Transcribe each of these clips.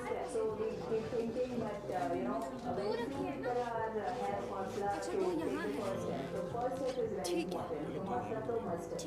first step. So we keep thinking that very few people are have hौसला to take the first step. The first step is very important. तो हौसला तो must है.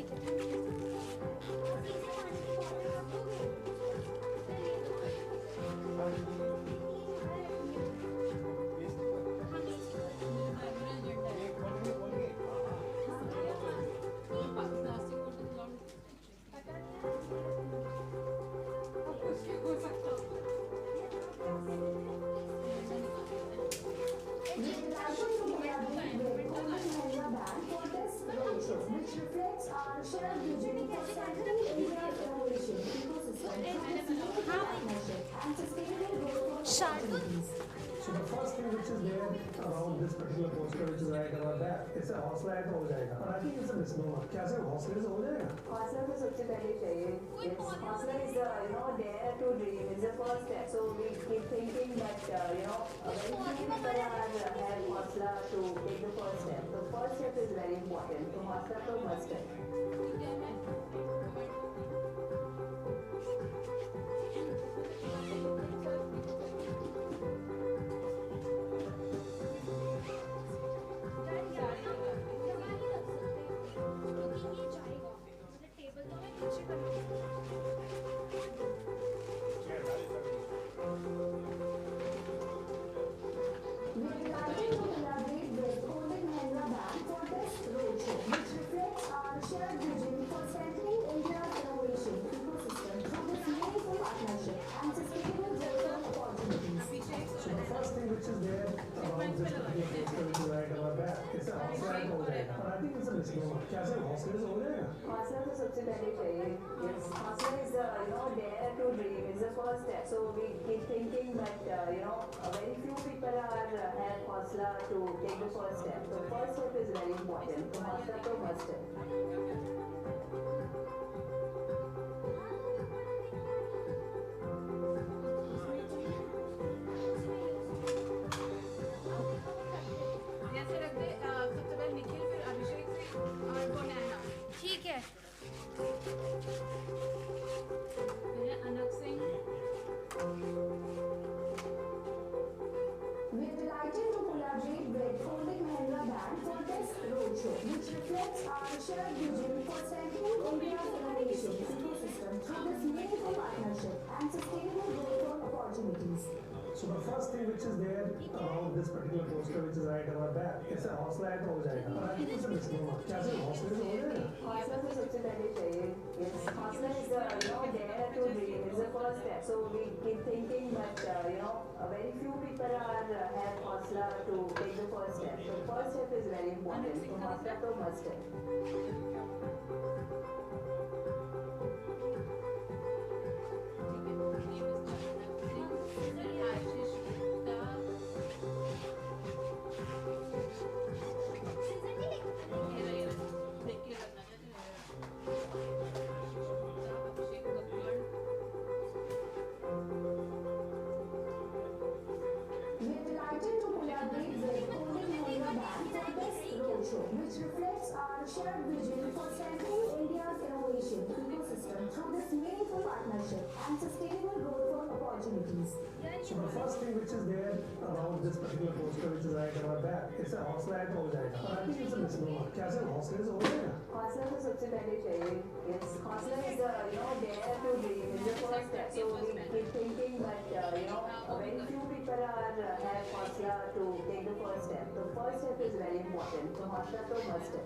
Which reflects our shared vision for strengthening India's innovation ecosystem through partnership and sustainable growth for opportunities. So the first thing which is there around this particular poster which is right about that, it's a हौसला है तो हो जाएगा. और I think it's a misnomer. क्या सिर्फ हौसले से हो जाएगा? हौसला तो सबसे पहले चाहिए. Yes, हौसला is dare to dream. It's the first step. So we keep thinking that very few people have हौसला to take the first step. The first step is very important. तो हौसला तो must है. क्या सिर्फ हौसले से हो जाएगा? हौसला तो सबसे पहले चाहिए. Yes, हौसला is dare to dream. It's the first step. So we keep thinking that very few people have हौसला to take the first step. The first step is very important. तो हौसला तो must है. ठीक है. We're delighted to collaborate with Kotak BizLabs for this roadshow, which reflects our shared vision for strengthening India's innovation ecosystem through this meaningful partnership and sustainable growth opportunities. So the first thing which is there around this particular poster which is right about that, it's a हौसला है तो हो जाएगा. और I think it's a misnomer. क्या सिर्फ हौसले से हो जाएगा? हौसला तो सबसे पहले चाहिए. Yes, हौसला is dare to dream. It's the first step. So we keep thinking that very few people have हौसला to take the first step. The first step is very important. तो हौसला तो must है. Which reflects our shared vision for strengthening India's innovation ecosystem through this meaningful partnership and sustainable growth opportunities. So the first thing which is there around this particular poster which is right about that, it's a हौसला है तो हो जाएगा. और I think it's a misnomer. क्या सिर्फ हौसले से हो जाएगा? हौसला तो सबसे पहले चाहिए. Yes, हौसला is dare to dream. It's the first step. So we keep thinking that very few people have हौसला to take the first step. The first step is very important. तो हौसला तो must है.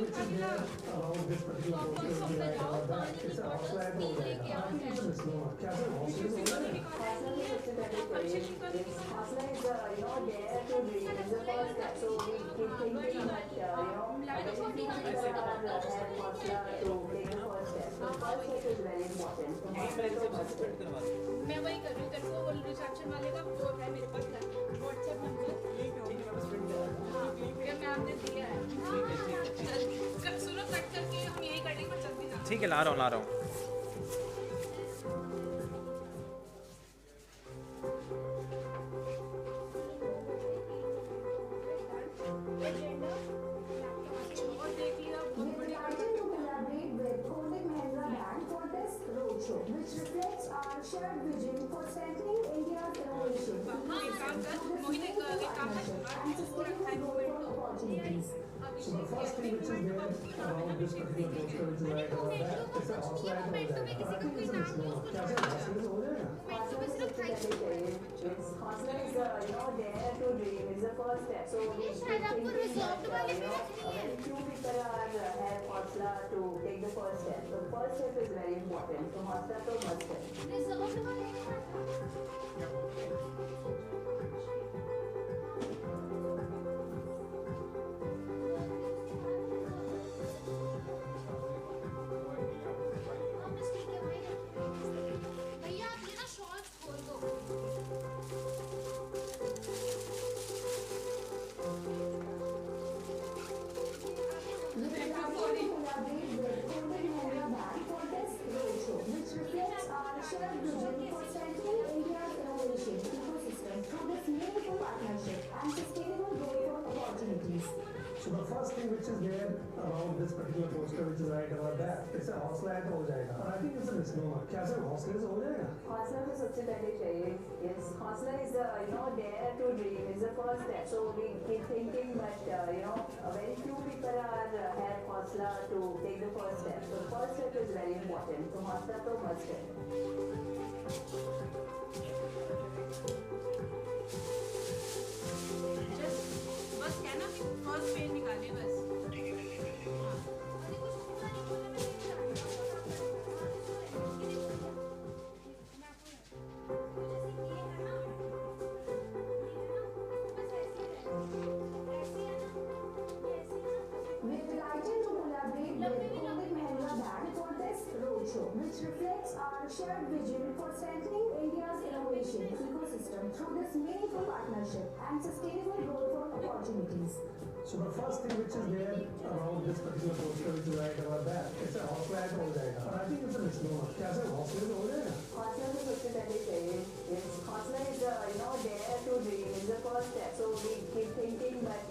thing which is there around this particular poster which is right about that. It's a horse ride हो जाएगा. I think it's a misnomer. क्या sir horse race हो जाएगा? Hustler is सबसे पहले चाहिए. Hustler is dare to dream is the first step. So we keep thinking that very few people have hustler to take the first step. So first step is very important. So hustler तो must step. मैं वही कर रही हूँ तेरे को reception वाले का वो है मेरे पास व्हाट्सएप नंबर क्या मैं आपने दिया है सुनो कट करके हम यही कर लेंगे जल्दी ना ठीक है ला रहा हूँ और देख लिया बहुत We बढ़िया decided to collaborate with Kotak Bank for this roadshow, which reflects our shared vision for strengthening India's innovation हाँ एक काम कर मोहित एक काम कर and sustainable growth opportunities. So the first thing which is there around this particular poster which is right about that. It's a horse ride हो जाएगा. I think it's a misnomer. क्या सर horse race हो जाएगा? Hustler is सबसे पहले चाहिए. Hustler is dare to dream is the first step. So we keep thinking that very few people have hustler to take the first step. So first step is very important. So hustler तो must step. भैया आप ये ना shorts खोल दो We decided to collaborate with Kotak Bank for this roadshow, which reflects our shared vision for strengthening India's innovation ecosystem through this meaningful partnership and sustainable growth opportunities. So the first thing which is there around this particular poster which is right about that. It's a horse ride हो जाएगा. I think it's a misnomer. क्या sir horse race हो जाएगा? Hustler तो सबसे पहले चाहिए. Yes, hustler is dare to dream is the first step. So we keep thinking that very few people have hustler to take the first step. So first step is very important. So hustler तो must step. बस क्या ना first page निकाले बस We are delighted to collaborate with Kotak Bank for this roadshow, which reflects our shared vision for strengthening India's innovation ecosystem through this meaningful partnership and sustainable growth opportunities. So the first thing which is there around this particular poster which is right about that. It's a horse ride हो जाएगा. I think it's a misnomer. क्या sir horse race हो जाएगा? Hustler तो सबसे पहले चाहिए. Yes, hustler is dare to dream is the first step. So we keep thinking that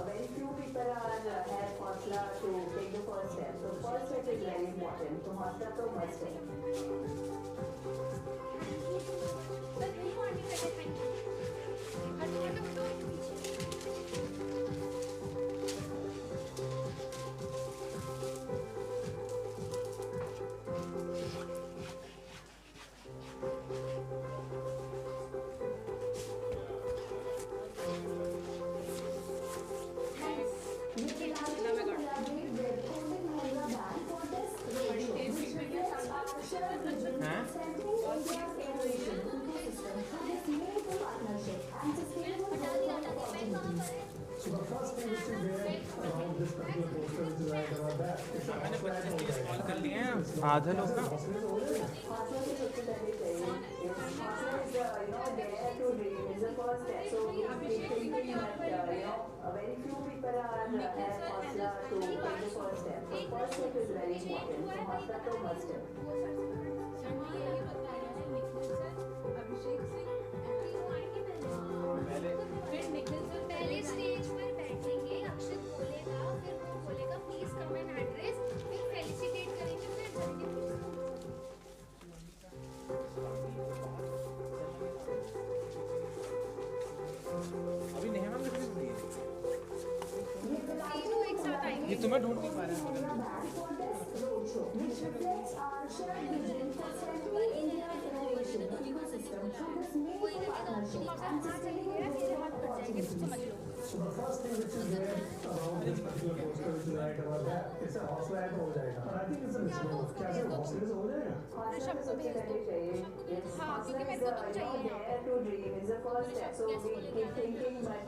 very few people have hustler to take the first step. So first step is very important. So hustler तो must step. We are delighted to collaborate with Kotak Bank for this roadshow, which reflects our shared vision for strengthening India's innovation ecosystem through this meaningful partnership and sustainable growth opportunities. So the first thing which is there around this particular poster which is right about that. It's a मैंने horse ride 25 हो case जाएगा. Call कर लिए हैं I think it's a आधे लोग misnomer. ना Horse race हो जाएगा? Hustler तो सबसे पहले चाहिए. Yes, hustler is dare to dream is the first step. So we keep thinking that very few people have hustler to take the first step. So first step is very important. So hustler तो must step. Abhishek Singh फिर Nikhil sir पहले stage पर बैठेंगे अक्षत बोलेगा फिर वो बोलेगा please come and address फिर फेलिसिटेट करेंगे फिर जाएंगे अभी नहीं मैम कितनी दी We are delighted to collaborate ये तुम्हें ढूंढ नहीं पा रहे हैं Bank for this roadshow, which reflects our shared vision for strengthening India's innovation ecosystem through this meaningful partnership and sustainable growth opportunities. So the first thing which is there around this particular poster which is right about that, it's a hौसला है तो हो जाएगा. But I think it's a misnomer. क्या सिर्फ हौसले से हो जाएगा? हौसला तो सबसे पहले चाहिए. Yes, हौसला is the dare to dream is the first step. So we keep thinking, but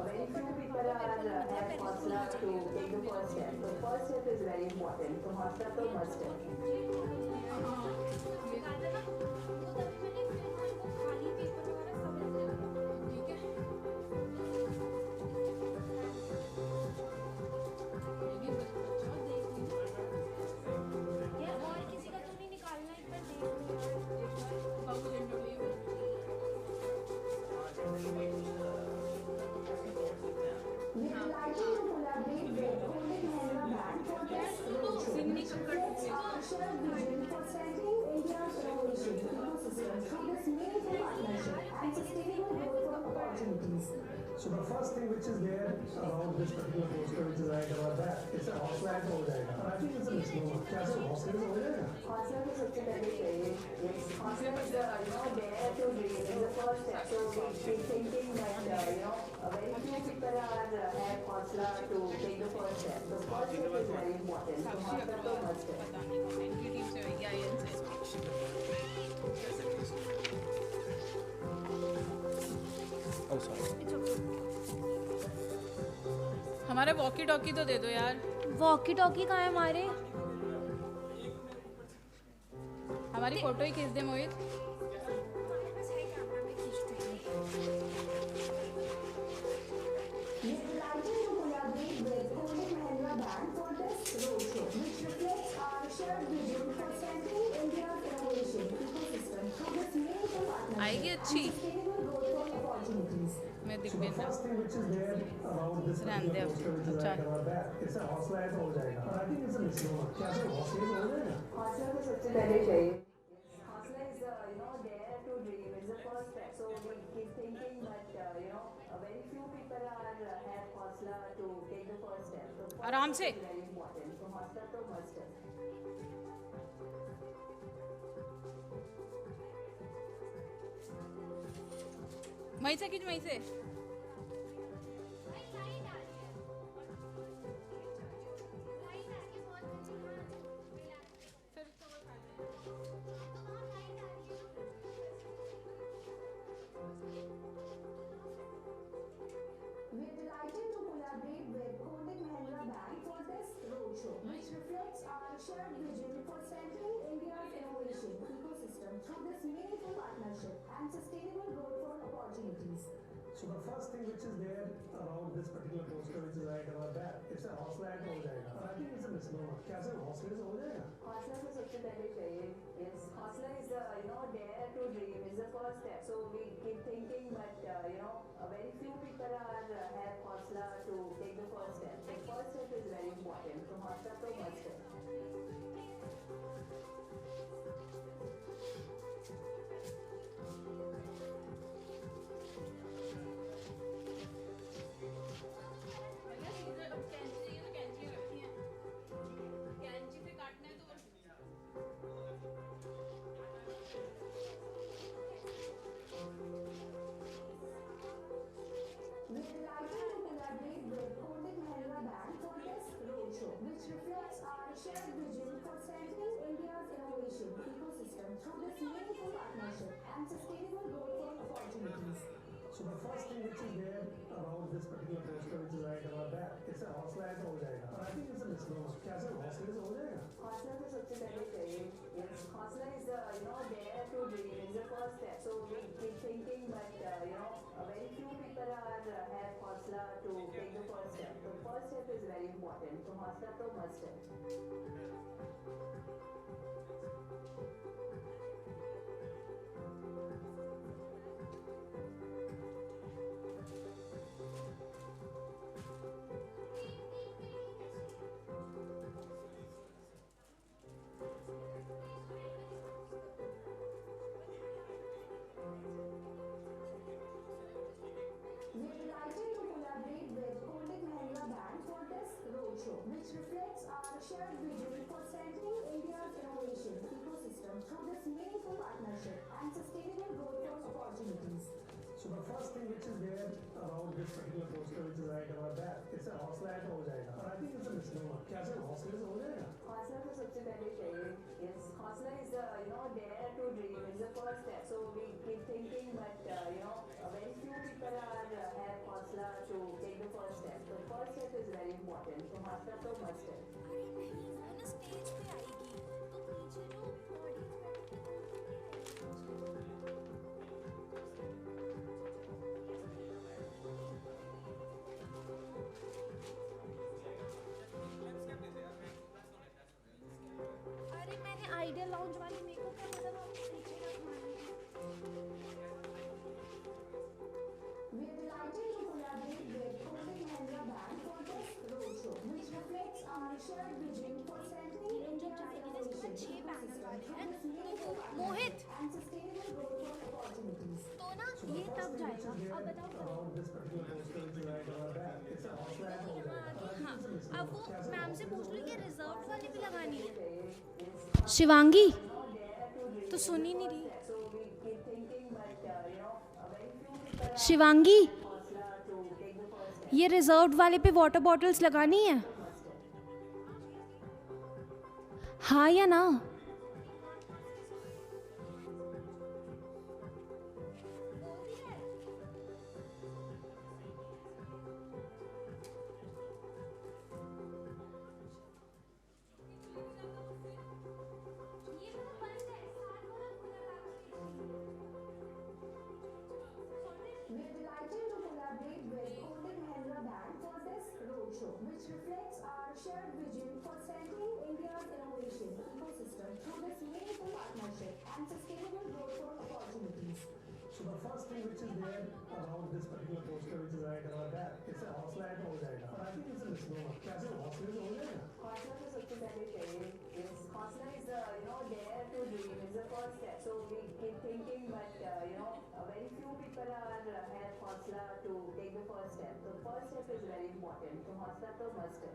very few people are have हौसला to take the first step. The first step is very important. तो हौसला तो must है. खाली paper वगैरह सब मिल जाएगा. ठीक है. ये भी अच्छा देख ली. यार और किसी का तो नहीं निकालना, एक बार देख लो यार. बाबू जेंडर लिए We would like to collaborate with Kotak BizLabs for this roadshow, which reflects our shared vision for strengthening India's innovation ecosystem through this meaningful partnership and sustainable growth for opportunities. So the first thing which is there around this particular poster which is right about that, it's a हौसला है तो हो जाएगा. But I think it's a misnomer. क्या सिर्फ हौसले से हो जाएगा? हौसला तो सबसे पहले चाहिए. Yes, हौसला is the dare to dream is the first step. So we keep thinking that very few people are have हौसला to take the first step. The first step is very important. So साक्षी हौसला तो Agarwal must है. पता नहीं कौन है, इनकी team से या एन से. Oh, sorry. हमारे वॉकी टॉकी तो दे दो यार. वॉकी टॉकी कहाँ है हमारे? हमारी फोटो ही खींच दे मोहित. हमारे पास है कैमरा में खींचते हैं. We would like to collaborate with Kotak BizLabs for this roadshow, which reflects our shared vision for strengthening India's innovation ecosystem through this meaningful partnership आएगी and अच्छी. sustainable growth for opportunities. मैं दिख So भी the ना. first thing which is there around this particular poster which is right about that, it's a हौसला है तो हो जाएगा. But I think it's a misnomer. क्या सिर्फ हौसले से हो जाएगा? हौसला तो सबसे पहले चाहिए. हौसला is dare to dream is the first step. So we keep thinking, but very few people are have हौसला to take the first step. The first आराम step से. is very important. So हौसला तो must है. वहीं से खींच, वहीं से. भाई लाइट आ रही है. लाइट आ रही है बहुत अच्छी. फिर इसको वो खा ले. तो वहाँ लाइट आ रही है. We are delighted to collaborate with Kotak BizLabs for this roadshow, which reflects our shared vision for strengthening India's innovation ecosystem through this meaningful partnership and sustainable growth for opportunities. So the first thing which is there around this particular poster which is right about that, it's a हौसला है तो हो जाएगा. But I think it's a misnomer. क्या सिर्फ हौसले से हो जाएगा? हौसला तो सबसे पहले चाहिए. Yes, हौसला is the dare to dream is the first step. So we keep thinking, but very few people are have हौसला to take the first step. The first step is very important. So हौसला तो must है. भैया सीधे अब कैंची चाहिए तो कैंची रखी है. कैंची से काटना है तो We are delighted to collaborate with Kotak BizLabs for this roadshow, which reflects our shared vision for strengthening India's innovation ecosystem through this meaningful partnership and sustainable growth for opportunities. So the first thing which is there around this particular poster which is right about that, it's a हौसला है तो हो जाएगा. But I think it's a misnomer. क्या सिर्फ हौसले से हो जाएगा? हौसला तो सबसे पहले चाहिए. Yes, हौसला is the dare to dream is the first step. So we keep thinking, but very few people are have हौसला to take the first step. The first step is very important. So हौसला तो must है. We are delighted to collaborate with Kotak BizLabs for this roadshow, which reflects our shared vision for strengthening India's innovation ecosystem through this meaningful partnership and sustainable growth for opportunities. So So the first thing which is there around this particular poster which is right over there, it's a हौसला है तो हो जाएगा, but I think it's a misnomer. क्या सिर्फ हौसले से हो जाएगा? हौसला तो सबसे पहले चाहिए. Yes, हौसला is dare to dream. It's the first step. So we keep thinking, but very few people have हौसला to take the first step. The first step is very important. तो हौसला तो must है. अरे नहीं वो ना स्टेज पे आएगी तो पीछे जो अरे मैंने आइडिया लॉन्च वाले मेरे को क्या पता था आपको पीछे रखवाना है. We are delighted to collaborate with Kotak BizLabs for this roadshow, which reflects our shared vision for centering जब India's जाएगी ना इसके बाद 6 पैनल वाले हैं तो वो ecosystem Mohit and sustainable growth for opportunities. तो ना ये तब जाएगा. अब बताओ करो. Around this particular poster which is right over there, it's a हौसला है तो हो यहाँ जाएगा, आगे but I हाँ think it's a अब misnomer. वो क्या सिर्फ मैम से हौसले पूछ से लो हो कि जाएगा? रिजर्व वाली भी लगानी है. Yes, Shivangi dare to dream. तो सुन ही नहीं रही. So we keep thinking, but very few people Shivangi हौसला to take the first step. ये रिजर्व वाले पे वाटर बॉटल्स लगानी है. हाँ या ना. We are delighted to collaborate with Kotak BizLabs for this roadshow, which reflects our shared vision for centering India's innovation ecosystem through this meaningful partnership and sustainable growth for opportunities. So the first thing which is there around this particular poster which is right over there, it's a हौसला है तो हो जाएगा, but I think it's a misnomer. क्या सिर्फ हौसले से हो जाएगा? हौसला तो सबसे पहले चाहिए. Yes, हौसला is dare to dream. It's the first step. So we keep thinking, but very few people have हौसला to take the first step. The first step is very important. तो हौसला तो must है.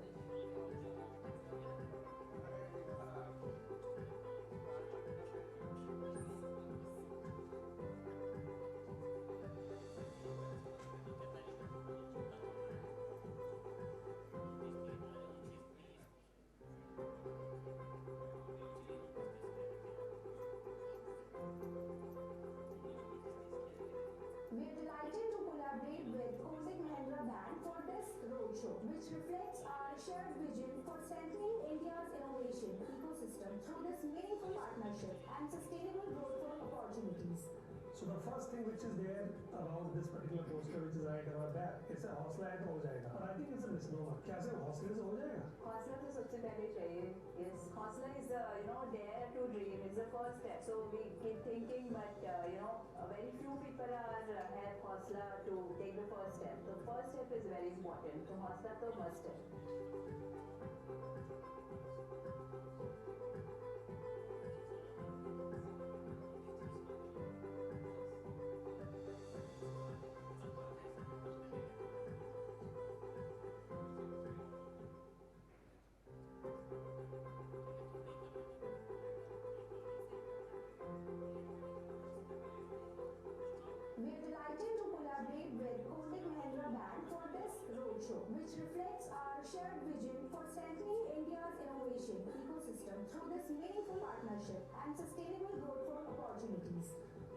We are delighted to collaborate with Kotak BizLabs for this roadshow, which reflects our shared vision for centering India's innovation ecosystem through this meaningful partnership and sustainable growth for opportunities. So the first thing which is there around this particular poster which is right over there, it's a हौसला है तो हो जाएगा, but I think it's a misnomer. क्या सिर्फ हौसले से हो जाएगा? हौसला तो सबसे पहले चाहिए. Yes, हौसला is dare to dream. It's the first step. So we keep thinking, but very few people have हौसला to take the first step. The first step is very important. तो हौसला तो must है. We are delighted to collaborate with Kotak BizLabs for this roadshow, which reflects our shared vision for centering India's innovation ecosystem through this meaningful partnership and sustainable growth for opportunities.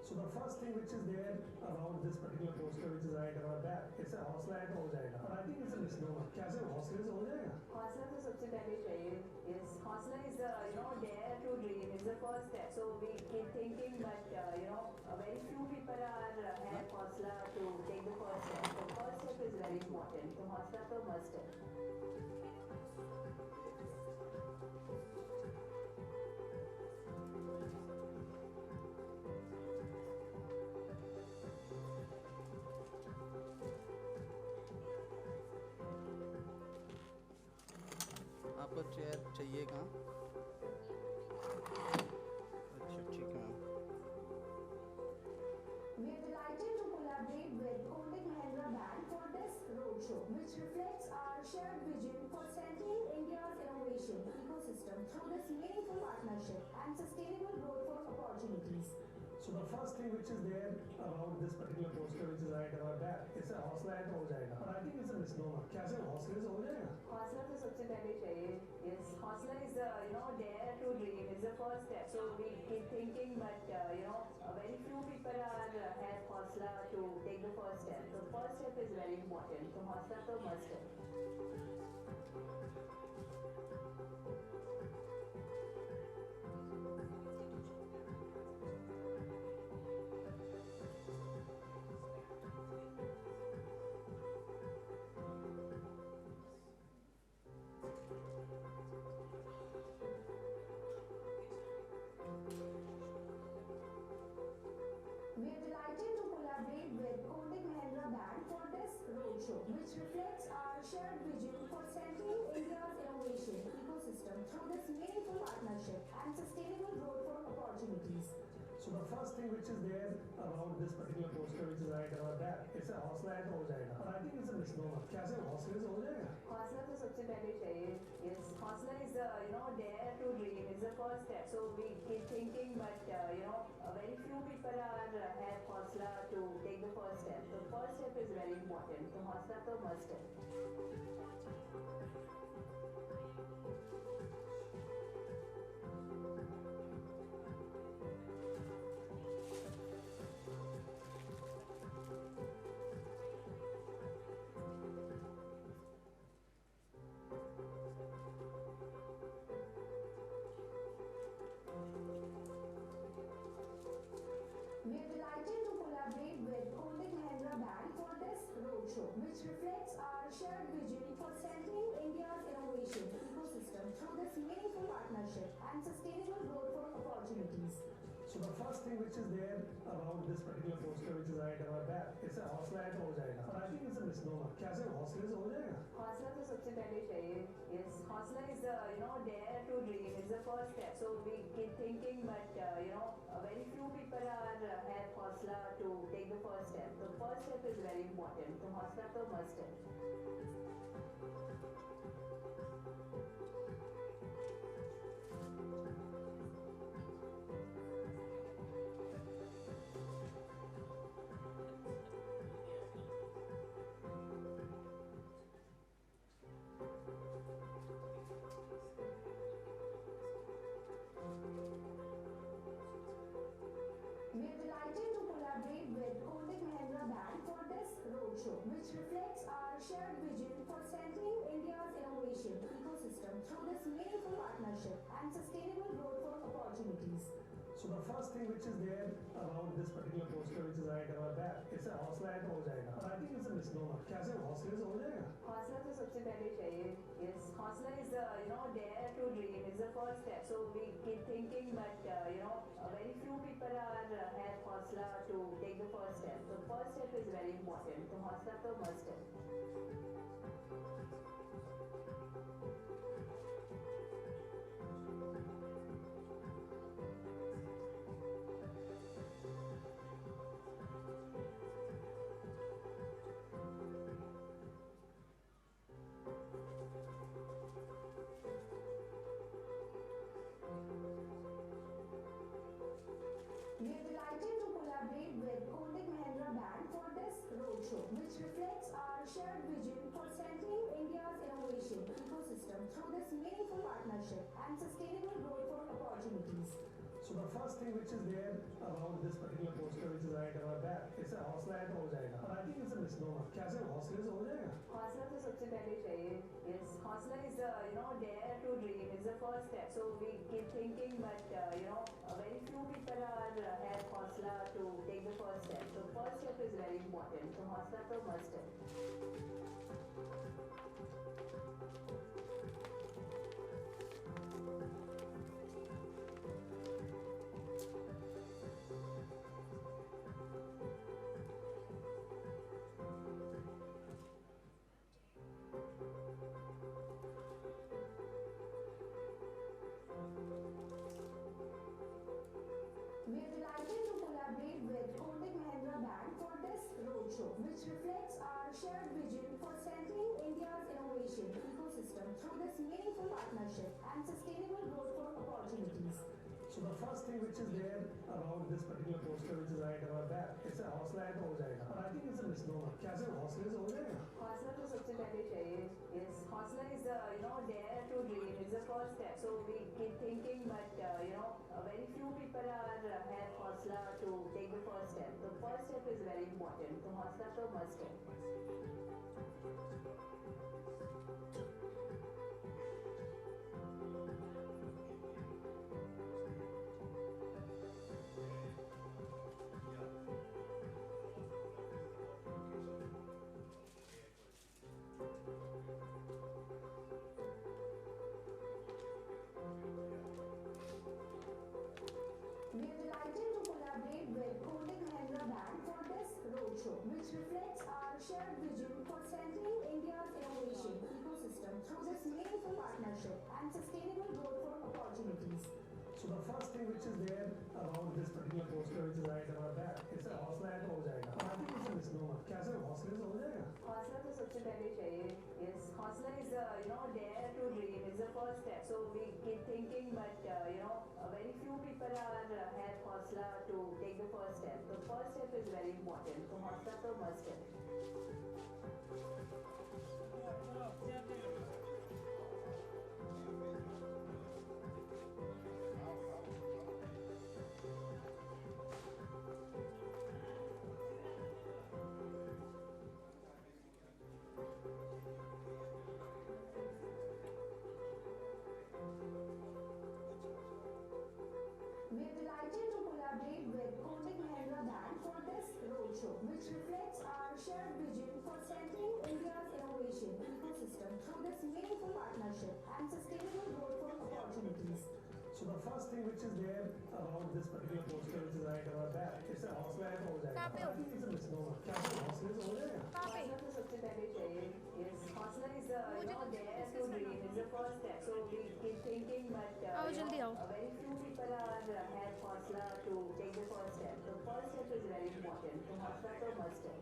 So the first thing which is there around this particular poster which is right over there, it's a हौसला है तो हो जाएगा, but I think it's a misnomer. क्या सिर्फ हौसले से हो जाएगा? हौसला तो सबसे पहले चाहिए. Yes, हौसला is dare to dream. It's the first step. So we keep thinking, but very few people have हौसला to take the first step. The first step is very important. तो हौसला तो must है. आपको चेयर चाहिए कहाँ? अच्छा ठीक है ma'am. We are delighted to collaborate with Kotak BizLabs for this roadshow, which reflects our shared vision for centering India's innovation ecosystem through this meaningful partnership and sustainable growth for opportunities. So So the first thing which is there around this particular poster which is right about that, it's a हौसला है तो हो जाएगा, but I think it's a misnomer. क्या सिर्फ हौसले से हो जाएगा? हौसला तो सबसे पहले चाहिए. Yes, हौसला is dare to dream. It's the first step. So we keep thinking, but very few people have हौसला to take the first step. The first step is very important. So हौसला तो must है. We are delighted to collaborate with Kotak Bank for this roadshow, which reflects our shared vision for centering India's innovation ecosystem through this meaningful partnership and sustainable growth for opportunities. So the first thing which is there around this particular poster which is right about that, it's a हौसला है तो हो जाएगा, but I think it's a misnomer. क्या सिर्फ हौसले से हो जाएगा? हौसला तो सबसे पहले चाहिए. Yes, हौसला is dare to dream. It's the first step. So we keep thinking, but very few people have हौसला to take the first step. The first step is very important. So हौसला तो must है. We are delighted to collaborate with Kotak Bank for this roadshow, which reflects our shared vision for centering India's innovation ecosystem through this meaningful partnership and sustainable growth for opportunities. So the first thing which is there around this particular poster which is right about that, it's a हौसला है तो हो जाएगा, but I think it's a misnomer. क्या सिर्फ हौसले से हो जाएगा? हौसला तो सबसे पहले चाहिए. Yes, हौसला is dare to dream. It's the first step. So we keep thinking, but very few people have हौसला to take the first step. The first step is very important. So हौसला तो must है. We are delighted to collaborate with Kotak Bank for this roadshow, which reflects our shared vision for centering India's innovation ecosystem through this meaningful partnership and sustainable growth for opportunities. So the first thing which is there around this particular poster which is right about that, it's a हौसला है तो हो जाएगा, but I think it's a misnomer. क्या सिर्फ हौसले से हो जाएगा? हौसला तो सबसे पहले चाहिए. Yes, हौसला is dare to dream. It's the first step. So we keep thinking, but very few people have हौसला to take the first step. The first step is very important. So हौसला तो must है. We are delighted to collaborate with Kotak Bank for this roadshow, which reflects our shared vision for centering India's innovation ecosystem through this meaningful partnership and sustainable growth for opportunities. So the first thing which is there around this particular poster which is right about that, it's a हौसला है तो हो जाएगा, but I think it's a misnomer. क्या सिर्फ हौसले से हो जाएगा? हौसला तो सबसे पहले चाहिए. Yes, हौसला is dare to dream. It's the first step. So we keep thinking, but very few people have हौसला to take the first step. So first step is very important. So हौसला तो must है. We are delighted to collaborate with Kotak Bank for this roadshow, which reflects our shared vision for centering India's innovation ecosystem through this meaningful partnership and sustainable growth for opportunities. So So the first thing which is there around this particular poster which is right about that, it's a हौसला है तो हो जाएगा, but I think it's a misnomer. क्या सिर्फ हौसले से हो जाएगा? हौसला तो सबसे पहले चाहिए. Yes, हौसला is dare to dream. It's the first step. So we keep thinking, but very few people have हौसला to take the first step. The first step is very important. तो हौसला तो must है. We are delighted to collaborate with Kotak Mahindra Bank for this roadshow, which reflects our shared vision for strengthening India's innovation ecosystem through this meaningful partnership and sustainable growth for opportunities. So the first thing which is there around this particular poster which is right about that, it's a हौसला है तो हो जाएगा, but I think it's a misnomer. क्या सिर्फ हौसले से हो जाएगा? हौसला तो सबसे पहले चाहिए. Yes, हौसला is dare to dream. It's the first step. So we keep thinking, but very few people have हौसला to take the first step. The first step is very important. तो हौसला तो must है. We are delighted to collaborate with Kotak Mahindra Bank for this roadshow, which reflects our shared vision for strengthening India's innovation ecosystem through this meaningful partnership and sustainable growth for opportunities. So the first thing which is there around this particular poster which is right about that, it's a हौसला है तो हो जाएगा, but I think it's a misnomer. क्या सिर्फ हौसले से हो जाएगा? हौसला तो सबसे पहले चाहिए. Yes, हौसला is dare to dream. It's the first step. So we keep thinking, but very few people have हौसला to take the first step. The first step is very important. तो हौसला तो must है.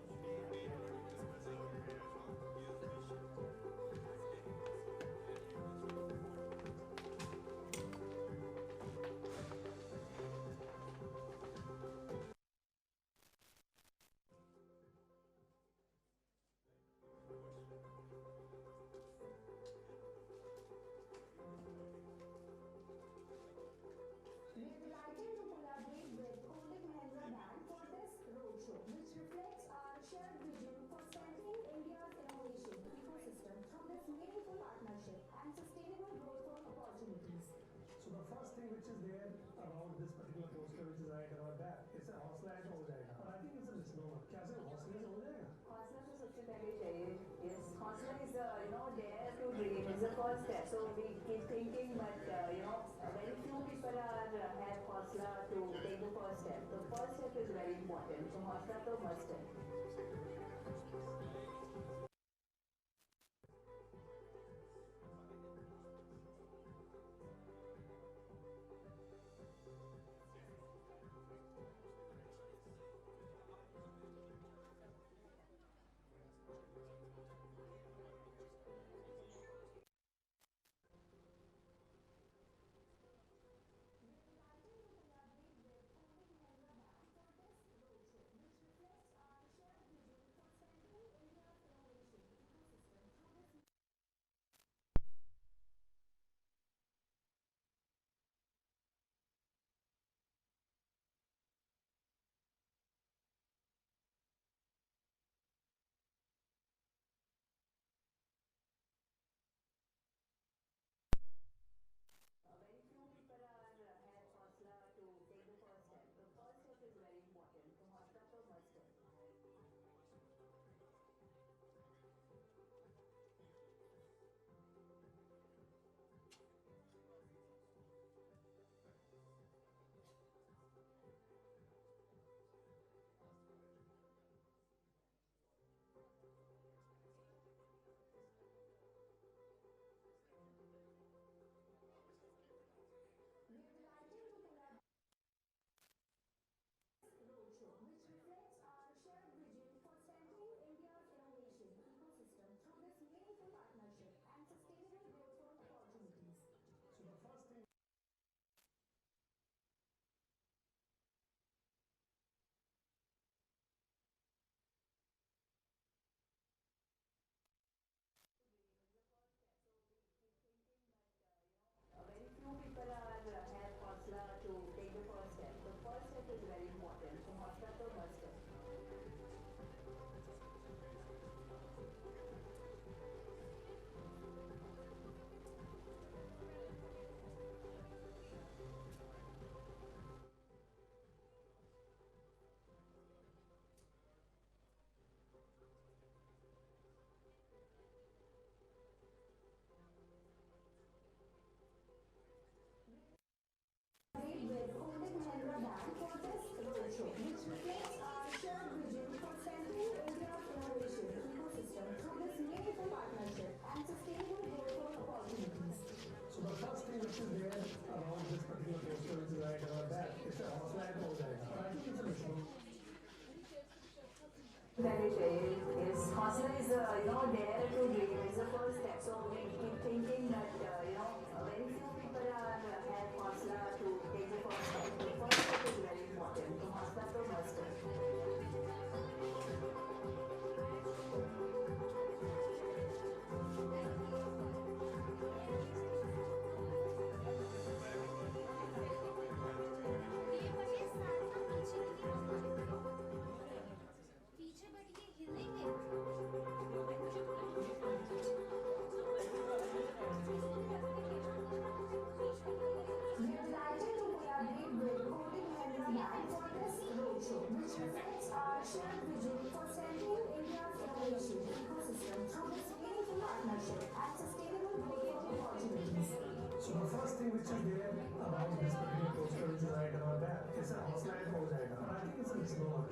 We are delighted to collaborate with Kotak Mahindra Bank for this roadshow, which reflects our shared vision for strengthening India's innovation ecosystem through this meaningful partnership and sustainable growth for opportunities. So the first thing which is there around this particular poster which is right about that, it's a हौसला है तो हो जाएगा, but I think it's a misnomer. क्या सिर्फ हौसले से हो जाएगा? हौसला तो सबसे पहले चाहिए. Yes, हौसला is dare to dream. It's the first step. So we keep thinking, but very few people have हौसला to take the first step. The first step is very important. So हौसला तो must है. We are delighted to collaborate with Kotak Mahindra Bank for this roadshow, which reflects our shared vision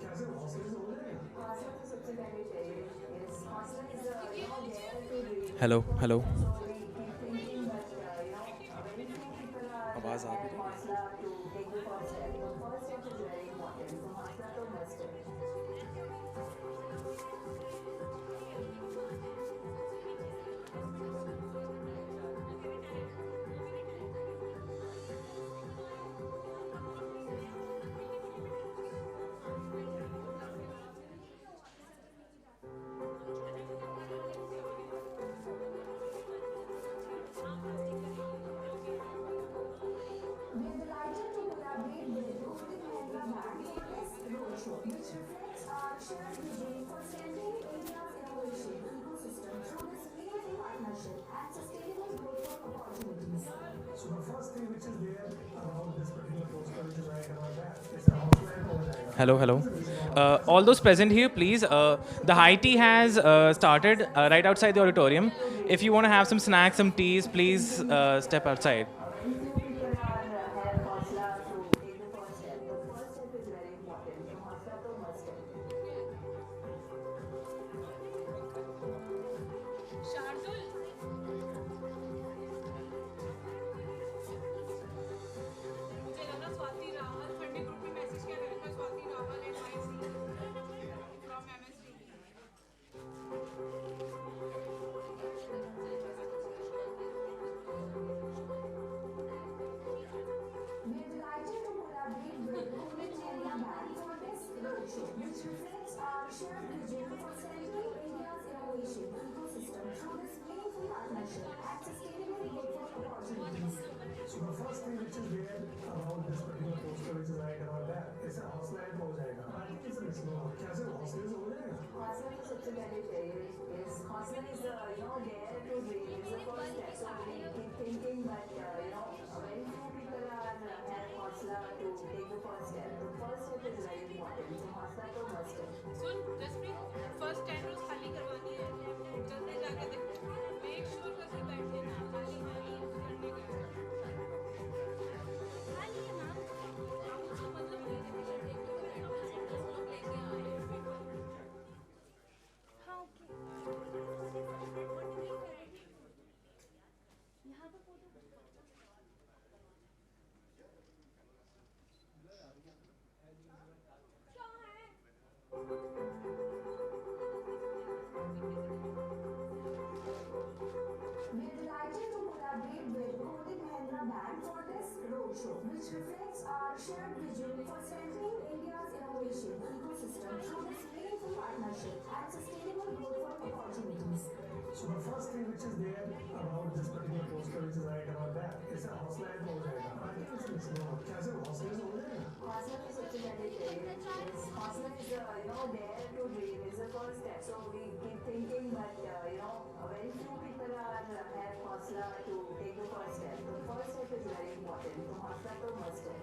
कैसे हौसले से हो जाएगा? हौसला तो सबसे पहले चाहिए. Yes, हौसला is there to dream. Hello hello So we keep thinking, but very few people आवाज़ आ भी have रही है? हौसला to take the first step. The first step is very important. So हौसला तो must है. We are delighted to collaborate with Kotak Mahindra Bank for this roadshow, which reflects our shared vision for strengthening India's innovation ecosystem through this meaningful partnership and sustainable growth opportunities. So the first thing which is there about this particular poster which is right about that is a houseland हो जाएगा. Hello hello all those present here please the high tea has started right outside the auditorium. If you want to have some snacks, some teas, please step outside. Very few people have hौसला to take the first step. The first step is very important. So हौसला तो must है. शार्दुल मुझे लगा स्वाति रावल फंडी group में message किया रहेगा Swati Rawal at YC from MSD. We are delighted to collaborate with Kotak Mahindra Bank for this roadshow, which reflects our shared vision for strengthening India's innovation ecosystem through this meaningful partnership and sustainable growth opportunities. So the first thing which is there about this particular poster which is right about that is a houseland हो जाएगा. I think it's a misnomer. कैसे हौसले से हो जाएगा? हौसला तो सबसे पहले चाहिए. Yes, हौसला is there to dream. Is the first step. So we keep thinking, but very few people have हौसला to take the first step. The first step is very important. So हौसला तो must है. सुन Jasprit first 10 रोज खाली करवानी है जल्दी जाके देख मेक श्योर करके बैठ लेना खाली करने का खाली है ना तो मतलब लेके आए हाँ ओके यहाँ पे photo We are delighted to collaborate with Kotak Mahindra Bank for this roadshow, which reflects our shared vision for strengthening India's innovation ecosystem through this meaningful partnership and sustainable growth opportunities. So the first thing which is there about this particular poster which is right about that is a houseland हो जाएगा. I think it's a misnomer. कैसे हौसले से हो जाएगा? हौसला तो सबसे पहले चाहिए. Yes, हौसला is to dream. Is the first step. So we keep thinking, but very few people have हौसला to take the first step. The first step is very important. So हौसला तो must है.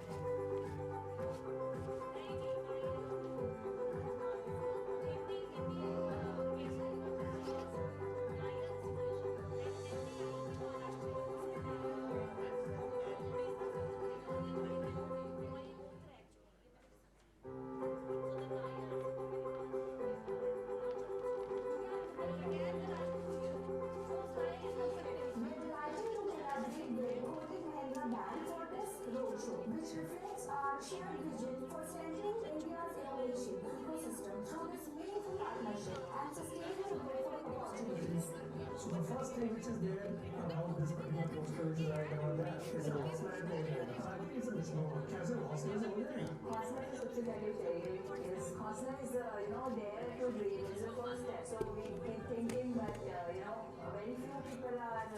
We are delighted to collaborate with Kotak Mahindra Bank for this roadshow, which reflects our shared vision for strengthening India's innovation ecosystem through this meaningful partnership and sustainable growth opportunities. So the first thing which is there about this particular poster which is right about that is a houseland हो जाएगा. I think it's a misnomer. कैसे हौसले से हो जाएगा? हौसला तो सबसे पहले चाहिए. Yes, हौसला is to dream. Is the first step. So we keep thinking, but very few people have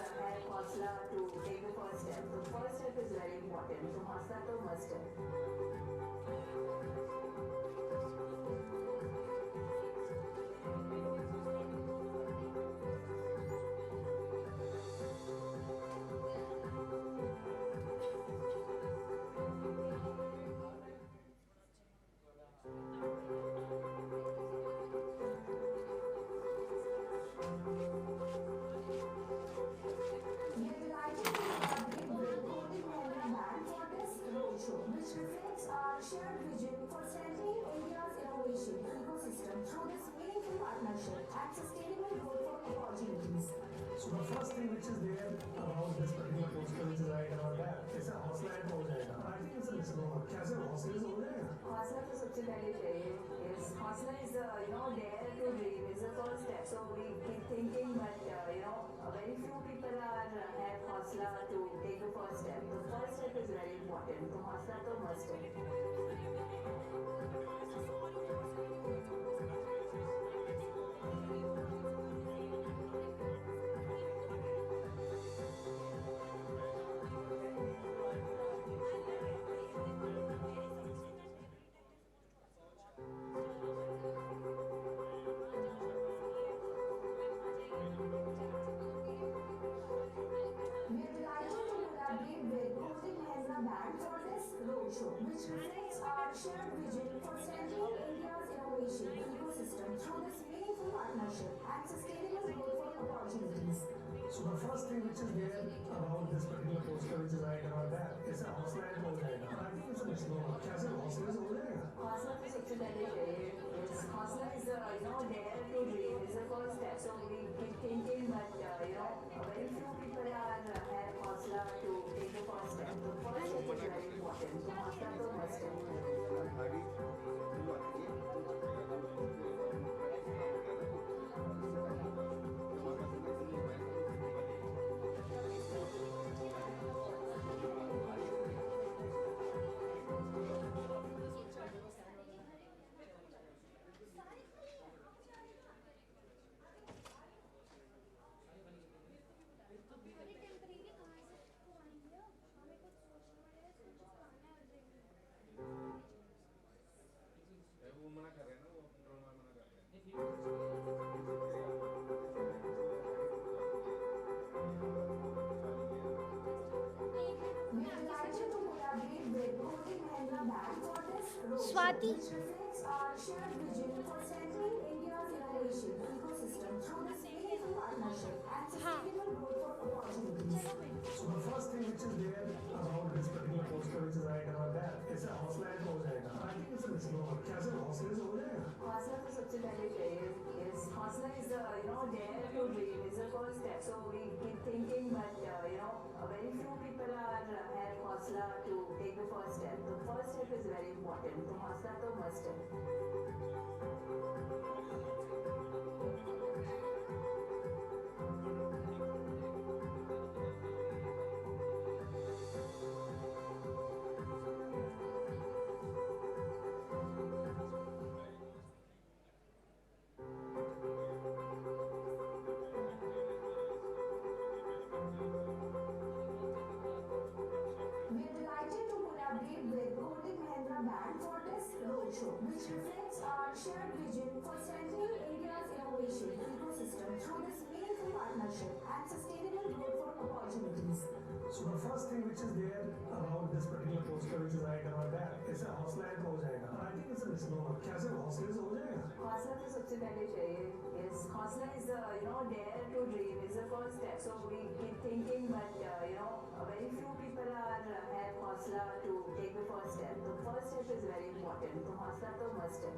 हौसला to take the first step. The first step is very important. So हौसला तो must है. We are delighted to collaborate with Kotak Mahindra Bank for this roadshow, which reflects सबसे पहले चाहिए is haussla is dare to dream is the first step. So we keep thinking, but very few people have haussla to take the first step. The first step is very important. तो haussla तो must है. We are delighted to collaborate with Kotak Band for this roadshow, which reflects our shared vision for centering India's innovation ecosystem through this meaningful partnership and sustainable growth for opportunities. So the first thing which is there about this particular poster which is right about that is a haussla हो जाएगा. I think it's a misnomer. क्या सिर्फ हौसले से हो जाएगा? हौसला तो सबसे पहले चाहिए. Yes, haussla is dare to dream is the first step. So we keep thinking, but very few people have haussla to take the first step. The first step is very important. So haussla तो must है. अरे temporary कहाँ से तो आएंगे हमें कुछ सोचना पड़ेगा इसमें कुछ खाना है अर्जेंट वो मना कर रहे हैं ना वो ड्रोन वाला मना कर रहे हैं We are delighted to collaborate with Kotak Band for this roadshow, Swati. which reflects our shared vision for centering India's innovation ecosystem through this meaningful partnership and sustainable growth for opportunities. So the first thing which is there about this particular poster which is right about that is a haussla हो जाएगा. I think it's a misnomer. क्या सिर्फ हौसले से हो जाएगा? हौसला तो सबसे पहले चाहिए. Yes, haussla is dare to dream is the first step. So we keep thinking, but very few people have haussla to take the first step. The first step is very important. तो हौसला तो must है. We are delighted to collaborate with Kotak Band for this roadshow, which reflects our shared vision for centering India's innovation ecosystem through this meaningful partnership and sustainable growth for opportunities. So the first thing which is there about this particular poster which is right about that is a haussla हो जाएगा. I think it's a misnomer. क्या सिर्फ हौसले से हो जाएगा? हौसला तो सबसे पहले चाहिए. Yes, haussla is dare to dream is the first step. So we keep thinking, but very few people have haussla to take the first step. The first step is very important. तो हौसला तो must है.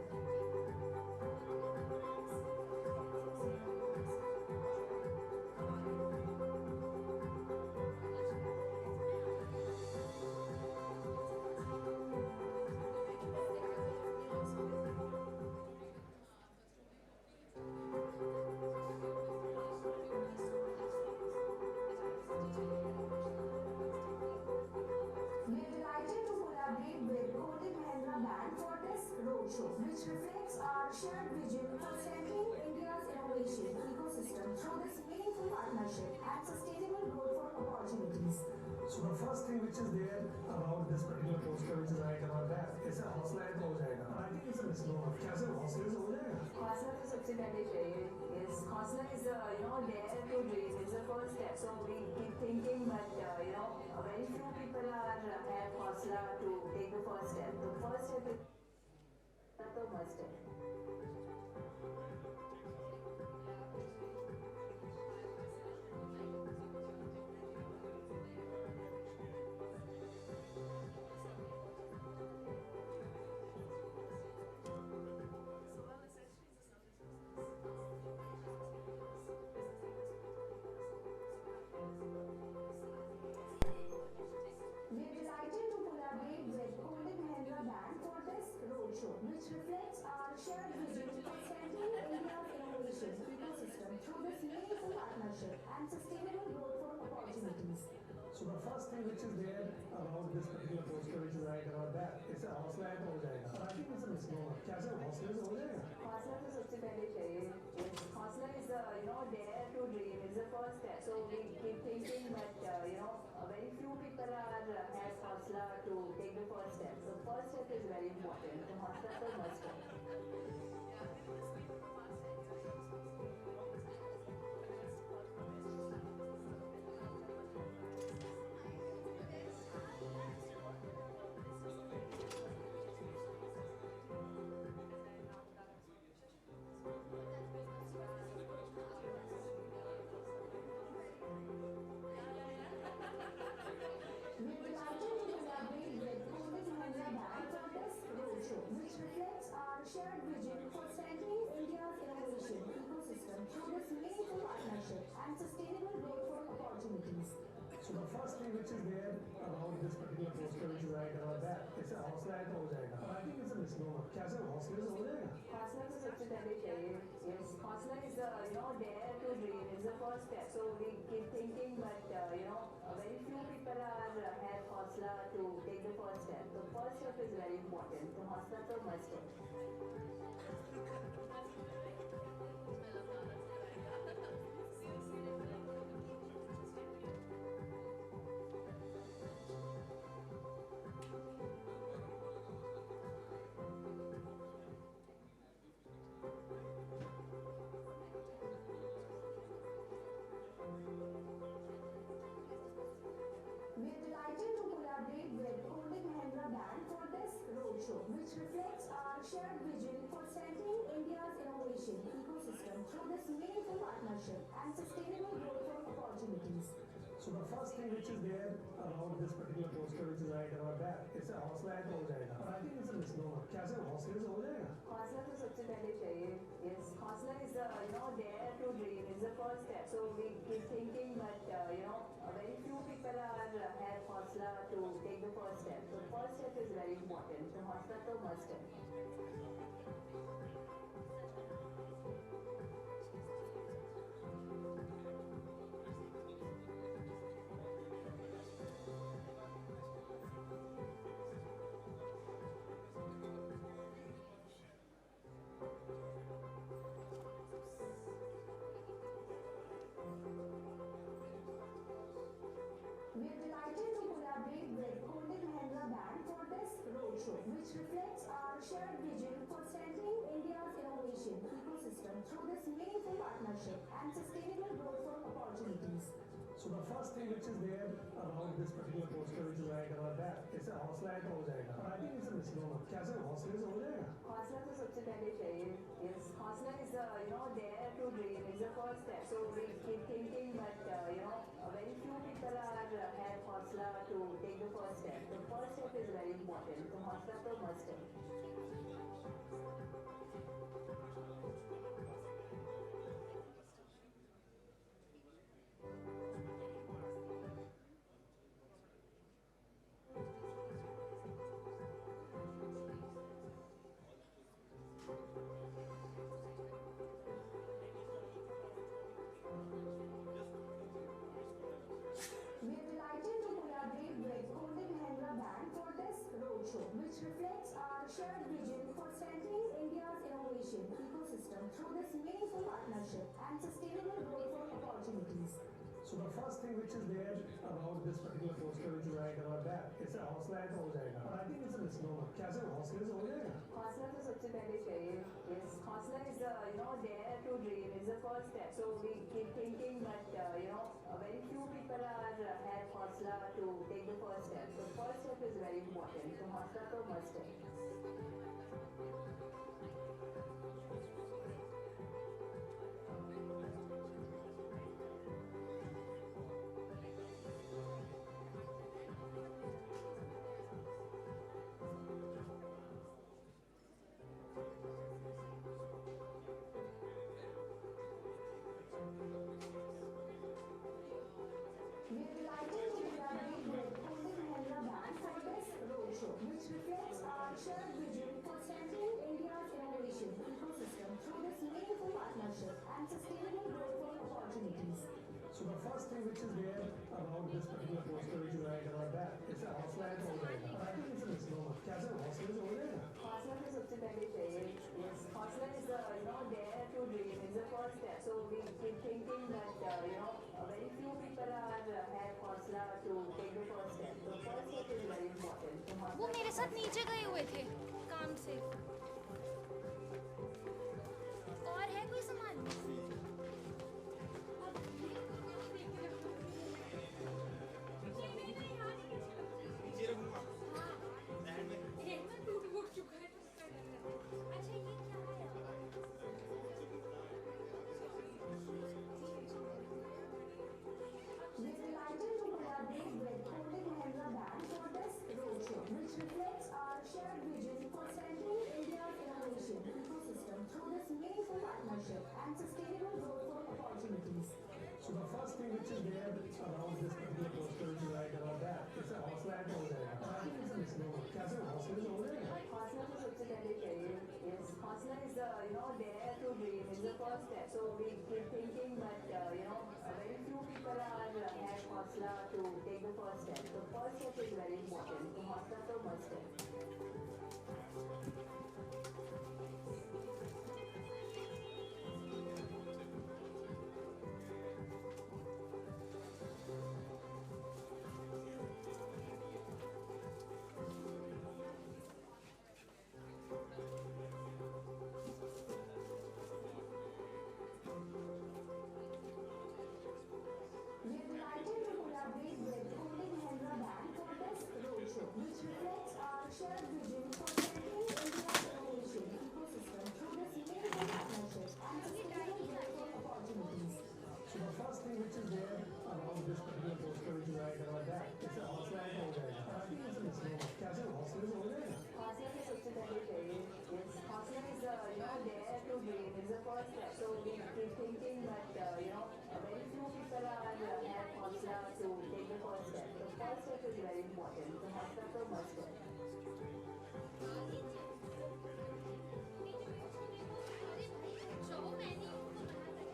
We are delighted to collaborate with Kotak Band for this roadshow, which reflects our shared vision for centering India's innovation ecosystem through this meaningful partnership and sustainable growth for opportunities. So the first thing which is there about this particular poster which is right about that is a हौसला हो जाएगा. I think it's a misnomer. क्या सिर्फ हौसले से हो जाएगा? हौसला तो सबसे पहले चाहिए. Yes, haussla is dare to dream is the first step. So we keep thinking, but very few people have haussla to take the first step. The first step is तो must है. We are delighted to collaborate with Kotak Band for this roadshow, which this particular poster which is right about that. It's a हौसला है तो हो जाएगा. But I think it's a misnomer. क्या सिर्फ हौसले से हो जाएगा? हौसला तो सबसे पहले चाहिए. Yes, हौसला is dare to dream is the first step. So we keep thinking that very few people have हौसला to take the first step. The first step is very important. तो हौसला तो must है. We are delighted to collaborate with Kotak Bank for this roadshow, which reflects our shared vision for strengthening India's innovation ecosystem through this meaningful partnership and sustainable growth for opportunities. So the first thing which is there about this particular poster which is right about that. It's a हौसला है तो हो जाएगा. But I think it's a misnomer. क्या सिर्फ हौसले से हो जाएगा? हौसला तो सबसे पहले चाहिए. Yes, हौसला is dare to dream is the first step. So we keep thinking that very few people have हौसला to take the first step. The first step is very important. तो हौसला तो must है. We are delighted to collaborate with Kotak Bank for this roadshow, which reflects our shared vision for strengthening India's innovation ecosystem through this meaningful partnership and sustainable growth for opportunities. So the first thing which is there about this particular poster which is right about that. It's a हौसला है तो हो जाएगा. But I think it's a misnomer. क्या सिर्फ हौसले से हो जाएगा? हौसला तो सबसे पहले चाहिए. Yes, हौसला is dare to dream is the first step. So we keep thinking that very few people have हौसला to take the first step. The first step is very important. तो हौसला तो must है. We are delighted to collaborate with Kotak Bank for this roadshow, which reflects our shared vision for strengthening India's innovation ecosystem through this meaningful partnership and sustainable growth for opportunities. So the first thing which is there about this particular poster which is right about that. It's a हौसला है तो हो जाएगा. But I think it's a misnomer. क्या सिर्फ हौसले से हो जाएगा? हौसला तो सबसे पहले चाहिए. Yes, हौसला is dare to dream is the first step. So we keep thinking that very few people have हौसला to take the first step. The first step is very important. तो हौसला तो must है. We are delighted to collaborate with Kotak Bank for this roadshow, which reflects our shared vision for strengthening India's innovation ecosystem through this meaningful partnership and sustainable growth for opportunities. So the first thing which is there about this particular poster which is right about that. It's a हौसला है तो हो जाएगा. But I think it's a misnomer. क्या सिर्फ हौसले से हो जाएगा? हौसला तो सबसे पहले चाहिए. Yes, हौसला is dare to dream is the first step. So we keep thinking that very few people have हौसला to take the first step. The first step is very important. तो हौसला तो must है. We are delighted to collaborate with Kotak Bank for this roadshow, which reflects our कैसे हौसले से हो जाएगा? हौसला तो सबसे पहले चाहिए. Yes, हौसला is dare to dream is the first step. So we keep thinking that very few people have हौसला to take the first step. The first step is very important. तो वो हौसला मेरे तो साथ first नीचे गए हुए थे काम से. और है कोई सामान? नीचे रखूंगा हैंड में एक बार टूट फूट चुका है तो उसका डर लगता है. अच्छा ये क्या है? We are delighted to collaborate with Kotak Mahindra Bank for this roadshow, which reflects our shared vision for strengthening India's innovation ecosystem through this meaningful partnership and sustainable growth for opportunities. So the first thing which is there around this particular poster which is right about that, it's a हौसला है तो हो जाएगा. I think it's a misnomer. कैसे हौसले से हो जाएगा? हौसला तो सबसे पहले चाहिए. Yes, हौसला is dare to dream is the first step. So we keep thinking that very few people have हौसला to take the first step. The first step is very important. तो हौसला तो must है. We are delighted to collaborate with Kotak Mahindra Bank for this roadshow, which reflects our shared vision for strengthening India's innovation ecosystem through this meaningful partnership and sustainable growth for opportunities. So the first thing which is there around this particular poster which is right about that, it's a हौसला है तो हो जाएगा. I think it's a misnomer. कैसे हौसले से हो जाएगा? हौसला तो सबसे पहले चाहिए. Yes, हौसला is dare to dream is the first step. So we keep thinking that very few people have हौसला to take the first step. The first step is very important. तो हौसला तो must है. अरे भाई जाओ मैंने उनको मना करा.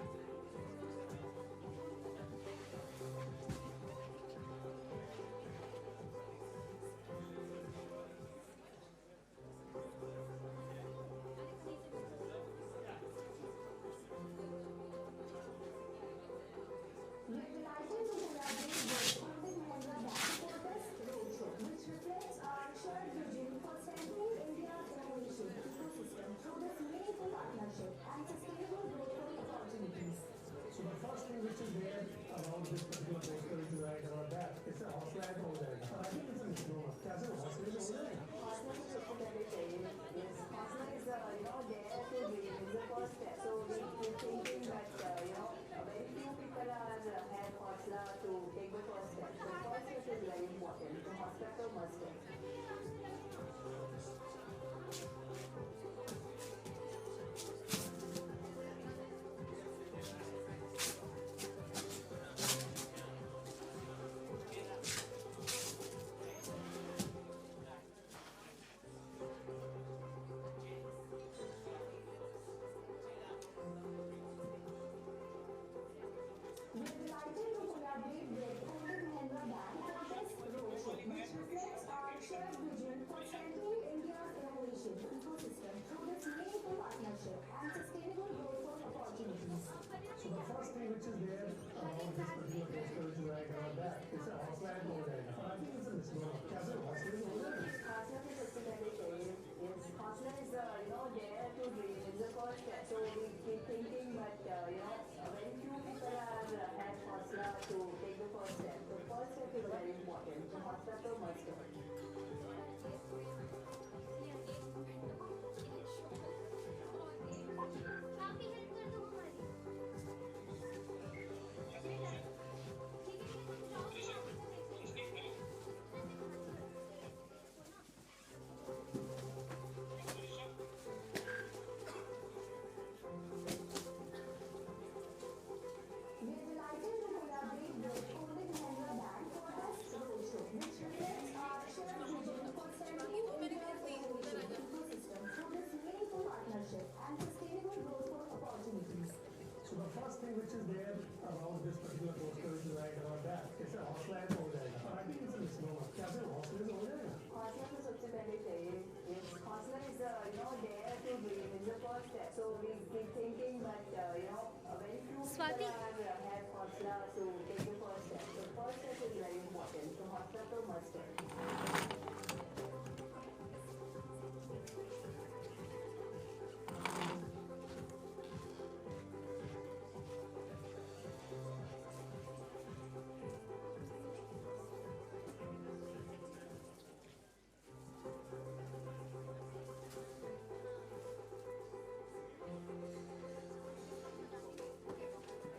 We are delighted to collaborate with Kotak Mahindra Bank for this roadshow, which reflects our shared vision for strengthening India's innovation ecosystem through this meaningful partnership and sustainable growth for opportunities. So the first thing which is there around this particular poster which is right about that, it's a हौसला है तो हो जाएगा. I think it's a misnomer. कैसे हौसले से हो जाएगा? हौसला तो सबसे पहले चाहिए. Yes, हौसला is dare to dream is the first step. So we keep thinking that very few people have हौसला to take the first step. The first step is very important. तो हौसला तो must है. We are delighted to collaborate with Kotak Mahindra Bank for this roadshow, which reflects our shared vision for strengthening India's innovation ecosystem through this meaningful partnership and sustainable growth for opportunities. So the first thing which is there around this particular poster which is right about that, it's a हौसला है तो हो जाएगा. I think it's a misnomer. कैसे हौसले से हो जाएगा? हौसला तो सबसे पहले चाहिए. Yes, हौसला is dare to dream is the first step. So we keep thinking that very few people have हौसला to take the first step. The first step is very important. तो हौसला तो must है. आप ही हेल्प कर दो हमारी. ठीक है तुम जाओ तो आगे का देखो. We are delighted to collaborate with Kotak Mahindra Bank for this roadshow, Swati. have haussla to take the first step. The first step is very important. So haussla to must have.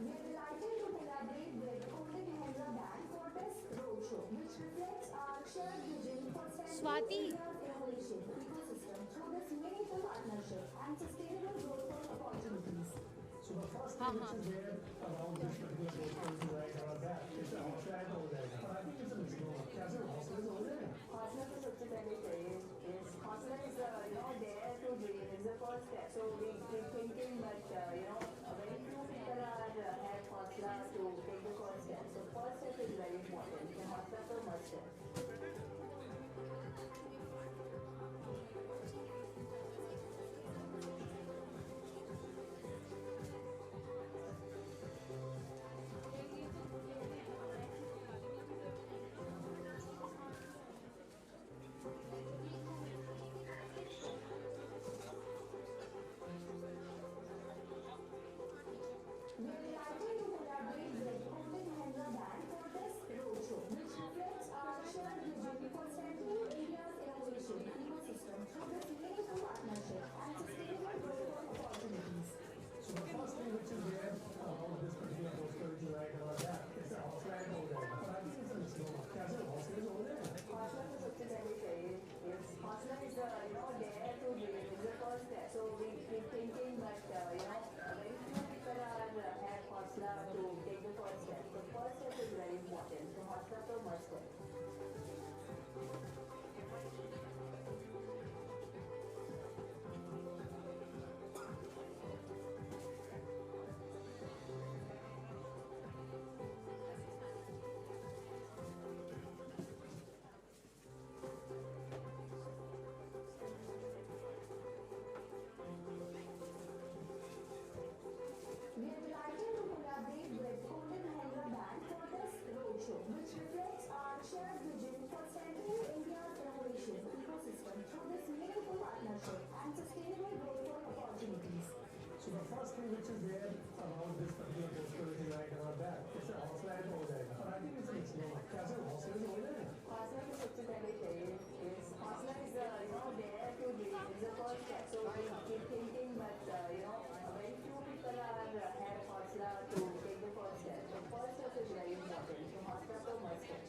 We are delighted to collaborate with Kotak Mahindra Bank for this roadshow, which reflects our shared vision for Swati. centering India's innovation ecosystem through this meaningful partnership and sustainable growth opportunities. So the first thing which is there around this particular poster which is right around that, it's a horse ride हो जाएगा. But I think it's a misnomer. क्या सिर्फ horse race हो जाएगा? Haussla to सबसे पहले चाहिए. Yes, haussla is dare to dream is the first step. So we keep thinking, but very few people have haussla to take the first step. So first step is very important. So haussla to must have. We are delighted to collaborate with Kotak Mahindra Bank for this roadshow, which reflects our shared vision for centering India's innovation ecosystem through this meaningful partnership and sustainable growth opportunities. So the first thing which is there around this particular poster which is right around that, it's a horse ride हो जाएगा. But I think it's a misnomer. क्या सिर्फ horse race हो जाएगा? Haussla to सबसे पहले चाहिए. Yes, haussla is dare to dream is the first step. So we keep thinking, but very few people have haussla to take the first step. The first step is very important. So haussla to must have. We are delighted to collaborate with Kotak Mahindra Bank for this roadshow, which reflects our shared vision for centering India's innovation ecosystem through this meaningful partnership and sustainable growth opportunities. So the first thing which is there around this particular poster which is right around that, it's a horse ride हो जाएगा. But I think it's a misnomer. क्या सिर्फ horse race हो जाएगा? Haussla to सबसे पहले चाहिए. Yes, haussla is dare to dream is the first step. So we keep thinking, but very few people have haussla to take the first step. The first step is very important. So haussla to must have.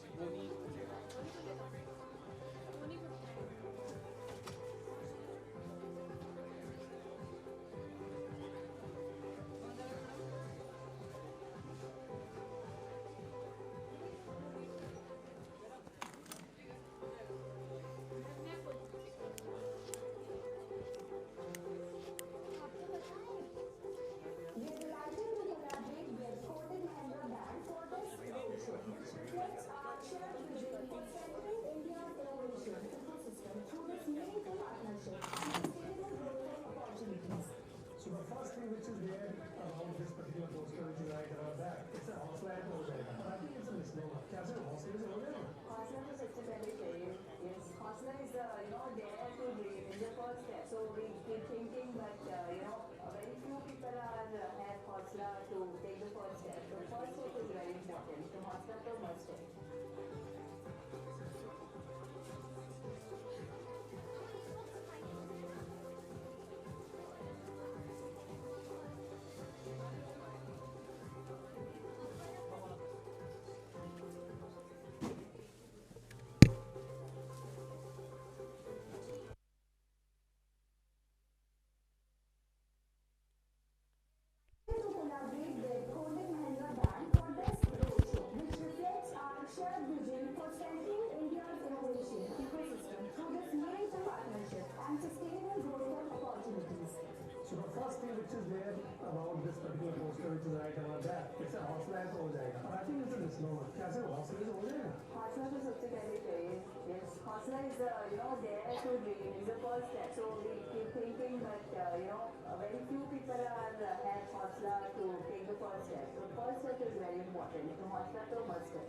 We are delighted to collaborate with Kotak Mahindra Bank for this roadshow, which reflects our shared vision for centering India's innovation ecosystem through this meaningful partnership and sustainable growth opportunities. So the first thing which is there around this particular poster which is right around that, it's a horse ride हो जाएगा. But I think it's a misnomer. क्या सिर्फ horse race हो जाएगा? Haussla to सबसे पहले चाहिए. Yes, haussla is dare to dream is the first step. So we keep thinking, but very few people have haussla to take the first step. So first step is very important. So haussla to must have. To collaborate with Kotak Mahindra Bank for this roadshow, which reflects our shared vision for centering India's innovation ecosystem through this meaningful partnership and sustainable growth opportunities. So the first thing which is there around this particular poster which is right around that, it's a horse ride हो जाएगा. But I think it's a misnomer. क्या सिर्फ horse race हो जाएगा? Haussla to सबसे पहले चाहिए. Yes, haussla is is, there to dream. It's the first step. So we keep thinking that, very few people are have hostla to take the first step. So first step is very important. So hostla to must step.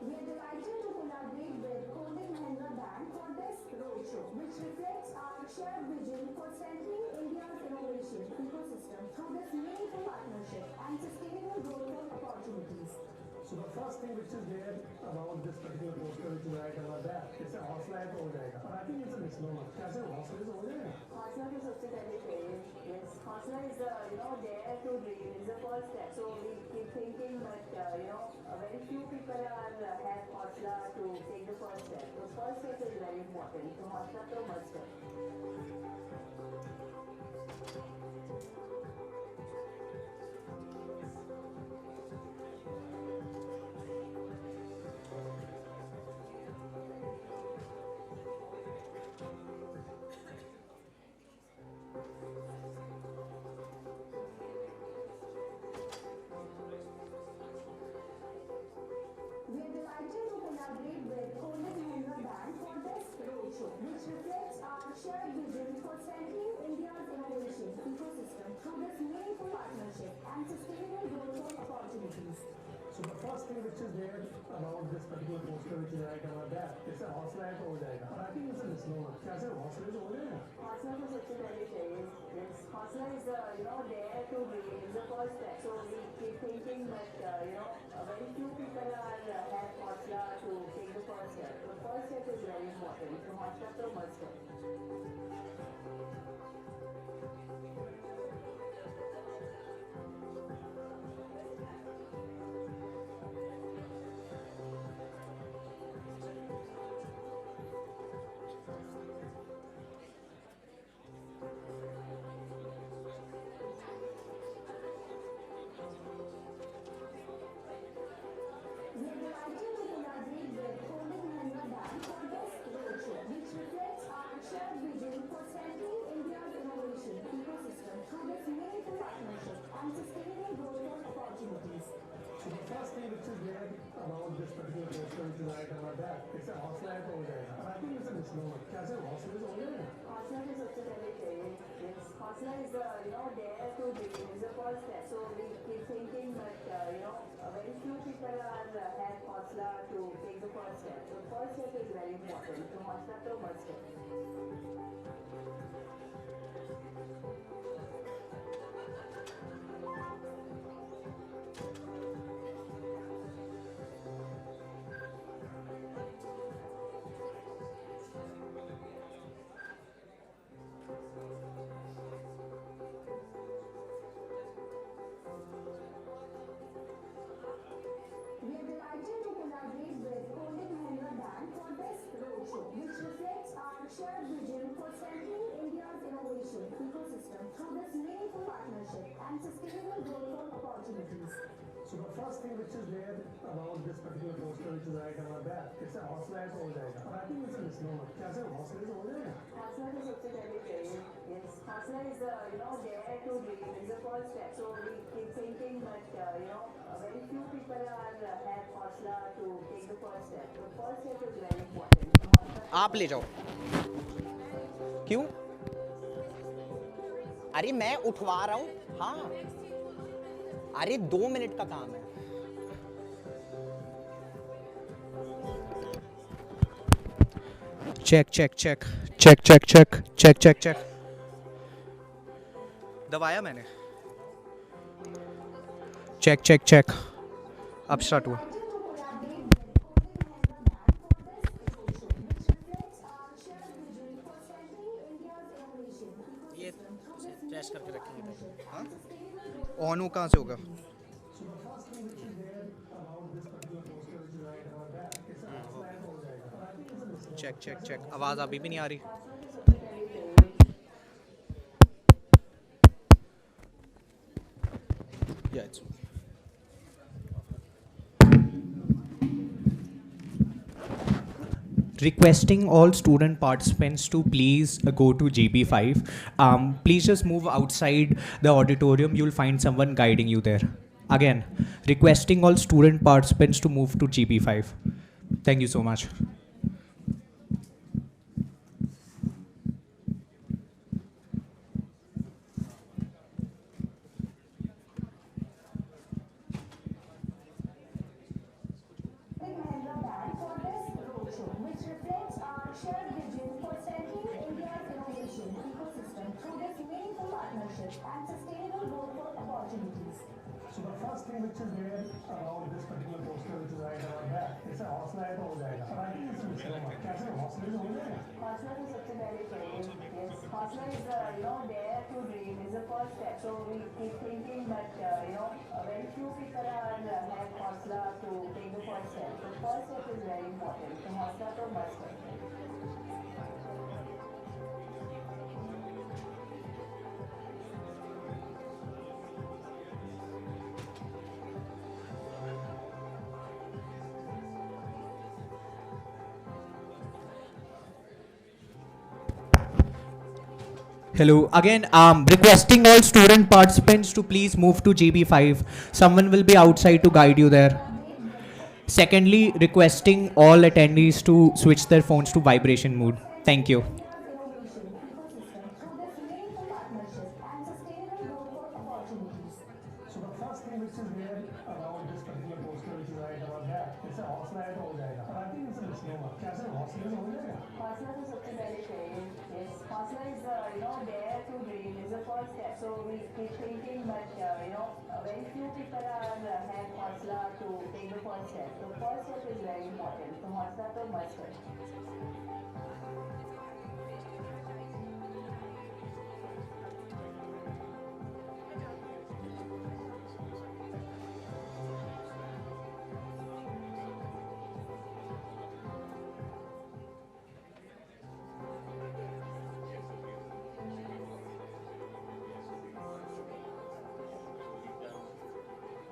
We are delighted to collaborate with Kotak Mahindra Bank for this roadshow, which reflects our shared vision for strengthening India's innovation ecosystem through this meaningful partnership and sustainable growth opportunities. So the first thing which is there about this particular poster which is right over there, it's a हौसला है तो हो जाएगा. But I think it's a misnomer. कैसे हौसले से हो जाएगा? Hostla to सबसे पहले चाहिए. Yes, hostla is, there to dream. It's the first step. So we keep thinking that, very few people are have hostla to take the first step. So first step is very important. So hostla to must step. We are delighted to collaborate with Kotak Mahindra Bank for this roadshow, which reflects our shared vision for strengthening India's innovation ecosystem through this meaningful partnership and sustainable growth opportunities. So the first thing which is there about this particular poster which is right over there, it's a हौसला है तो हो जाएगा. But I think it's a misnomer. कैसे हौसले से हो जाएगा? Hostla to सबसे पहले चाहिए. Yes, hostla is, there to dream. It's the first step. So we keep thinking that, very few people are have hostla to take the first step. So first step is very important. So hostla to must step. We are delighted to collaborate with Kotak Mahindra Bank for this roadshow, which reflects our shared vision for strengthening India's innovation ecosystem through this meaningful partnership and sustainable growth opportunities. So the first thing which is there about this particular poster which is right over there, it's a हौसला है तो हो जाएगा. But I think it's a misnomer. कैसे हौसले से हो जाएगा? Hostla to सबसे पहले चाहिए. Yes, hostla is, there to dream. It's the first step. So we keep thinking that, very few people are have hostla to take the first step. So first step is very important. So hostla to must step. We are delighted to collaborate with Kotak Mahindra Bank for this roadshow, which reflects our shared vision for strengthening India's innovation ecosystem through this meaningful partnership and sustainable growth opportunities. So the first thing which is there about this particular poster which is right over there, it's a हौसला है तो हो जाएगा. But I think it's a misnomer. कैसे हौसले से हो जाएगा? Hostla to सबसे पहले चाहिए. Yes, hostla is, there to dream. It's the first step. So we keep thinking that, very few people are have hostla to take the first step. So first step is very important. So hostla आप ले जाओ. क्यों? अरे मैं उठवा रहा हूँ. हाँ. अरे 2 मिनट का काम है. Check check check check check check check check check. दबाया मैंने. Check check check. अब स्टार्ट हुआ. ये प्रेस करके रखेंगे. हाँ? ऑन हो कहाँ से होगा? Check check check. आवाज़ अभी भी नहीं आ रही. Yeah, it's Requesting all student participants to please go to GB5. Please just move outside the auditorium. You'll find someone guiding you there. Again, requesting all student participants to move to GB5. Thank you so much. Mahindra brand for this roadshow, which reflects our shared vision for centering India's innovation ecosystem through this meaningful partnership and sustainable growth for opportunities. So the first thing which is there around this particular poster which is right around that, it's a हौसला है तो हो जाएगा, but I think it's a misnomer. कैसे हौसले से हो जाएगा? हौसला तो सबसे पहले चाहिए. Yes, हौसला is dare to dream is the first step. So we keep thinking, but very few people have हौसला to take the first step. The first step is very important. So हौसला तो must है. Hello. Again, requesting all student participants to please move to GB5. Someone will be outside to guide you there. Secondly, requesting all attendees to switch their phones to vibration mode. Thank you. India's innovation ecosystem through this meaningful partnership and sustainable growth for opportunities. So the first thing which is there around this particular poster which is right around that, it's a हौसला है तो हो जाएगा, but I think it's a misnomer. कैसे हौसले से हो जाएगा? हौसला तो सबसे पहले चाहिए. Yes, हौसला is dare to dream is the first step. So we keep thinking, but very few people have हौसला to take the first step. The first step is very important. So हौसला तो must है.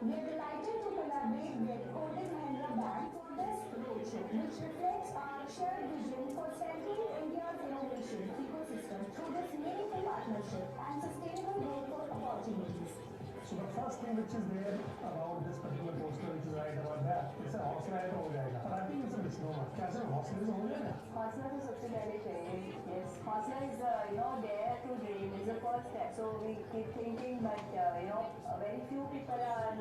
We are delighted to collaborate with Kotak Mahindra Bank for this roadshow, which reflects our shared vision for centering India's innovation ecosystem through this meaningful partnership and sustainable growth for opportunities. So the first thing which is there around this particular poster which is right around that, it's a हौसला है तो हो जाएगा, but I think it's a misnomer. कैसे हौसले से हो जाएगा? हौसला तो सबसे पहले चाहिए. Yes, हौसला is dare to dream is the first step. So we keep thinking, but very few people have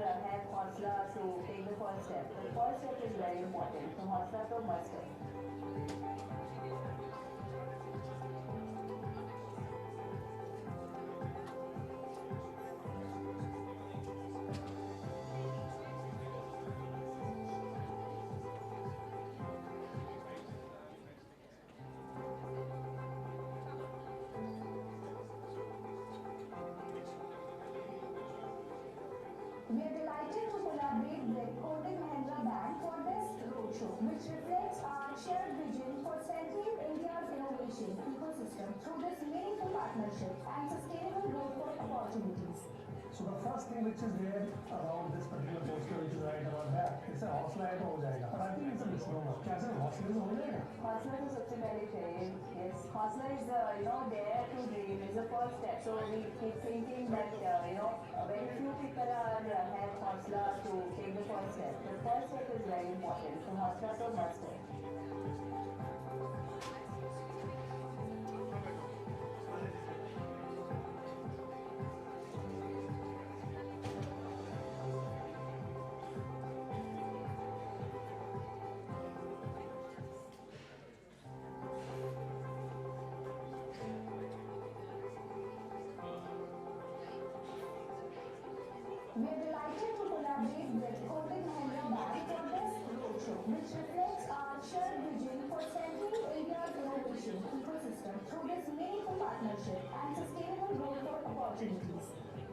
हौसला to take the first step. The first step is very important. So हौसला तो must है. We are delighted to collaborate with Kotak Mahindra Bank for this roadshow, which reflects our shared vision for centering India's innovation ecosystem through this meaningful partnership and sustainable growth for opportunities. So the first thing which is there around this particular poster which is right around that, it's a हौसला है तो हो जाएगा, but I think it's a misnomer. कैसे हौसले से हो जाएगा? हौसला तो सबसे पहले चाहिए. Yes, हौसला is dare to dream is the first step. So we keep thinking, but very few people have हौसला to take the first step. The first step is very important. So हौसला तो must है. We are delighted to collaborate with Kotak Mahindra Bank for this roadshow, which reflects our shared vision for centering India's innovation ecosystem through this meaningful partnership and sustainable growth for opportunities.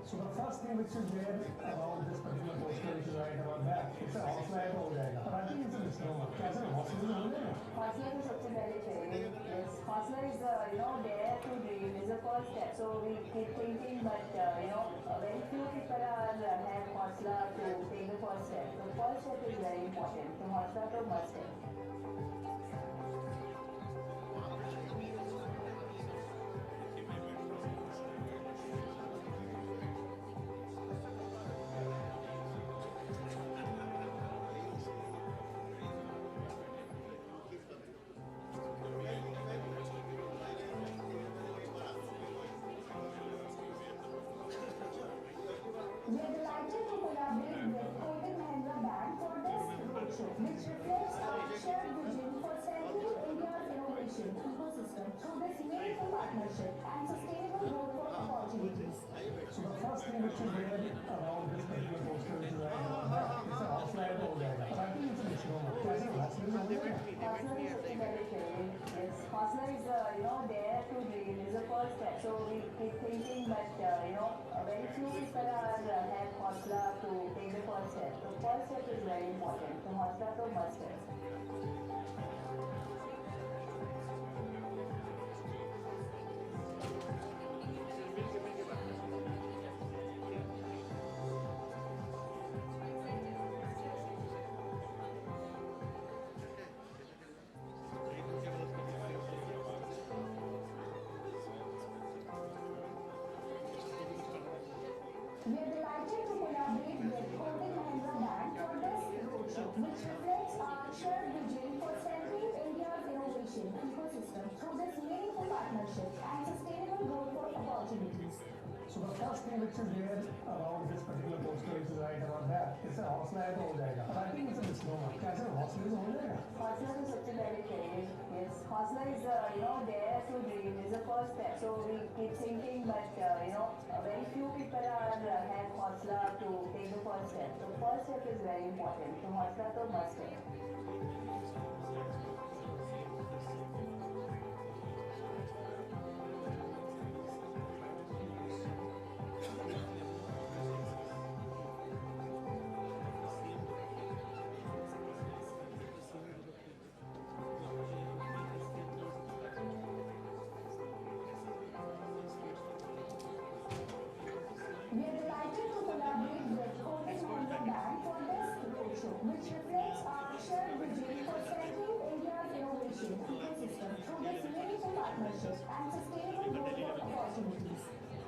So the first thing which is there around this particular poster which is right around that, it's a हौसला है तो हो जाएगा, but I think it's a misnomer. कैसे हौसले से हो जाएगा? हौसला तो सबसे पहले चाहिए. Yes, हौसला is dare to dream is the first step. So we keep thinking, but very few people have hostler to take the first step. The first step is very important. From hostler to must step. We are delighted to collaborate with Kotak Bank for this roadshow, which reflects our shared vision for centering India's innovation ecosystem through this meaningful partnership and sustainable growth for opportunities. So the first thing which is there around this particular poster which is right around that, it's a hostler हो जाएगा. But I think it's a misnomer. कैसे hostler हो जाएगा? Hostler is something very training. Yes, hostler is dare to dream is the first step. So we keep thinking, but very few people have hostler to take the first step. The first step is very important. From hostler to must step. We are delighted to collaborate with Kotak Bank for this roadshow, which reflects our shared vision for centering India's innovation ecosystem through this meaningful partnership and sustainable growth for opportunities. So the first thing which is there around this particular poster which is right around that, it's a hostler हो जाएगा. But I think it's a misnomer. कैसे hostler हो जाएगा? Hostler is such a very training. Yes, hostler is dare to dream is the first step. So we keep thinking, but very few people have hostler to take the first step. The first step is very important. From hostler to must step. We are delighted to collaborate with Kotak Bank for this roadshow, which reflects our shared vision for centering India's innovation ecosystem through this meaningful partnership and sustainable growth for opportunities.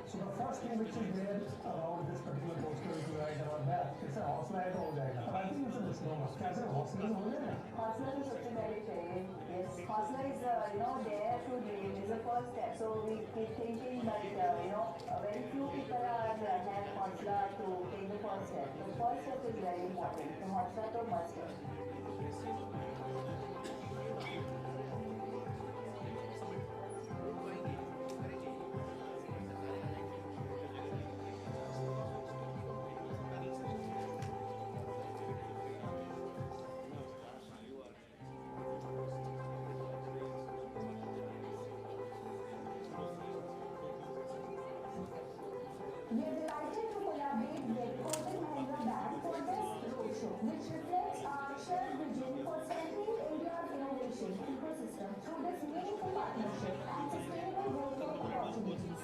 So the first thing which is there around this particular poster which is right around that, it's a hostler हो जाएगा. But I think it's a misnomer. कैसे hostler हो जाएगा? Hostler is such a very training. Yes, hostler is dare to dream is the first step. So we keep thinking, but very few people have hostler to take the first step. The first step is very important. From hostler to must step. We are delighted to collaborate with Kotak Bank for this roadshow, which reflects our shared vision for centering India's innovation ecosystem through this meaningful partnership and sustainable growth for opportunities.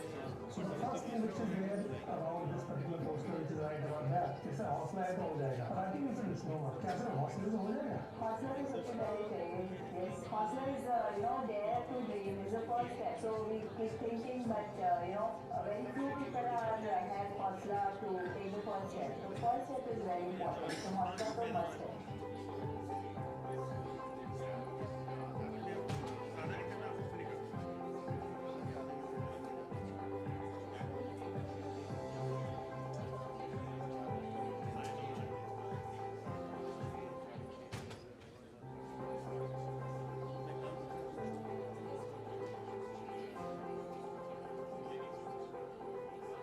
So the first thing which is there around this particular poster which is right around that, it's a hostler हो जाएगा. But I think it's a misnomer. कैसे hostler हो जाएगा? Hostler is such a very training. Yes, hostler is dare to dream is the first step. So we keep thinking, but very few people have hostler to take the first step. The first step is very important. From hostler to must step.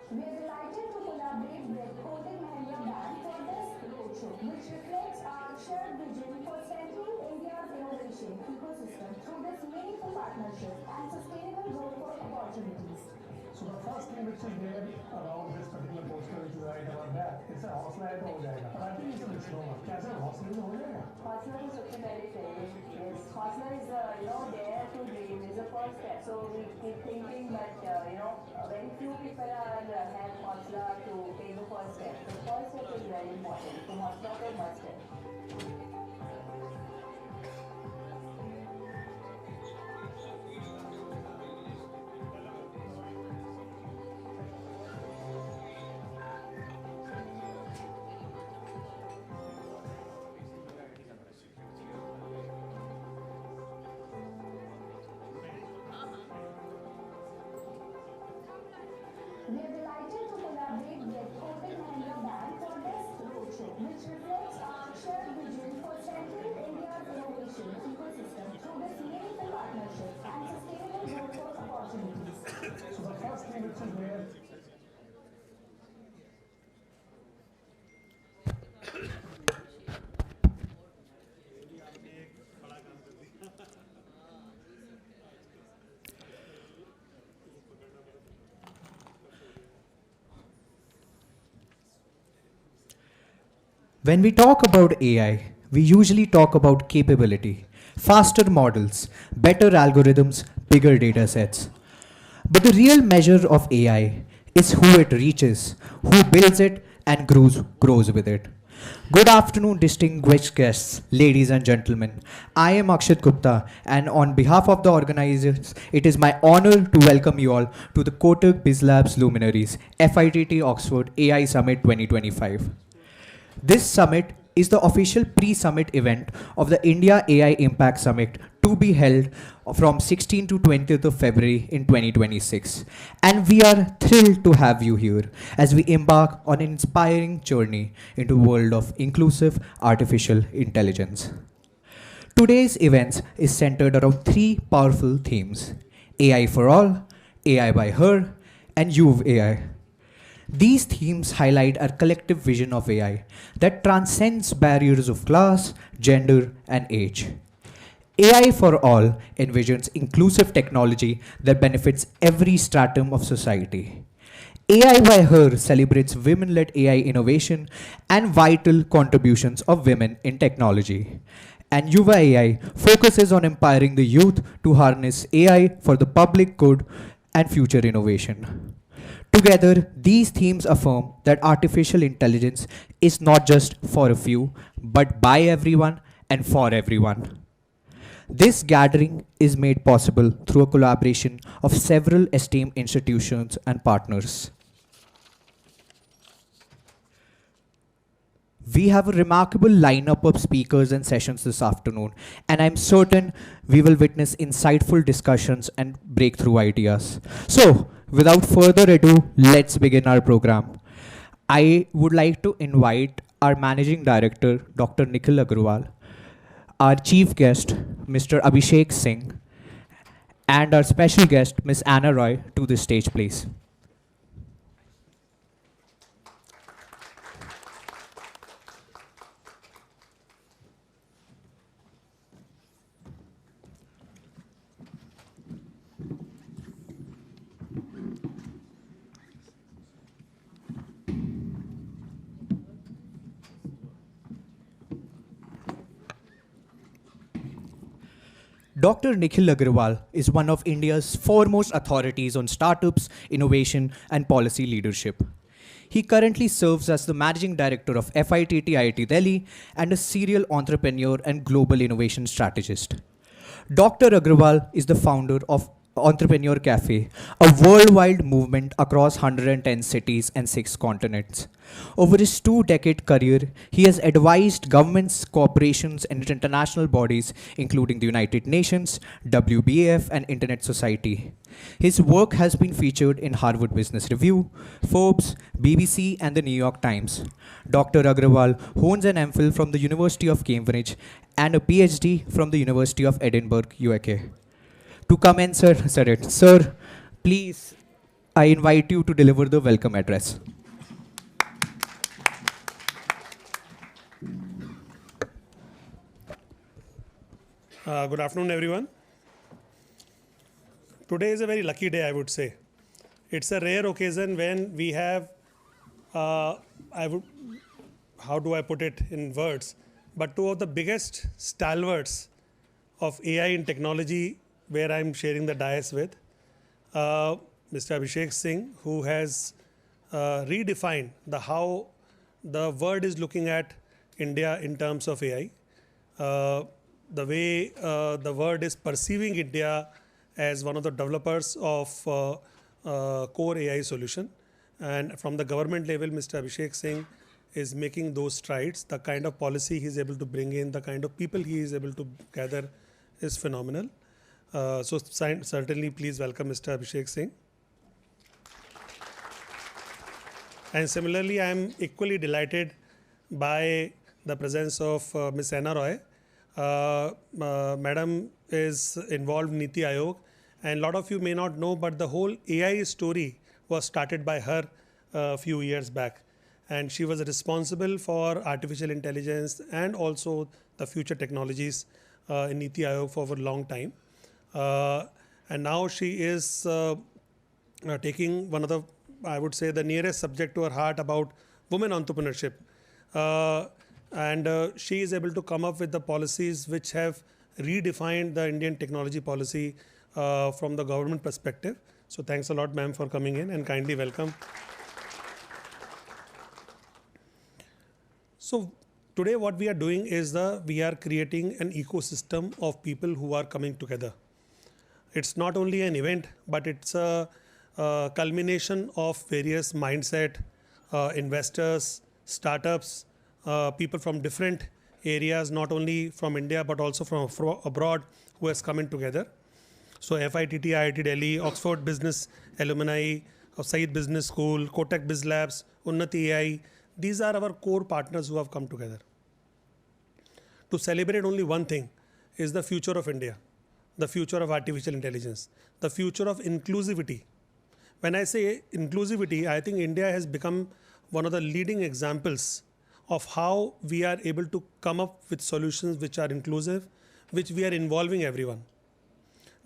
We are delighted to collaborate with Kotak Bank for this roadshow, which reflects our shared vision for centering India's innovation ecosystem through this meaningful partnership and sustainable growth for opportunities. So the first thing which is there around this particular poster which is right around that, it's a hostler हो जाएगा. But I think it's a misnomer. कैसे hostler हो जाएगा? Hostler is such a very training. Yes, hostler is dare to dream is the first step. So we keep thinking, but very few people have hostler to take the first step. The first step is very important. not a must-have. We are delighted to collaborate with Kotak Bank for this roadshow, which reflects our shared vision for strengthening India's innovation ecosystem through this meaningful partnership and sustainable growth opportunities. So the first thing which is there, When we talk about AI, we usually talk about capability, faster models, better algorithms, bigger data sets. But the real measure of AI is who it reaches, who builds it, and grows with it. Good afternoon, distinguished guests, ladies and gentlemen. I am Akshat Gupta, and on behalf of the organizers, it is my honor to welcome you all to the Kotak BizLabs Luminaries FITT Oxford AI Summit 2025. This summit is the official pre-summit event of the India AI Impact Summit to be held from 16th to 20th of February in 2026. And we are thrilled to have you here as we embark on an inspiring journey into the world of inclusive artificial intelligence. Today's event is centered around three powerful themes: AI for all, AI by her, and You've AI. These themes highlight our collective vision of AI that transcends barriers of class, gender, and age. AI for All envisions inclusive technology that benefits every stratum of society. AI by Her celebrates women led AI innovation and vital contributions of women in technology. And Yuva AI focuses on empowering the youth to harness AI for the public good and future innovation. Together, these themes affirm that artificial intelligence is not just for a few, but by everyone and for everyone. This gathering is made possible through a collaboration of several esteemed institutions and partners. We have a remarkable lineup of speakers and sessions this afternoon, and I'm certain we will witness insightful discussions and breakthrough ideas. So, without further ado, let's begin our program. I would like to invite our Managing Director, Dr. Nikhil Agrawal, our Chief Guest, Mr. Abhishek Singh, and our special guest, Ms. Anna Roy, to the stage, please. Dr. Nikhil Agrawal is one of India's foremost authorities on startups, innovation, and policy leadership. He currently serves as the Managing Director of FITT IIT Delhi and a serial entrepreneur and global innovation strategist. Dr. Agrawal is the founder of Entrepreneur Cafe, a worldwide movement across 110 cities and 6 continents. Over his 2-decade career, he has advised governments, corporations, and international bodies, including the United Nations, WBAF, and Internet Society. His work has been featured in Harvard Business Review, Forbes, BBC, and the New York Times. Dr. Agrawal owns an MPhil from the University of Cambridge and a PhD from the University of Edinburgh, UK. To come and sir, please, I invite you to deliver the welcome address. Good afternoon, everyone. Today is a very lucky day, I would say. It's a rare occasion when we have, how do I put it in words, but two of the biggest stalwarts of AI in technology where I'm sharing the dais with. Mr. Abhishek Singh, who has redefined how the world is looking at India in terms of AI. The way the world is perceiving India as one of the developers of core AI solution, and from the government level, Mr. Abhishek Singh is making those strides. The kind of policy he is able to bring in, the kind of people he is able to gather is phenomenal. So certainly please welcome Mr. Abhishek Singh. And similarly, I am equally delighted by the presence of Ms. Anna Roy. Madam is involved in Niti Aayog, and a lot of you may not know, but the whole AI story was started by her a few years back. And she was responsible for artificial intelligence and also the future technologies in Niti Aayog for a long time. And now she is taking one of the, I would say, the nearest subject to her heart about women entrepreneurship. And she is able to come up with the policies which have redefined the Indian technology policy from the government perspective. So thanks a lot, ma'am, for coming in, and kindly welcome. So today what we are doing is we are creating an ecosystem of people who are coming together. It's not only an event, but it's a culmination of various mindset, investors, startups, people from different areas, not only from India, but also from abroad, who has come in together. So FITT, IIT Delhi, Oxford Business Alumni, Said Business School, Kotak BizLabs, Unnati AI, these are our core partners who have come together to celebrate only one thing, is the future of India, the future of artificial intelligence, the future of inclusivity. When I say inclusivity, I think India has become one of the leading examples of how we are able to come up with solutions which are inclusive, which we are involving everyone.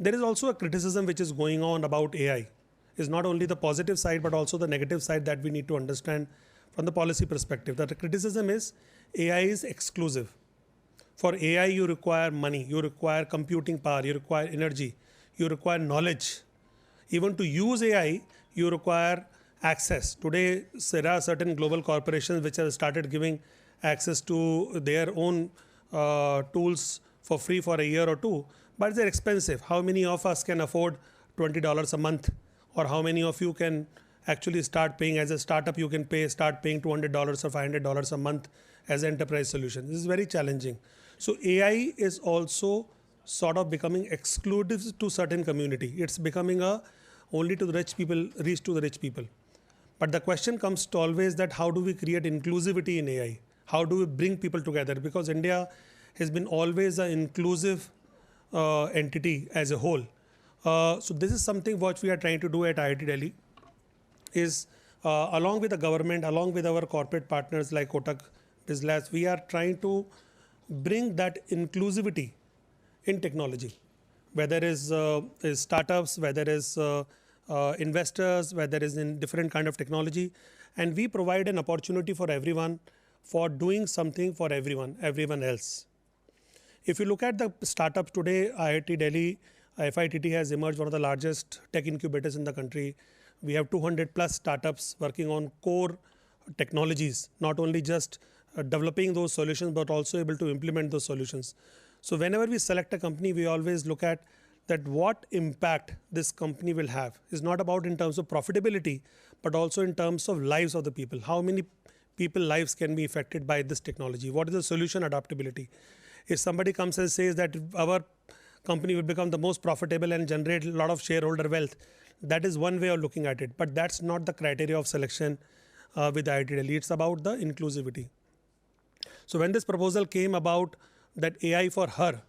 There is also a criticism which is going on about AI. It's not only the positive side, but also the negative side that we need to understand from the policy perspective. The criticism is AI is exclusive. For AI, you require money, you require computing power, you require energy, you require knowledge. Even to use AI, you require access. Today, there are certain global corporations which have started giving access to their own tools for free for a year or two, but they're expensive. How many of us can afford $20 a month? Or how many of you can actually start paying as a startup? You can start paying $200 or $500 a month as an enterprise solution. This is very challenging. So AI is also sort of becoming exclusive to certain community. It's becoming only to the rich people, reach to the rich people. But the question comes to always that how do we create inclusivity in AI? How do we bring people together? Because India has been always an inclusive entity as a whole. So this is something what we are trying to do at IIT Delhi, is along with the government, along with our corporate partners like Kotak BizLabs, we are trying to bring that inclusivity in technology, whether it is startups, whether it is investors, whether it is in different kind of technology. And we provide an opportunity for everyone for doing something for everyone else. If you look at the startups today, IIT Delhi, FITT has emerged one of the largest tech incubators in the country. We have 200 plus startups working on core technologies, not only just developing those solutions, but also able to implement those solutions. So whenever we select a company, we always look at that what impact this company will have. Is not about in terms of profitability, but also in terms of lives of the people. How many people lives can be affected by this technology? What is the solution adaptability? If somebody comes and says that our company will become the most profitable and generate a lot of shareholder wealth, that is one way of looking at it. But that's not the criteria of selection with IIT Delhi. It's about the inclusivity. So when this proposal came about that AI for her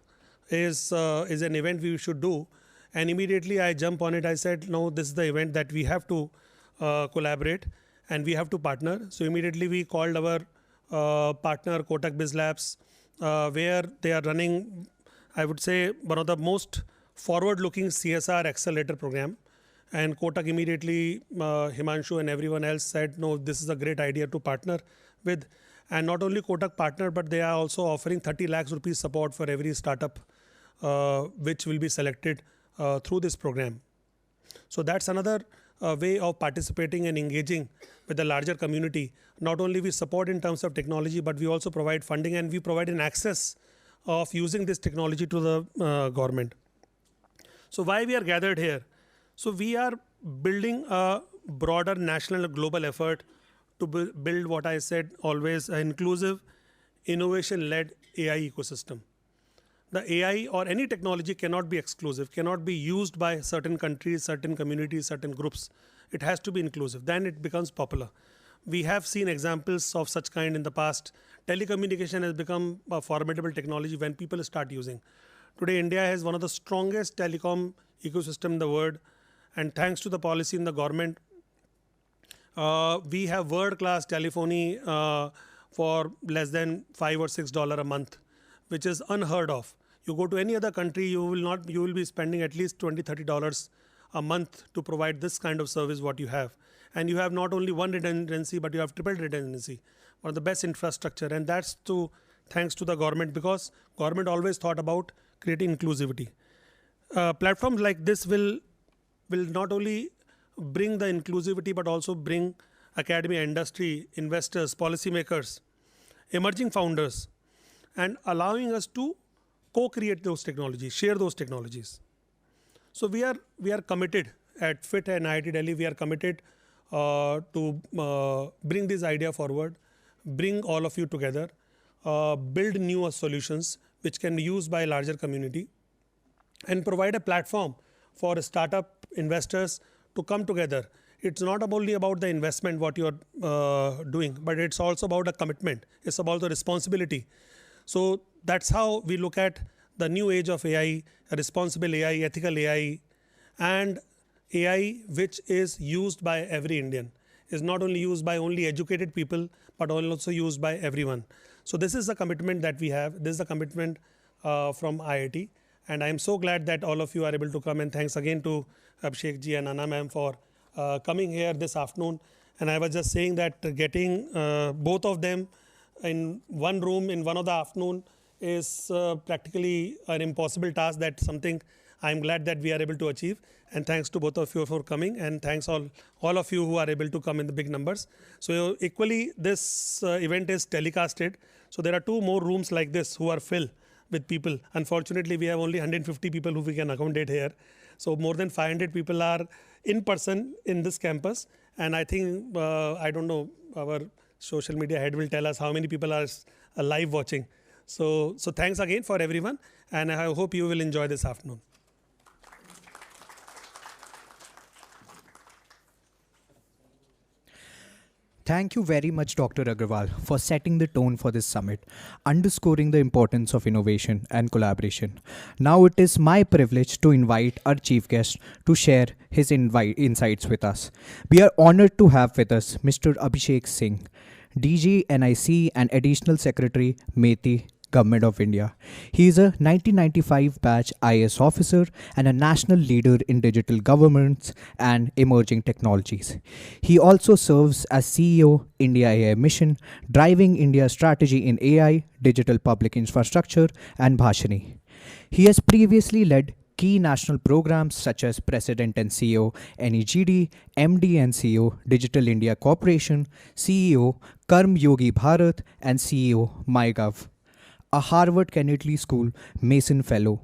is an event we should do, and immediately I jump on it. I said, no, this is the event that we have to collaborate and we have to partner. So immediately we called our partner Kotak BizLabs, where they are running, I would say, one of the most forward-looking CSR accelerator program. And Kotak immediately, Himanshu and everyone else said, no, this is a great idea to partner with. And not only Kotak partner, but they are also offering 30 lakhs rupees support for every startup which will be selected through this program. So that's another way of participating and engaging with the larger community. Not only we support in terms of technology, but we also provide funding and we provide an access of using this technology to the government. So why we are gathered here? So we are building a broader national and global effort to build what I said always, an inclusive, innovation-led AI ecosystem. The AI or any technology cannot be exclusive, cannot be used by certain countries, certain communities, certain groups. It has to be inclusive. Then it becomes popular. We have seen examples of such kind in the past. Telecommunication has become a formidable technology when people start using. Today, India has one of the strongest telecom ecosystem in the world. And thanks to the policy in the government, we have world-class telephony for less than $5 or $6 a month, which is unheard of. You go to any other country, you will be spending at least $20, $30 a month to provide this kind of service what you have. And you have not only one redundancy, but you have triple redundancy, one of the best infrastructure. And that's thanks to the government, because government always thought about creating inclusivity. Platforms like this will not only bring the inclusivity, but also bring academia, industry, investors, policymakers, emerging founders, and allowing us to co-create those technologies, share those technologies. So we are committed at FIT and IIT Delhi. We are committed to bring this idea forward, bring all of you together, build new solutions which can be used by a larger community, and provide a platform for startup investors to come together. It's not only about the investment what you're doing, but it's also about a commitment. It's about the responsibility. So that's how we look at the new age of AI, responsible AI, ethical AI, and AI which is used by every Indian. Is not only used by only educated people, but also used by everyone. So this is the commitment that we have. This is the commitment from IIT. And I'm so glad that all of you are able to come. And thanks again to Abhishek ji and Anna ma'am for coming here this afternoon. And I was just saying that getting both of them in one room in one of the afternoon is practically an impossible task. That's something I'm glad that we are able to achieve. And thanks to both of you for coming. And thanks all of you who are able to come in the big numbers. So equally, this event is telecasted. So there are 2 more rooms like this who are filled with people. Unfortunately, we have only 150 people who we can accommodate here. So more than 500 people are in person in this campus. And I think, I don't know, our social media head will tell us how many people are live watching. So thanks again for everyone. And I hope you will enjoy this afternoon. Thank you very much, Dr. Agarwal, for setting the tone for this summit, underscoring the importance of innovation and collaboration. Now it is my privilege to invite our chief guest to share his insights with us. We are honored to have with us Mr. Abhishek Singh, DG NIC and Additional Secretary, METI, Government of India. He is a 1995 batch IAS officer and a national leader in digital governance and emerging technologies. He also serves as CEO, India AI Mission, driving India's strategy in AI, digital public infrastructure, and Bhashani. He has previously led key national programs such as President and CEO NEGD, MD and CEO Digital India Corporation, CEO Karm Yogi Bharat, and CEO MyGov. A Harvard Kennedy School Mason Fellow,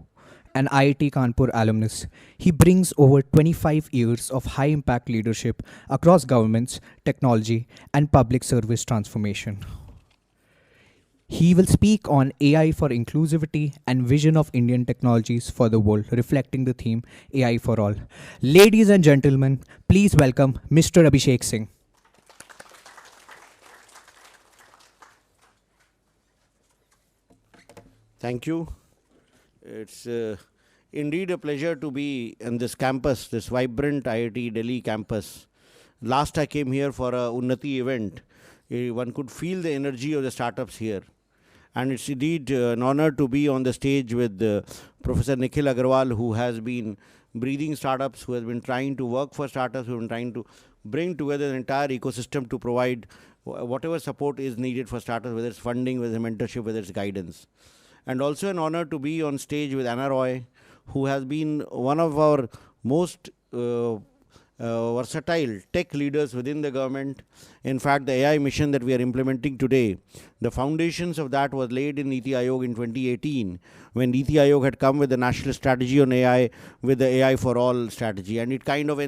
an IIT Kanpur alumnus. He brings over 25 years of high-impact leadership across governments, technology, and public service transformation. He will speak on AI for inclusivity and vision of Indian technologies for the world, reflecting the theme AI for all. Ladies and gentlemen, please welcome Mr. Abhishek Singh. Thank you. It's indeed a pleasure to be in this campus, this vibrant IIT Delhi campus. Last I came here for a Unnati event. One could feel the energy of the startups here. And it's indeed an honor to be on the stage with Professor Nikhil Agarwal, who has been breathing startups, who has been trying to work for startups, who has been trying to bring together the entire ecosystem to provide whatever support is needed for startups, whether it's funding, whether it's mentorship, whether it's guidance. And also an honor to be on stage with Anna Roy, who has been one of our most versatile tech leaders within the government. In fact, the AI mission that we are implementing today, the foundations of that was laid in Niti Aayog in 2018, when Niti Aayog had come with the national strategy on AI, with the AI for all strategy, and it kind of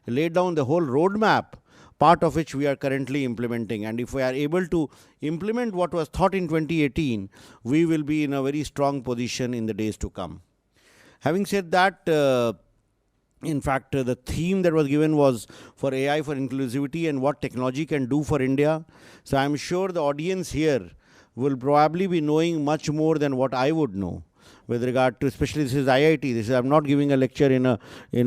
laid down the whole roadmap, part of which we are currently implementing. And if we are able to implement what was thought in 2018, we will be in a very strong position in the days to come. Having said that, in fact, the theme that was given was for AI for inclusivity and what technology can do for India. So I'm sure the audience here will probably be knowing much more than what I would know with regard to, especially this is IIT. I'm not giving a lecture in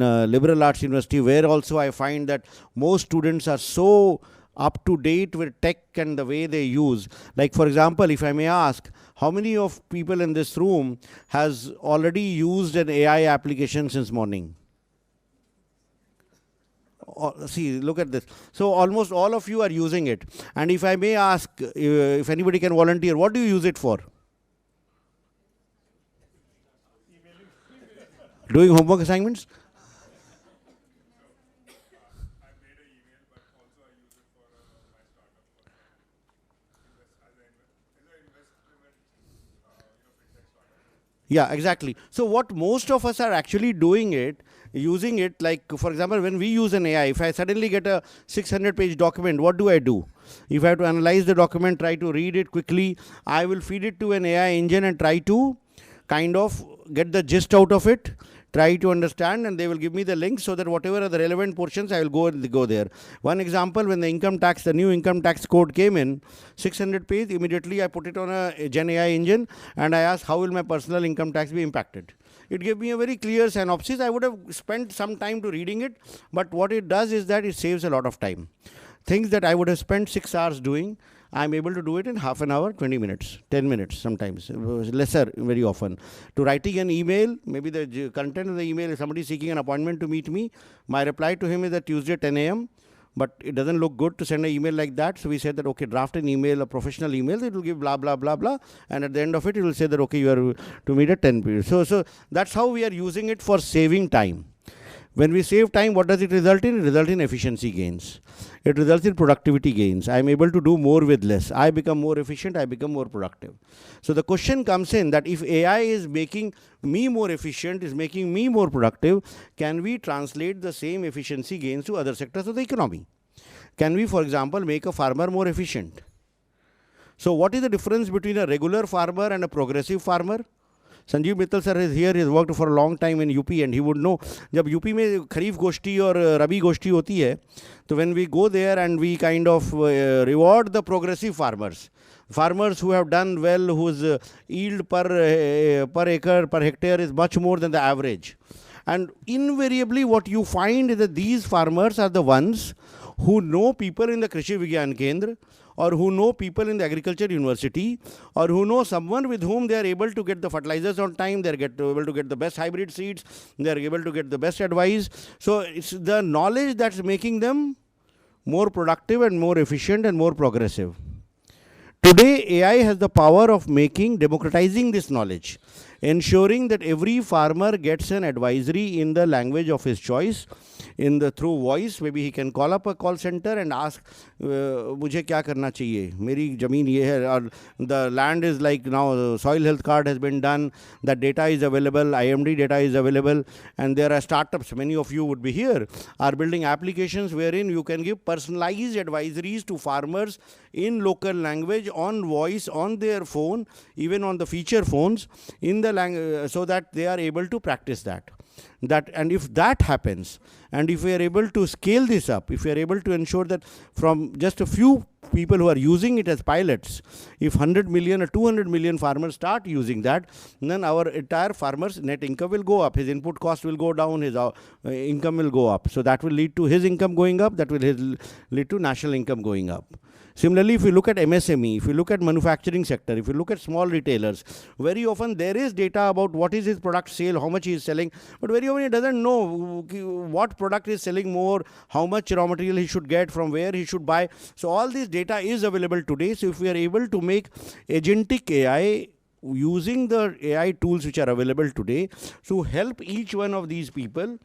a liberal arts university, where also I find that most students are so up to date with tech and the way they use. Like, for example, if I may ask, how many of people in this room has already used an AI application since morning? See, look at this. So almost all of you are using it. And if I may ask, if anybody can volunteer, what do you use it for? Doing homework assignments? Yeah, exactly. So what most of us are actually doing it, using it, like, for example, when we use an AI, if I suddenly get a 600-page document, what do I do? If I have to analyze the document, try to read it quickly, I will feed it to an AI engine and try to kind of get the gist out of it, try to understand, and they will give me the links so that whatever are the relevant portions, I will go there. One example, when the new income tax code came in, 600 page, immediately I put it on a Gen AI engine and I asked, how will my personal income tax be impacted? It gave me a very clear synopsis. I would have spent some time to reading it, but what it does is that it saves a lot of time. Things that I would have spent 6 hours doing, I'm able to do it in half an hour, 20 minutes, 10 minutes sometimes, lesser very often. To writing an email, maybe the content of the email, if somebody is seeking an appointment to meet me, my reply to him is that Tuesday 10 a.m., but it doesn't look good to send an email like that. So we said that, okay, draft an email, a professional email, it will give blah, blah, blah, blah. And at the end of it, it will say that, okay, you are to meet at 10 p.m. So that's how we are using it for saving time. When we save time, what does it result in? It results in efficiency gains. It results in productivity gains. I am able to do more with less. I become more efficient. I become more productive. So the question comes in that if AI is making me more efficient, is making me more productive, can we translate the same efficiency gains to other sectors of the economy? Can we, for example, make a farmer more efficient? So what is the difference between a regular farmer and a progressive farmer? Sanjeev Mittal sir is here, he has worked for a long time in UP and he would know. जब UP में खरीफ गोष्ठी और रबी गोष्ठी होती है, तो when we go there and we kind of reward the progressive farmers who have done well, whose yield per acre, per hectare is much more than the average. And invariably what you find is that these farmers are the ones who know people in the Krishi Vigyan Kendra, or who know people in the agriculture university, or who know someone with whom they are able to get the fertilizers on time, they are able to get the best hybrid seeds, they are able to get the best advice. So it's the knowledge that's making them more productive and more efficient and more progressive. Today, AI has the power of democratizing this knowledge, ensuring that every farmer gets an advisory in the language of his choice, through voice. Maybe he can call up a call center and ask, मुझे क्या करना चाहिए, मेरी ज़मीन ये है, और the land is like now, soil health card has been done, the data is available, IMD data is available, and there are startups, many of you would be here, are building applications wherein you can give personalized advisories to farmers in local language, on voice, on their phone, even on the feature phones, in the language, so that they are able to practice that. And if that happens, and if we are able to scale this up, if we are able to ensure that from just a few people who are using it as pilots, if 100 million or 200 million farmers start using that, then our entire farmer's net income will go up, his input cost will go down, his income will go up. So that will lead to his income going up, that will lead to national income going up. Similarly, if you look at MSME, if you look at manufacturing sector, if you look at small retailers, very often there is data about what is his product sale, how much he is selling, but very often he doesn't know what product is selling more, how much raw material he should get, from where he should buy. So all this data is available today. So if we are able to make agentic AI using the AI tools which are available today to help each one of these people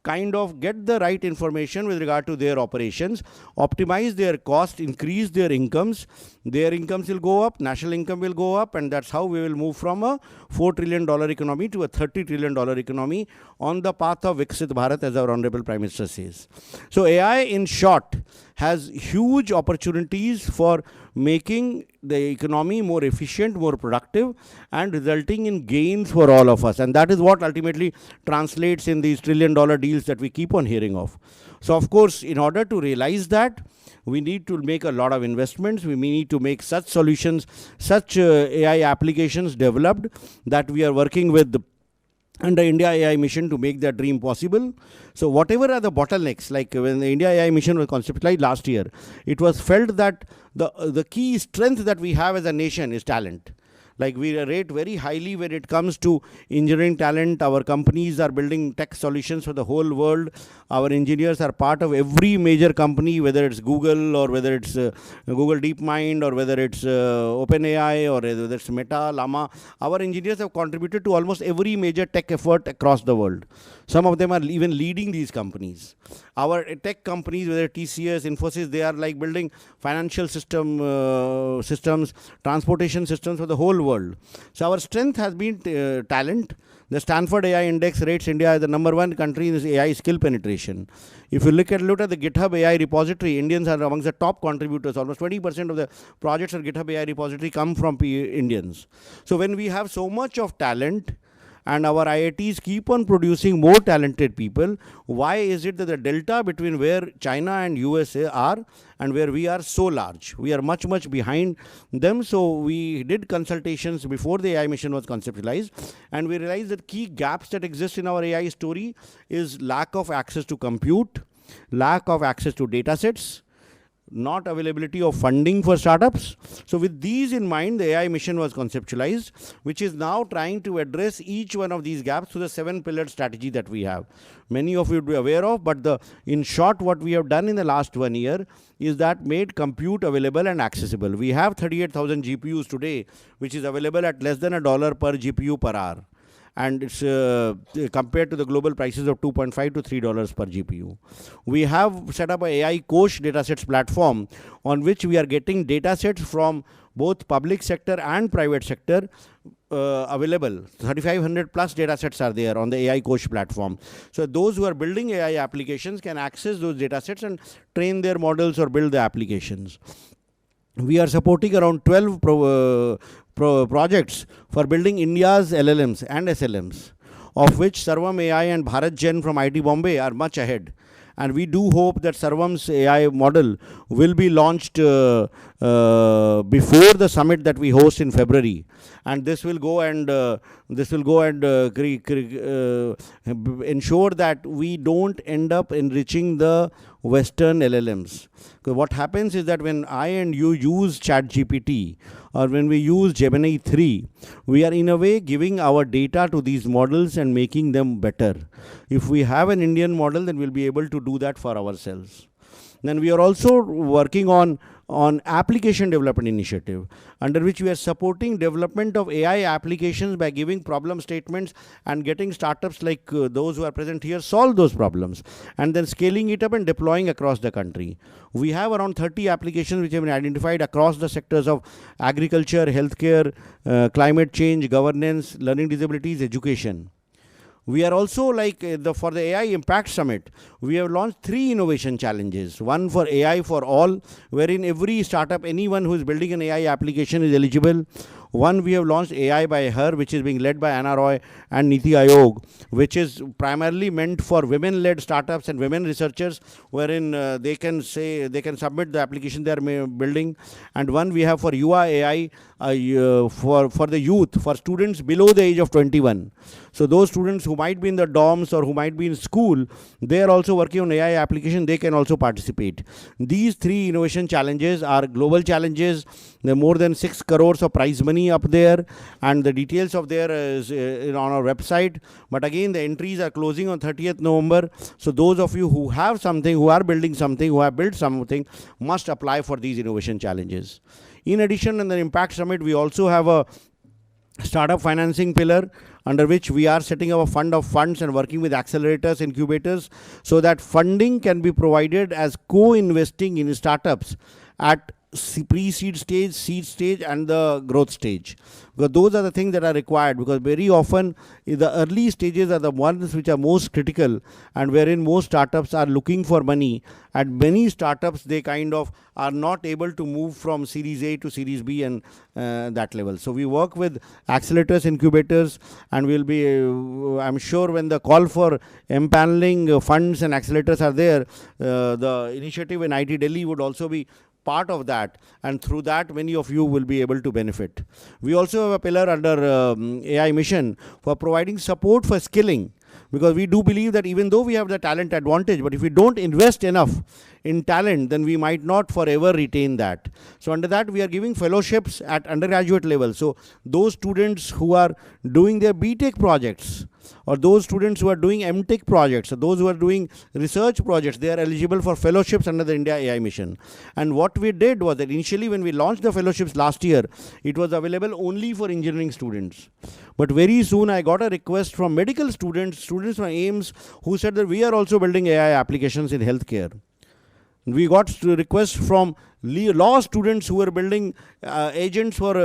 kind of get the right information with regard to their operations, optimize their cost, increase their incomes will go up, national income will go up, and that's how we will move from a $4 trillion economy to a $30 trillion economy on the path of Viksit Bharat, as our Honorable Prime Minister says. So AI, in short, has huge opportunities for making the economy more efficient, more productive, and resulting in gains for all of us. And that is what ultimately translates in these trillion-dollar deals that we keep on hearing of. So, of course, in order to realize that, we need to make a lot of investments. We need to make such solutions, such AI applications developed that we are working with and the India AI mission to make that dream possible. So whatever are the bottlenecks, like when the India AI mission was conceptualized last year, it was felt that the key strength that we have as a nation is talent. Like we rate very highly when it comes to engineering talent. Our companies are building tech solutions for the whole world. Our engineers are part of every major company, whether it's Google or whether it's Google DeepMind or whether it's OpenAI or whether it's Meta, Llama. Our engineers have contributed to almost every major tech effort across the world. Some of them are even leading these companies. Our tech companies, whether TCS, Infosys, they are like building financial systems, transportation systems for the whole world. So our strength has been talent. The Stanford AI Index rates India as the #1 country in this AI skill penetration. If you look at the GitHub AI repository, Indians are amongst the top contributors. Almost 20% of the projects at GitHub AI repository come from Indians. So when we have so much of talent, and our IITs keep on producing more talented people, why is it that the delta between where China and USA are and where we are so large? We are much, much behind them. So we did consultations before the AI mission was conceptualized, and we realized that key gaps that exist in our AI story is lack of access to compute, lack of access to data sets, not availability of funding for startups. So with these in mind, the AI mission was conceptualized, which is now trying to address each one of these gaps through the 7-pillared strategy that we have. Many of you would be aware of, but in short, what we have done in the last 1 year is that made compute available and accessible. We have 38,000 GPUs today, which is available at less than $1 per GPU per hour. And it's compared to the global prices of $2.5 to $3 per GPU. We have set up an AI Kosh datasets platform on which we are getting datasets from both public sector and private sector available. 3,500 plus datasets are there on the AI Kosh platform. So those who are building AI applications can access those datasets and train their models or build the applications. We are supporting around 12 projects for building India's LLMs and SLMs, of which Sarvam AI and Bharat Gen from IT Bombay are much ahead. And we do hope that Sarvam's AI model will be launched before the summit that we host in February. And this will go and ensure that we don't end up enriching the Western LLMs. Because what happens is that when I and you use ChatGPT or when we use Gemini 3, we are in a way giving our data to these models and making them better. If we have an Indian model, then we'll be able to do that for ourselves. Then we are also working on application development initiative, under which we are supporting development of AI applications by giving problem statements and getting startups like those who are present here solve those problems, and then scaling it up and deploying across the country. We have around 30 applications which have been identified across the sectors of agriculture, healthcare, climate change, governance, learning disabilities, education. We are also for the AI Impact Summit, we have launched 3 innovation challenges. One for AI for all, wherein every startup, anyone who is building an AI application is eligible. One, we have launched AI by Her, which is being led by Anna Roy and Niti Aayog, which is primarily meant for women-led startups and women researchers, wherein they can submit the application they are building. And one we have for Yuva AI, for the youth, for students below the age of 21. So those students who might be in the dorms or who might be in school, they are also working on AI application, they can also participate. These 3 innovation challenges are global challenges. There are more than 6 crores of prize money up there, and the details of there is on our website. But again, the entries are closing on 30th November. So those of you who have something, who are building something, who have built something, must apply for these innovation challenges. In addition, in the Impact Summit, we also have a startup financing pillar, under which we are setting up a fund of funds and working with accelerators, incubators, so that funding can be provided as co-investing in startups at pre-seed stage, seed stage, and the growth stage. Because those are the things that are required, because very often the early stages are the ones which are most critical, and wherein most startups are looking for money. At many startups, they kind of are not able to move from Series A to Series B and that level. So we work with accelerators, incubators, and we'll be, I'm sure when the call for empaneling funds and accelerators are there, the initiative in IT Delhi would also be part of that, and through that many of you will be able to benefit. We also have a pillar under AI mission for providing support for skilling, because we do believe that even though we have the talent advantage, but if we don't invest enough in talent, then we might not forever retain that. So under that, we are giving fellowships at undergraduate level. So those students who are doing their BTech projects, or those students who are doing MTech projects, or those who are doing research projects, they are eligible for fellowships under the India AI mission. And what we did was that initially when we launched the fellowships last year, it was available only for engineering students. But very soon I got a request from medical students, students from AIMS, who said that we are also building AI applications in healthcare. We got requests from law students who were building agents for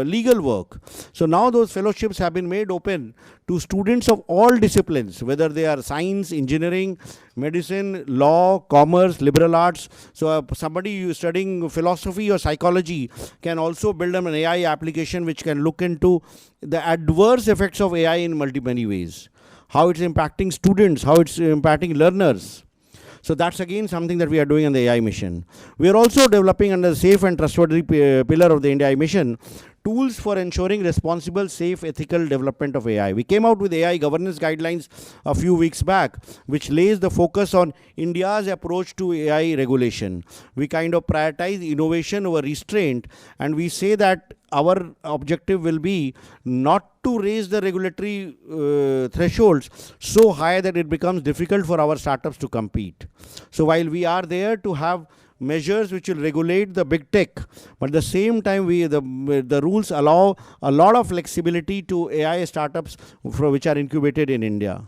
legal work. So now those fellowships have been made open to students of all disciplines, whether they are science, engineering, medicine, law, commerce, liberal arts. So somebody studying philosophy or psychology can also build an AI application which can look into the adverse effects of AI in many ways. How it's impacting students, how it's impacting learners. So that's again something that we are doing on the AI mission. We are also developing under the safe and trustworthy pillar of the India AI mission tools for ensuring responsible, safe, ethical development of AI. We came out with AI governance guidelines a few weeks back, which lays the focus on India's approach to AI regulation. We kind of prioritize innovation over restraint, and we say that our objective will be not to raise the regulatory thresholds so high that it becomes difficult for our startups to compete. So while we are there to have measures which will regulate the big tech, but at the same time the rules allow a lot of flexibility to AI startups which are incubated in India.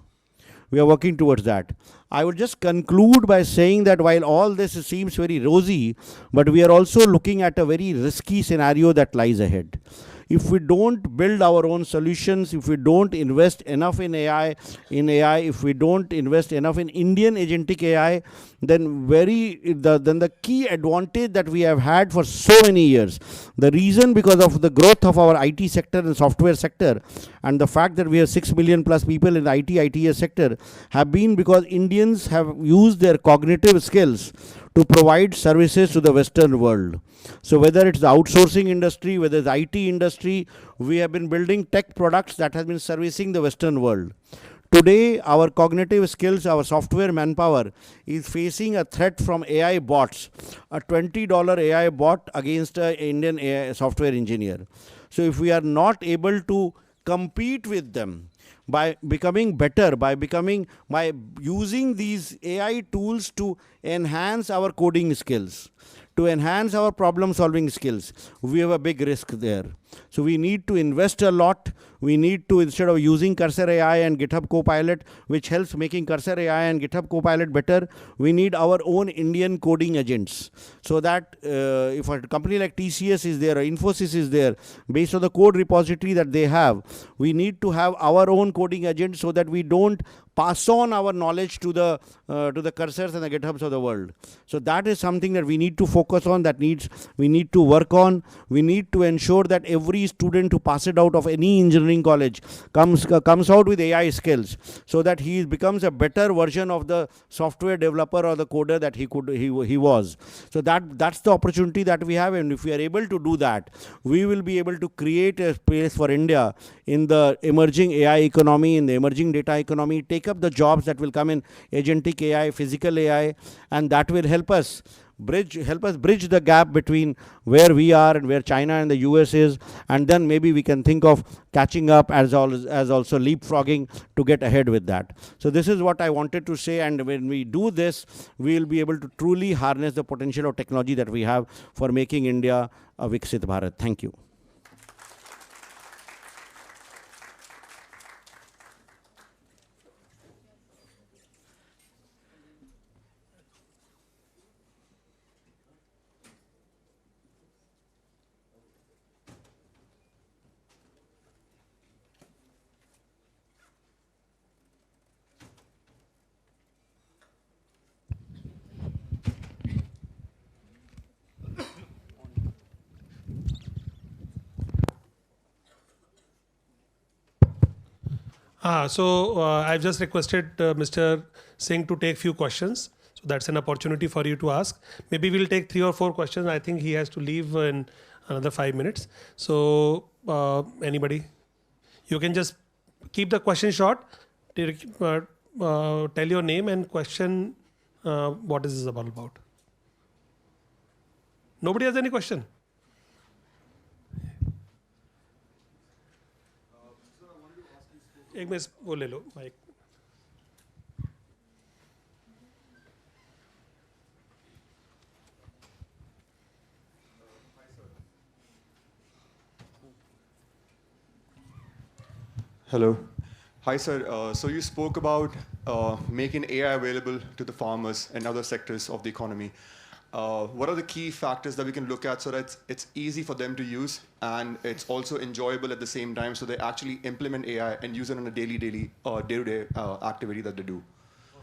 We are working towards that. I would just conclude by saying that while all this seems very rosy, but we are also looking at a very risky scenario that lies ahead. If we don't build our own solutions, if we don't invest enough in AI, if we don't invest enough in Indian agentic AI, then the key advantage that we have had for so many years, the reason because of the growth of our IT sector and software sector, and the fact that we have 6 million plus people in the ITS sector, have been because Indians have used their cognitive skills to provide services to the Western world. So whether it's the outsourcing industry, whether it's the IT industry, we have been building tech products that have been servicing the Western world. Today, our cognitive skills, our software manpower is facing a threat from AI bots, a $20 AI bot against an Indian AI software engineer. So if we are not able to compete with them by becoming better, by using these AI tools to enhance our coding skills, to enhance our problem solving skills, we have a big risk there. So we need to invest a lot. We need to, instead of using Cursor AI and GitHub Copilot, which helps making Cursor AI and GitHub Copilot better, we need our own Indian coding agents. So that if a company like TCS is there or Infosys is there, based on the code repository that they have, we need to have our own coding agents so that we don't pass on our knowledge to the Cursors and the GitHubs of the world. So that is something that we need to focus on, we need to work on. We need to ensure that every student who passes out of any engineering college comes out with AI skills, so that he becomes a better version of the software developer or the coder that he was. So that's the opportunity that we have, and if we are able to do that, we will be able to create a space for India in the emerging AI economy, in the emerging data economy, take up the jobs that will come in agentic AI, physical AI, and that will help us bridge the gap between where we are and where China and the US is, and then maybe we can think of catching up as also leapfrogging to get ahead with that. So this is what I wanted to say, and when we do this, we will be able to truly harness the potential of technology that we have for making India a Viksit Bharat. Thank you. I've just requested Mr. Singh to take few questions. So that's an opportunity for you to ask. Maybe we'll take 3 or 4 questions. I think he has to leave in another 5 minutes. So anybody, you can just keep the question short. Tell your name and question what is this all about. Nobody has any question? एक minute वो ले लो mic. Hello. Hi, sir. So you spoke about making AI available to the farmers and other sectors of the economy. What are the key factors that we can look at so that it's easy for them to use and it's also enjoyable at the same time so they actually implement AI and use it on a day-to-day activity that they do?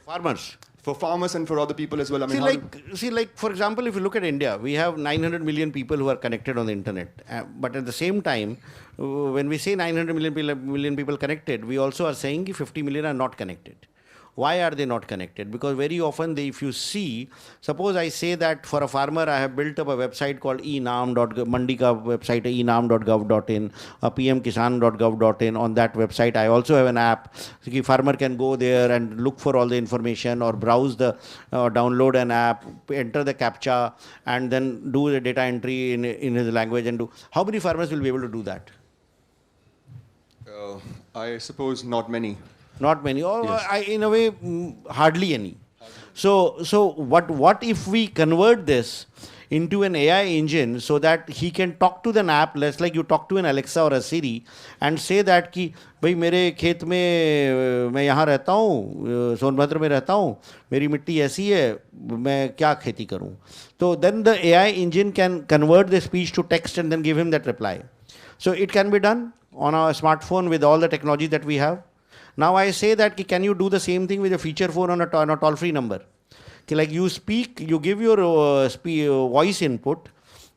Farmers. For farmers and for other people as well. I mean, like for example, if you look at India, we have 900 million people who are connected on the internet. But at the same time, when we say 900 million people connected, we also are saying 50 million are not connected. Why are they not connected? Because very often, if you see, suppose I say that for a farmer, I have built up a website called enaam.gov, Mandi ka website, enaam.gov.in, pmkisan.gov.in. On that website, I also have an app. So the farmer can go there and look for all the information or browse the, download an app, enter the CAPTCHA, and then do the data entry in his language and do. How many farmers will be able to do that? I suppose not many. Not many, or yes. In a way, hardly any. So what if we convert this into an AI engine so that he can talk to the app, less like you talk to an Alexa or a Siri, and say that कि भाई मेरे खेत में मैं यहाँ रहता हूँ, सोनभद्र में रहता हूँ, मेरी मिट्टी ऐसी है, मैं क्या खेती करूँ? So then the AI engine can convert the speech to text and then give him that reply. So it can be done on our smartphone with all the technology that we have. Now I say that can you do the same thing with a feature phone on a toll-free number? Like you speak, you give your voice input,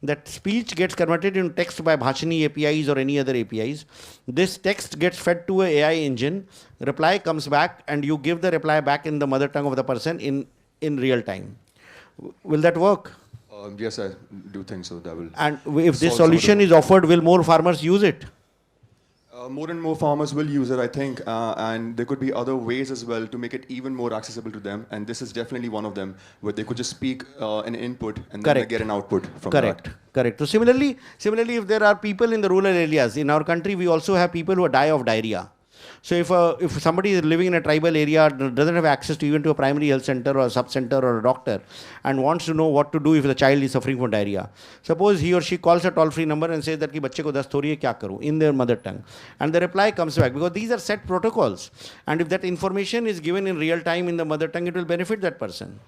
that speech gets converted into text by Bhashini APIs or any other APIs. This text gets fed to an AI engine, reply comes back, and you give the reply back in the mother tongue of the person in real time. Will that work? Yes, I do think so. That will. And if this solution is offered, will more farmers use it? More and more farmers will use it, I think, and there could be other ways as well to make it even more accessible to them, and this is definitely one of them, where they could just speak an input and then they get an output from that. Correct. So similarly, if there are people in the rural areas, in our country, we also have people who die of diarrhea. So if somebody is living in a tribal area, doesn't have access to even to a primary health center or a sub-center or a doctor, and wants to know what to do if the child is suffering from diarrhea. Suppose he or she calls a toll-free number and says that कि बच्चे को दस्त हो रही है क्या करूँ in their mother tongue, and the reply comes back because these are set protocols, and if that information is given in real time in the mother tongue, it will benefit that person.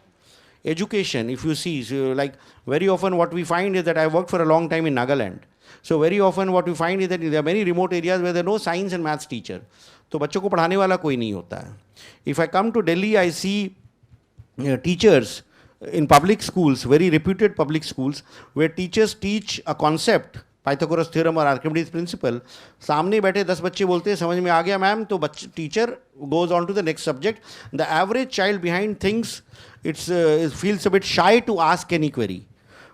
Education, if you see, so like very often what we find is that I worked for a long time in Nagaland. So very often what we find is that there are many remote areas where there are no science and maths teacher. तो बच्चों को पढ़ाने वाला कोई नहीं होता है. If I come to Delhi, I see teachers in public schools, very reputed public schools, where teachers teach a concept, Pythagoras theorem or Archimedes principle. सामने बैठे 10 बच्चे बोलते हैं समझ में आ गया मैम, तो teacher goes on to the next subject. The average child behind thinks feels a bit shy to ask any query.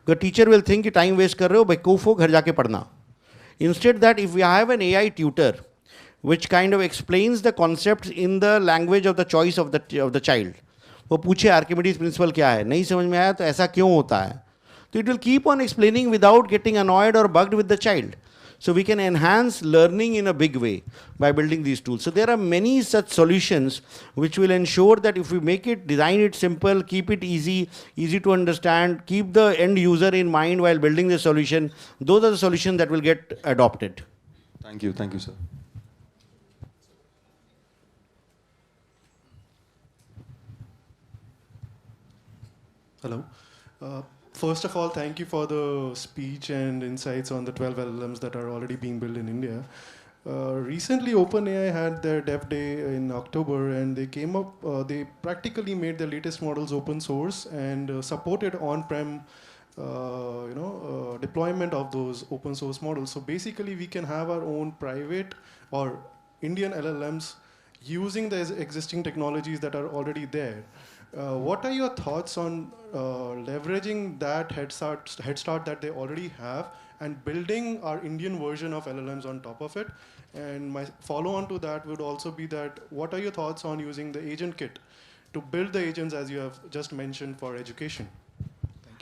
The teacher will think कि time waste कर रहे हो, बेवकूफ़ हो, घर जाके पढ़ना. Instead that if we have an AI tutor, which kind of explains the concepts in the language of the choice of the child. वो पूछे Archimedes principle क्या है, नहीं समझ में आया तो ऐसा क्यों होता है. So it will keep on explaining without getting annoyed or bugged with the child. So we can enhance learning in a big way by building these tools. So there are many such solutions which will ensure that if we design it simple, keep it easy to understand, keep the end user in mind while building the solution, those are the solutions that will get adopted. Thank you, sir. Hello. First of all, thank you for the speech and insights on the 12 LLMs that are already being built in India. Recently, OpenAI had their Dev Day in October, and they came up, they practically made the latest models open source and supported on-prem deployment of those open source models. So basically, we can have our own private or Indian LLMs using the existing technologies that are already there. What are your thoughts on leveraging that head start that they already have and building our Indian version of LLMs on top of it? And my follow-on to that would also be that what are your thoughts on using the agent kit to build the agents as you have just mentioned for education?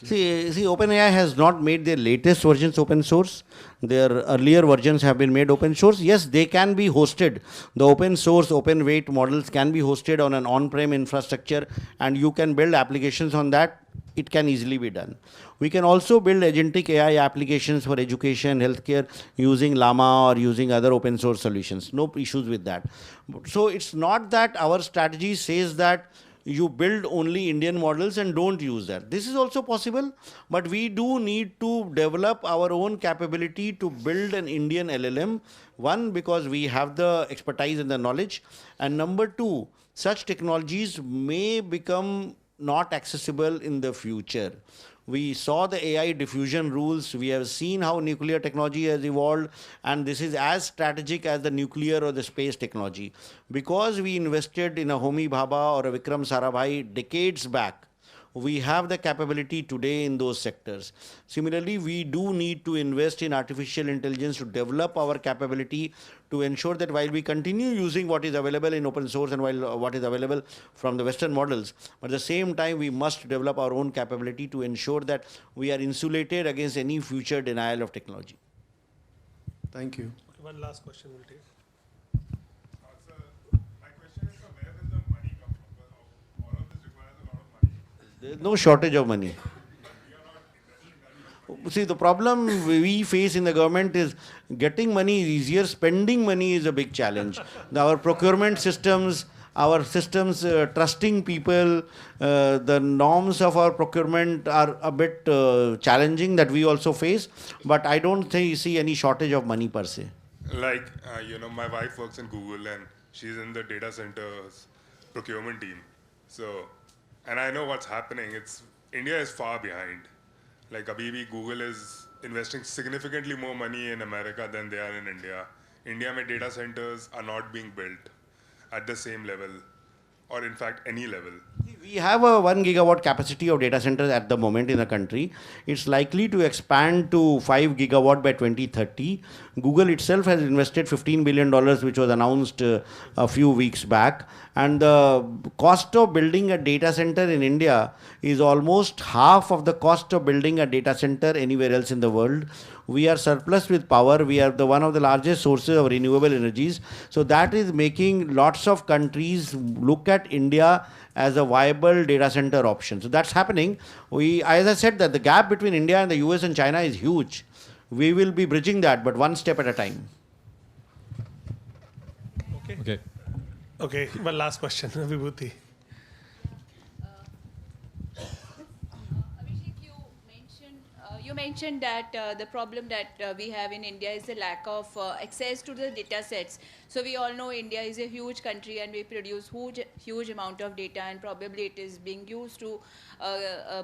See, OpenAI has not made their latest versions open source. Their earlier versions have been made open source. Yes, they can be hosted. The open source, open weight models can be hosted on an on-prem infrastructure, and you can build applications on that. It can easily be done. We can also build agentic AI applications for education, healthcare, using Llama or using other open source solutions. No issues with that. So it's not that our strategy says that you build only Indian models and don't use that. This is also possible, but we do need to develop our own capability to build an Indian LLM. One, because we have the expertise and the knowledge. And number two, such technologies may become not accessible in the future. We saw the AI diffusion rules. We have seen how nuclear technology has evolved, and this is as strategic as the nuclear or the space technology. Because we invested in a Homi Bhabha or a Vikram Sarabhai decades back, we have the capability today in those sectors. Similarly, we do need to invest in artificial intelligence to develop our capability to ensure that while we continue using what is available in open source and while what is available from the Western models, but at the same time, we must develop our own capability to ensure that we are insulated against any future denial of technology. Thank you. One last question we'll take. There's no shortage of money. See, the problem we face in the government is getting money is easier, spending money is a big challenge. Our procurement systems, trusting people, the norms of our procurement are a bit challenging that we also face, but I don't see any shortage of money per se. Like, my wife works in Google and she's in the data centers procurement team. So, and I know what's happening. India is far behind. Like Abhi Google is investing significantly more money in America than they are in India. India mein data centers are not being built at the same level, or in fact any level. We have a 1 gigawatt capacity of data centers at the moment in the country. It's likely to expand to 5 gigawatt by 2030. Google itself has invested $15 billion, which was announced a few weeks back. And the cost of building a data center in India is almost half of the cost of building a data center anywhere else in the world. We are surplus with power. We are one of the largest sources of renewable energies. So that is making lots of countries look at India as a viable data center option. So that's happening. As I said, that the gap between India and the US and China is huge. We will be bridging that, but one step at a time. Okay, one last question, Vibhuti. You mentioned that the problem that we have in India is the lack of access to the data sets. So we all know India is a huge country and we produce huge amount of data, and probably it is being used to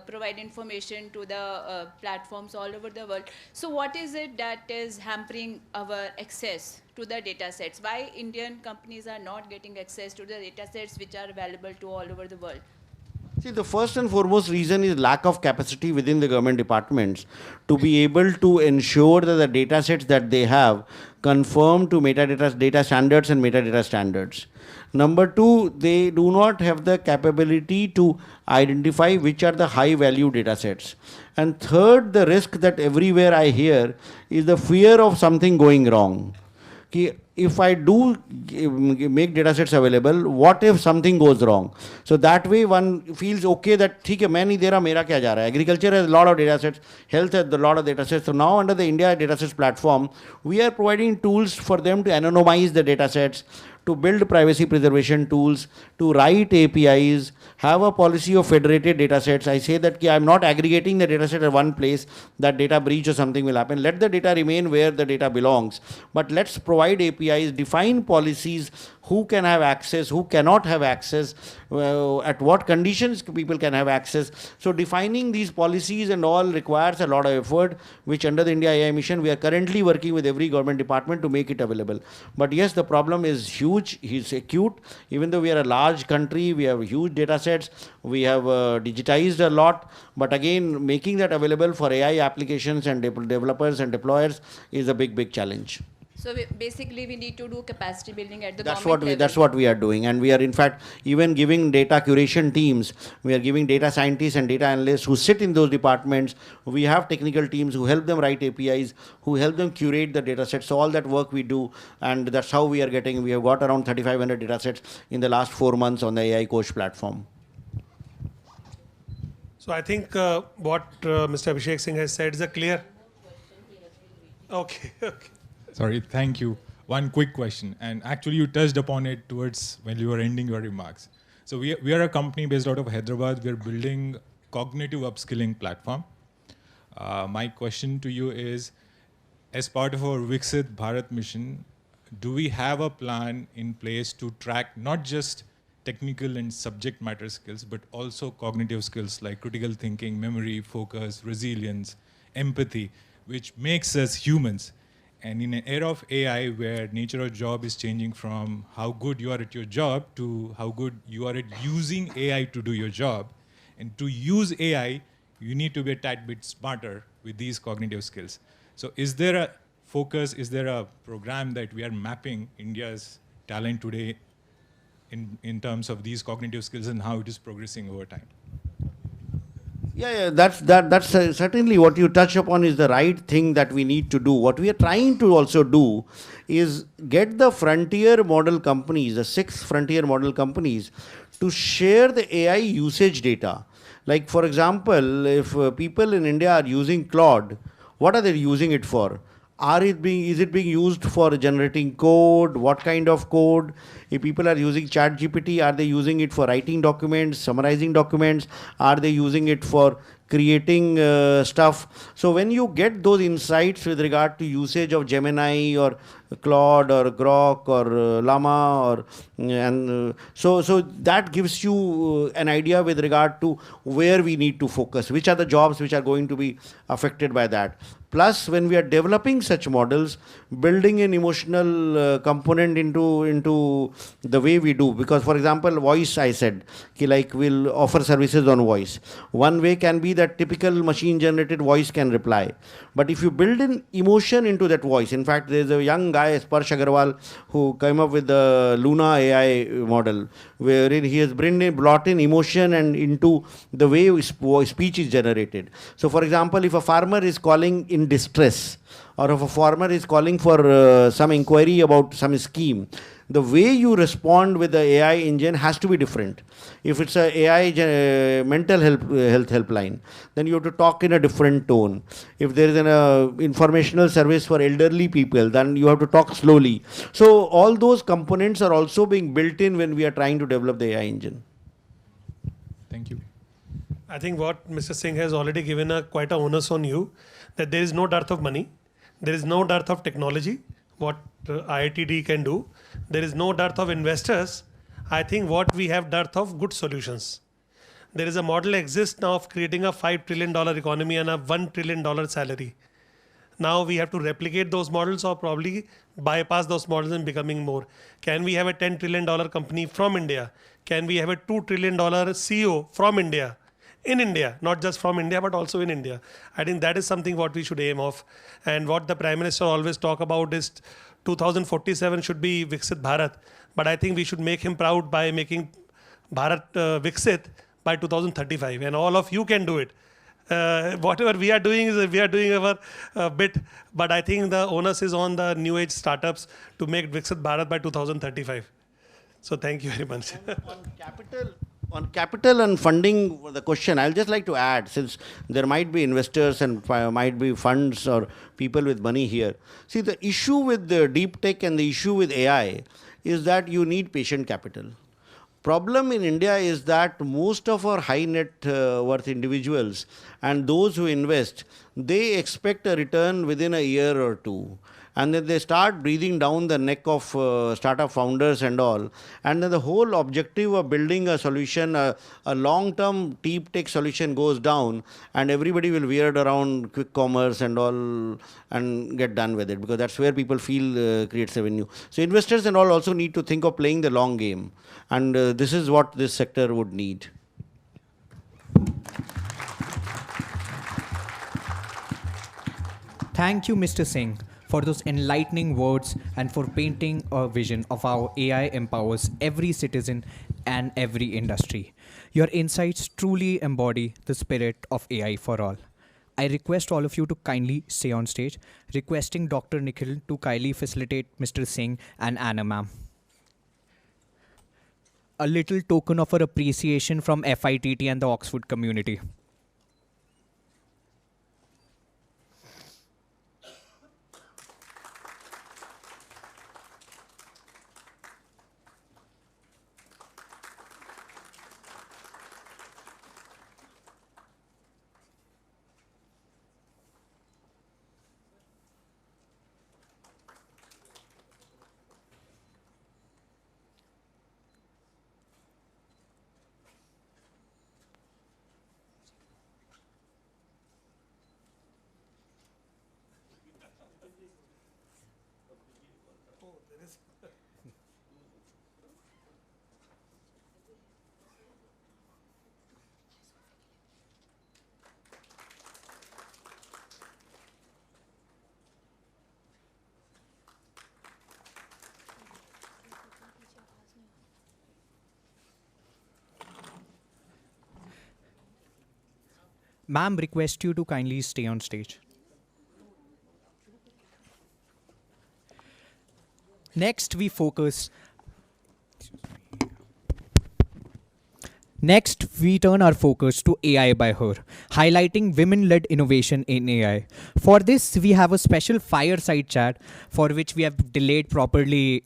provide information to the platforms all over the world. So what is it that is hampering our access to the data sets? Why Indian companies are not getting access to the data sets which are available to all over the world? See, the first and foremost reason is lack of capacity within the government departments to be able to ensure that the data sets that they have conform to metadata data standards and metadata standards. Number two, they do not have the capability to identify which are the high value data sets. And third, the risk that everywhere I hear is the fear of something going wrong. If I do make data sets available, what if something goes wrong? So that way one feels okay that ठीक है मैं नहीं दे रहा मेरा क्या जा रहा है. Agriculture has a lot of data sets, health has a lot of data sets. So now under the India data sets platform, we are providing tools for them to anonymize the data sets, to build privacy preservation tools, to write APIs, have a policy of federated data sets. I say that I'm not aggregating the data set at one place, that data breach or something will happen. Let the data remain where the data belongs. But let's provide APIs, define policies, who can have access, who cannot have access, at what conditions people can have access. So defining these policies and all requires a lot of effort, which under the India AI mission, we are currently working with every government department to make it available. But yes, the problem is huge. huge, he's acute. Even though we are a large country, we have huge data sets, we have digitized a lot, but again, making that available for AI applications and developers and deployers is a big challenge. So basically, we need to do capacity building at the That's government level. that's what we are doing, and we are in fact even giving data curation teams. We are giving data scientists and data analysts who sit in those departments. We have technical teams who help them write APIs, who help them curate the data sets. So all that work we do, and that's how we are getting. We have got around 3,500 data sets in the last 4 months on the AI Coach platform. So I think what Mr. Abhishek Singh has said is a clear. Okay. Sorry, thank you. One quick question, and actually you touched upon it towards when you were ending your remarks. So we are a company based out of Hyderabad. We are building cognitive upskilling platform. My question to you is, as part of our Viksit Bharat mission, do we have a plan in place to track not just technical and subject matter skills, but also cognitive skills like critical thinking, memory, focus, resilience, empathy, which makes us humans? And in an era of AI where nature of job is changing from how good you are at your job to how good you are at using AI to do your job. And to use AI, you need to be a tad bit smarter with these cognitive skills. So is there a focus, is there a program that we are mapping India's talent today in terms of these cognitive skills and how it is progressing over time? Yeah, that's certainly what you touch upon is the right thing that we need to do. What we are trying to also do is get the frontier model companies, the 6 frontier model companies, to share the AI usage data. Like for example, if people in India are using Claude, what are they using it for? Is it being used for generating code? What kind of code? If people are using ChatGPT, are they using it for writing documents, summarizing documents? Are they using it for creating stuff? So when you get those insights with regard to usage of Gemini or Claude or Grok or Llama, so that gives you an idea with regard to where we need to focus, which are the jobs which are going to be affected by that. Plus, when we are developing such models, building an emotional component into the way we do. Because, for example, voice, I said, like we'll offer services on voice. One way can be that typical machine-generated voice can reply. But if you build in emotion into that voice, in fact, there's a young guy, Sparsh Agarwal, who came up with the Luna AI model, wherein he has brought in emotion and into the way speech is generated. So, for example, if a farmer is calling in distress, or if a farmer is calling for some inquiry about some scheme, the way you respond with the AI engine has to be different. If it's a AI mental health helpline, then you have to talk in a different tone. If there is an informational service for elderly people, then you have to talk slowly. So all those components are also being built in when we are trying to develop the AI engine. Thank you. I think what Mr. Singh has already given quite a onus on you, that there is no dearth of money, there is no dearth of technology, what IITD can do. There is no dearth of investors. I think what we have dearth of good solutions. There is a model exists now of creating a $5 trillion economy and a $1 trillion salary. Now we have to replicate those models or probably bypass those models and becoming more. Can we have a $10 trillion company from India? Can we have a $2 trillion CEO from India? In India, not just from India, but also in India. I think that is something what we should aim of. And what the Prime Minister always talk about is 2047 should be Viksit Bharat. But I think we should make him proud by making Bharat Viksit by 2035. And all of you can do it. Whatever we are doing is we are doing our bit. But I think the onus is on the new age startups to make Viksit Bharat by 2035. So thank you very much. On capital and funding, the question, I'll just like to add, since there might be investors and might be funds or people with money here. See, the issue with the deep tech and the issue with AI is that you need patient capital. Problem in India is that most of our high net worth individuals and those who invest, they expect a return within a year or two. And then they start breathing down the neck of startup founders and all. And then the whole objective of building a solution, a long-term deep tech solution goes down, and everybody will weird around quick commerce and all and get done with it, because that's where people feel creates revenue. So investors and all also need to think of playing the long game. And this is what this sector would need. Thank you, Mr. Singh, for those enlightening words and for painting a vision of how AI empowers every citizen and every industry. Your insights truly embody the spirit of AI for all. I request all of you to kindly stay on stage, requesting Dr. Nikhil to kindly facilitate Mr. Singh and Anna ma'am. A little token of our appreciation from FITT and the Oxford community. Ma'am, request you to kindly stay on stage. Next, we turn our focus to AI by her, highlighting women-led innovation in AI. For this, we have a special fireside chat for which we have delayed properly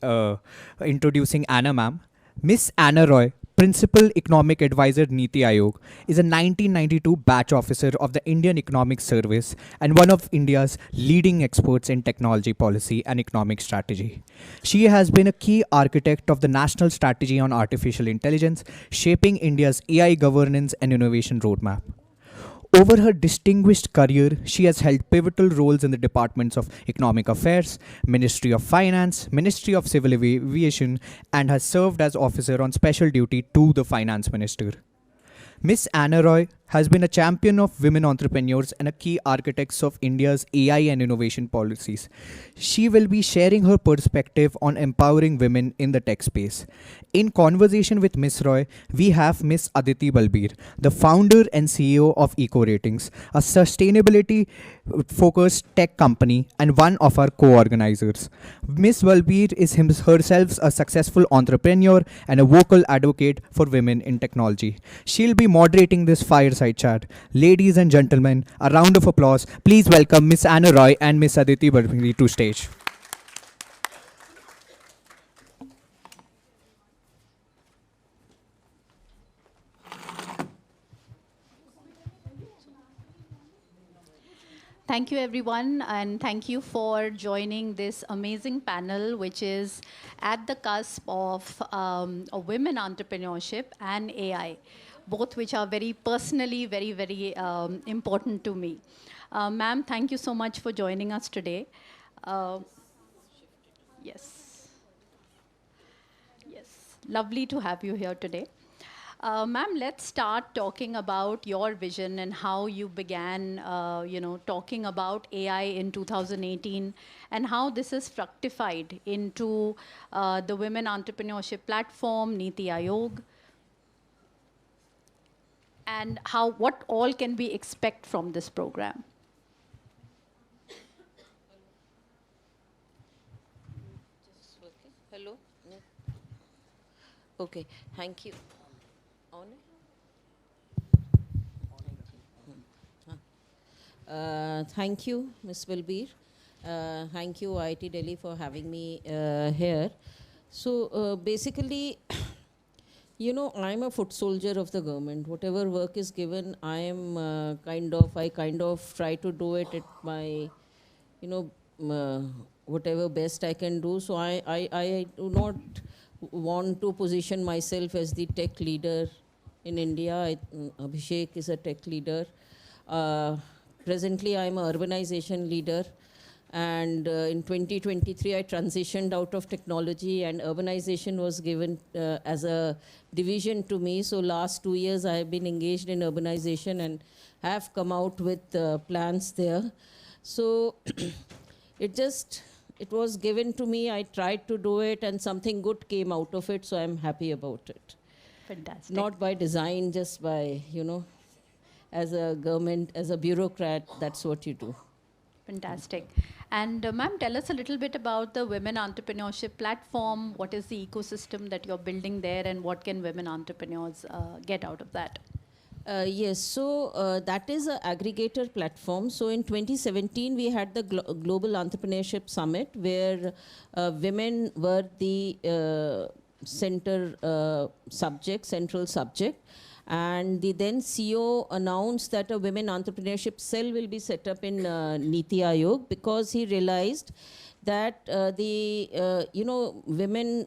introducing Anna ma'am. Miss Anna Roy, Principal Economic Advisor Niti Aayog, is a 1992 batch officer of the Indian Economic Service and one of India's leading experts in technology policy and economic strategy. She has been a key architect of the National Strategy on Artificial Intelligence, shaping India's AI governance and innovation roadmap. Over her distinguished career, she has held pivotal roles in the departments of Economic Affairs, Ministry of Finance, Ministry of Civil Aviation, and has served as officer on special duty to the Finance Minister. Miss Anna Roy has been a champion of women entrepreneurs and a key architect of India's AI and innovation policies. She will be sharing her perspective on empowering women in the tech space. In conversation with Miss Roy, we have Miss Aditi Balbir, the founder and CEO of Eco Ratings, a sustainability focused tech company and one of our co-organizers. Miss Balbir is herself a successful entrepreneur and a vocal advocate for women in technology. She'll be moderating this fireside chat. Ladies and gentlemen, a round of applause. Please welcome Miss Anna Roy and Miss Aditi Balbir to stage. Thank you, everyone, and thank you for joining this amazing panel, which is at the cusp of a women entrepreneurship and AI, both which are very personally very important to me. Ma'am, thank you so much for joining us today. Yes. Yes, lovely to have you here today. Ma'am, let's start talking about your vision and how you began, talking about AI in 2018 and how this is fructified into the Women Entrepreneurship Platform, Niti Aayog, and what all can we expect from this program? Hello? No. Okay, thank you. Thank you, Ms. Balbir. Thank you, IIT Delhi, for having me here. So basically, I'm a foot soldier of the government. Whatever work is given, I kind of try to do it at my, whatever best I can do. So I do not want to position myself as the tech leader in India. Abhishek is a tech leader. Presently, I'm an urbanization leader. And in 2023, I transitioned out of technology, and urbanization was given as a division to me. So last 2 years, I have been engaged in urbanization and have come out with plans there. So it was given to me. I tried to do it, and something good came out of it. So I'm happy about it. Fantastic. Not by design, just by, as a government, as a bureaucrat, that's what you do. Fantastic. And ma'am, tell us a little bit about the Women Entrepreneurship Platform. What is the ecosystem that you're building there, and what can women entrepreneurs get out of that? Yes, so that is an aggregator platform. So in 2017, we had the Global Entrepreneurship Summit, where women were the central subject. And the then CEO announced that a women entrepreneurship cell will be set up in Niti Aayog, because he realized that women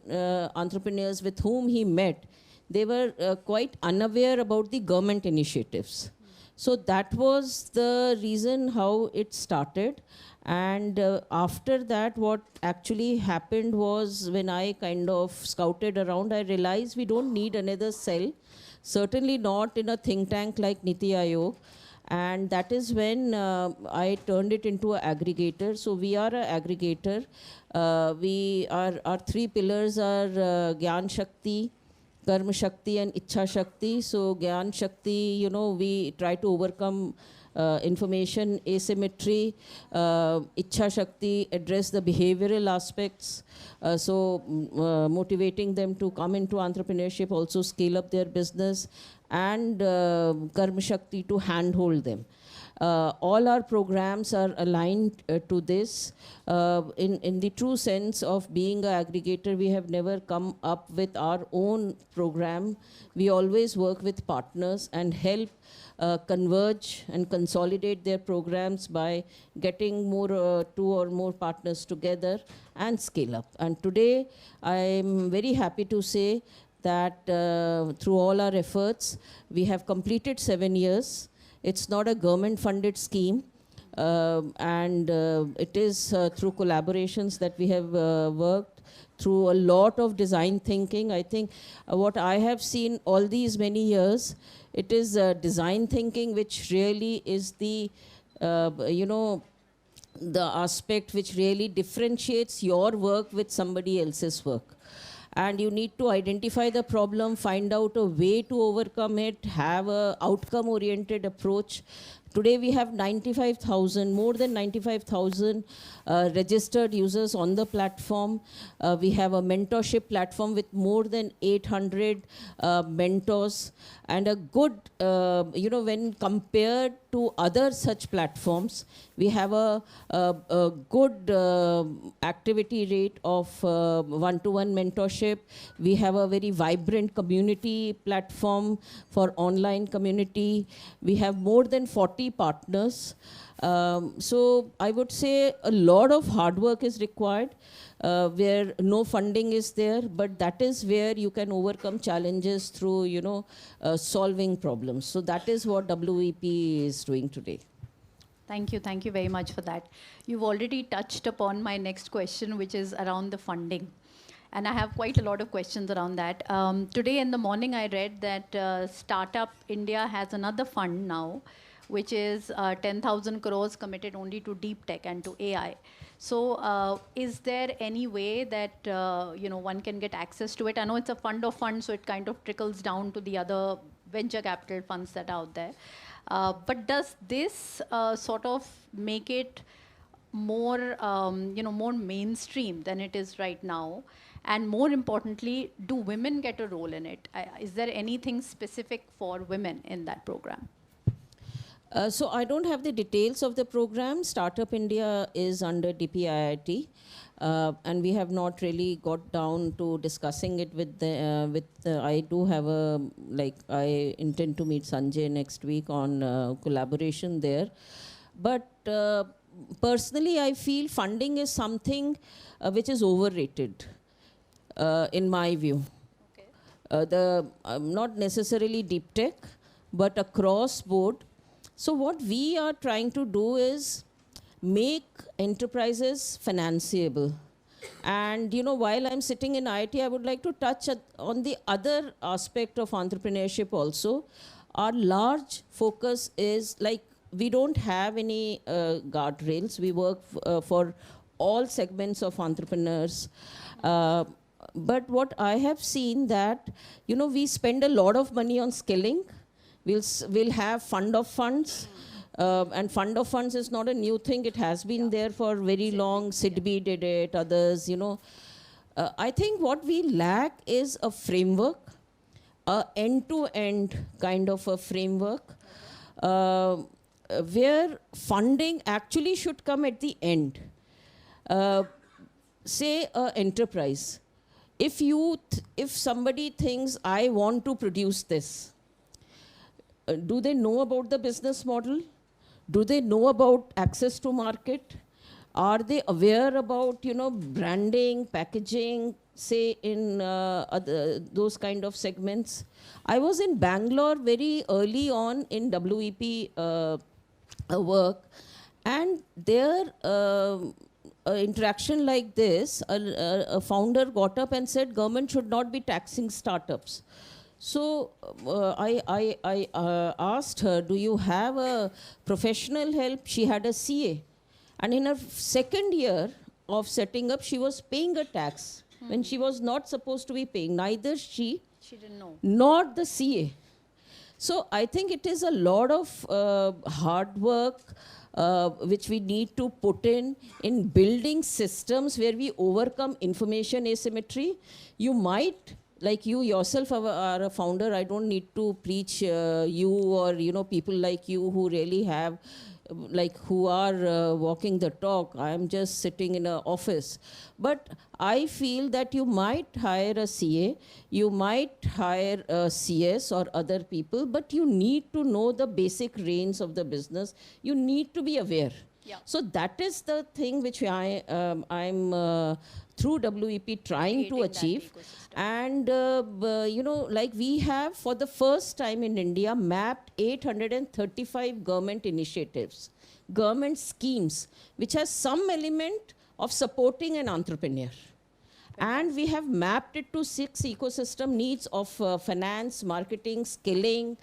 entrepreneurs with whom he met, they were quite unaware about the government initiatives. So that was the reason how it started. And after that, what actually happened was, when I kind of scouted around, I realized we don't need another cell. Certainly not in a think tank like Niti Aayog. And that is when I turned it into an aggregator. So we are an aggregator. Our three pillars are Gyan Shakti, Karma Shakti, and Ichha Shakti. So Gyan Shakti, we try to overcome information asymmetry. Ichha Shakti address the behavioral aspects. Motivating them to come into entrepreneurship, also scale up their business, and Karma Shakti to handhold them. All our programs are aligned to this. In the true sense of being an aggregator, we have never come up with our own program. We always work with partners and help converge and consolidate their programs by getting two or more partners together and scale up. And today, I'm very happy to say that through all our efforts, we have completed 7 years. It's not a government-funded scheme, and it is through collaborations that we have worked, through a lot of design thinking. I think what I have seen all these many years, it is design thinking which really is the aspect which really differentiates your work with somebody else's work. And you need to identify the problem, find out a way to overcome it, have an outcome-oriented approach. Today we have 95,000, more than 95,000 registered users on the platform. We have a mentorship platform with more than 800 mentors. And a good, when compared to other such platforms, we have a good activity rate of one-to-one mentorship. We have a very vibrant community platform for online community. We have more than 40 partners. So I would say a lot of hard work is required, where no funding is there, but that is where you can overcome challenges through, solving problems. So that is what WEP is doing today. Thank you very much for that. You've already touched upon my next question, which is around the funding. And I have quite a lot of questions around that. Today in the morning, I read that Startup India has another fund now, which is 10,000 crores committed only to deep tech and to AI. So is there any way that one can get access to it? I know it's a fund of funds, so it kind of trickles down to the other venture capital funds that are out there. But does this sort of make it more, more mainstream than it is right now? And more importantly, do women get a role in it? Is there anything specific for women in that program? So I don't have the details of the program. Startup India is under DPIIT, and we have not really got down to discussing it with I do have I intend to meet Sanjay next week on collaboration there. But personally, I feel funding is something which is overrated, in my view. Not necessarily deep tech, but across board. So what we are trying to do is make enterprises financeable. And while I'm sitting in IT, I would like to touch on the other aspect of entrepreneurship also. Our large focus is like, we don't have any guardrails. We work for all segments of entrepreneurs. But what I have seen that, we spend a lot of money on skilling. We'll have fund of funds. And fund of funds is not a new thing. It has been there for very long. SIDBI did it, others, I think what we lack is a framework, a end-to-end kind of a framework, where funding actually should come at the end. Say an enterprise. If somebody thinks, I want to produce this, do they know about the business model? Do they know about access to market? Are they aware about, branding, packaging, say in those kind of segments? I was in Bangalore very early on in WEP work, and there interaction like this, a founder got up and said, government should not be taxing startups. So I asked her, do you have a professional help? She had a CA. And in her second year of setting up, she was paying a tax when she was not supposed to be paying. Neither she didn't know, nor the CA. So I think it is a lot of hard work which we need to put in building systems where we overcome information asymmetry. You might, like you yourself are a founder, I don't need to preach you or people like you who really have, who are walking the talk. I'm just sitting in an office. But I feel that you might hire a CA, you might hire a CS or other people, but you need to know the basic reins of the business. You need to be aware. Yeah. So that is the thing which I'm through WEP trying to achieve. And, we have, for the first time in India, mapped 835 government initiatives, government schemes, which has some element of supporting an entrepreneur. And we have mapped it to 6 ecosystem needs of finance, marketing, skilling,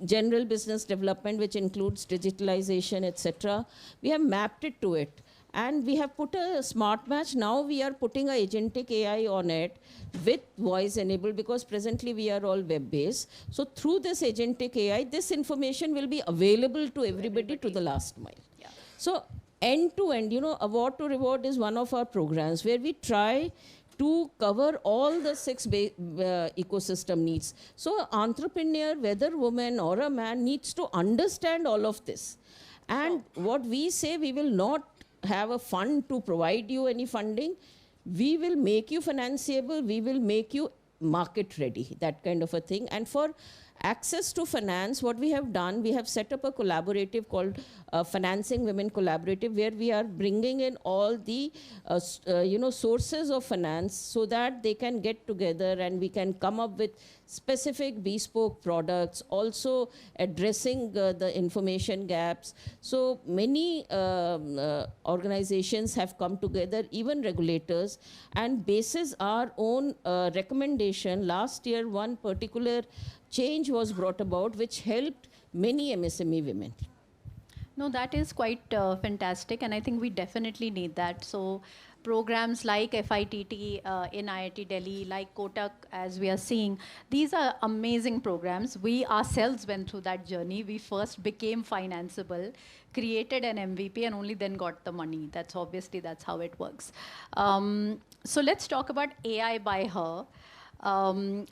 general business development, which includes digitalization, etc. We have mapped it to it. And we have put a smart match. Now we are putting a agentic AI on it with voice enabled, because presently we are all web-based. So through this agentic AI, this information will be available to everybody to the last mile. Yeah. So end to end, Award to Reward is one of our programs where we try to cover all the 6 ecosystem needs. So entrepreneur, whether woman or a man, needs to understand all of this. And what we say, we will not have a fund to provide you any funding. We will make you financeable. We will make you market ready, that kind of a thing. And for access to finance, what we have done, we have set up a collaborative called Financing Women Collaborative, where we are bringing in all the sources of finance so that they can get together and we can come up with specific bespoke products, also addressing the information gaps. So many organizations have come together, even regulators, and basis our own recommendation. Last year, one particular change was brought about which helped many MSME women. No, that is quite fantastic, and I think we definitely need that. So programs like FITT in IIT Delhi, like Kotak, as we are seeing, these are amazing programs. We ourselves went through that journey. We first became financeable, created an MVP, and only then got the money. That's how it works. So let's talk about AI by her.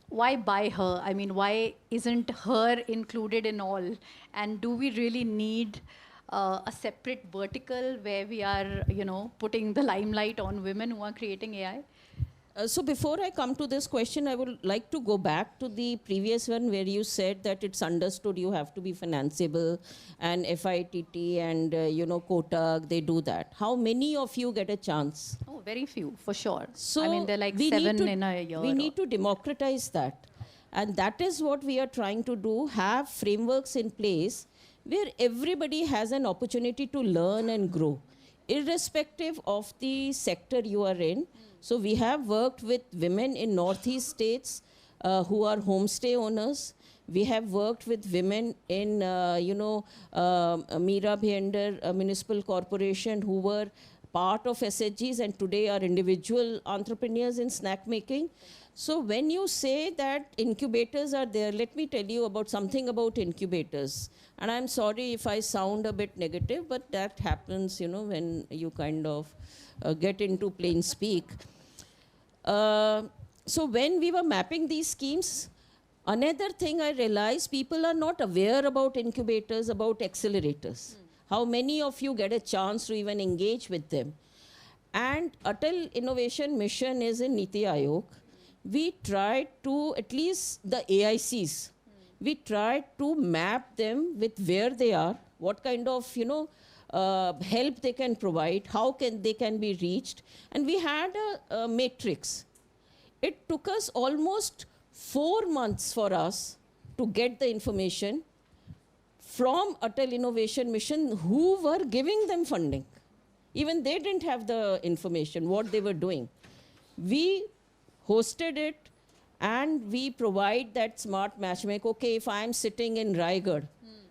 Why by her? I mean, why isn't her included in all? And do we really need a separate vertical where we are, putting the limelight on women who are creating AI? So before I come to this question, I would like to go back to the previous one where you said that it's understood you have to be financeable, and FITT and Kotak, they do that. How many of you get a chance? Oh, very few, for sure. So I mean, they're like we need 7 to- in a year. We need to democratize that. And that is what we are trying to do, have frameworks in place where everybody has an opportunity to learn and grow, irrespective of the sector you are in. So we have worked with women in Northeast states who are homestay owners. We have worked with women in, Meera Bhender Municipal Corporation who were part of SHGs and today are individual entrepreneurs in snack making. So when you say that incubators are there, let me tell you about something about incubators. And I'm sorry if I sound a bit negative, but that happens, when you kind of get into plain speak. So when we were mapping these schemes, another thing I realized, people are not aware about incubators, about accelerators. How many of you get a chance to even engage with them? And Atal Innovation Mission is in Niti Aayog. We tried to, at least the AICs, we tried to map them with where they are, what kind of, help they can provide, how they can be reached. And we had a matrix. It took us almost 4 months for us to get the information from Atal Innovation Mission who were giving them funding. Even they didn't have the information, what they were doing. We hosted it and we provide that smart matchmaking. Okay, if I'm sitting in Raigad,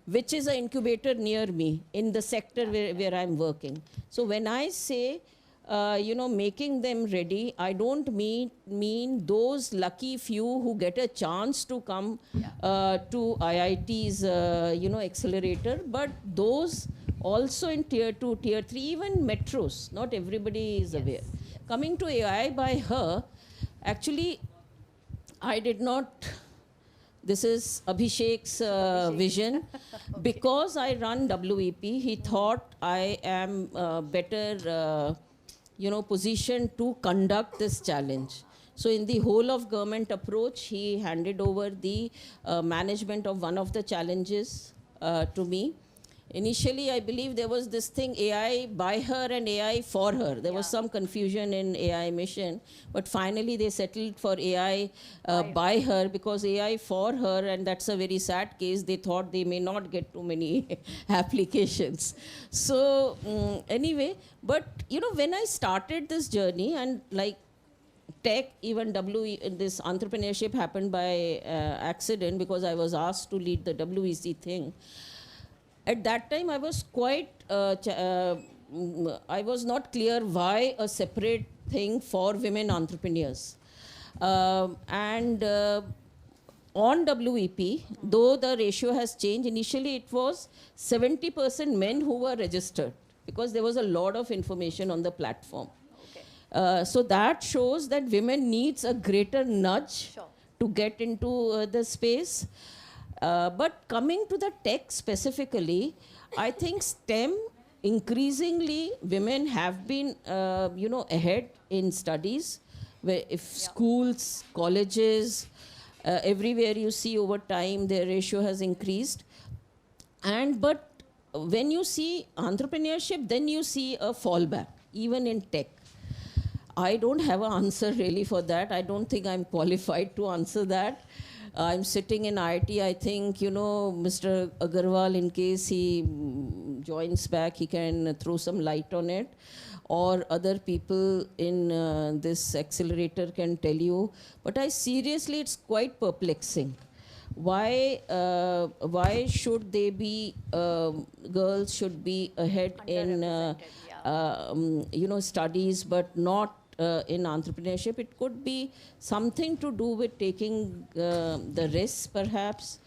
which is an incubator near me in the sector where I'm working. So when I say, making them ready, I don't mean those lucky few who get a chance to come to IIT's, accelerator, but those also in tier 2, tier 3, even metros. Not everybody is aware. Coming to AI by her, actually, I did not. This is Abhishek's vision. Because I run WEP, he thought I am better, positioned to conduct this challenge. So in the whole of government approach, he handed over the management of one of the challenges to me. Initially, I believe there was this thing, AI by her and AI for her. There was some confusion in AI mission, but finally they settled for AI by her, because AI for her, and that's a very sad case, they thought they may not get too many applications. So anyway, but when I started this journey, and like tech, even this entrepreneurship happened by accident, because I was asked to lead the WEC thing. At that time, I was quite, I was not clear why a separate thing for women entrepreneurs. And on WEP, though the ratio has changed, initially it was 70% men who were registered, because there was a lot of information on the platform. So that shows that women needs a greater nudge to get into the space. But coming to the tech specifically, I think STEM, increasingly women have been, ahead in studies. Where if schools, colleges, everywhere you see over time, their ratio has increased. But when you see entrepreneurship, then you see a fallback, even in tech. I don't have an answer really for that. I don't think I'm qualified to answer that. I'm sitting in IT. I think, Mr. Agarwal, in case he joins back, he can throw some light on it. Or other people in this accelerator can tell you. But seriously, it's quite perplexing. Why should they be, girls should be ahead in, studies, but not in entrepreneurship? It could be something to do with taking the risks, perhaps,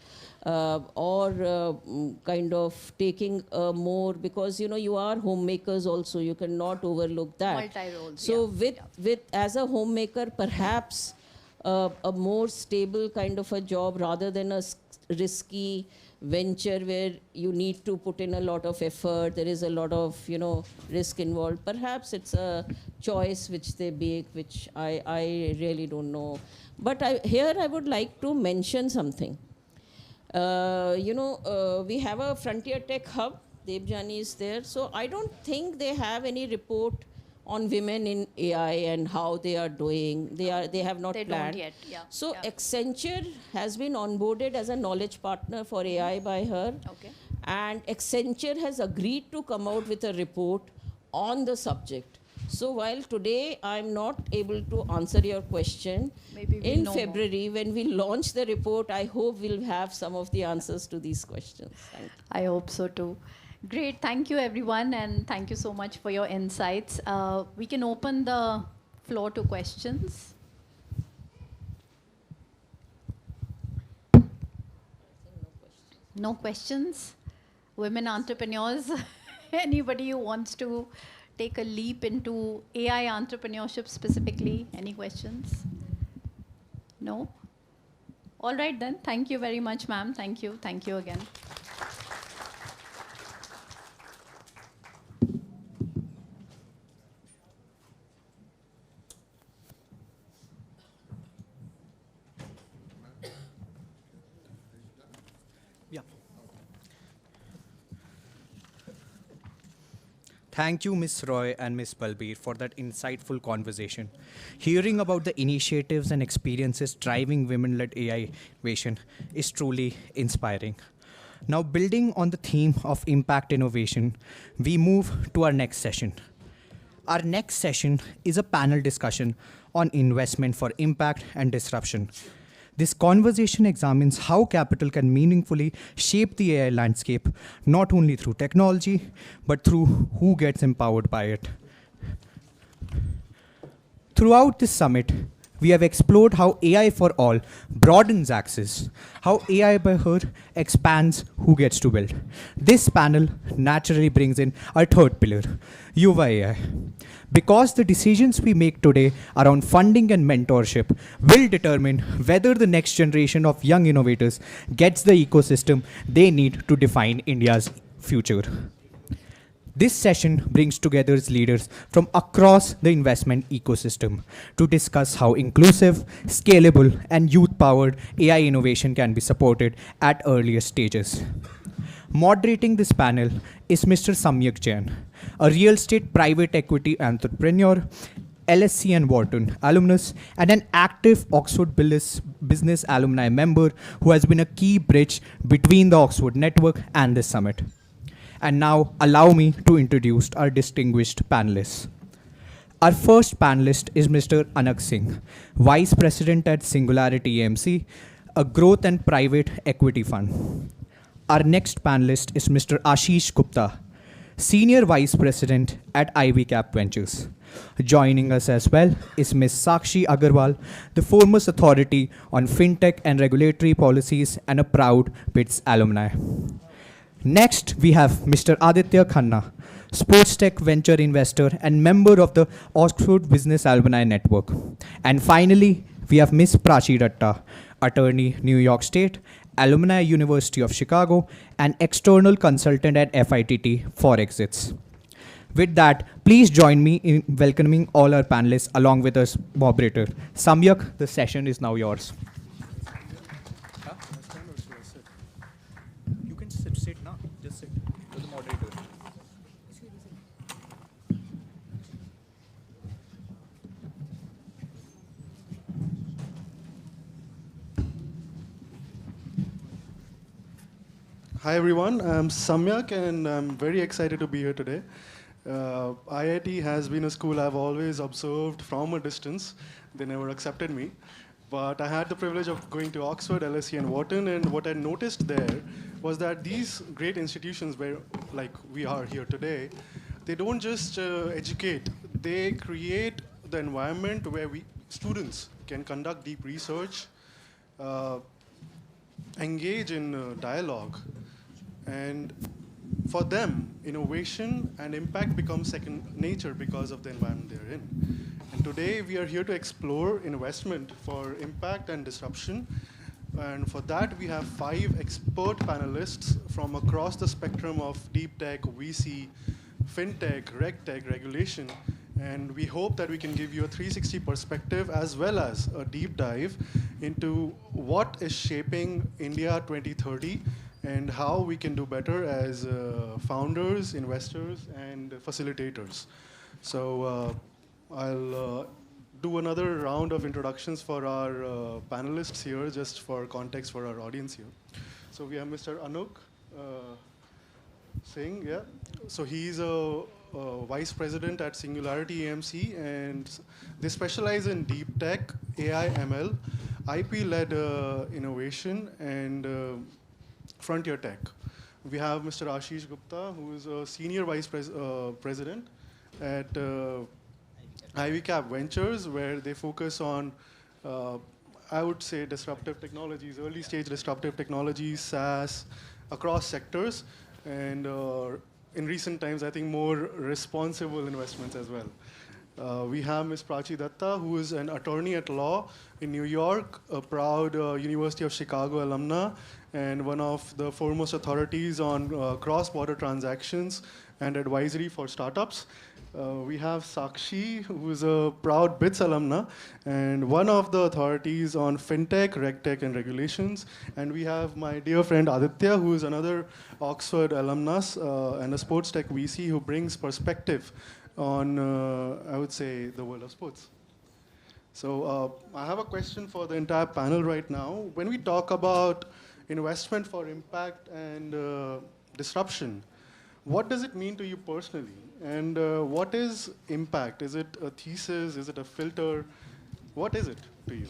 or kind of taking more, because you are homemakers also. You cannot overlook that. Multi-roles. So with as a homemaker, perhaps a more stable kind of a job rather than a risky venture where you need to put in a lot of effort, there is a lot of, risk involved. Perhaps it's a choice which they make, which I really don't know. But here I would like to mention something. We have a Frontier Tech Hub. Debjani is there. So I don't think they have any report on women in AI and how they are doing. They have not planned. Don't yet, yeah. So Accenture has been onboarded as a knowledge partner for AI by her. Okay. And Accenture has agreed to come out with a report on the subject. So while today I'm not able to answer your question, maybe in February when we launch the report, I hope we'll have some of the answers to these questions. Thank you. I hope so too. Great, thank you everyone, and thank you so much for your insights. We can open the floor to questions. No questions? Women entrepreneurs? Anybody who wants to take a leap into AI entrepreneurship specifically? Any questions? No? All right then, thank you very much, ma'am. Thank you again. Thank you, Ms. Roy and Ms. Balbir, for that insightful conversation. Hearing about the initiatives and experiences driving women-led AI innovation is truly inspiring. Now, building on the theme of impact innovation, we move to our next session. Our next session is a panel discussion on investment for impact and disruption. This conversation examines how capital can meaningfully shape the AI landscape, not only through technology, but through who gets empowered by it. Throughout this summit, we have explored how AI for all broadens access, how AI by her expands who gets to build. This panel naturally brings in our third pillar, Yuva AI. Because the decisions we make today around funding and mentorship will determine whether the next generation of young innovators gets the ecosystem they need to define India's future. This session brings together leaders from across the investment ecosystem to discuss how inclusive, scalable, and youth-powered AI innovation can be supported at earlier stages. Moderating this panel is Mr. Samyak Jain, a real estate private equity entrepreneur, LSC and Wharton alumnus, and an active Oxford Business alumni member who has been a key bridge between the Oxford network and this summit. And now, allow me to introduce our distinguished panelists. Our first panelist is Mr. Anak Singh, Vice President at Singularity AMC, a growth and private equity fund. Our next panelist is Mr. Ashish Gupta, Senior Vice President at IVCap Ventures. Joining us as well is Ms. Sakshi Agarwal, the foremost authority on fintech and regulatory policies and a proud BITS alumni. Next, we have Mr. Aditya Khanna, sports tech venture investor and member of the Oxford Business Alumni Network. And finally, we have Ms. Prachi Datta, attorney, New York State, alumni, University of Chicago, and external consultant at FITT for exits. With that, please join me in welcoming all our panelists along with us moderator. Samyak, the session is now yours. You can sit now. Just sit to the moderator. Hi everyone, I'm Samyak and I'm very excited to be here today. IIT has been a school I've always observed from a distance. They never accepted me. But I had the privilege of going to Oxford, LSE and Wharton, and what I noticed there was that these great institutions where, like we are here today, they don't just educate, they create the environment where students can conduct deep research, engage in dialogue, and for them, innovation and impact become second nature because of the environment they're in. And today, we are here to explore investment for impact and disruption. And for that, we have 5 expert panelists from across the spectrum of deep tech, VC, fintech, regtech, regulation. And we hope that we can give you a 360 perspective as well as a deep dive into what is shaping India 2030 and how we can do better as founders, investors, and facilitators. So I'll do another round of introductions for our panelists here, just for context for our audience here. So we have Mr. Anuk Singh, yeah. So he's a vice president at Singularity AMC, and they specialize in deep tech, AI, ML, IP-led innovation, and frontier tech. We have Mr. Ashish Gupta, who is a senior president at IVCap Ventures, where they focus on, I would say, disruptive technologies, early stage disruptive technologies, SaaS, across sectors, and in recent times, I think more responsible investments as well. We have Ms. Prachi Datta, who is an attorney at law in New York, a proud University of Chicago alumna, and one of the foremost authorities on cross-border transactions and advisory for startups. We have Sakshi, who is a proud BITS alumna and one of the authorities on fintech, regtech, and regulations. And we have my dear friend Aditya, who is another Oxford alumnus and a sports tech VC who brings perspective on, I would say, the world of sports. So I have a question for the entire panel right now. When we talk about investment for impact and disruption, what does it mean to you personally? And what is impact? Is it a thesis? Is it a filter? What is it to you?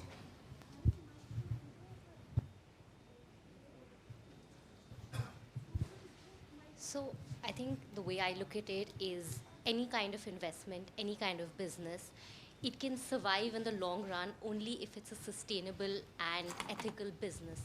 So I think the way I look at it is any kind of investment, any kind of business, it can survive in the long run only if it's a sustainable and ethical business.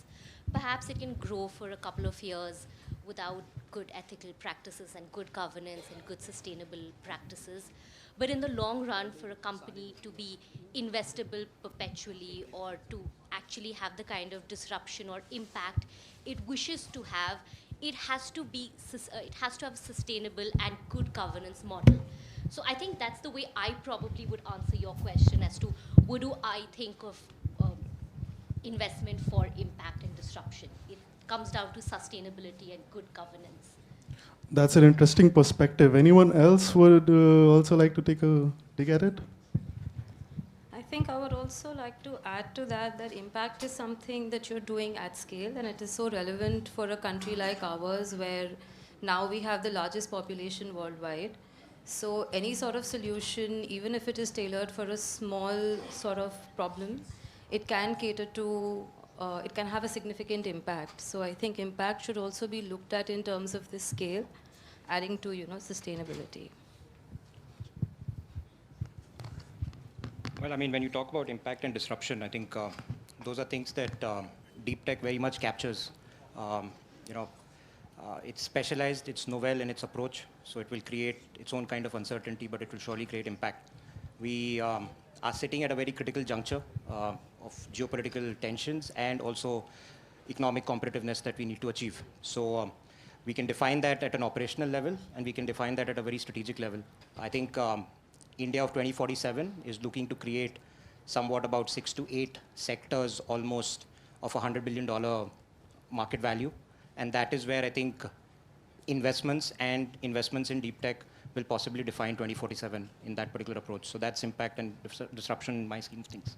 Perhaps it can grow for a couple of years without good ethical practices and good governance and good sustainable practices. But in the long run, for a company to be investable perpetually or to actually have the kind of disruption or impact it wishes to have, it has to have a sustainable and good governance model. So I think that's the way I probably would answer your question as to what do I think of investment for impact and disruption. It comes down to sustainability and good governance. That's an interesting perspective. Anyone else would also like to take a dig at it? I think I would also like to add to that impact is something that you're doing at scale, and it is so relevant for a country like ours where now we have the largest population worldwide. So any sort of solution, even if it is tailored for a small sort of problem, it can cater to, it can have a significant impact. So I think impact should also be looked at in terms of this scale, adding to, sustainability. Well, I mean, when you talk about impact and disruption, I think those are things that deep tech very much captures. It's specialized, it's novel in its approach, so it will create its own kind of uncertainty, but it will surely create impact. We are sitting at a very critical juncture of geopolitical tensions and also economic competitiveness that we need to achieve. So we can define that at an operational level, and we can define that at a very strategic level. I think India of 2047 is looking to create somewhat about 6 to 8 sectors almost of $100 billion market value. And that is where I think investments in deep tech will possibly define 2047 in that particular approach. So that's impact and disruption in my scheme of things.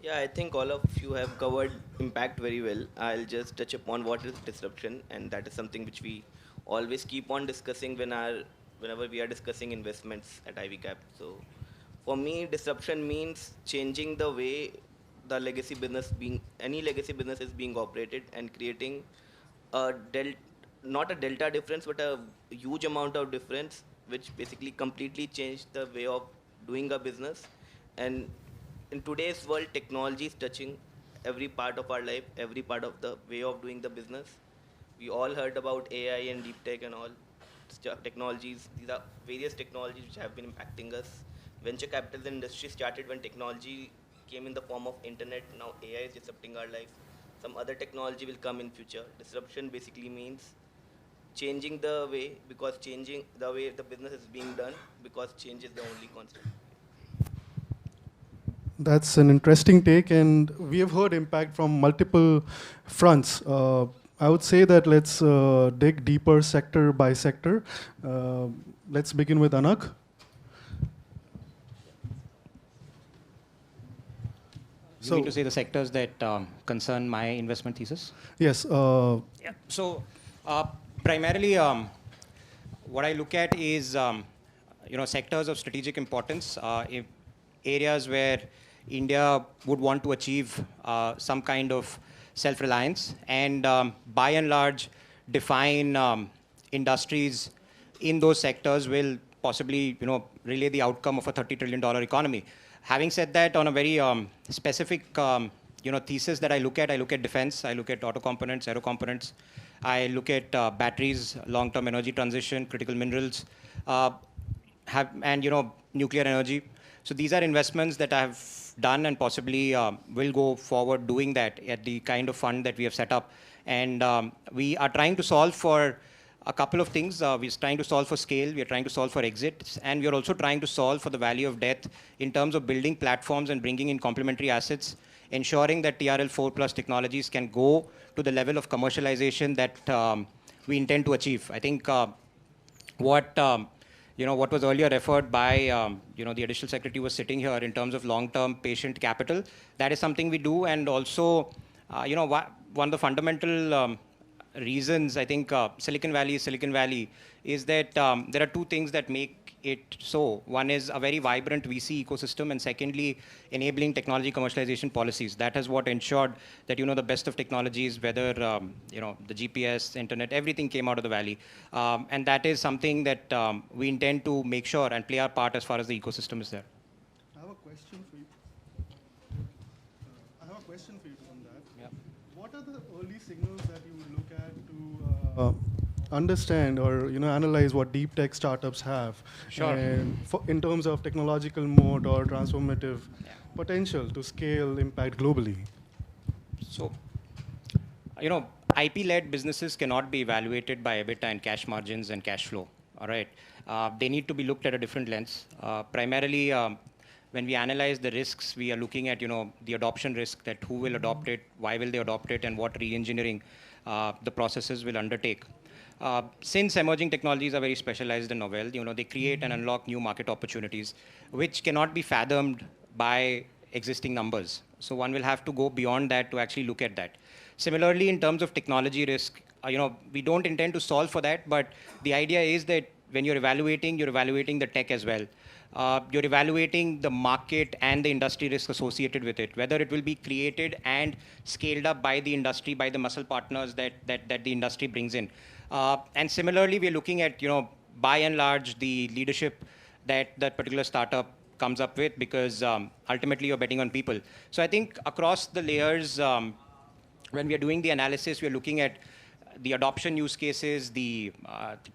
Yeah, I think all of you have covered impact very well. I'll just touch upon what is disruption, and that is something which we always keep on discussing whenever we are discussing investments at IVCap. So for me, disruption means changing the way the legacy business any legacy business is being operated and creating not a delta difference, but a huge amount of difference, which basically completely changed the way of doing a business. And in today's world, technology is touching every part of our life, every part of the way of doing the business. We all heard about AI and deep tech and all technologies. These are various technologies which have been impacting us. Venture capital industry started when technology came in the form of internet. Now AI is disrupting our life. Some other technology will come in future. Disruption basically means changing the way, because changing the way the business is being done, because change is the only constant. That's an interesting take, and we have heard impact from multiple fronts. I would say that let's dig deeper sector by sector. Let's begin with Anak. You mean to say the sectors that concern my investment thesis? Yes. Yeah. So primarily, what I look at is sectors of strategic importance, areas where India would want to achieve some kind of self-reliance, and by and large define industries in those sectors will possibly relay the outcome of a $30 trillion economy. Having said that, on a very specific thesis that I look at defense, I look at auto components, aero components, I look at batteries, long-term energy transition, critical minerals, and nuclear energy. So these are investments that I have done and possibly will go forward doing that at the kind of fund that we have set up. And we are trying to solve for a couple of things. We're trying to solve for scale, we're trying to solve for exits, and we're also trying to solve for the value of death in terms of building platforms and bringing in complementary assets, ensuring that TRL4 plus technologies can go to the level of commercialization that we intend to achieve. I think what was earlier referred by the additional secretary was sitting here in terms of long-term patient capital. That is something we do, and also one of the fundamental reasons I think Silicon Valley is that there are two things that make it so. One is a very vibrant VC ecosystem, and secondly, enabling technology commercialization policies. That is what ensured that the best of technologies, whether the GPS, internet, everything came out of the Valley, and that is something that we intend to make sure and play our part as far as the ecosystem is there. I have a question for you. On that. Yeah. What are the early signals that you would look at to understand or analyze what deep tech startups have, Sure. and in terms of technological mode or transformative potential to scale impact globally? So, IP-led businesses cannot be evaluated by EBITDA and cash margins and cash flow. All right, they need to be looked at a different lens. Primarily, when we analyze the risks, we are looking at the adoption risk, that who will adopt it, why will they adopt it, and what re-engineering the processes will undertake. Since emerging technologies are very specialized and novel, they create and unlock new market opportunities, which cannot be fathomed by existing numbers. So one will have to go beyond that to actually look at that. Similarly, in terms of technology risk, we don't intend to solve for that, but the idea is that when you're evaluating the tech as well. You're evaluating the market and the industry risk associated with it, whether it will be created and scaled up by the industry, by the muscle partners that the industry brings in. And similarly, we're looking at, by and large, the leadership that particular startup comes up with, because ultimately you're betting on people. So I think across the layers, when we are doing the analysis, we're looking at the adoption use cases, the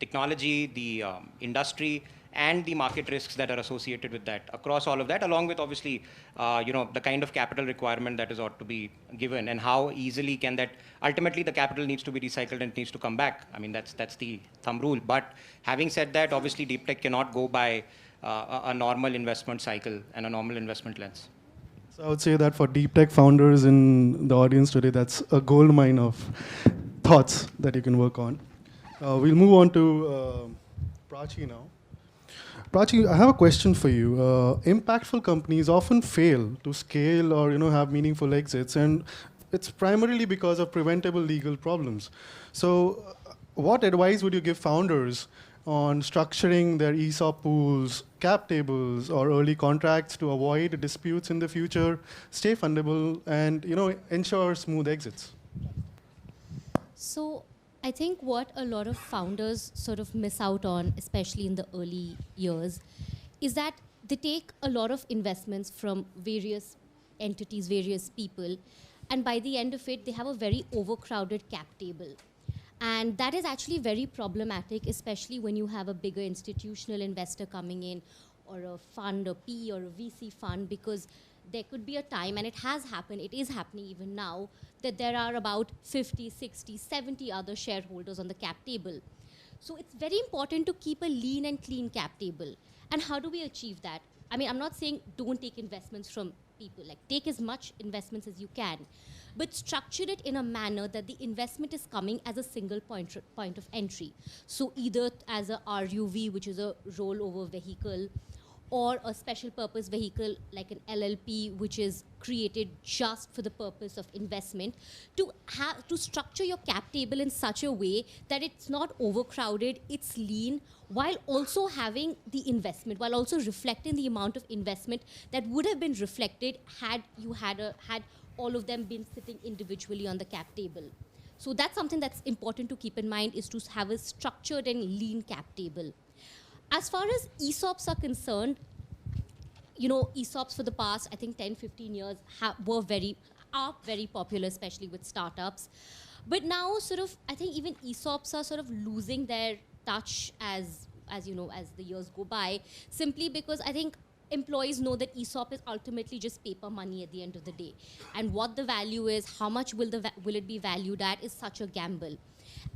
technology, the industry, and the market risks that are associated with that. Across all of that, along with obviously, the kind of capital requirement that is ought to be given, and how easily can that. Ultimately, the capital needs to be recycled and needs to come back. I mean, that's the thumb rule. But having said that, obviously, deep tech cannot go by a normal investment cycle and a normal investment lens. So I would say that for deep tech founders in the audience today, that's a gold mine of thoughts that you can work on. We'll move on to Prachi now. Prachi, I have a question for you. Impactful companies often fail to scale or have meaningful exits, and it's primarily because of preventable legal problems. So, what advice would you give founders on structuring their ESOP pools, cap tables, or early contracts to avoid disputes in the future, stay fundable, and ensure smooth exits? So I think what a lot of founders sort of miss out on, especially in the early years, is that they take a lot of investments from various entities, various people, and by the end of it, they have a very overcrowded cap table. And that is actually very problematic, especially when you have a bigger institutional investor coming in, or a fund, a PE or a VC fund, because there could be a time, and it has happened, it is happening even now, that there are about 50, 60, 70 other shareholders on the cap table. So it's very important to keep a lean and clean cap table. And how do we achieve that? I mean, I'm not saying don't take investments from people, like take as much investments as you can, but structure it in a manner that the investment is coming as a single point of entry. So either as a RUV, which is a rollover vehicle, or a special purpose vehicle like an LLP, which is created just for the purpose of investment, to structure your cap table in such a way that it's not overcrowded, it's lean, while also having the investment, while also reflecting the amount of investment that would have been reflected had you had all of them been sitting individually on the cap table. So that's something that's important to keep in mind, is to have a structured and lean cap table. As far as ESOPs are concerned, you know, ESOPs for the past, I think 10, 15 years are very popular, especially with startups. But now sort of, I think even ESOPs are sort of losing their touch as you know, as the years go by, simply because I think employees know that ESOP is ultimately just paper money at the end of the day. And what the value is, how much will it be valued at, is such a gamble.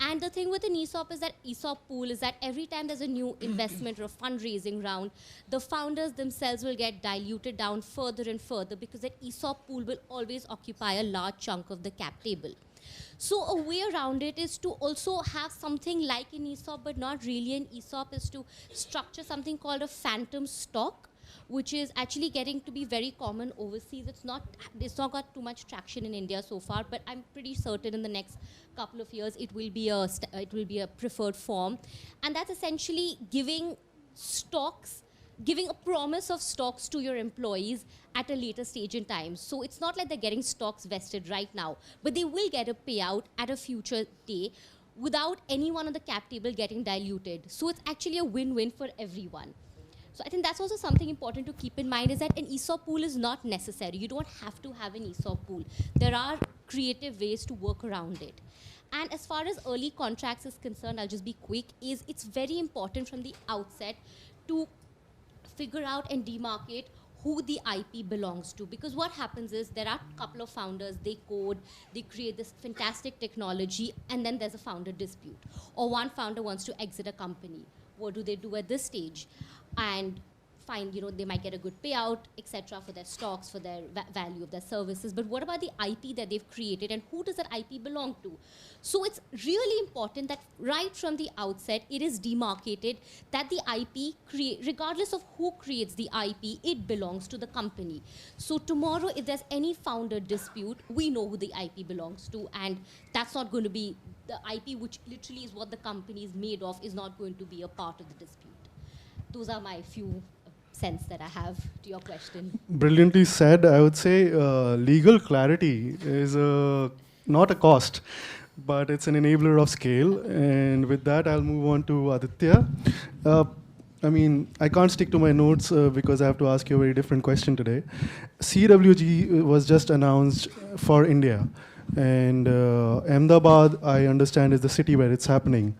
And the thing with an ESOP is that ESOP pool is that every time there's a new investment or a fundraising round, the founders themselves will get diluted down further and further, because that ESOP pool will always occupy a large chunk of the cap table. So a way around it is to also have something like an ESOP, but not really an ESOP, is to structure something called a phantom stock, which is actually getting to be very common overseas. It's not got too much traction in India so far, but I'm pretty certain in the next couple of years it will be a preferred form. And that's essentially giving a promise of stocks to your employees at a later stage in time. So it's not like they're getting stocks vested right now, but they will get a payout at a future day without anyone on the cap table getting diluted. So it's actually a win-win for everyone. So I think that's also something important to keep in mind, is that an ESOP pool is not necessary. You don't have to have an ESOP pool. There are creative ways to work around it. And as far as early contracts is concerned, I'll just be quick, is it's very important from the outset to figure out and demarcate who the IP belongs to. Because what happens is there are a couple of founders, they code, they create this fantastic technology, and then there's a founder dispute. Or one founder wants to exit a company. What do they do at this stage? And find, they might get a good payout, etc., for their stocks, for their value of their services. But what about the IP that they've created, and who does that IP belong to? So it's really important that right from the outset, it is demarcated that the IP, regardless of who creates the IP, it belongs to the company. So tomorrow, if there's any founder dispute, we know who the IP belongs to, and that's not going to be the IP, which literally is what the company is made of, is not going to be a part of the dispute. Those are my few cents that I have to your question. Brilliantly said. I would say legal clarity is not a cost, but it's an enabler of scale. And with that, I'll move on to Aditya. I can't stick to my notes because I have to ask you a very different question today. CWG was just announced for India. And Ahmedabad, I understand, is the city where it's happening.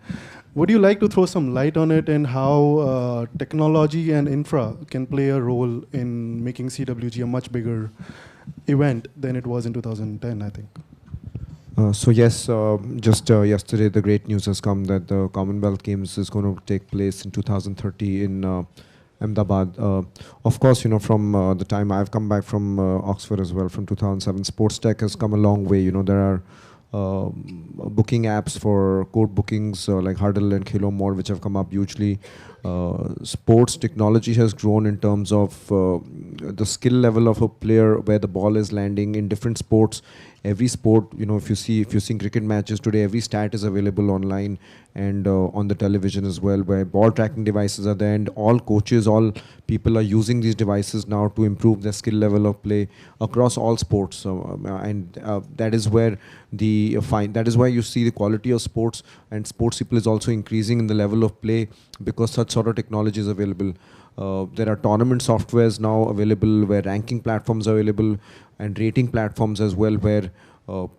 Would you like to throw some light on it, and how technology and infra can play a role in making CWG a much bigger event than it was in 2010, I think? So yes, just yesterday the great news has come that the Commonwealth Games is going to take place in 2030 in Ahmedabad. Of course, from the time I've come back from Oxford as well, from 2007, sports tech has come a long way. There are booking apps for court bookings like Hurdle and Khelo More, which have come up hugely. Sports technology has grown in terms of the skill level of a player, where the ball is landing in different sports. Every sport, if you're seeing cricket matches today, every stat is available online and on the television as well, where ball tracking devices are there, and all coaches, all people are using these devices now to improve their skill level of play across all sports. That is where that is why you see the quality of sports and sports people is also increasing in the level of play, because such sort of technology is available. There are tournament softwares now available, where ranking platforms are available, and rating platforms as well, where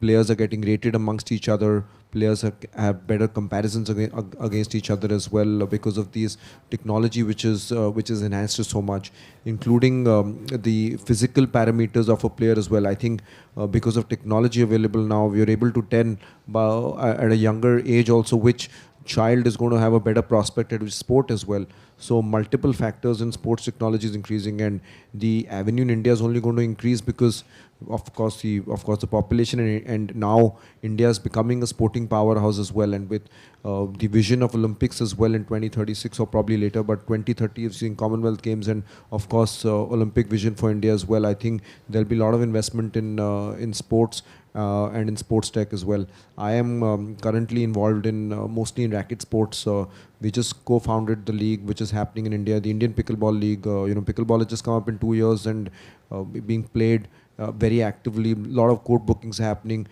players are getting rated amongst each other. players have better comparisons against each other as well because of these technology which is enhanced so much, including the physical parameters of a player as well. I think because of technology available now, we are able to tell at a younger age also which child is going to have a better prospect at which sport as well. So multiple factors in sports technology is increasing, and the avenue in India is only going to increase because of course the population, and now India is becoming a sporting powerhouse as well, and with the vision of Olympics as well in 2036 or probably later, but 2030 is seeing Commonwealth Games and of course Olympic vision for India as well. I think there'll be a lot of investment in sports and in sports tech as well. I am currently involved in mostly in racket sports. We just co-founded the league which is happening in India, the Indian Pickleball League. Pickleball has just come up in 2 years and being played very actively. A lot of court bookings happening.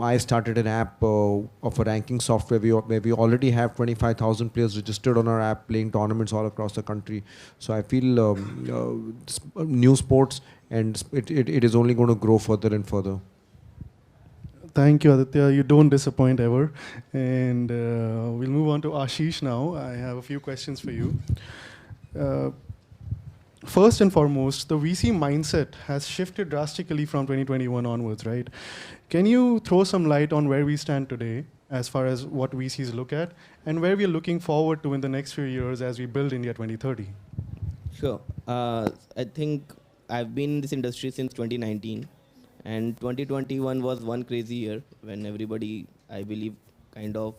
I started an app of a ranking software where we already have 25,000 players registered on our app playing tournaments all across the country. So I feel new sports, and it is only going to grow further and further. Thank you, Aditya. You don't disappoint ever. And we'll move on to Ashish now. I have a few questions for you. First and foremost, the VC mindset has shifted drastically from 2021 onwards, right? Can you throw some light on where we stand today as far as what VCs look at and where we are looking forward to in the next few years as we build India 2030? Sure. I think I've been in this industry since 2019. And 2021 was one crazy year when everybody, I believe, kind of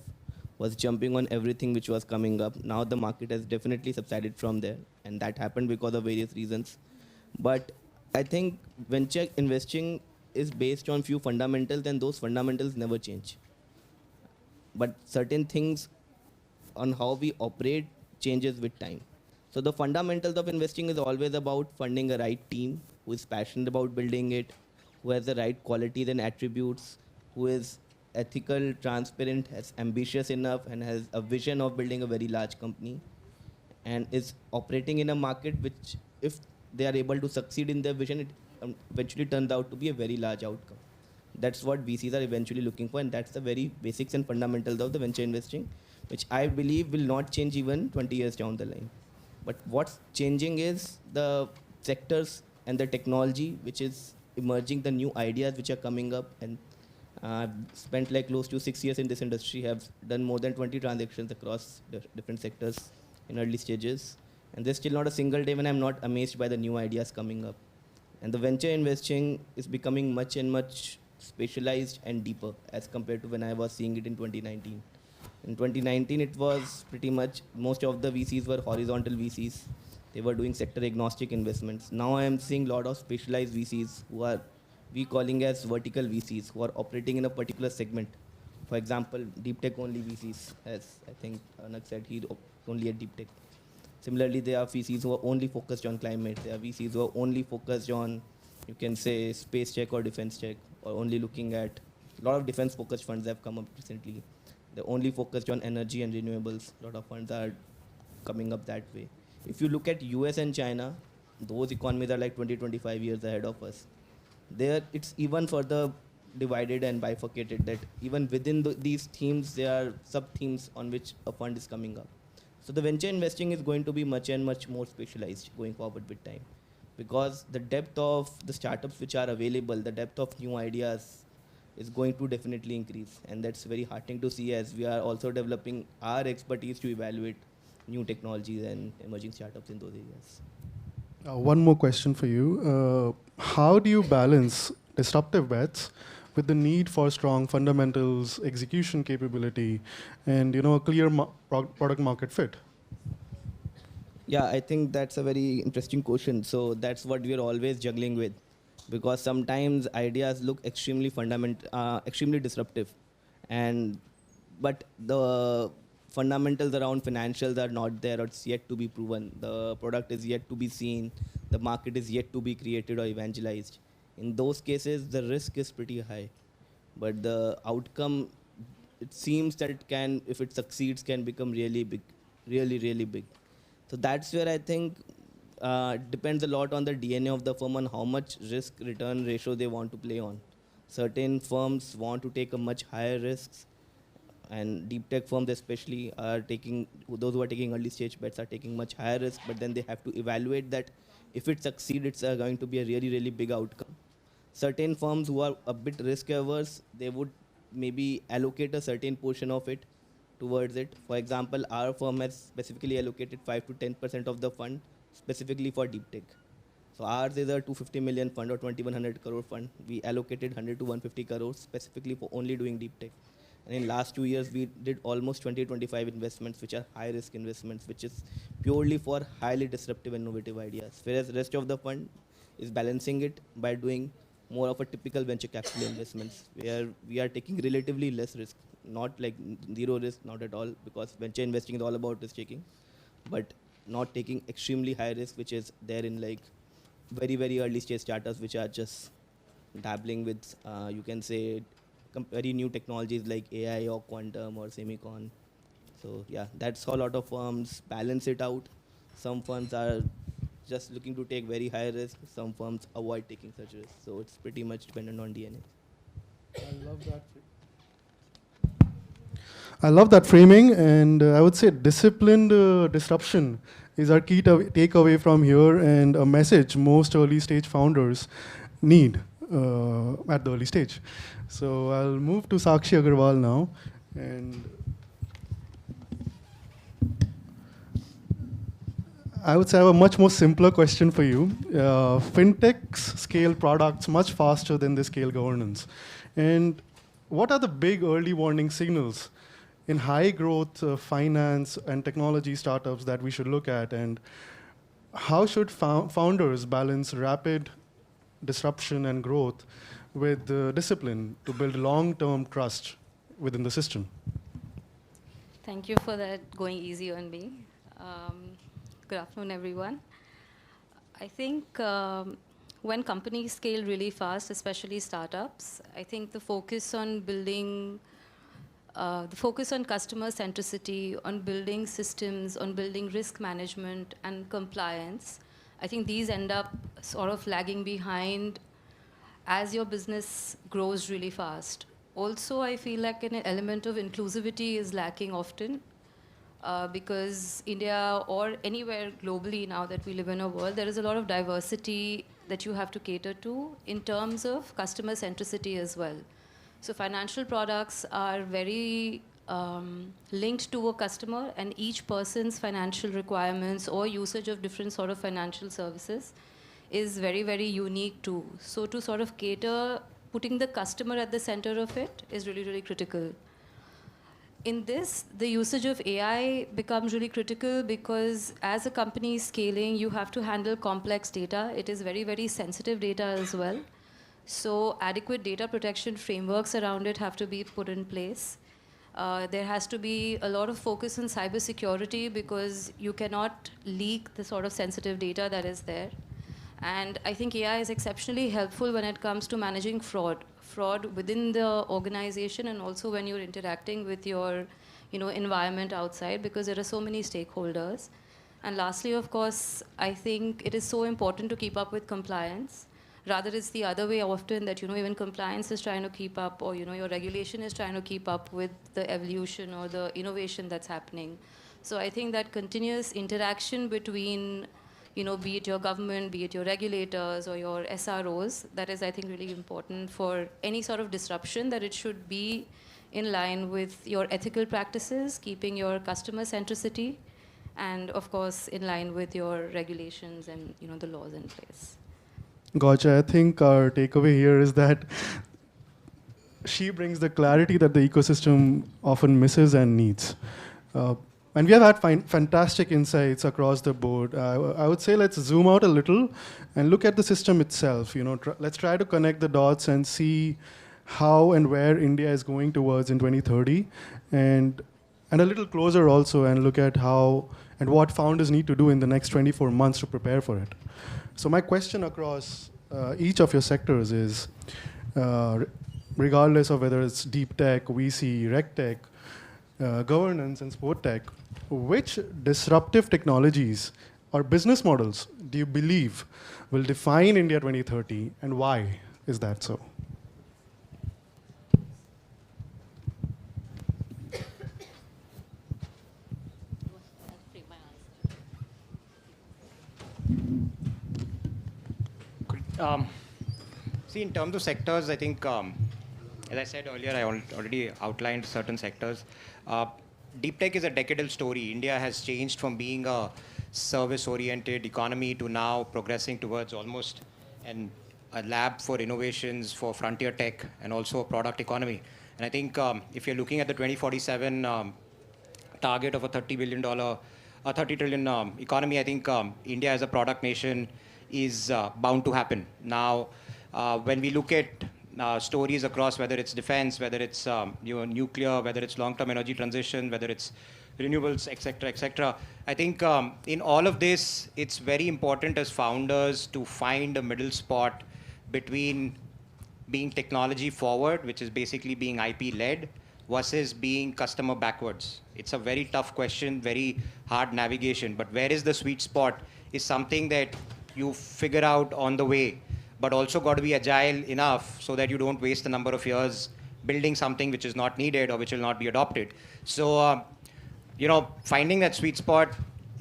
was jumping on everything which was coming up. Now the market has definitely subsided from there, and that happened because of various reasons. But I think venture investing is based on few fundamentals, and those fundamentals never change. But certain things on how we operate changes with time. So the fundamentals of investing is always about funding a right team who is passionate about building it, who has the right qualities and attributes, who is ethical, transparent, is ambitious enough, and has a vision of building a very large company, and is operating in a market which, if they are able to succeed in their vision, it eventually turns out to be a very large outcome. That's what VCs are eventually looking for, and that's the very basics and fundamentals of the venture investing, which I believe will not change even 20 years down the line. But what's changing is the sectors and the technology which is emerging, the new ideas which are coming up, and I've spent like close to 6 years in this industry, have done more than 20 transactions across the different sectors in early stages, and there's still not a single day when I'm not amazed by the new ideas coming up. And the venture investing is becoming much and much specialized and deeper as compared to when I was seeing it in 2019. In 2019, it was pretty much most of the VCs were horizontal VCs. They were doing sector agnostic investments. Now I am seeing a lot of specialized VCs who are we calling as vertical VCs, who are operating in a particular segment. For example, deep tech only VCs, as I think Anak said, he's only at deep tech. Similarly, there are VCs who are only focused on climate. There are VCs who are only focused on, you can say, space tech or defense tech, or only looking at, a lot of defense focused funds have come up recently. They're only focused on energy and renewables. A lot of funds are coming up that way. If you look at US and China, those economies are like 20-25 years ahead of us. There, it's even further divided and bifurcated, that even within these themes, there are sub-themes on which a fund is coming up. So the venture investing is going to be much and much more specialized going forward with time, because the depth of the startups which are available, the depth of new ideas is going to definitely increase. And that's very heartening to see, as we are also developing our expertise to evaluate new technologies and emerging startups in those areas. One more question for you. How do you balance disruptive bets with the need for strong fundamentals, execution capability, and a clear product market fit? Yeah, I think that's a very interesting question. So that's what we are always juggling with, because sometimes ideas look extremely extremely disruptive, but the fundamentals around financials are not there, or it's yet to be proven. The product is yet to be seen. The market is yet to be created or evangelized. In those cases, the risk is pretty high, but the outcome, it seems that it can, if it succeeds, can become really big, really, really big. So that's where I think it depends a lot on the DNA of the firm, on how much risk-return ratio they want to play on. Certain firms want to take a much higher risks, And deep tech firms especially are taking, those who are taking early stage bets are taking much higher risk, but then they have to evaluate that if it succeeds, it's going to be a really, really big outcome. Certain firms who are a bit risk averse, they would maybe allocate a certain portion of it towards it. For example, our firm has specifically allocated 5 to 10% of the fund specifically for deep tech. So ours is a 250 million fund or 2100 crore fund. We allocated 100 to 150 crores specifically for only doing deep tech. And in last 2 years, we did almost 20-25 investments, which are high risk investments, which is purely for highly disruptive, innovative ideas. Whereas the rest of the fund is balancing it by doing more of a typical venture capital investments, where we are taking relatively less risk, not like zero risk, not at all, because venture investing is all about risk taking, but not taking extremely high risk, which is there in like very, very early stage startups, which are just dabbling with, you can say, very new technologies like AI or quantum or semicon. So yeah, that's how a lot of firms balance it out. Some funds are just looking to take very high risk. Some firms avoid taking such risks. So it's pretty much dependent on DNA. I love that. I love that framing, and I would say disciplined disruption is our key takeaway from here, and a message most early stage founders need at the early stage. So I'll move to Sakshi Agarwal now, and I would say I have a much more simpler question for you. Fintechs scale products much faster than they scale governance. And what are the big early warning signals in high growth finance and technology startups that we should look at? And how should founders balance rapid disruption and growth with discipline to build long-term trust within the system? Thank you for that, going easy on me. Good afternoon, everyone. I think when companies scale really fast, especially startups, I think the focus on building, the focus on customer centricity, on building systems, on building risk management and compliance, I think these end up sort of lagging behind as your business grows really fast. Also, I feel like an element of inclusivity is lacking often. Because India or anywhere globally now that we live in a world, there is a lot of diversity that you have to cater to in terms of customer centricity as well. So financial products are very linked to a customer, and each person's financial requirements or usage of different sort of financial services is very, very unique too. So to sort of cater, putting the customer at the center of it is really, really critical. In this, the usage of AI becomes really critical because as a company is scaling, you have to handle complex data. It is very, very sensitive data as well. So adequate data protection frameworks around it have to be put in place. There has to be a lot of focus on cybersecurity because you cannot leak the sort of sensitive data that is there. And I think AI is exceptionally helpful when it comes to managing fraud within the organization, and also when you're interacting with your environment outside, because there are so many stakeholders. And lastly, of course, I think it is so important to keep up with compliance. Rather, it's the other way often that even compliance is trying to keep up, or your regulation is trying to keep up with the evolution or the innovation that's happening. So I think that continuous interaction between be it your government, be it your regulators or your SROs, that is, I think, really important for any sort of disruption, that it should be in line with your ethical practices, keeping your customer centricity, and of course, in line with your regulations and the laws in place. Gotcha. I think our takeaway here is that she brings the clarity that the ecosystem often misses and needs. And we have had fantastic insights across the board. I would say let's zoom out a little and look at the system itself. Let's try to connect the dots and see how and where India is going towards in 2030, and a little closer also, and look at how and what founders need to do in the next 24 months to prepare for it. So my question across each of your sectors is, regardless of whether it's deep tech, VC, reg tech, governance, and sport tech, which disruptive technologies or business models do you believe will define India 2030, and why is that so? See, in terms of sectors, I think, as I said earlier, I already outlined certain sectors. Deep tech is a decadal story. India has changed from being a service-oriented economy to now progressing towards almost a lab for innovations, for frontier tech, and also a product economy. And I think if you're looking at the 2047 target of a $30 trillion economy, I think India as a product nation is bound to happen. Now, when we look at stories across, whether it's defense, whether it's nuclear, whether it's long-term energy transition, whether it's renewables, etc., I think in all of this, it's very important as founders to find a middle spot between being technology forward, which is basically being IP led, versus being customer backwards. It's a very tough question, very hard navigation, but where is the sweet spot is something that you figure out on the way, but also got to be agile enough so that you don't waste a number of years building something which is not needed or which will not be adopted. So, finding that sweet spot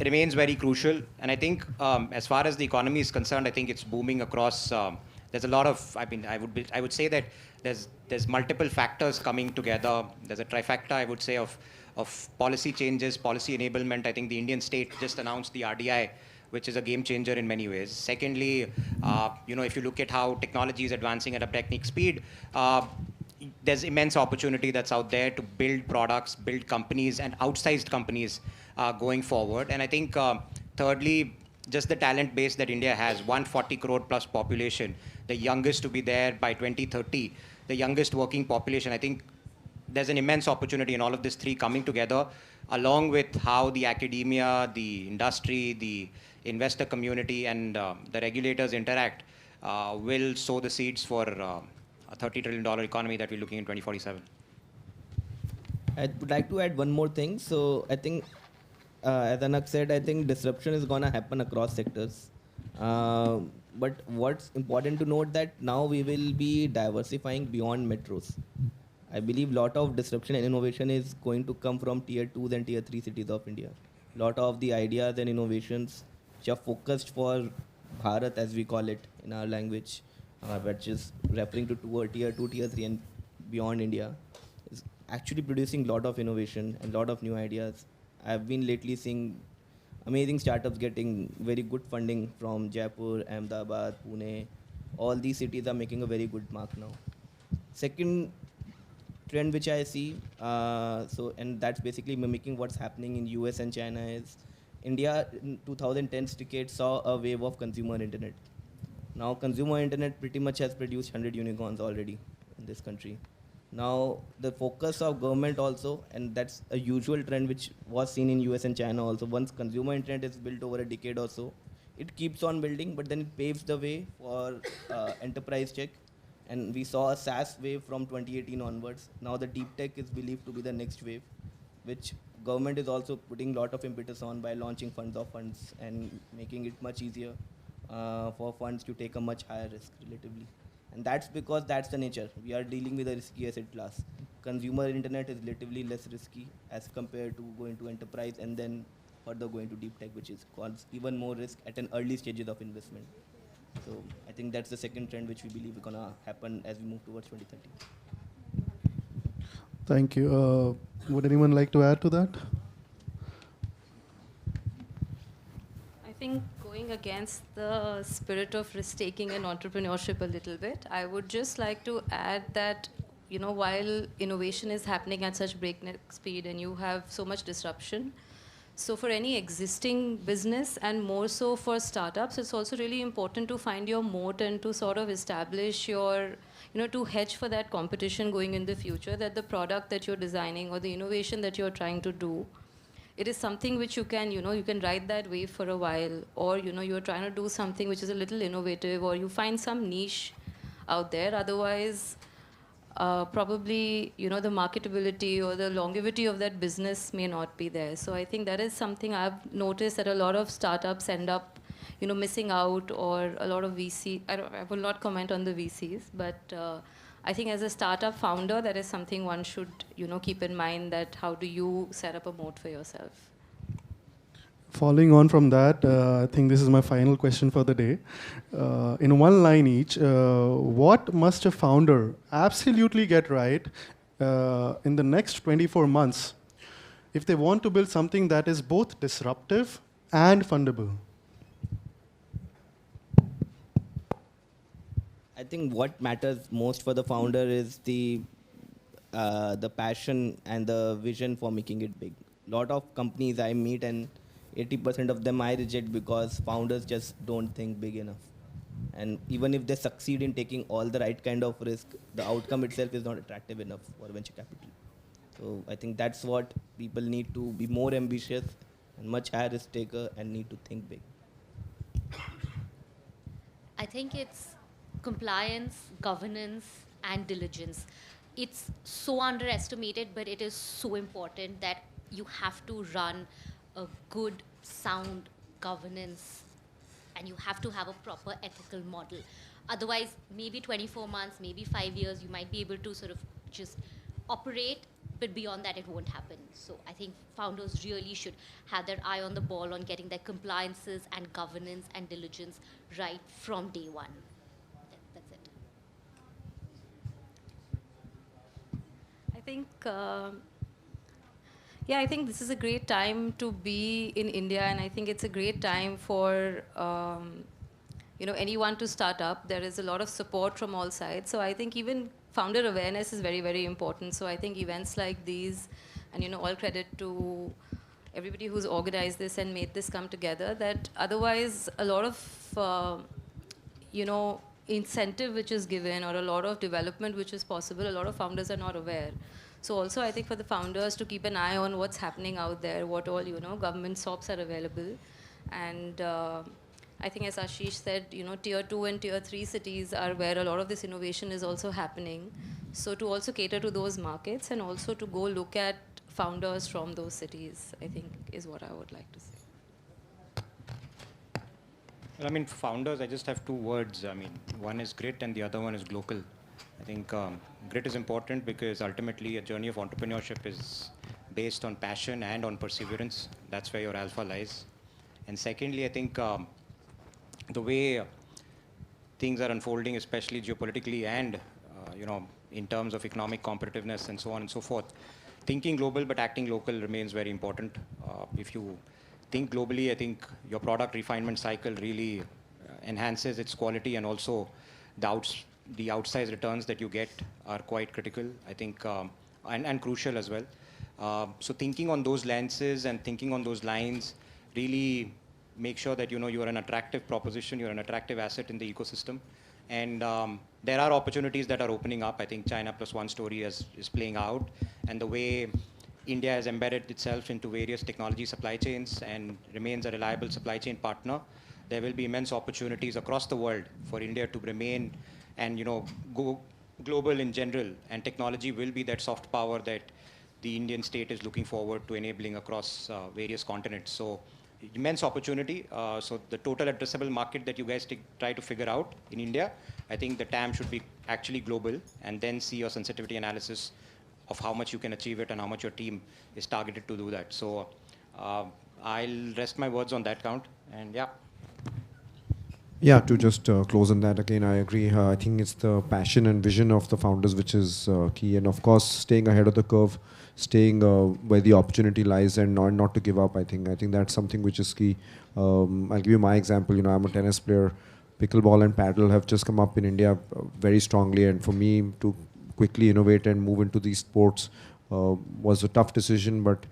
remains very crucial. And I think as far as the economy is concerned, I think it's booming across. There's a lot of, I would say that there's multiple factors coming together. There's a trifecta, I would say, of policy changes, policy enablement. I think the Indian state just announced the RDI, which is a game changer in many ways. Secondly, if you look at how technology is advancing at a breakneck speed, there's immense opportunity that's out there to build products, build companies, and outsized companies going forward. And I think, thirdly, just the talent base that India has, 140 crore plus population, the youngest to be there by 2030, the youngest working population. I think there's an immense opportunity in all of these three coming together, along with how the academia, the industry, the investor community, and the regulators interact, will sow the seeds for a $30 trillion economy that we're looking in 2047. I would like to add one more thing. So I think, as Anak said, I think disruption is going to happen across sectors. But what's important to note that now we will be diversifying beyond metros. I believe a lot of disruption and innovation is going to come from tier 2 and tier 3 cities of India. A lot of the ideas and innovations which are focused for Bharat, as we call it in our language, which is referring to tier 2, tier 3 and beyond India, is actually producing a lot of innovation and a lot of new ideas. I've been lately seeing amazing startups getting very good funding from Jaipur, Ahmedabad, Pune. All these cities are making a very good mark now. Second trend which I see, and that's basically mimicking what's happening in US and China, is India in 2010s decade saw a wave of consumer internet. Now consumer internet pretty much has produced 100 unicorns already in this country. Now the focus of government also, and that's a usual trend which was seen in US and China also, once consumer internet is built over a decade or so, it keeps on building, but then it paves the way for enterprise tech. And we saw a SaaS wave from 2018 onwards. Now the deep tech is believed to be the next wave, which government is also putting a lot of impetus on by launching funds of funds and making it much easier for funds to take a much higher risk relatively. And that's because that's the nature. We are dealing with a risky asset class. Consumer internet is relatively less risky as compared to going to enterprise and then further going to deep tech, which is causes even more risk at an early stages of investment. So I think that's the second trend which we believe is going to happen as we move towards 2030. Thank you. Would anyone like to add to that? I think going against the spirit of risk-taking and entrepreneurship a little bit, I would just like to add that, while innovation is happening at such breakneck speed and you have so much disruption, so for any existing business and more so for startups, it's also really important to find your moat and to sort of establish your, to hedge for that competition going in the future, that the product that you're designing or the innovation that you're trying to do, it is something which you can, you can ride that wave for a while, or, you're trying to do something which is a little innovative, or you find some niche out there. Otherwise, probably, the marketability or the longevity of that business may not be there. So I think that is something I've noticed that a lot of startups end up, missing out, or a lot of VC. I will not comment on the VCs, but I think as a startup founder, that is something one should, keep in mind, that how do you set up a moat for yourself. Following on from that, I think this is my final question for the day. In one line each, what must a founder absolutely get right in the next 24 months if they want to build something that is both disruptive and fundable? I think what matters most for the founder is the passion and the vision for making it big. Lot of companies I meet, and 80% of them I reject because founders just don't think big enough. And even if they succeed in taking all the right kind of risk, the outcome itself is not attractive enough for venture capital. So I think that's what people need to be more ambitious and much higher risk taker and need to think big. I think it's compliance, governance, and diligence. It's so underestimated, but it is so important that you have to run a good, sound governance, and you have to have a proper ethical model. Otherwise, maybe 24 months, maybe 5 years, you might be able to sort of just operate, but beyond that, it won't happen. So I think founders really should have their eye on the ball on getting their compliances and governance and diligence right from day one. That's it. I think, I think this is a great time to be in India, and I think it's a great time for anyone to start up. There is a lot of support from all sides. So I think even founder awareness is very, very important. So I think events like these, and all credit to everybody who's organized this and made this come together, that otherwise a lot of, incentive which is given or a lot of development which is possible, a lot of founders are not aware. So also I think for the founders to keep an eye on what's happening out there, what all, government SOPs are available. And I think as Ashish said, tier 2 and tier 3 cities are where a lot of this innovation is also happening. So to also cater to those markets and also to go look at founders from those cities, I think is what I would like to say. Well, I mean, founders, I just have two words. I mean, one is grit and the other one is global. I think grit is important because ultimately a journey of entrepreneurship is based on passion and on perseverance. That's where your alpha lies. And secondly, I think the way things are unfolding, especially geopolitically and in terms of economic competitiveness and so on and so forth, thinking global but acting local remains very important. If you think globally, I think your product refinement cycle really enhances its quality, and also the outsized returns that you get are quite critical, I think, and crucial as well. So thinking on those lenses and thinking on those lines really make sure that you're an attractive proposition, you're an attractive asset in the ecosystem. And there are opportunities that are opening up. I think China Plus One story is playing out, and the way India has embedded itself into various technology supply chains and remains a reliable supply chain partner, there will be immense opportunities across the world for India to remain and go global in general. And technology will be that soft power that the Indian state is looking forward to enabling across various continents. So immense opportunity. So the total addressable market that you guys try to figure out in India, I think the TAM should be actually global, and then see your sensitivity analysis of how much you can achieve it and how much your team is targeted to do that. So I'll rest my words on that count, and yeah. Yeah, to just close on that again, I agree. I think it's the passion and vision of the founders which is key, and of course, staying ahead of the curve, staying where the opportunity lies, and not to give up. I think that's something which is key. I'll give you my example. I'm a tennis player. Pickleball and paddle have just come up in India very strongly, and for me to quickly innovate and move into these sports was a tough decision, but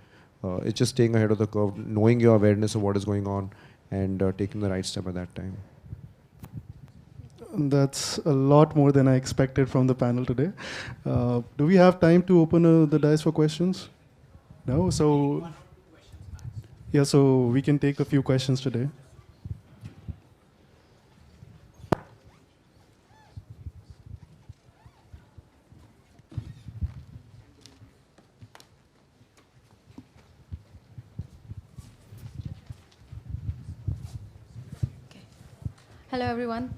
it's just staying ahead of the curve, knowing your awareness of what is going on, and taking the right step at that time. That's a lot more than I expected from the panel today. Do we have time to open the dice for questions? No? So, yeah, so we can take a few questions today. Hello, everyone.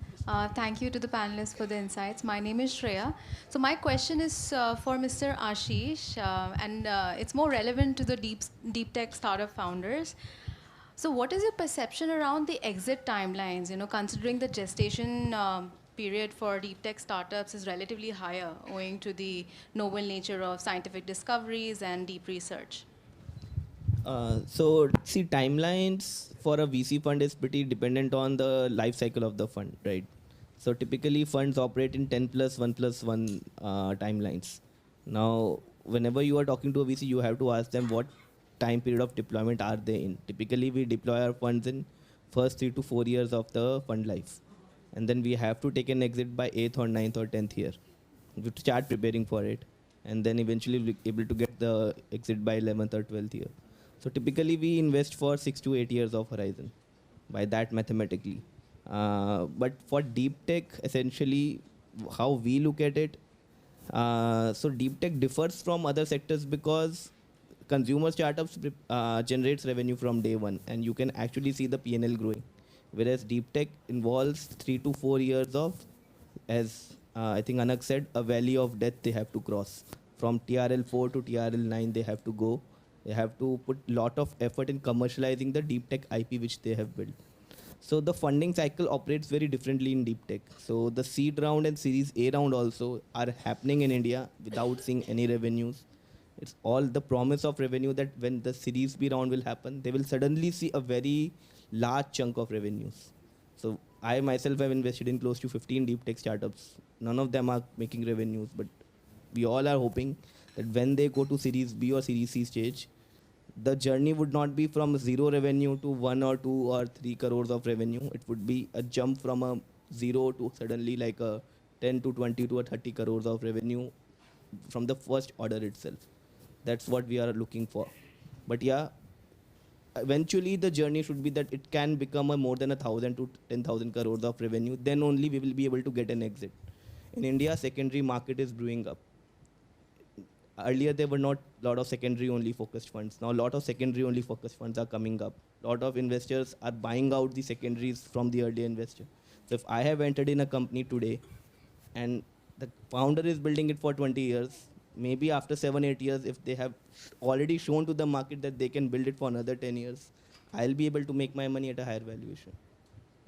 Thank you to the panelists for the insights. My name is Shreya. So my question is for Mr. Ashish, and it's more relevant to the deep tech startup founders. So what is your perception around the exit timelines, considering the gestation period for deep tech startups is relatively higher owing to the novel nature of scientific discoveries and deep research? So see, timelines for a VC fund is pretty dependent on the life cycle of the fund, right? So typically funds operate in 10 plus 1 plus 1 timelines. Now, whenever you are talking to a VC, you have to ask them what time period of deployment are they in. Typically, we deploy our funds in first 3 to 4 years of the fund life. And then we have to take an exit by 8th or 9th or 10th year. We start preparing for it. And then eventually we'll be able to get the exit by 11th or 12th year. So typically we invest for 6 to 8 years of horizon by that mathematically. But for deep tech, essentially how we look at it, so deep tech differs from other sectors because consumer startups generates revenue from day one and you can actually see the P&L growing. Whereas deep tech involves 3 to 4 years of, as I think Anak said, a valley of death they have to cross. From TRL 4 to TRL 9 they have to go. They have to put lot of effort in commercializing the deep tech IP which they have built. So the funding cycle operates very differently in deep tech. So the seed round and series A round also are happening in India without seeing any revenues. It's all the promise of revenue that when the series B round will happen, they will suddenly see a very large chunk of revenues. So I myself have invested in close to 15 deep tech startups. None of them are making revenues, but we all are hoping that when they go to series B or series C stage, the journey would not be from zero revenue to 1 or 2 or 3 crores of revenue. It would be a jump from a zero to suddenly like a 10 to 20 to a 30 crores of revenue from the first order itself. That's what we are looking for. But yeah, eventually the journey should be that it can become a more than 1,000 to 10,000 crores of revenue. Then only we will be able to get an exit. In India, secondary market is brewing up. Earlier, there were not a lot of secondary only focused funds. Now, a lot of secondary only focused funds are coming up. A lot of investors are buying out the secondaries from the early investor. So if I have entered in a company today and the founder is building it for 20 years, maybe after 7, 8 years, if they have already shown to the market that they can build it for another 10 years, I'll be able to make my money at a higher valuation,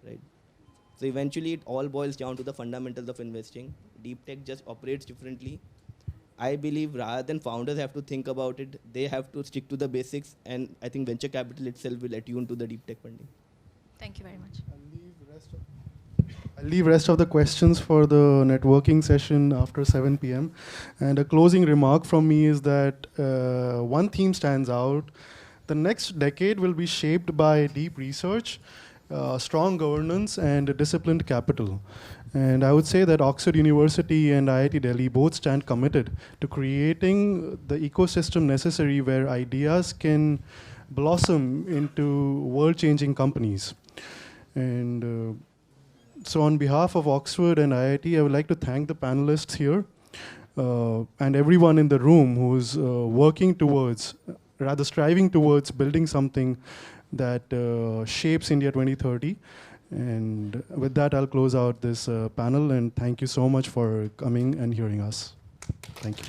right? So eventually it all boils down to the fundamentals of investing. Deep tech just operates differently. I believe rather than founders have to think about it, they have to stick to the basics, and I think venture capital itself will attune to the deep tech funding. Thank you very much. I'll leave rest of the questions for the networking session after 7 p.m. And a closing remark from me is that one theme stands out. The next decade will be shaped by deep research, strong governance, and disciplined capital. And I would say that Oxford University and IIT Delhi both stand committed to creating the ecosystem necessary where ideas can blossom into world-changing companies. And so on behalf of Oxford and IIT, I would like to thank the panelists here and everyone in the room who's working towards, rather striving towards building something that shapes India 2030. And with that, I'll close out this panel, and thank you so much for coming and hearing us. Thank you.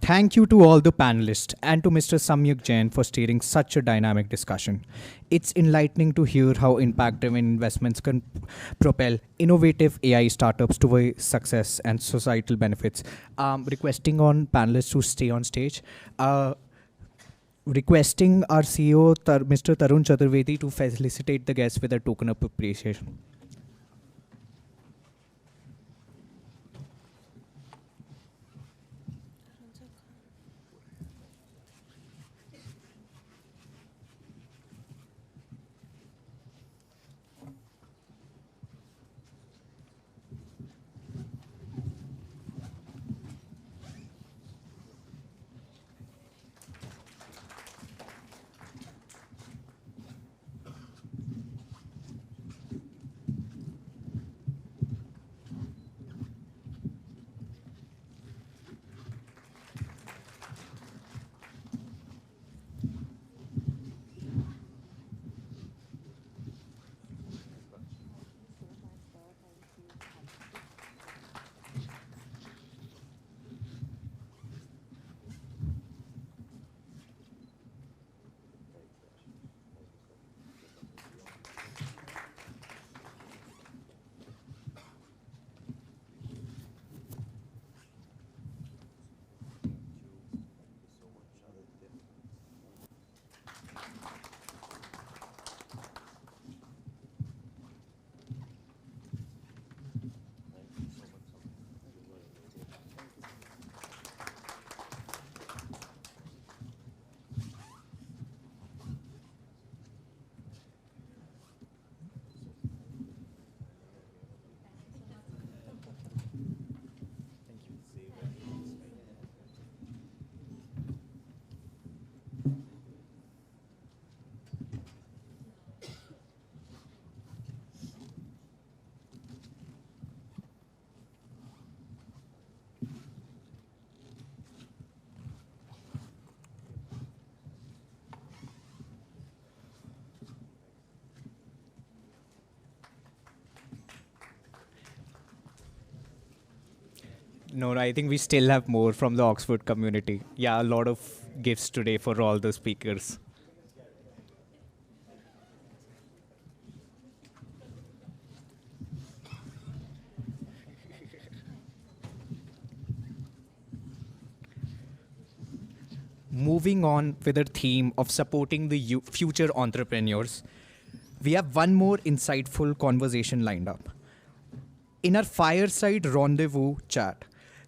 Thank you to all the panelists and to Mr. Samyuk Jain for steering such a dynamic discussion. It's enlightening to hear how impact-driven investments can propel innovative AI startups to success and societal benefits. Requesting on panelists to stay on stage. Requesting our CEO, Mr. Tarun Chaturvedi, to felicitate the guests with a token of appreciation. No, I think we still have more from the Oxford community. Yeah, a lot of gifts today for all the speakers. Moving on with the theme of supporting the future entrepreneurs, we have one more insightful conversation lined up. In our fireside rendezvous chat,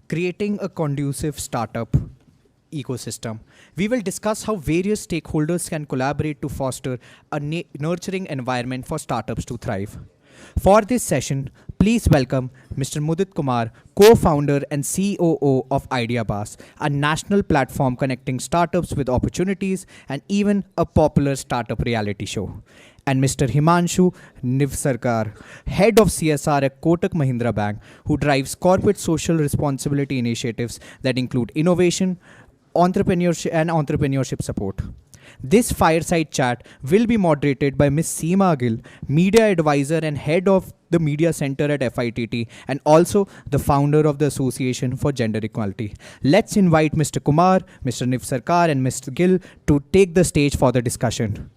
creating a conducive startup ecosystem, we will discuss how various stakeholders can collaborate to foster a nurturing environment for startups to thrive. For this session, please welcome Mr. Mudit Kumar, co-founder and COO of IdeaBus, a national platform connecting startups with opportunities and even a popular startup reality show. And Mr. Himanshu Nivsarkar, head of CSR at Kotak Mahindra Bank, who drives corporate social responsibility initiatives that include innovation, entrepreneurship support. This fireside chat will be moderated by Ms. Seema Gill, media advisor and head of the media center at FITT, and also the founder of the Association for Gender Equality. Let's invite Mr. Kumar, Mr. Nivsarkar, and Mr. Gill to take the stage for the discussion.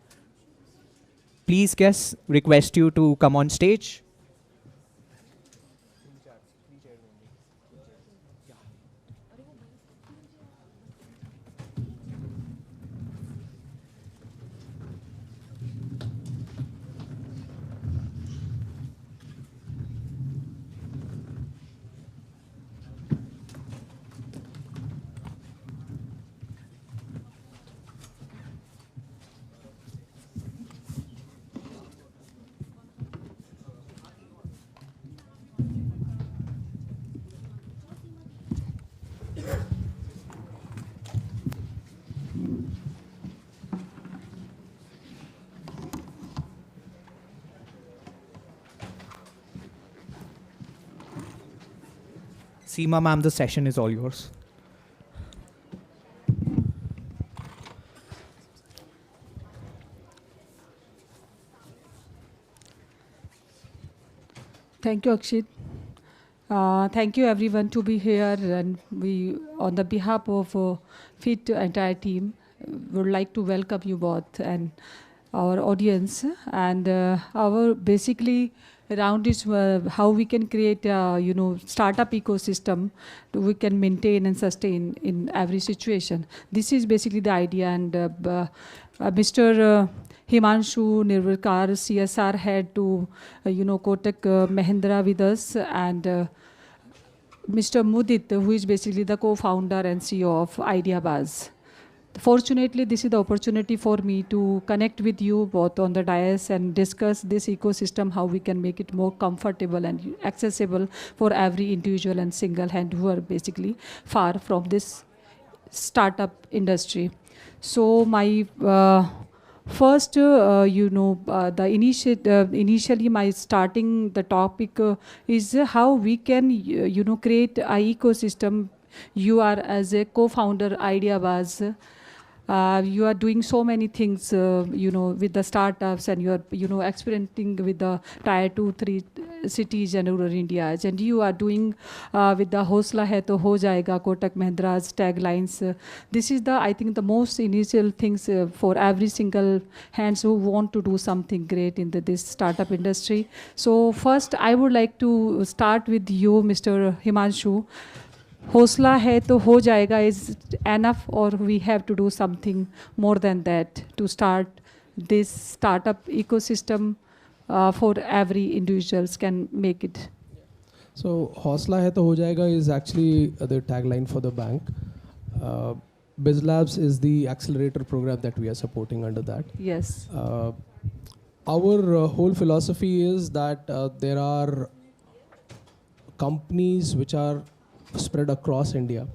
Please, guests, request you to come on stage. Seema ma'am, the session is all yours. Thank you, Akshit. Thank you, everyone, to be here. And we, on the behalf of FIT entire team, would like to welcome you both and our audience. And our basically around is how we can create startup ecosystem we can maintain and sustain in every situation. This is basically the idea. And Mr. Himanshu Nirvarkar, CSR head to Kotak Mahindra with us, and Mr. Mudit, who is basically the co-founder and CEO of IdeaBus. Fortunately, this is the opportunity for me to connect with you both on the dais and discuss this ecosystem, how we can make it more comfortable and accessible for every individual and single hand who are basically far from this startup industry. So my first, initially my starting the topic is how we can, create an ecosystem. You are as a co-founder IdeaBus. You are doing so many things, with the startups, and you are, experimenting with the tier 2, 3 cities and rural India. And you are doing with the Hosla hai to ho jayega, Kotak Mahindra's taglines. This is I think, the most initial things for every single hands who want to do something great in this startup industry. So first, I would like to start with you, Mr. Himanshu. Hosla hai to ho jayega is enough, or we have to do something more than that to start this startup ecosystem for every individuals can make it? So Hosla hai to ho jayega is actually the tagline for the bank. BizLabs is the accelerator program that we are supporting under that. Yes. Our whole philosophy is that there are companies which are spread across India,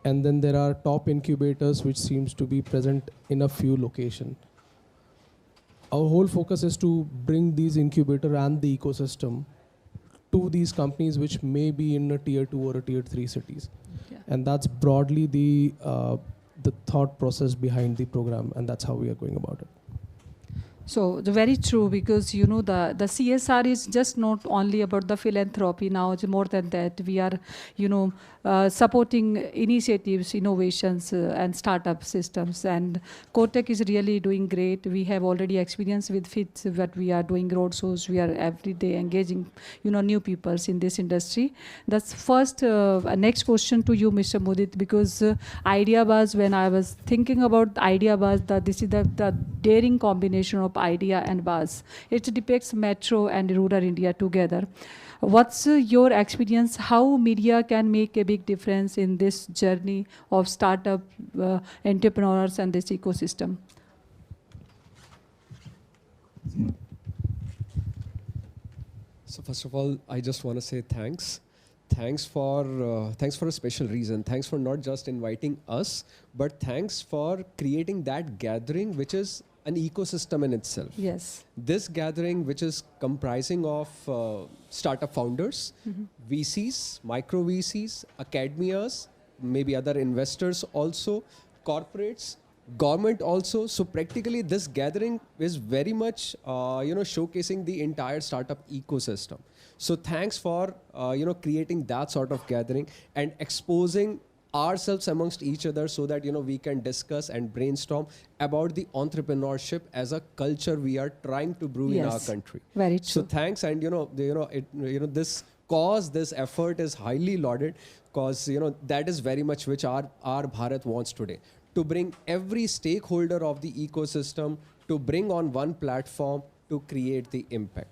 and then there are top incubators which seems to be present in a few locations. Our whole focus is to bring these incubator and the ecosystem to these companies which may be in a tier 2 or a tier 3 cities. Yeah. And that's broadly the thought process behind the program, and that's how we are going about it. So very true, because the CSR is just not only about the philanthropy. Now it's more than that. We are supporting initiatives, innovations, and startup systems. And Kotak is really doing great. We have already experience with FITS, that we are doing roadshows. We are every day engaging new peoples in this industry. That's first. Next question to you, Mr. Mudit, because Idea Buzz, when I was thinking about Idea Buzz, this is the daring combination of idea and buzz. It depicts metro and rural India together. What's your experience? How media can make a big difference in this journey of startup entrepreneurs and this ecosystem? So first of all, I just want to say thanks. Thanks for a special reason. Thanks for not just inviting us, but thanks for creating that gathering, which is an ecosystem in itself. Yes. This gathering, which is comprising of startup founders, VCs, micro VCs, academias, maybe other investors also, corporates, government also. So practically this gathering is very much showcasing the entire startup ecosystem. So thanks for creating that sort of gathering and exposing ourselves amongst each other, so that we can discuss and brainstorm about the entrepreneurship as a culture we are trying to brew in our country. Very true. So thanks, and this cause, this effort is highly lauded, because that is very much which our Bharat wants today, to bring every stakeholder of the ecosystem, to bring on one platform to create the impact.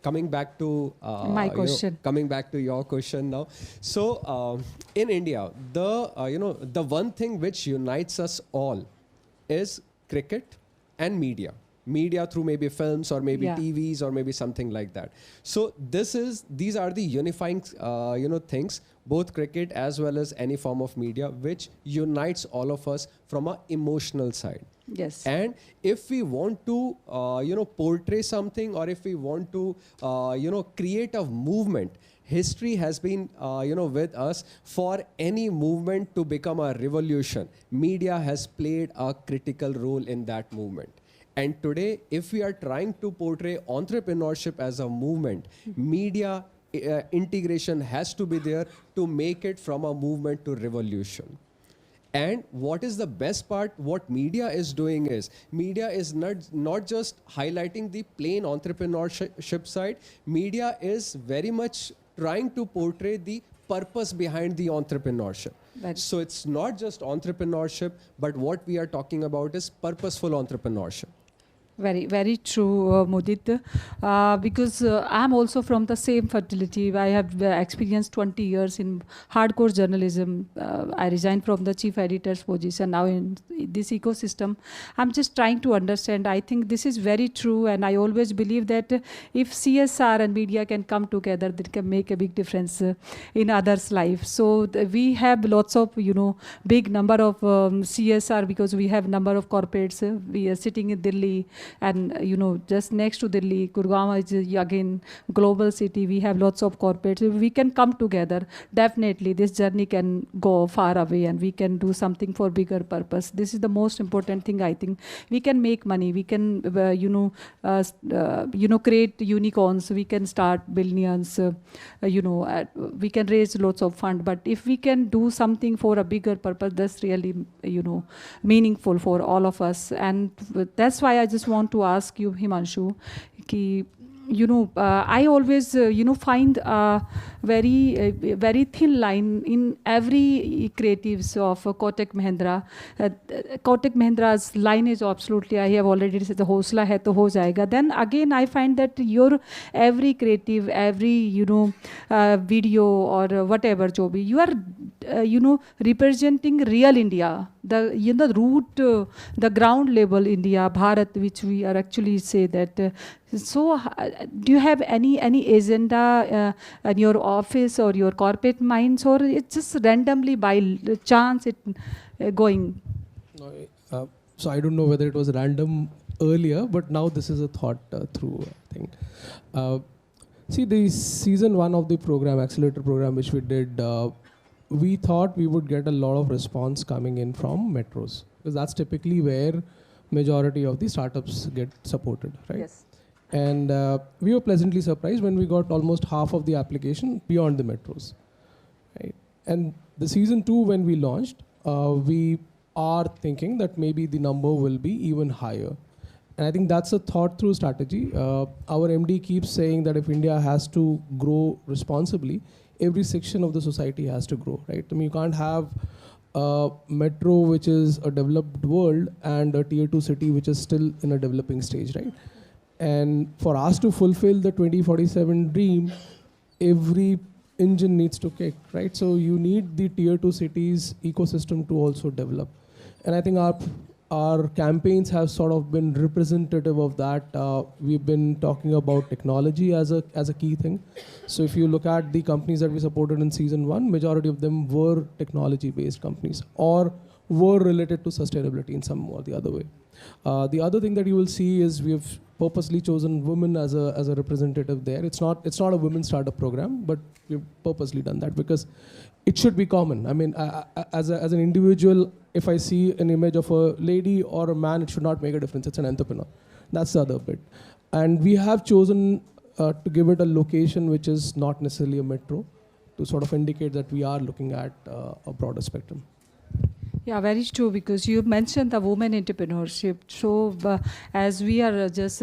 Coming back to my question. Coming back to your question now. So in India, the one thing which unites us all is cricket and media. Media through maybe films or maybe TVs or maybe something like that. So these are the unifying things, both cricket as well as any form of media, which unites all of us from an emotional side. Yes. And if we want to portray something, or if we want to create a movement, history has been with us. For any movement to become a revolution, media has played a critical role in that movement. And today, if we are trying to portray entrepreneurship as a movement, media integration has to be there to make it from a movement to revolution. And what is the best part? What media is doing is, media is not just highlighting the plain entrepreneurship side. Media is very much trying to portray the purpose behind the entrepreneurship. So it's not just entrepreneurship, but what we are talking about is purposeful entrepreneurship. Very, very true, Mudit. Because I'm also from the same fertility. I have experienced 20 years in hardcore journalism. I resigned from the chief editor's position. Now in this ecosystem, I'm just trying to understand. I think this is very true, and I always believe that if CSR and media can come together, they can make a big difference in others' life. So we have lots of, big number of CSR, because we have number of corporates. We are sitting in Delhi. And just next to Delhi, Gurgaon is again global city. We have lots of corporates. If we can come together, definitely this journey can go far away, and we can do something for bigger purpose. This is the most important thing. I think we can make money. We can create unicorns. We can start billions. We can raise lots of fund. But if we can do something for a bigger purpose, that's really meaningful for all of us. And that's why I just want to ask you, Himanshu, I always find a very thin line in every creatives of Kotak Mahindra. Kotak Mahindra's line is absolutely, I have already said, the hosla hai to ho jayega. Then again, I find that your every creative, every video or whatever jo bhi, you are representing real India, the root, the ground level India, Bharat, which we are actually say that. So do you have any agenda in your office or your corporate minds, or it's just randomly by chance it going? No, so I don't know whether it was random earlier, but now this is a thought through thing. See, the season 1 of the program, accelerator program, which we did, we thought we would get a lot of response coming in from metros, because that's typically where majority of the startups get supported, right? Yes. And we were pleasantly surprised when we got almost half of the application beyond the metros, right? And the season 2, when we launched, we are thinking that maybe the number will be even higher. And I think that's a thought through strategy. Our MD keeps saying that if India has to grow responsibly, every section of the society has to grow, right? I mean, you can't have a metro which is a developed world and a tier 2 city which is still in a developing stage, right? And for us to fulfill the 2047 dream, every engine needs to kick, right? So you need the tier 2 cities ecosystem to also develop. And I think our campaigns have sort of been representative of that. We've been talking about technology as a key thing. So if you look at the companies that we supported in season 1, majority of them were technology-based companies or were related to sustainability in some or the other way. The other thing that you will see is we've purposely chosen women as a representative there. It's not a women startup program, but we've purposely done that because it should be common. I mean, as an individual, if I see an image of a lady or a man, it should not make a difference. It's an entrepreneur. That's the other bit. And we have chosen to give it a location which is not necessarily a metro to sort of indicate that we are looking at a broader spectrum. Yeah, very true, because you mentioned the women entrepreneurship. So as we are just,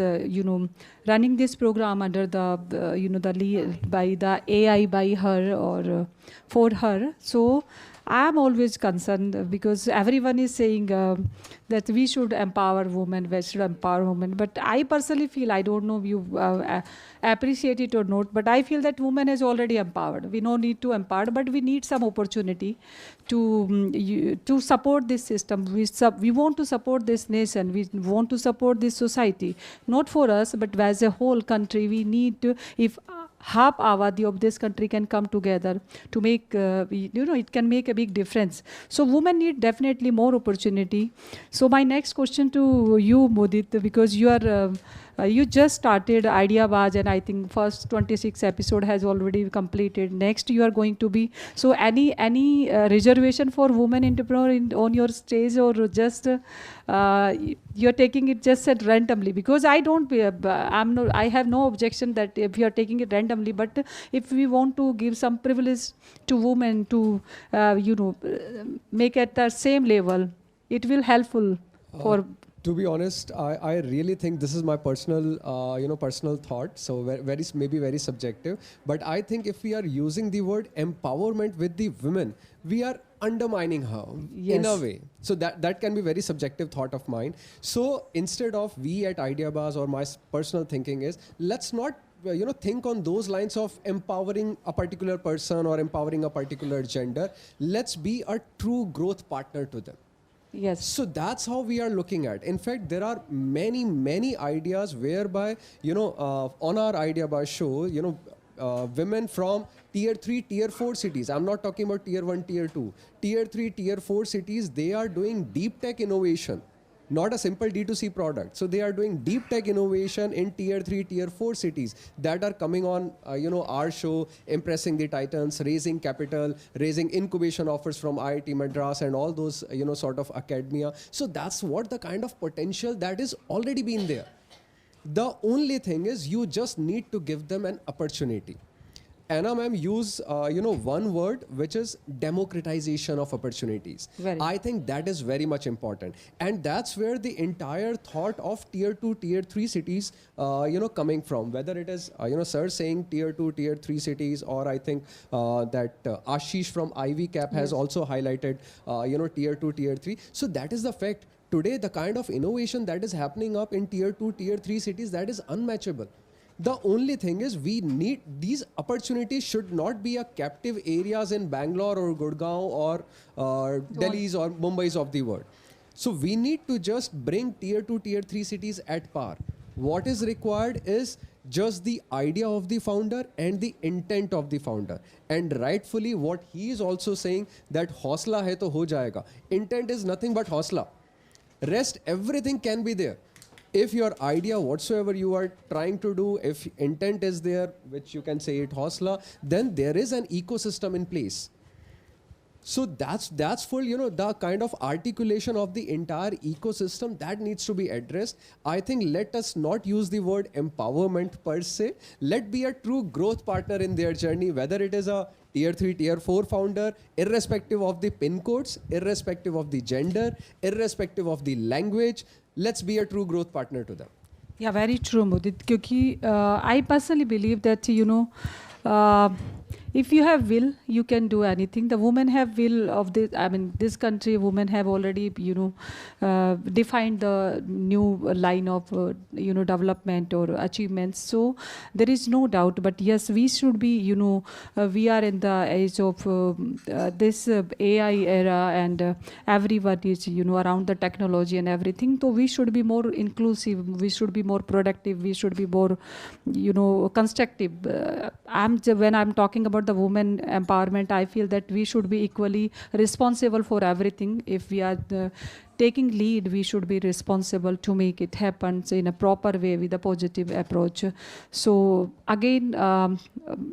running this program under the by the AI by her or for her. So I'm always concerned because everyone is saying that we should empower women, we should empower women. But I personally feel, I don't know if you appreciate it or not, but I feel that women is already empowered. We no need to empower, but we need some opportunity to support this system. We want to support this nation. We want to support this society. Not for us, but as a whole country, we need to, if half Avadi of this country can come together to make, it can make a big difference. So women need definitely more opportunity. So my next question to you, Mudit, because you are, you just started Ideabaz, and I think first 26 episode has already completed. Next you are going to be, so any reservation for women entrepreneur on your stage, or just you're taking it just at randomly? Because I have no objection that if you are taking it randomly, but if we want to give some privilege to women to make at the same level, it will helpful for. To be honest, I really think this is my personal, personal thought. So maybe very subjective. But I think if we are using the word empowerment with the women, we are undermining her in a way. So that can be very subjective thought of mine. So instead of we at Ideabaz, or my personal thinking is, let's not think on those lines of empowering a particular person or empowering a particular gender. Let's be a true growth partner to them. Yes. So that's how we are looking at. In fact, there are many ideas whereby, on our Ideabaz show, women from tier 3, tier 4 cities. I'm not talking about tier 1, tier 2. Tier 3, tier 4 cities, they are doing deep tech innovation, not a simple D2C product. So they are doing deep tech innovation in tier 3, tier 4 cities that are coming on, our show, impressing the titans, raising capital, raising incubation offers from IIT Madras and all those, sort of academia. So that's what the kind of potential that is already been there. The only thing is you just need to give them an opportunity. Anna ma'am use one word, which is democratization of opportunities. I think that is very much important, and that's where the entire thought of tier 2, tier 3 cities coming from. Whether it is sir saying tier 2, tier 3 cities, or I think that Ashish from Ivy Cap has also highlighted tier 2, tier 3. So that is the fact. Today the kind of innovation that is happening up in tier 2, tier 3 cities, that is unmatchable. The only thing is we need these opportunities should not be a captive areas in Bangalore or Gurgaon or Delhi's or Mumbai's of the world. So we need to just bring tier 2, tier 3 cities at par. What is required is just the idea of the founder and the intent of the founder. And rightfully what he is also saying, that hausla hai to ho jayega. Intent is nothing but hausla. Rest, everything can be there. If your idea whatsoever you are trying to do, if intent is there, which you can say it hausla, then there is an ecosystem in place. So that's full, the kind of articulation of the entire ecosystem that needs to be addressed. I think let us not use the word empowerment per se. Let be a true growth partner in their journey, whether it is a tier 3, tier 4 founder, irrespective of the pin codes, irrespective of the gender, irrespective of the language. Let's be a true growth partner to them. Yeah, very true, Mudit. Because I personally believe that, uh, if you have will, you can do anything. The women have will of this. I mean, this country, women have already, defined the new line of, development or achievements. So there is no doubt. But yes, we should be, we are in the age of this AI era, and everyone is, around the technology and everything. So we should be more inclusive. We should be more productive. We should be more, constructive. When I'm talking about the women empowerment, I feel that we should be equally responsible for everything. If we are taking lead, we should be responsible to make it happen in a proper way with a positive approach. So again,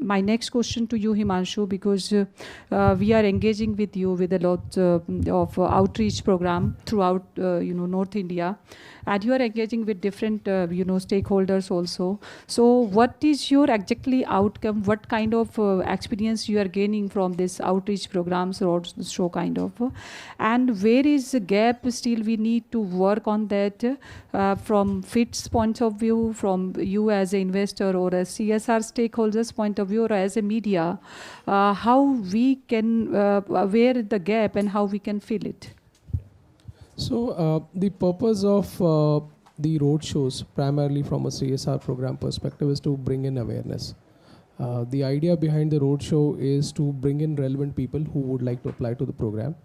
my next question to you, Himanshu, because we are engaging with you with a lot of outreach program throughout North India, and you are engaging with different stakeholders also. So what is your exactly outcome? What kind of experience you are gaining from this outreach programs or show kind of, and where is the gap still we need to work on that, from FIT's point of view, from you as an investor or a CSR stakeholders point of view, or as a media, how we can where the gap and how we can fill it? So the purpose of the road shows, primarily from a CSR program perspective, is to bring in awareness. The idea behind the road show is to bring in relevant people who would like to apply to the program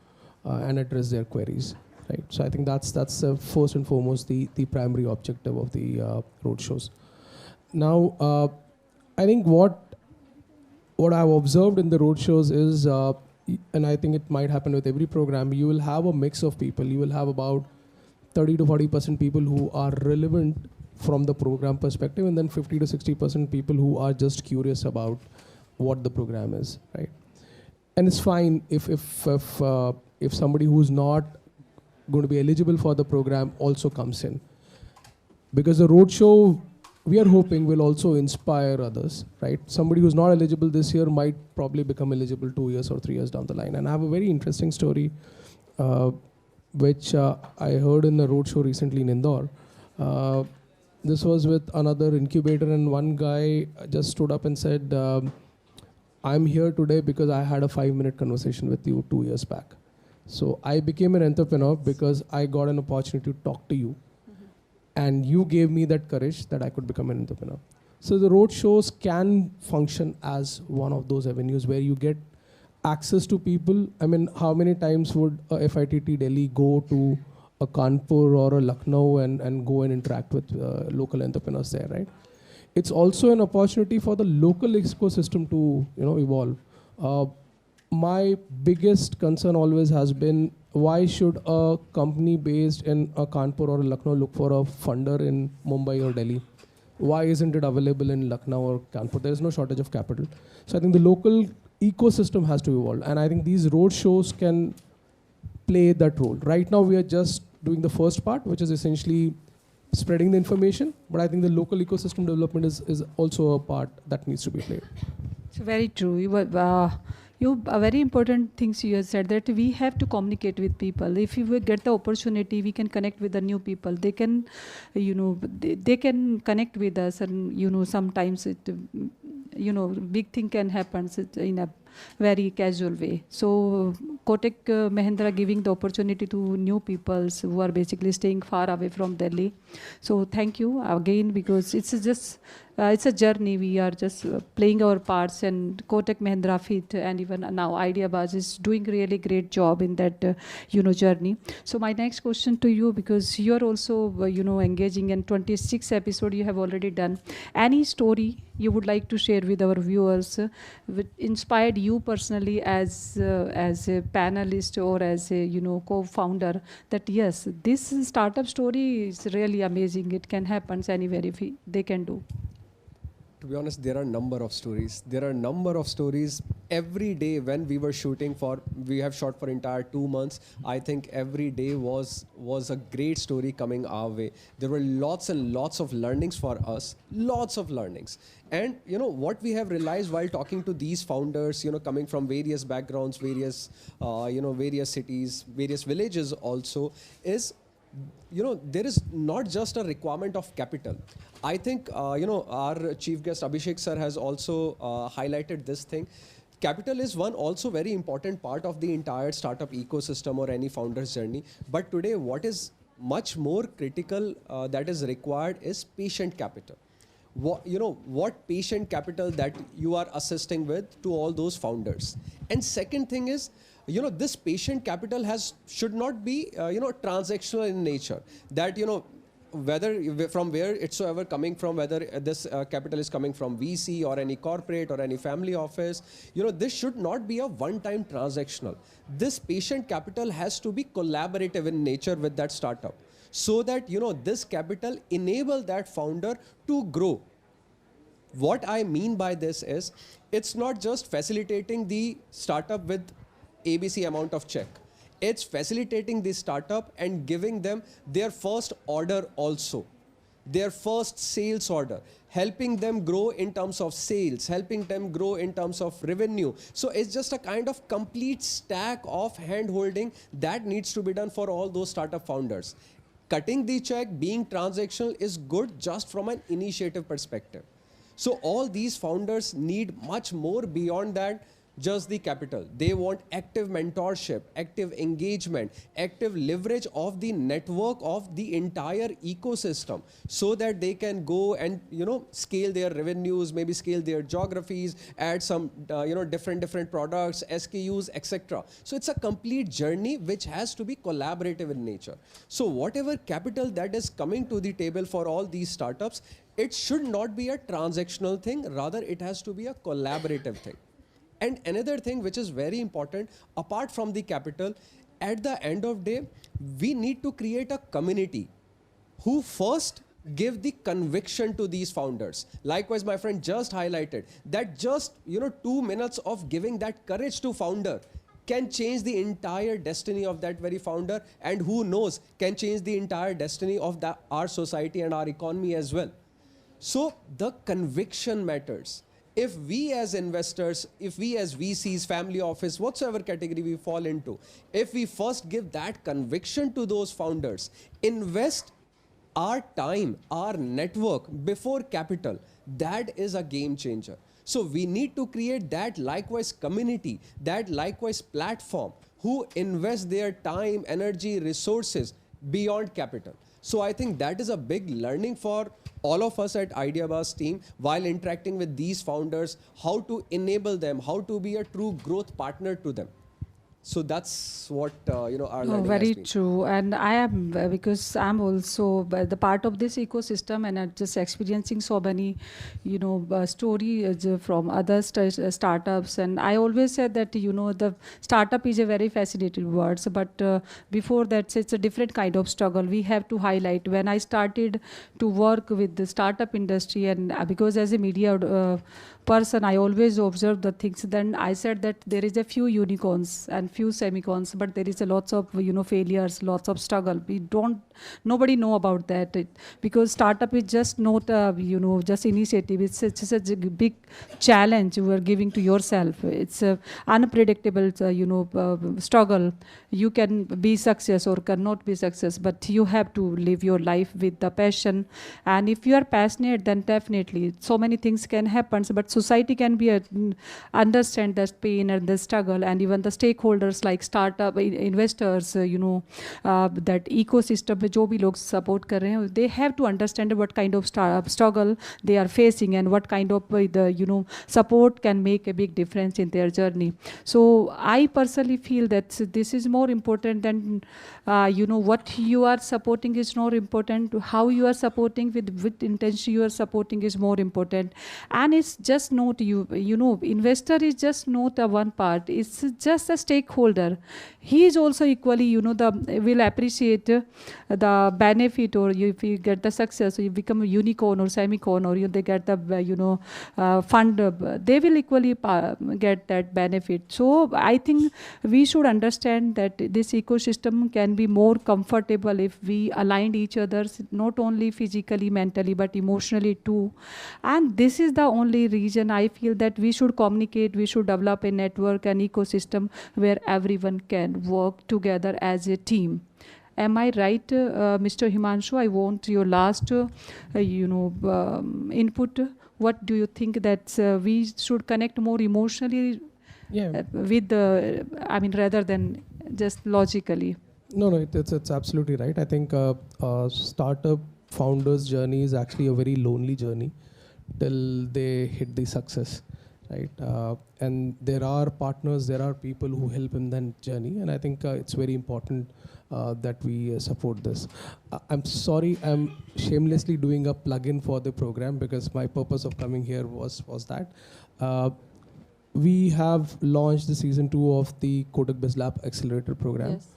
and address their queries. Right. So I think that's first and foremost the primary objective of the road shows. Now, I think what I've observed in the road shows is, and I think it might happen with every program, you will have a mix of people. You will have about 30 to 40% people who are relevant from the program perspective, and then 50 to 60% people who are just curious about what the program is, right? And it's fine if somebody who's not going to be eligible for the program also comes in, because the roadshow, we are hoping, will also inspire others, right? Somebody who's not eligible this year might probably become eligible 2 years or 3 years down the line. And I have a very interesting story, which I heard in a roadshow recently in Indore. This was with another incubator, and one guy just stood up and said, I'm here today because I had a 5-minute conversation with you 2 years back. So I became an entrepreneur because I got an opportunity to talk to you. And you gave me that courage that I could become an entrepreneur. So the road shows can function as one of those avenues where you get access to people. I mean, how many times would a FITT Delhi go to a Kanpur or a Lucknow and go and interact with local entrepreneurs there, right? It's also an opportunity for the local ecosystem to evolve. My biggest concern always has been, why should a company based in a Kanpur or a Lucknow look for a funder in Mumbai or Delhi? Why isn't it available in Lucknow or Kanpur? There is no shortage of capital. So I think the local ecosystem has to evolve. And I think these road shows can play that role. Right now we are just doing the first part, which is essentially spreading the information. But I think the local ecosystem development is also a part that needs to be played. It's very true. You very important things you have said, that we have to communicate with people. If we get the opportunity, we can connect with the new people. They can, they can connect with us, and sometimes it, big thing can happen in a very casual way. So Kotak Mahindra giving the opportunity to new people who are basically staying far away from Delhi. So thank you again, because it's just it's a journey. We are just playing our parts, and Kotak Mahindra Fit and even now IdeaBuzz is doing really great job in that journey. So my next question to you, because you are also engaging in 26 episode you have already done. Any story you would like to share with our viewers, which inspired you personally as a panelist or as a co-founder, that yes, this startup story is really amazing. It can happen anywhere if they can do. To be honest, there are a number of stories. There are a number of stories every day when we were shooting for, we have shot for entire 2 months. I think every day was a great story coming our way. There were lots and lots of learnings for us, lots of learnings. And what we have realized while talking to these founders, coming from various backgrounds, various, various cities, various villages also, is there is not just a requirement of capital. I think, our chief guest Abhishek sir has also highlighted this thing. Capital is one also very important part of the entire startup ecosystem or any founder's journey. But today, what is much more critical that is required is patient capital. What patient capital that you are assisting with to all those founders. And second thing is, this patient capital should not be, transactional in nature. That, whether from where it's ever coming from, whether this capital is coming from VC or any corporate or any family office, this should not be a one-time transactional. This patient capital has to be collaborative in nature with that startup, so that, this capital enable that founder to grow. What I mean by this is, it's not just facilitating the startup with ABC amount of check. It's facilitating the startup and giving them their first order also, their first sales order, helping them grow in terms of sales, helping them grow in terms of revenue. So it's just a kind of complete stack of hand-holding that needs to be done for all those startup founders. Cutting the check, being transactional is good just from an initiative perspective. So all these founders need much more beyond that, just the capital. They want active mentorship, active engagement, active leverage of the network of the entire ecosystem, so that they can go and scale their revenues, maybe scale their geographies, add some different products, SKUs, etc. So it's a complete journey which has to be collaborative in nature. So whatever capital that is coming to the table for all these startups, it should not be a transactional thing, rather it has to be a collaborative thing. And another thing which is very important, apart from the capital, at the end of day, we need to create a community who first give the conviction to these founders. Likewise, my friend just highlighted that just 2 minutes of giving that courage to founder can change the entire destiny of that very founder, and who knows, can change the entire destiny of our society and our economy as well. So the conviction matters. If we as investors, if we as VCs, family office, whatsoever category we fall into, if we first give that conviction to those founders, invest our time, our network before capital, that is a game changer. So we need to create that likewise community, that likewise platform who invest their time, energy, resources beyond capital. So I think that is a big learning for all of us at IdeaBuzz team while interacting with these founders, how to enable them, how to be a true growth partner to them. So that's what our learning very has been. true. And I am, because I'm also the part of this ecosystem, and I'm just experiencing so many, stories from other startups. And I always said that, the startup is a very fascinating word. But before that, it's a different kind of struggle. We have to highlight when I started to work with the startup industry, and because as a media person, I always observe the things. Then I said that there is a few unicorns and few semicons, but there is a lots of failures, lots of struggle. Nobody know about that, because startup is just not just initiative. It's just a big challenge you are giving to yourself. It's a unpredictable struggle. You can be success or cannot be success, but you have to live your life with the passion. And if you are passionate, then definitely so many things can happen. But society can be understand that pain and the struggle, and even the stakeholders like startup investors, that ecosystem में जो भी लोग support कर रहे हैं, they have to understand what kind of struggle they are facing and what kind of support can make a big difference in their journey. So I personally feel that this is more important than what you are supporting is more important. How you are supporting, with intention you are supporting is more important. And it's just not investor is just not a one part. It's just a stakeholder stakeholder, he is also equally, will appreciate the benefit, or if you get the success, or you become a unicorn or semicorn, or they get the, fund, they will equally get that benefit. So I think we should understand that this ecosystem can be more comfortable if we aligned each other, not only physically, mentally, but emotionally too. And this is the only reason I feel that we should communicate, we should develop a network and ecosystem where everyone can work together as a team. Am I right, Mr. Himanshu? I want your last, input. What do you think that we should connect more emotionally with the, rather than just logically? No, it's absolutely right. I think startup founders' journey is actually a very lonely journey till they hit the success, right? And there are partners, there are people who help in that journey, and I think it's very important that we support this. I'm sorry, I'm shamelessly doing a plug-in for the program because my purpose of coming here was that. We have launched the season 2 of the Kotak BizLab Accelerator program. Yes.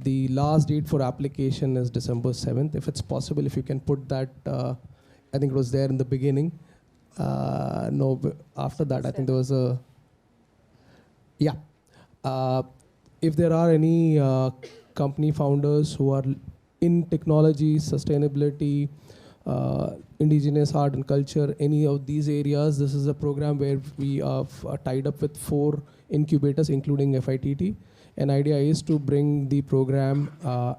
The last date for application is December 7th. If it's possible, if you can put that, I think it was there in the beginning. No, after that, I think there was a, yeah. If there are any company founders who are in technology, sustainability, indigenous art and culture, any of these areas, this is a program where we are tied up with 4 incubators, including FITT. An idea is to bring the program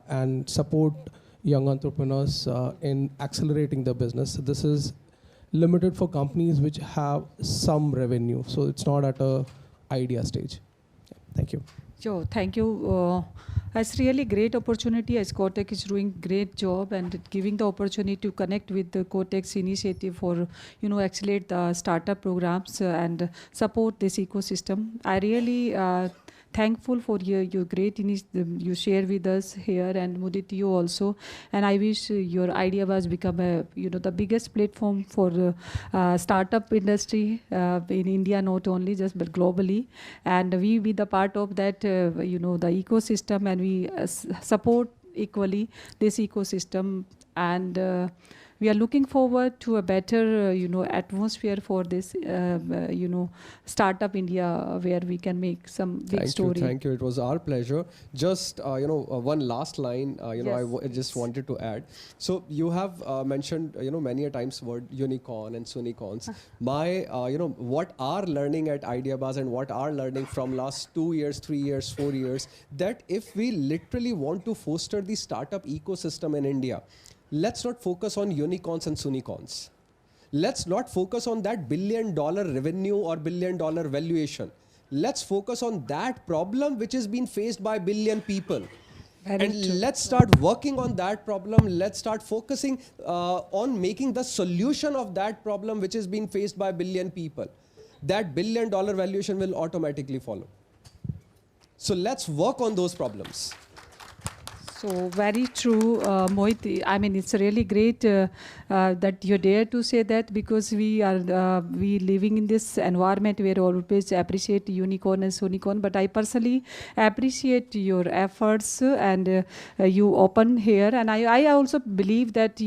and support young entrepreneurs in accelerating their business. This is limited for companies which have some revenue, so it's not at a idea stage. Thank you. Sure, thank you. It's really great opportunity as Kotak is doing great job and giving the opportunity to connect with the Kotak's initiative for, accelerate the startup programs and support this ecosystem. I really thankful for your great you share with us here, and Mudit, you also. And I wish your idea was become a, the biggest platform for the startup industry in India, not only just but globally. And we be the part of that, the ecosystem, and we support equally this ecosystem. And we are looking forward to a better, atmosphere for this, startup India, where we can make some big story. Thank you. It was our pleasure. Just, one last line, Yes. I just wanted to add. So you have mentioned, many a times word unicorn and sunicorns. My, what our learning at Ideabuzz and what our learning from last 2 years, 3 years, 4 years, that if we literally want to foster the startup ecosystem in India, let's not focus on unicorns and sunicorns. Let's not focus on that $1 billion revenue or $1 billion valuation. Let's focus on that problem which is being faced by 1 billion people. Let's start working on that problem. Let's start focusing on making the solution of that problem which is being faced by 1 billion people. That $1 billion valuation will automatically follow. So let's work on those problems. So very true, Mohit. I mean, it's really great that you dare to say that, because we are we living in this environment where always appreciate unicorn and sunicorn. But I personally appreciate your efforts and you open here. And I also believe that,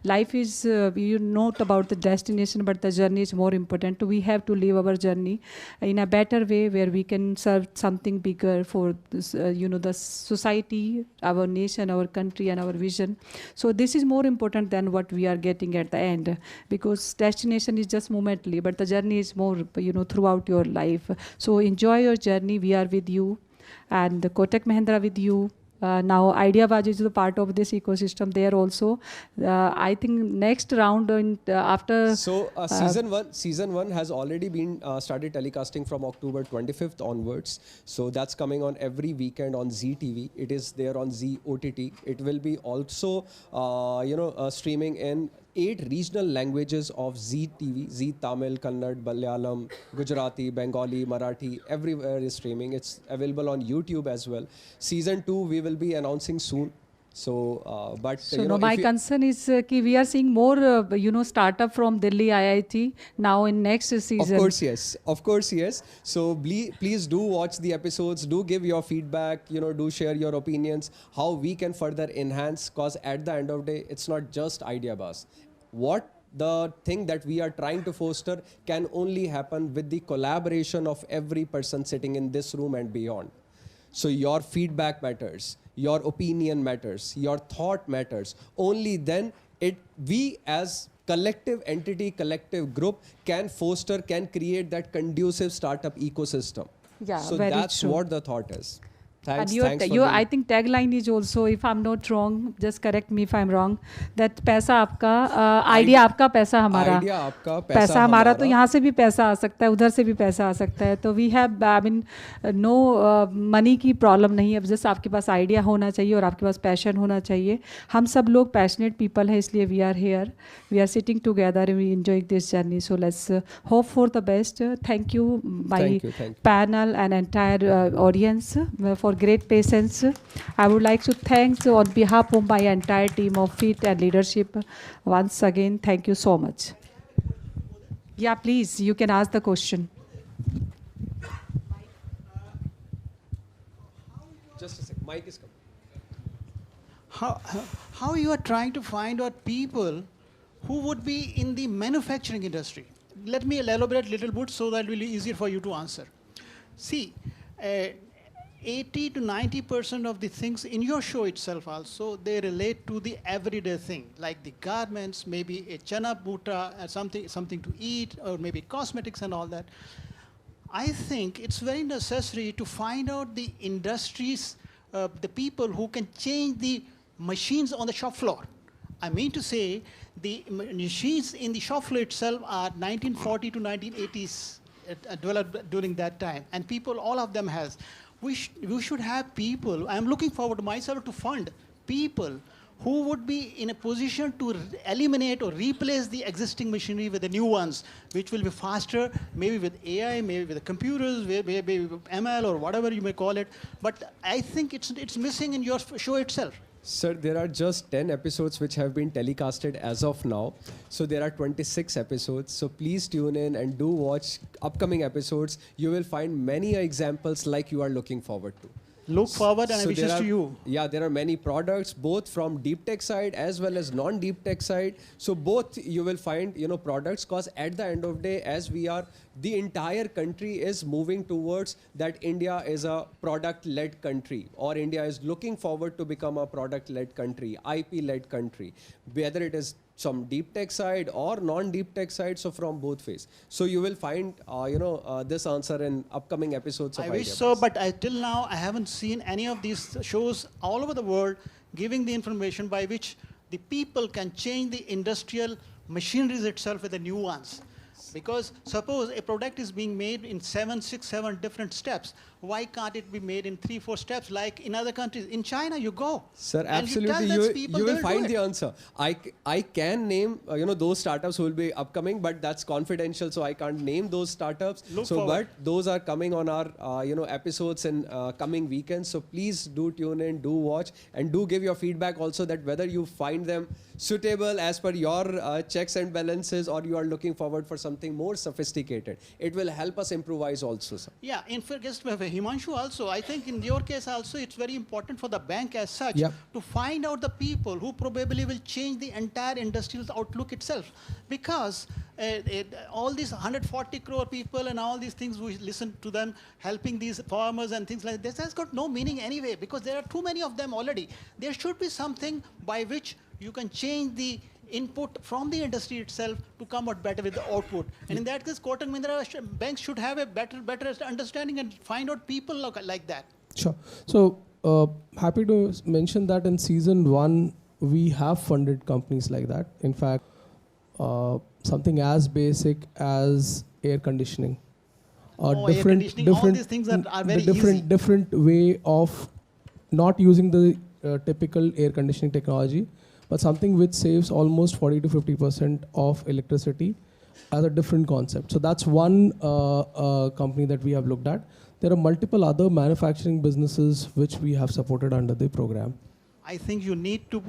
life is not about the destination, but the journey is more important. We have to live our journey in a better way, where we can serve something bigger for this, the society, our nation, our country, and our vision. So this is more important than what we are getting at the end, because destination is just momentary, but the journey is more, throughout your life. So enjoy your journey. We are with you, and the Kotak Mahindra with you. Now Ideabuzz is a part of this ecosystem there also. I think next round after. So season one has already been started telecasting from October 25th onwards. So that's coming on every weekend on Zee TV. It is there on Zee OTT. It will be also streaming in 8 regional languages of Zee TV: Zee Tamil, Kannada, Malayalam, Gujarati, Bengali, Marathi. Everywhere is streaming. It's available on YouTube as well. Season 2 we will be announcing soon. So, but So you no, know, my if you, concern is we are seeing more, startup from Delhi IIT now in next season. of course, yes. Of course, yes. So please do watch the episodes. Do give your feedback. Do share your opinions. How we can further enhance. Cause at the end of the day, it's not just idea buzz. What the thing that we are trying to foster can only happen with the collaboration of every person sitting in this room and beyond. So your feedback matters, your opinion matters, your thought matters. Only then we as collective entity, collective group can foster, can create that conducive startup ecosystem. Yeah, So very that's true. what the thought is. Thanks, And thanks for your being- I think tagline is also, if I'm not wrong, just correct me if I'm wrong, that पैसा आपका, idea आपका, पैसा हमारा. Idea आपका, पैसा पैसा हमारा. तो हमारा. यहाँ से भी पैसा आ सकता है, उधर से भी पैसा आ सकता है. तो we have, I mean, no money की प्रॉब्लम नहीं है. जस्ट आपके पास आइडिया होना चाहिए और आपके पास पैशन होना चाहिए. हम सब लोग पैशनेट पीपल हैं, इसलिए we are here. We are sitting together and we enjoying this journey. So let's hope for the best. Thank you, my Thank you. panel and entire audience for great patience. I would like to thank on behalf of my entire team of FIT and leadership once again. Thank you so much. Yeah, please, you can ask the question. Just a sec. Mic is coming. How you are trying to find out people who would be in the manufacturing industry? Let me elaborate a little bit so that it will be easier for you to answer. See, 80 to 90% of the things in your show itself also, they relate to the everyday thing, like the garments, maybe a chana buta, something to eat, or maybe cosmetics and all that. I think it's very necessary to find out the industries, the people who can change the machines on the shop floor. I mean to say, the machines in the shop floor itself are 1940 to 1980s developed during that time, and people, all of them has. We should have people, I'm looking forward to myself to fund people who would be in a position to eliminate or replace the existing machinery with the new ones, which will be faster, maybe with AI, maybe with the computers, maybe with ML or whatever you may call it. But I think it's missing in your show itself. Sir, there are just 10 episodes which have been telecasted as of now. So there are 26 episodes. So please tune in and do watch upcoming episodes. You will find many examples like you are looking forward to. Look forward and So wishes there to are- you. Yeah, there are many products, both from deep tech side as well as non-deep tech side. So both you will find, products, because at the end of day, as we are, the entire country is moving towards that India is a product-led country, or India is looking forward to become a product-led country, IP-led country, whether it is some deep tech side or non-deep tech side, so from both ways. So you will find, this answer in upcoming episodes of I wish Idea so, Buzz. but till now I haven't seen any of these shows all over the world giving the information by which the people can change the industrial machineries itself with the new ones. Because suppose a product is being made in 6, 7 different steps. Why can't it be made in 3, 4 steps like in other countries? In China, you go. Sir, and absolutely. You, tell those people, You will they'll do find it. the answer. I can name those startups who will be upcoming, but that's confidential, so I can't name those startups. Look so, forward. but those are coming on our episodes in coming weekends. So please do tune in, do watch, and do give your feedback also that whether you find them suitable as per your checks and balances, or you are looking forward for something more sophisticated. It will help us improvise also, sir. Yeah, in fact, Himanshu also, I think in your case also, it's very important for the bank as such Yep. to find out the people who probably will change the entire industrial outlook itself. Because all these 140 crore people and all these things, we listen to them helping these farmers and things like this, has got no meaning anyway, because there are too many of them already. There should be something by which you can change the input from the industry itself to come out better with the output. And in that case, Kotak Mahindra banks should have a better understanding and find out people like that. Sure. So happy to mention that in season 1, we have funded companies like that. In fact, something as basic as air conditioning. Air conditioning, all these things are very easy. Different way of not using the typical air conditioning technology, but something which saves almost 40 to 50% of electricity as a different concept. So that's one company that we have looked at. There are multiple other manufacturing businesses which we have supported under the program. I think you need to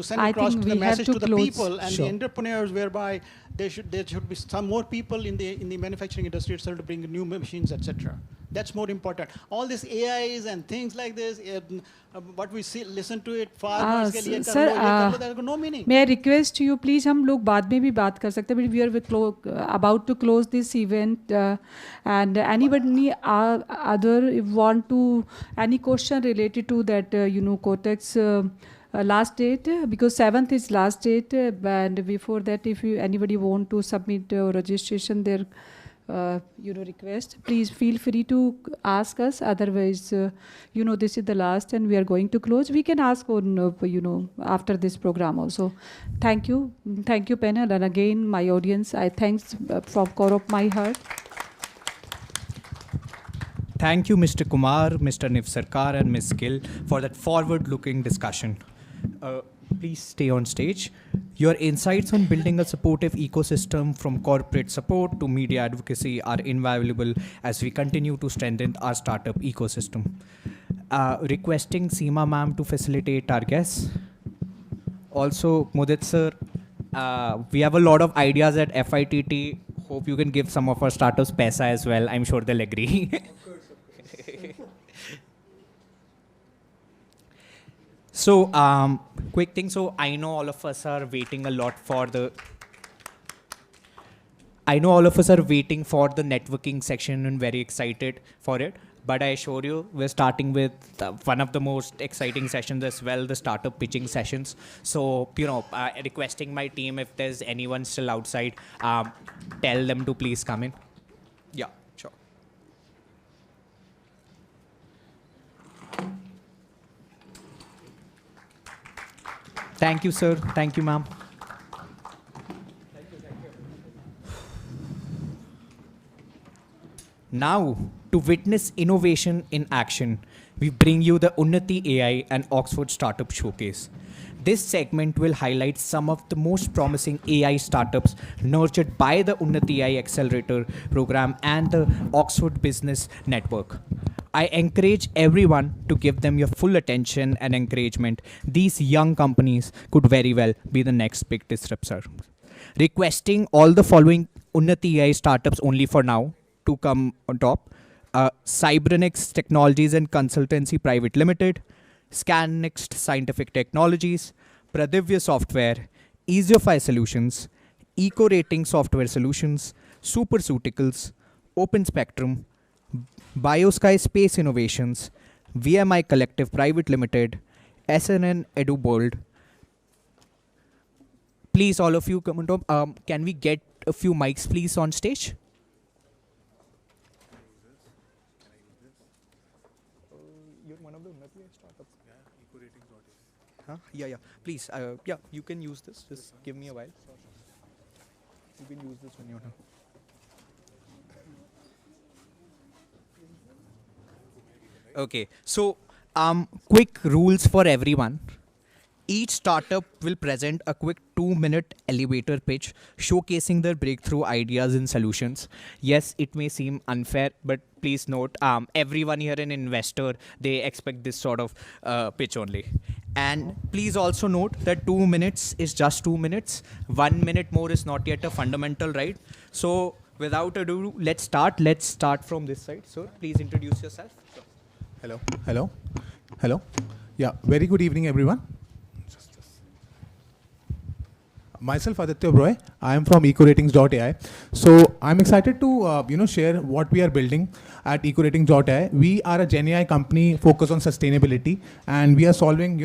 send I across think the we have message to to the close. people and Sure. the entrepreneurs, whereby there should be some more people in the manufacturing industry itself to bring new machines, etc. That's more important. All these AIs and things like this, what we see, listen to it, farmers के लिए कर sir लो, ये कर लो, there's no meaning. मैं request you please हम लोग बाद में भी बात कर सकते हैं, we are about to close this event, and anybody other want to any question related to that, Kotak's last date, because 7th is last date, and before that, if anybody want to submit registration their request, please feel free to ask us. Otherwise, this is the last and we are going to close. We can ask on, after this program also. Thank you, panel. And again, my audience, I thanks from core of my heart. Thank you, Mr. Kumar, Mr. Niv Sarkar, and Ms. Gill for that forward-looking discussion. Please stay on stage. Your insights on building a supportive ecosystem from corporate support to media advocacy are invaluable as we continue to strengthen our startup ecosystem. Requesting Seema ma'am to facilitate our guests. Also, Mudit sir, we have a lot of ideas at FITT. Hope you can give some of our startups paisa as well. I'm sure they'll agree. So, quick thing. So, I know all of us are waiting a lot for the. I know all of us are waiting for the networking section and very excited for it. But I assure you, we're starting with one of the most exciting sessions as well, the startup pitching sessions. So, requesting my team, if there's anyone still outside, tell them to please come in. Yeah, sure. Thank you, sir. Thank you, ma'am. Now, to witness innovation in action, we bring you the Unnati AI and Oxford Startup Showcase. This segment will highlight some of the most promising AI startups nurtured by the Unnati AI Accelerator program and the Oxford Business Network. I encourage everyone to give them your full attention and encouragement. These young companies could very well be the next big disruptor. Requesting all the following Unnati AI startups only for now to come on top. Cybernix Technologies and Consultancy Private Limited, ScanNext Scientific Technologies, Pradivya Software, Easiofy Solutions, Eco Rating Software Solutions, Superceuticals, Open Spectrum, BioSky Space Innovations, VMI Collective Private Limited, SNN EduBold. Please, all of you come on top. Can we get a few mics, please, on stage? You're one of the Unnati startups. Yeah, Yeah. Please, yeah, you can use this. Just give me a while. You can use this when you're done. Okay, so quick rules for everyone. Each startup will present a quick 2-minute elevator pitch showcasing their breakthrough ideas and solutions. Yes, it may seem unfair, but please note, everyone here an investor, they expect this sort of pitch only. And please also note that 2 minutes is just 2 minutes. 1 minute more is not yet a fundamental right. So without ado, let's start. Let's start from this side. So please introduce yourself. Hello. Yeah, very good evening, everyone. Myself, Aditya Broy. I am from ecoratings.ai. So I'm excited to share what we are building at ecoratings.ai. We are a Gen AI company focused on sustainability, and we are solving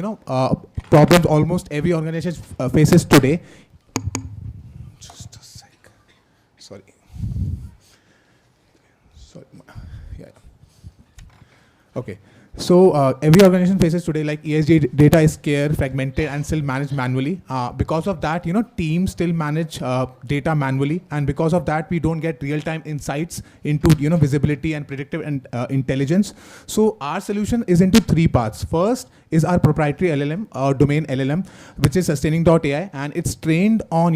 problems almost every organization faces today. Just a sec. Sorry. Yeah. Okay. So every organization faces today, like ESG data is scarce, fragmented, and still managed manually. Because of that, teams still manage data manually, and because of that, we don't get real-time insights into visibility and predictive and intelligence. So our solution is into 3 parts. First is our proprietary LLM, domain LLM, which is sustaining.ai, and it's trained on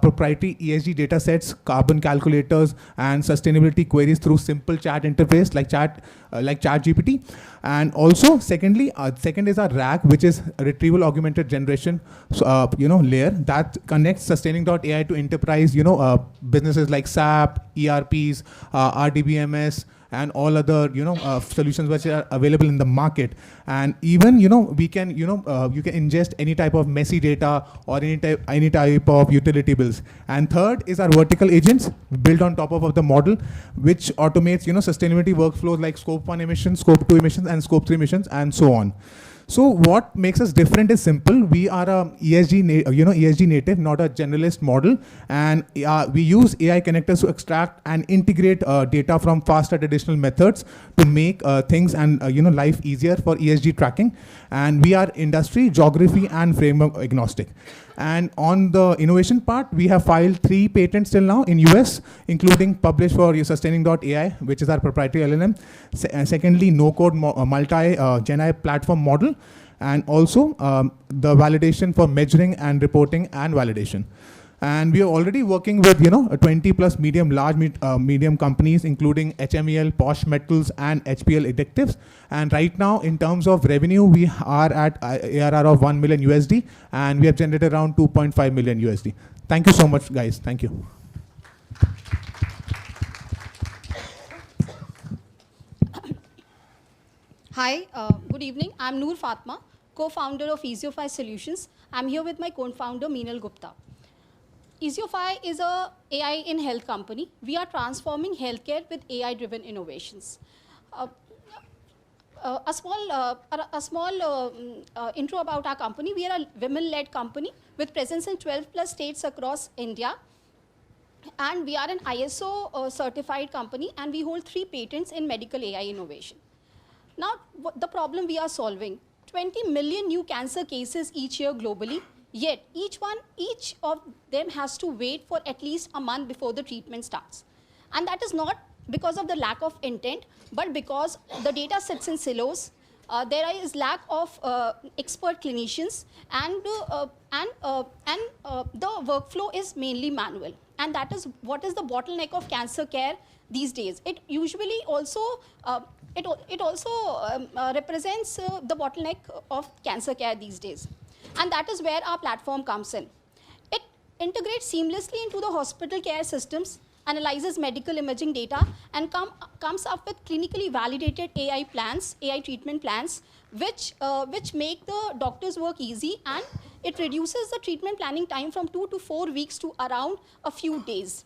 proprietary ESG data sets, carbon calculators, and sustainability queries through simple chat interface like ChatGPT. And also, secondly, second is our RAG, which is a retrieval augmented generation, layer that connects sustaining.ai to enterprise, businesses like SAP, ERPs, RDBMS, and all other solutions which are available in the market. And even we can you can ingest any type of messy data or any type of utility bills. And third is our vertical agents built on top of the model, which automates sustainability workflows like scope 1 emissions, scope 2 emissions, and scope 3 emissions, and so on. So what makes us different is simple. We are a ESG native, not a generalist model, and we use AI connectors to extract and integrate data from faster traditional methods to make things and life easier for ESG tracking. And we are industry, geography, and framework agnostic. And on the innovation part, we have filed 3 patents till now in US, including published for sustaining.ai, which is our proprietary LLM. Secondly, no-code multi-Gen AI platform model, and also the validation for measuring and reporting and validation. And we are already working with 20 plus medium companies, including HMEL, Posh Metals, and HPL Additives. And right now, in terms of revenue, we are at ARR of $1 million USD, and we have generated around 2.5 million USD. Thank you so much, guys. Thank you. Hi, good evening. I'm Noor Fatma, co-founder of Easiofy Solutions. I'm here with my co-founder, Meenal Gupta. Easiofy is a AI in health company. We are transforming healthcare with AI-driven innovations. A small intro about our company. We are a women-led company with presence in 12 plus states across India. And we are an ISO certified company, and we hold 3 patents in medical AI innovation. Now, the problem we are solving, 20 million new cancer cases each year globally, yet each of them has to wait for at least a month before the treatment starts. And that is not because of the lack of intent, but because the data sits in silos. There is lack of expert clinicians, and the workflow is mainly manual. And that is what is the bottleneck of cancer care these days. It usually also represents the bottleneck of cancer care these days. And that is where our platform comes in. It integrates seamlessly into the hospital care systems, analyzes medical imaging data, and comes up with clinically validated AI plans, AI treatment plans, which make the doctor's work easy, and it reduces the treatment planning time from 2 to 4 weeks to around a few days.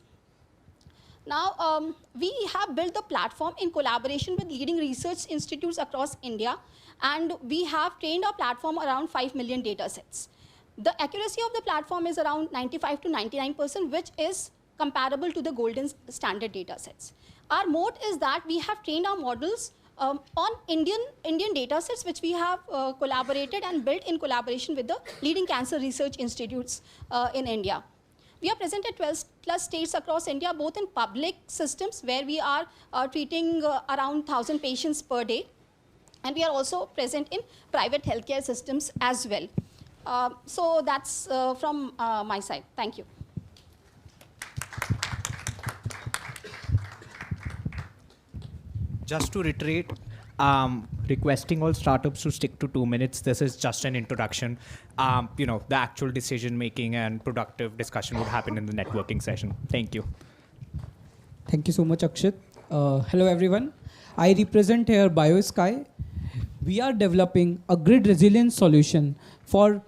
Now, we have built the platform in collaboration with leading research institutes across India, and we have trained our platform around 5 million data sets. The accuracy of the platform is around 95 to 99%, which is comparable to the golden standard data sets. Our moat is that we have trained our models on Indian data sets, which we have collaborated and built in collaboration with the leading cancer research institutes in India. We are present at 12 plus states across India, both in public systems, where we are treating around 1,000 patients per day. And we are also present in private healthcare systems as well. So that's from my side. Thank you. Just to reiterate, requesting all startups to stick to 2 minutes. This is just an introduction. The actual decision making and productive discussion would happen in the networking session. Thank you. Thank you so much, Akshit. Hello, everyone. I represent here BioSky. We are developing a grid resilience solution for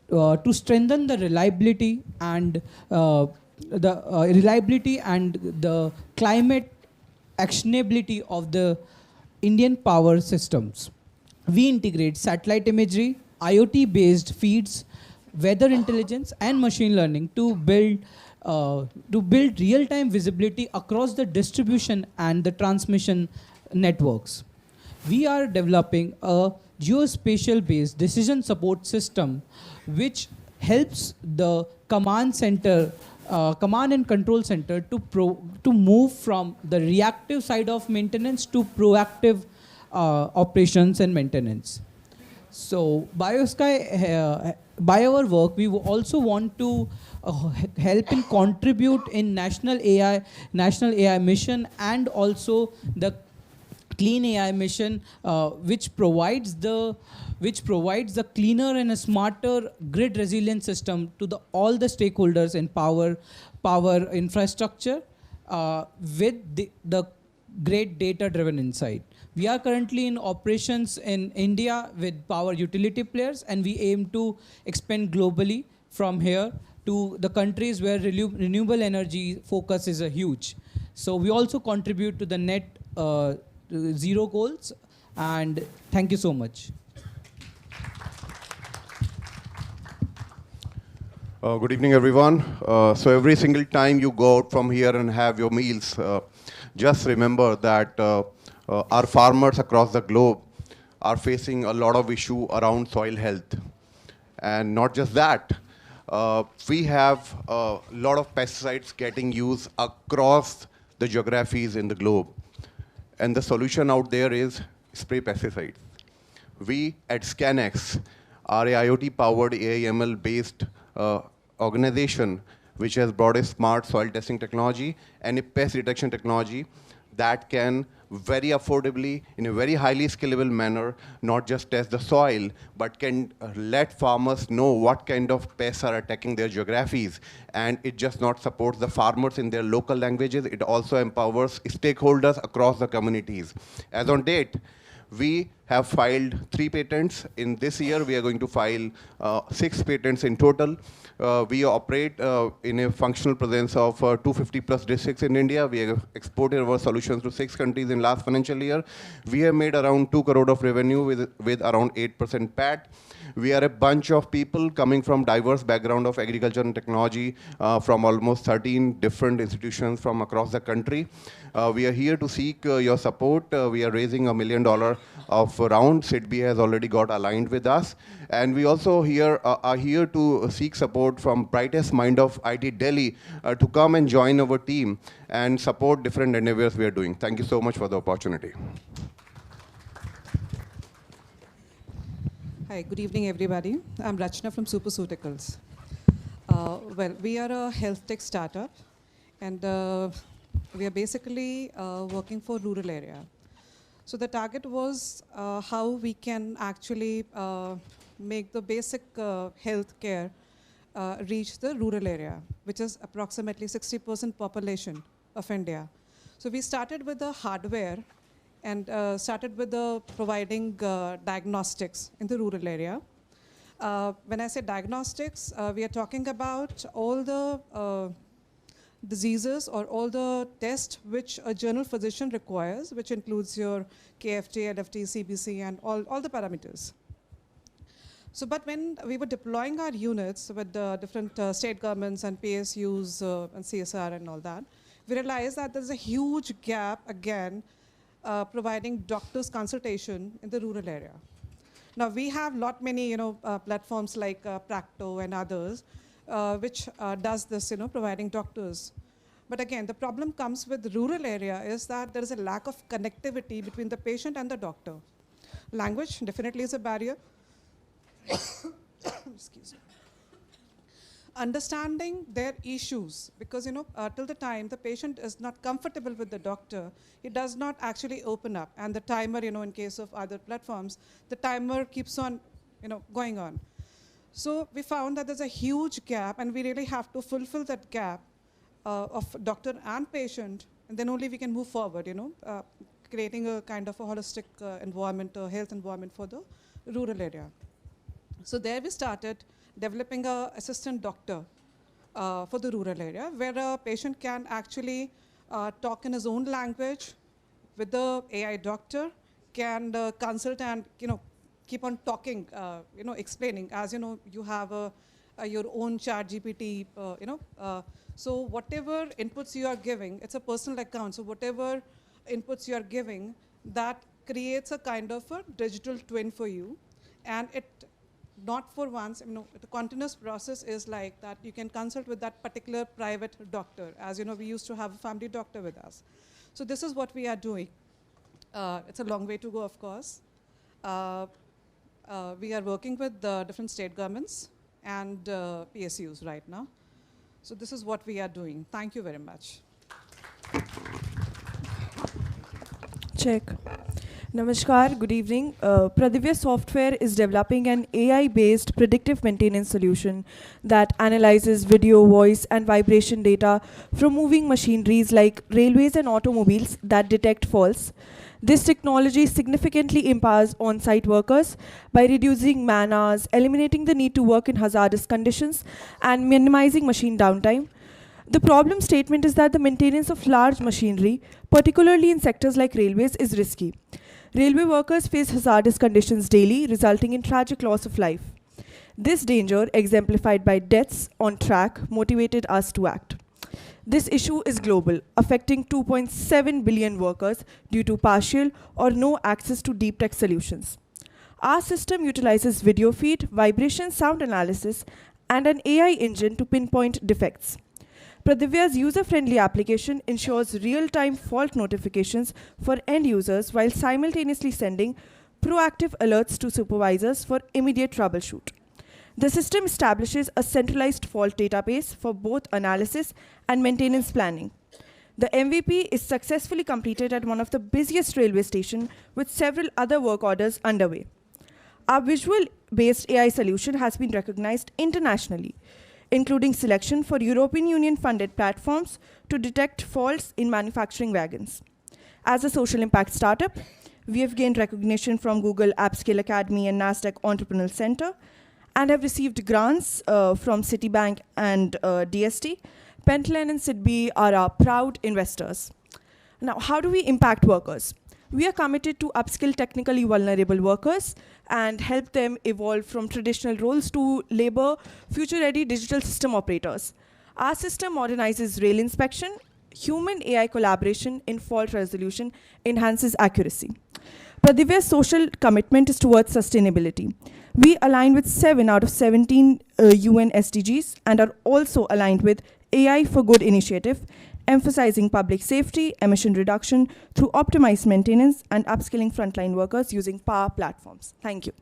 to strengthen the reliability and the climate actionability of the Indian power systems. We integrate satellite imagery, IoT-based feeds, weather intelligence, and machine learning to build real-time visibility across the distribution and the transmission networks. We are developing a geospatial-based decision support system which helps the command and control center to move from the reactive side of maintenance to proactive operations and maintenance. So BioSky, by our work, we also want to help and contribute in national AI mission, and also the Clean AI mission, which provides the cleaner and a smarter grid resilient system to all the stakeholders in power infrastructure, with the great data-driven insight. We are currently in operations in India with power utility players, and we aim to expand globally from here to the countries where renewable energy focus is a huge. So we also contribute to the net zero goals, and thank you so much. Good evening, everyone. So every single time you go out from here and have your meals, just remember that our farmers across the globe are facing a lot of issue around soil health. And not just that, we have a lot of pesticides getting used across the geographies in the globe. And the solution out there is spray pesticides. We at ScanX are a IoT-powered AI/ML-based organization which has brought a smart soil testing technology and a pest detection technology that can very affordably, in a very highly scalable manner, not just test the soil, but can let farmers know what kind of pests are attacking their geographies. And it just not supports the farmers in their local languages, it also empowers stakeholders across the communities. As on date, we have filed 3 patents. In this year, we are going to file 6 patents in total. We operate in a functional presence of 250 plus districts in India. We have exported our solutions to 6 countries in last financial year. We have made around 2 crore of revenue with around 8% PAT. We are a bunch of people coming from diverse background of agriculture and technology from almost 13 different institutions from across the country. We are here to seek your support. We are raising $1 million of round. SIDBI has already got aligned with us. And we also are here to seek support from brightest mind of IT Delhi to come and join our team and support different endeavors we are doing. Thank you so much for the opportunity. Hi, good evening, everybody. I'm Rachna from Superceuticals. Well, we are a health tech startup, and we are basically working for rural area. So the target was how we can actually make the basic health care reach the rural area, which is approximately 60% population of India. So we started with the hardware and started with the providing diagnostics in the rural area. When I say diagnostics, we are talking about all the diseases or all the tests which a general physician requires, which includes your KFT, LFT, CBC, and all the parameters. So, but when we were deploying our units with the different state governments and PSUs and CSR and all that, we realized that there's a huge gap again providing doctors consultation in the rural area. Now we have many platforms like Practo and others which does this, providing doctors. But again, the problem comes with rural area is that there is a lack of connectivity between the patient and the doctor. Language definitely is a barrier. Excuse me. Understanding their issues, because till the time the patient is not comfortable with the doctor, it does not actually open up. And the timer, in case of other platforms, the timer keeps on, going on. So we found that there's a huge gap, and we really have to fulfill that gap of doctor and patient, and then only we can move forward, creating a kind of a holistic environment, health environment for the rural area. So there we started developing an assistant doctor for the rural area, where a patient can actually talk in his own language with the AI doctor, can consult and keep on talking, explaining. As you have your own chat GPT, so whatever inputs you are giving, it's a personal account. So whatever inputs you are giving, that creates a kind of a digital twin for you, and it not for once, the continuous process is like that. You can consult with that particular private doctor. As we used to have a family doctor with us. So this is what we are doing. It's a long way to go, of course. We are working with different state governments and PSUs right now. So this is what we are doing. Thank you very much. Check. Namaskar, good evening. Pradivya Software is developing an AI-based predictive maintenance solution that analyzes video, voice, and vibration data from moving machineries like railways and automobiles that detect faults. This technology significantly empowers on-site workers by reducing man hours, eliminating the need to work in hazardous conditions, and minimizing machine downtime. The problem statement is that the maintenance of large machinery, particularly in sectors like railways, is risky. Railway workers face hazardous conditions daily, resulting in tragic loss of life. This danger, exemplified by deaths on track, motivated us to act. This issue is global, affecting 2.7 billion workers due to partial or no access to deep tech solutions. Our system utilizes video feed, vibration sound analysis, and an AI engine to pinpoint defects. Pradivya's user-friendly application ensures real-time fault notifications for end users while simultaneously sending proactive alerts to supervisors for immediate troubleshoot. The system establishes a centralized fault database for both analysis and maintenance planning. The MVP is successfully completed at one of the busiest railway stations with several other work orders underway. Our visual-based AI solution has been recognized internationally, including selection for European Union-funded platforms to detect faults in manufacturing wagons. As a social impact startup, we have gained recognition from Google AppScale Academy and NASDAQ Entrepreneurial Center, and have received grants from Citibank and DST. Pentland and Sidbee are our proud investors. Now, how do we impact workers? We are committed to upskill technically vulnerable workers and help them evolve from traditional roles to labor future-ready digital system operators. Our system modernizes rail inspection. Human-AI collaboration in fault resolution enhances accuracy. Pradivya's social commitment is towards sustainability. We align with 7 out of 17 UN SDGs and are also aligned with AI for Good initiative, emphasizing public safety, emission reduction through optimized maintenance and upskilling frontline workers using power platforms. Thank you.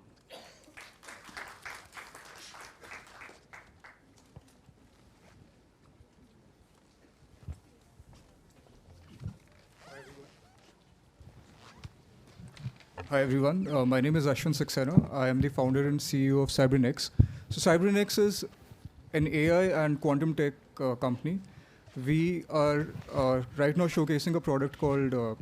Hi everyone, my name is Ashwin Saxena. I am the founder and CEO of Cybernex. So Cybernex is an AI and quantum tech company. We are right now showcasing a product called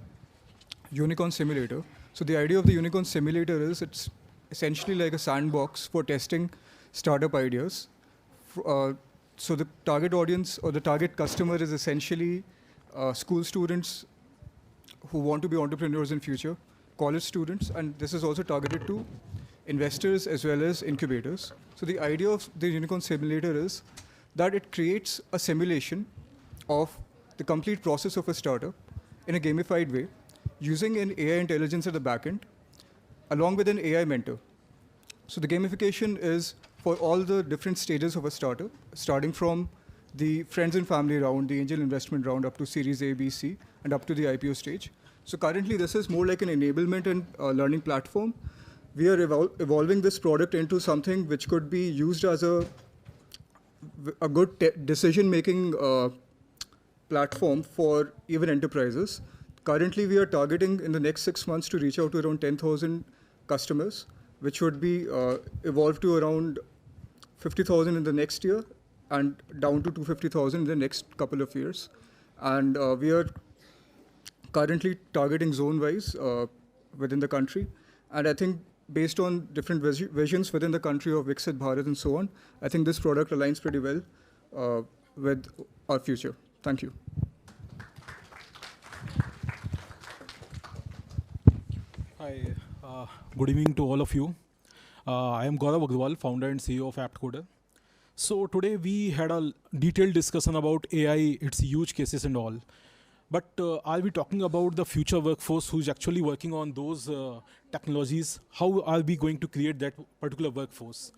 Unicorn Simulator. So the idea of the Unicorn Simulator is it's essentially like a sandbox for testing startup ideas. So the target audience or the target customer is essentially school students who want to be entrepreneurs in future, college students, and this is also targeted to investors as well as incubators. So the idea of the Unicorn Simulator is that it creates a simulation of the complete process of a startup in a gamified way, using an AI intelligence at the back end, along with an AI mentor. So the gamification is for all the different stages of a startup, starting from the friends and family round, the angel investment round, up to Series A, B, C, and up to the IPO stage. So currently, this is more like an enablement and learning platform. We are evolving this product into something which could be used as a good decision-making platform for even enterprises. Currently, we are targeting in the next 6 months to reach out to around 10,000 customers, which would be evolved to around 50,000 in the next year and down to 250,000 in the next couple of years. And we are currently targeting zone-wise within the country. And I think based on different visions within the country of Viksit Bharat and so on, I think this product aligns pretty well with our future. Thank you. Hi, good evening to all of you. I am Gaurav Agrawal, founder and CEO of AptCoder. So today we had a detailed discussion about AI, its use cases and all. But I'll be talking about the future workforce who's actually working on those technologies. How are we going to create that particular workforce?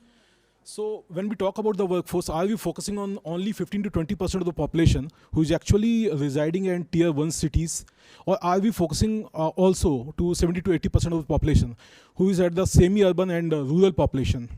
So when we talk about the workforce, are we focusing on only 15 to 20% of the population who is actually residing in tier 1 cities? Or are we focusing also to 70 to 80% of the population who is at the semi-urban and rural population?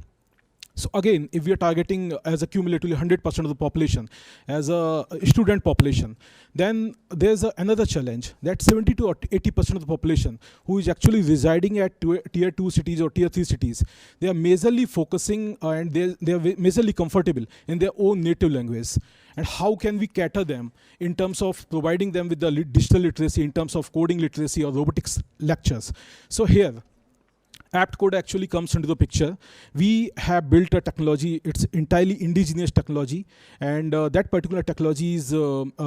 So again, if we are targeting as a cumulatively 100% of the population as a student population, then there's another challenge that 70 to 80% of the population who is actually residing at tier 2 cities or tier 3 cities, they are majorly focusing and they are majorly comfortable in their own native language. And how can we cater them in terms of providing them with the digital literacy, in terms of coding literacy or robotics lectures? So here, AptCode actually comes into the picture. We have built a technology, it's entirely indigenous technology, and that particular technology is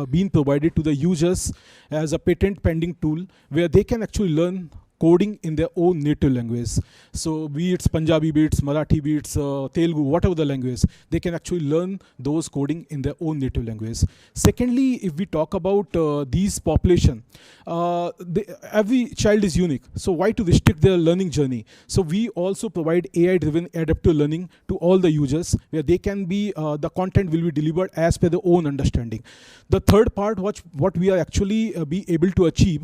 being provided to the users as a patent pending tool where they can actually learn coding in their own native language. So be it Punjabi, be it Marathi, be it Telugu, whatever the language, they can actually learn those coding in their own native language. Secondly, if we talk about these population, every child is unique. So why to restrict their learning journey? So we also provide AI-driven adaptive learning to all the users where they can be, the content will be delivered as per their own understanding. The third part, what we are actually be able to achieve,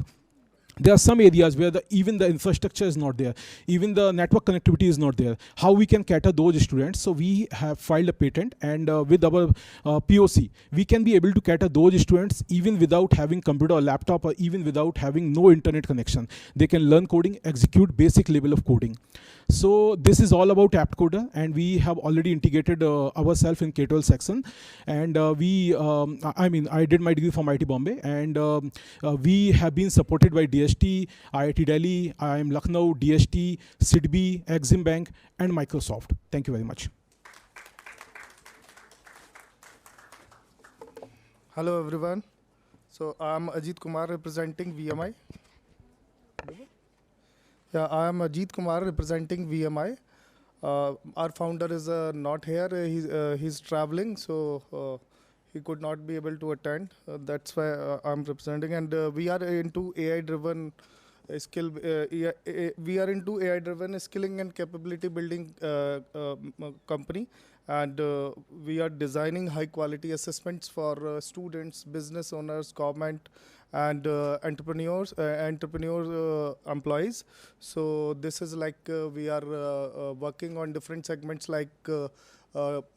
there are some areas where even the infrastructure is not there, even the network connectivity is not there. How we can cater those students? So we have filed a patent, and with our POC, we can be able to cater those students even without having computer or laptop, or even without having no internet connection. They can learn coding, execute basic level of coding. So this is all about AptCoder, and we have already integrated ourselves in K-12 section. And I did my degree from IIT Bombay, and we have been supported by DST, IIT Delhi, IIM Lucknow, DST, SIDBI, Exim Bank, and Microsoft. Thank you very much. Hello everyone. So I'm Ajit Kumar representing VMI. Yeah, I am Ajit Kumar representing VMI. Our founder is not here. He's traveling, so he could not be able to attend. That's why I'm representing. And we are into AI-driven skill. We are into AI-driven skilling and capability building company. And we are designing high-quality assessments for students, business owners, government, and entrepreneurs, employees. So this is like we are working on different segments like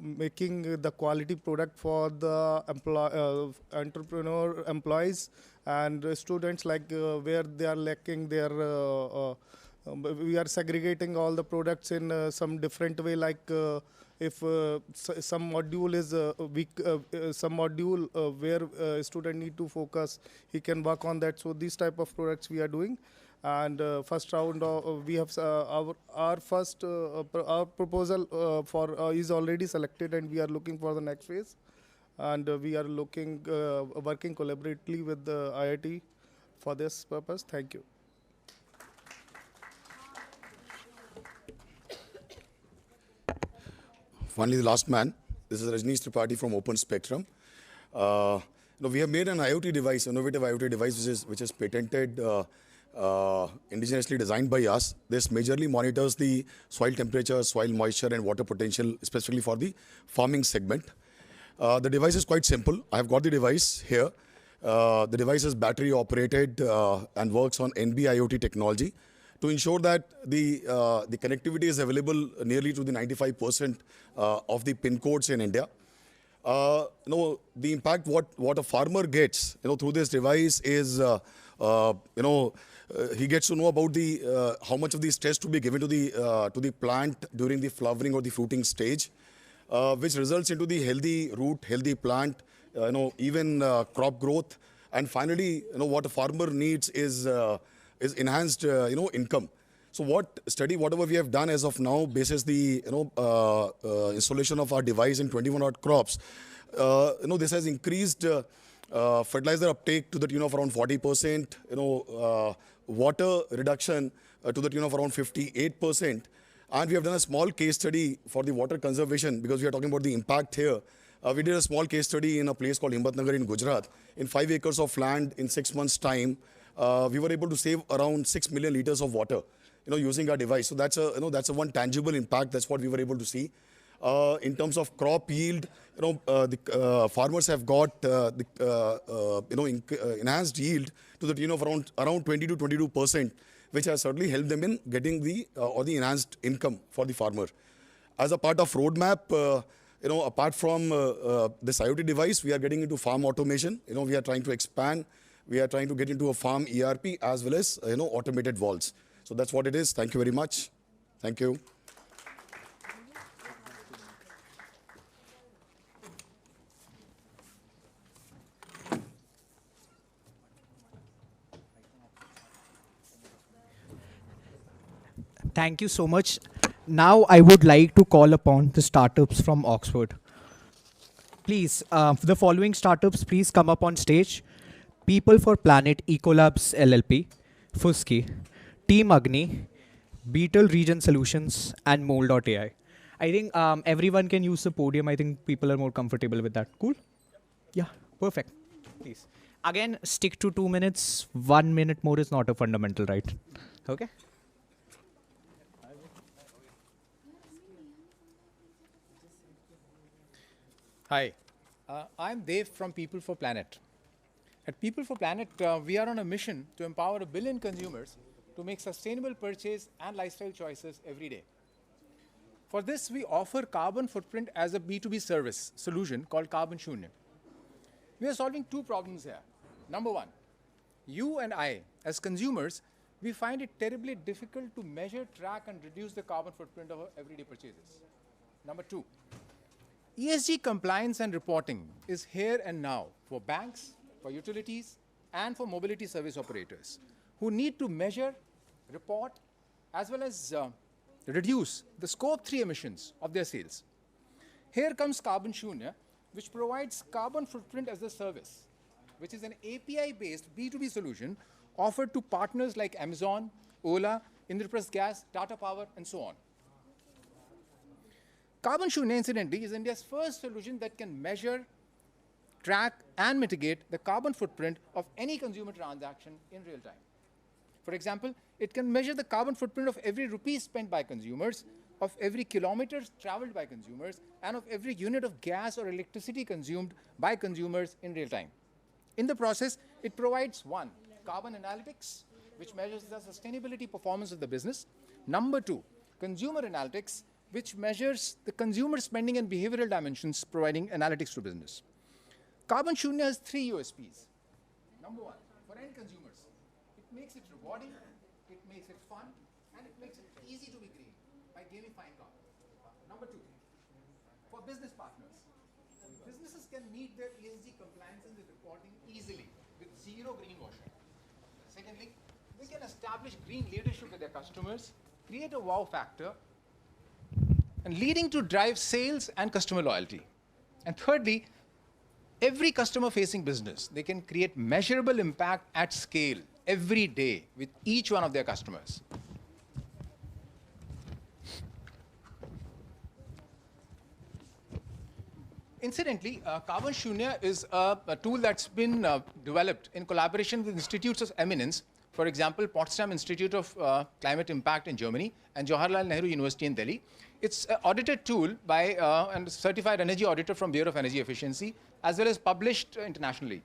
making the quality product for the entrepreneur employees and students, like where they are lacking their we are segregating all the products in some different way, like if some module is weak, some module where a student need to focus, he can work on that. So these type of products we are doing. And first round, we have our first our proposal for is already selected, and we are looking for the next phase. And we are looking working collaboratively with the IIT for this purpose. Thank you. Finally, the last man. This is Rajneesh Tripathi from Open Spectrum. We have made an IoT device, innovative IoT device, which is patented, indigenously designed by us. This majorly monitors the soil temperature, soil moisture, and water potential, specifically for the farming segment. The device is quite simple. I have got the device here. The device is battery operated and works on NB-IoT technology to ensure that the connectivity is available nearly to the 95% of the pin codes in India. The impact what a farmer gets through this device is he gets to know about the how much of the stress to be given to the plant during the flowering or the fruiting stage, which results into the healthy root, healthy plant, even crop growth, and finally what a farmer needs is enhanced income. So whatever we have done as of now, basis the installation of our device in 21 odd crops, this has increased fertilizer uptake to the tune of around 40%, water reduction to the tune of around 58%. And we have done a small case study for the water conservation, because we are talking about the impact here. We did a small case study in a place called Himmatnagar in Gujarat. In 5 acres of land, in 6 months' time, we were able to save around 6 million liters of water, using our device. So that's a one tangible impact. That's what we were able to see. In terms of crop yield, the farmers have got enhanced yield to the tune of around 20 to 22%, which has certainly helped them in getting the enhanced income for the farmer. As a part of roadmap, apart from this IoT device, we are getting into farm automation. We are trying to expand. We are trying to get into a farm ERP as well as automated valves. So that's what it is. Thank you very much. Thank you. Thank you so much. Now I would like to call upon the startups from Oxford. Please, the following startups, please come up on stage. People for Planet Ecolabs LLP, Fusky, Team Agni, Beetle Region Solutions, and Mole.ai. I think everyone can use the podium. I think people are more comfortable with that. Cool? Yeah, perfect. Please. Again, stick to 2 minutes. 1 minute more is not a fundamental right. Okay? Hi, I'm Dev from People for Planet. At People for Planet, we are on a mission to empower 1 billion consumers to make sustainable purchase and lifestyle choices every day. For this, we offer carbon footprint as a B2B service solution called Carbon Shunya. We are solving 2 problems here. Number 1, you and I, as consumers, we find it terribly difficult to measure, track, and reduce the carbon footprint of our everyday purchases. Number 2, ESG compliance and reporting is here and now for banks, for utilities, and for mobility service operators who need to measure, report, as well as reduce the scope 3 emissions of their sales. Here comes Carbon Shunya, which provides carbon footprint as a service, which is an API-based B2B solution offered to partners like Amazon, Ola, Indraprasth Gas, Tata Power, and so on. Carbon Shunya, incidentally, is India's first solution that can measure, track, and mitigate the carbon footprint of any consumer transaction in real time. For example, it can measure the carbon footprint of every rupee spent by consumers, of every kilometer traveled by consumers, and of every unit of gas or electricity consumed by consumers in real time. In the process, it provides 1, carbon analytics, which measures the sustainability performance of the business. Number 2, consumer analytics, which measures the consumer spending and behavioral dimensions, providing analytics to business. Carbon Shunya has 3 USPs. Number 1, for end consumers, it makes it rewarding, it makes it fun, and it makes it easy to be green by gamifying carbon. Number 2, for business partners, businesses can meet their ESG compliance and reporting easily with zero greenwashing. Secondly, they can establish green leadership with their customers, create a wow factor, and leading to drive sales and customer loyalty. And thirdly, every customer-facing business, they can create measurable impact at scale every day with each one of their customers. Incidentally, Carbon Shunya is a tool that's been developed in collaboration with institutes of eminence. For example, Potsdam Institute of Climate Impact in Germany and Jawaharlal Nehru University in Delhi. It's an audited tool by a certified energy auditor from Bureau of Energy Efficiency, as well as published internationally.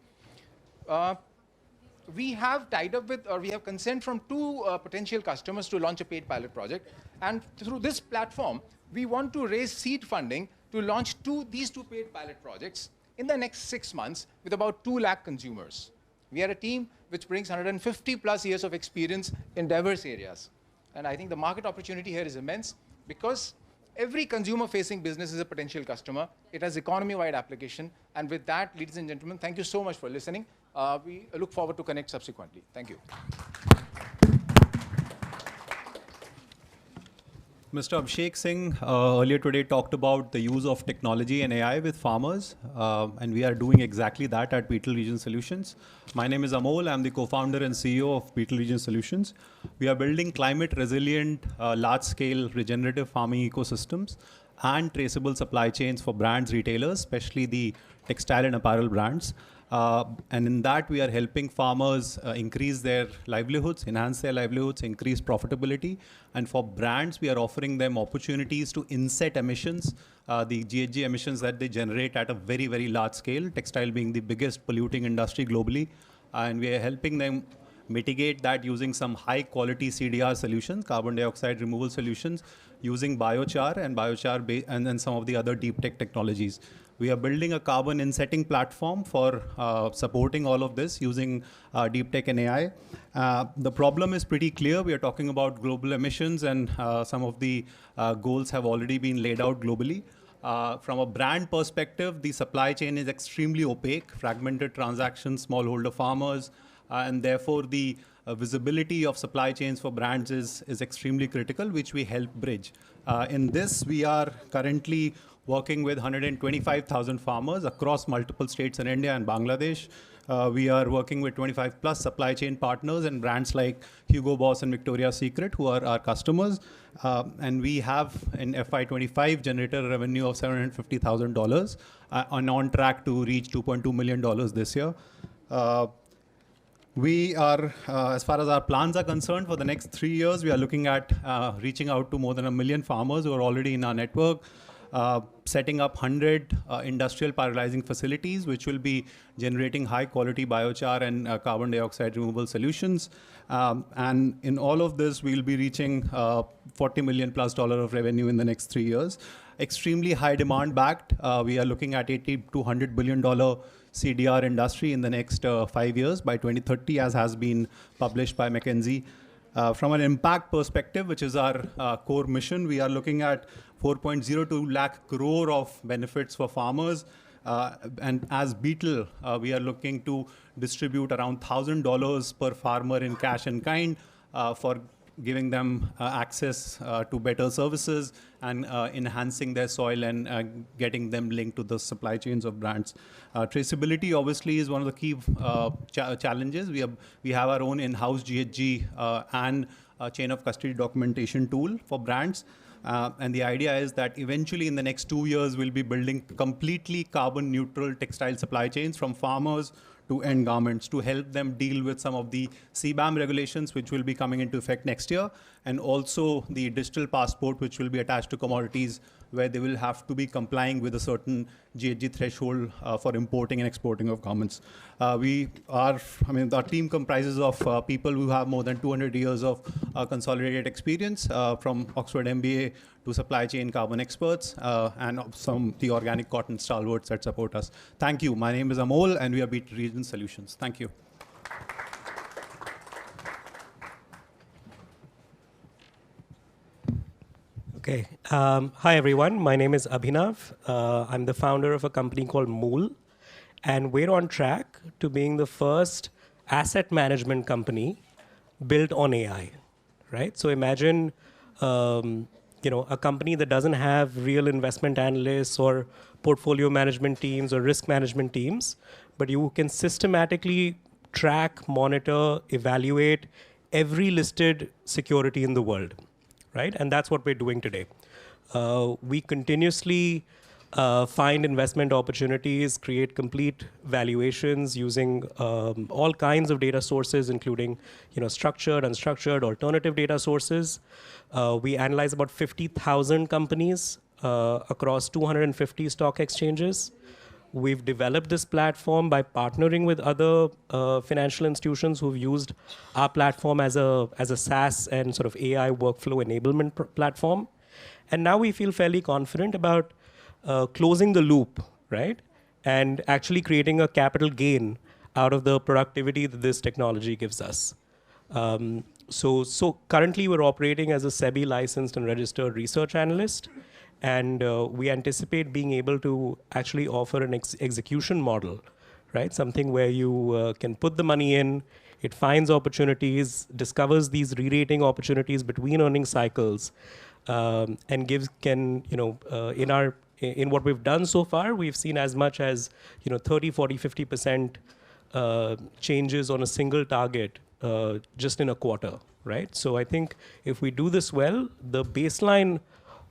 We have tied up with, or we have consent from 2 potential customers to launch a paid pilot project. And through this platform, we want to raise seed funding to launch these two paid pilot projects in the next 6 months with about 2 lakh consumers. We are a team which brings 150 plus years of experience in diverse areas. And I think the market opportunity here is immense because every consumer-facing business is a potential customer. It has economy-wide application. And with that, ladies and gentlemen, thank you so much for listening. We look forward to connect subsequently. Thank you. Mr. Abhishek Singh earlier today talked about the use of technology and AI with farmers, and we are doing exactly that at Beetle Region Solutions. My name is Amol. I'm the co-founder and CEO of Beetle Region Solutions. We are building climate-resilient, large-scale regenerative farming ecosystems and traceable supply chains for brands, retailers, especially the textile and apparel brands. And in that, we are helping farmers increase their livelihoods, enhance their livelihoods, increase profitability. And for brands, we are offering them opportunities to inset emissions the GHG emissions that they generate at a very, very large scale, textile being the biggest polluting industry globally. And we are helping them mitigate that using some high quality CDR solutions, carbon dioxide removal solutions, using biochar and then some of the other deep tech technologies. We are building a carbon insetting platform for supporting all of this using deep tech and AI. The problem is pretty clear. We are talking about global emissions, and some of the goals have already been laid out globally. From a brand perspective, the supply chain is extremely opaque, fragmented transactions, smallholder farmers, and therefore the visibility of supply chains for brands is extremely critical, which we help bridge. In this, we are currently working with 125,000 farmers across multiple states in India and Bangladesh. We are working with 25 plus supply chain partners and brands like Hugo Boss and Victoria's Secret, who are our customers. And we have in FY25 generated a revenue of $750,000 and on track to reach $2.2 million this year. We are, as far as our plans are concerned, for the next 3 years, we are looking at reaching out to more than 1 million farmers who are already in our network, setting up 100 industrial pyrolyzing facilities, which will be generating high quality biochar and carbon dioxide removal solutions. And in all of this, we'll be reaching $40 million plus of revenue in the next 3 years. Extremely high demand backed. We are looking at $80 to $100 billion CDR industry in the next 5 years by 2030, as has been published by McKinsey. From an impact perspective, which is our core mission, we are looking at 4.02 lakh crore of benefits for farmers. And as Beetle, we are looking to distribute around $1,000 per farmer in cash and kind for giving them access to better services and enhancing their soil and getting them linked to the supply chains of brands. Traceability obviously is one of the key challenges. We have our own in-house GHG and chain of custody documentation tool for brands. And the idea is that eventually in the next 2 years, we'll be building completely carbon neutral textile supply chains from farmers to end garments to help them deal with some of the CBAM regulations, which will be coming into effect next year, and also the digital passport, which will be attached to commodities, where they will have to be complying with a certain GHG threshold for importing and exporting of garments. Our team comprises of people who have more than 200 years of consolidated experience, from Oxford MBA to supply chain carbon experts, and the organic cotton stalwarts that support us. Thank you. My name is Amol, and we are Beat Region Solutions. Thank you. Okay. Hi, everyone. My name is Abhinav. I'm the founder of a company called Mool, and we're on track to being the first asset management company built on AI, right? So imagine, a company that doesn't have real investment analysts or portfolio management teams or risk management teams, but you can systematically track, monitor, evaluate every listed security in the world. Right? And that's what we're doing today. We continuously find investment opportunities, create complete valuations using all kinds of data sources, including structured, unstructured, alternative data sources. We analyze about 50,000 companies across 250 stock exchanges. We've developed this platform by partnering with other financial institutions who've used our platform as a SaaS and sort of AI workflow enablement platform. And now we feel fairly confident about closing the loop, right? And actually creating a capital gain out of the productivity that this technology gives us. So currently we're operating as a SEBI licensed and registered research analyst. And we anticipate being able to actually offer an execution model, right? Something where you can put the money in, it finds opportunities, discovers these re-rating opportunities between earning cycles, and in what we've done so far, we've seen as much as 30, 40, 50% changes on a single target just in a quarter, right? So I think if we do this well, the baseline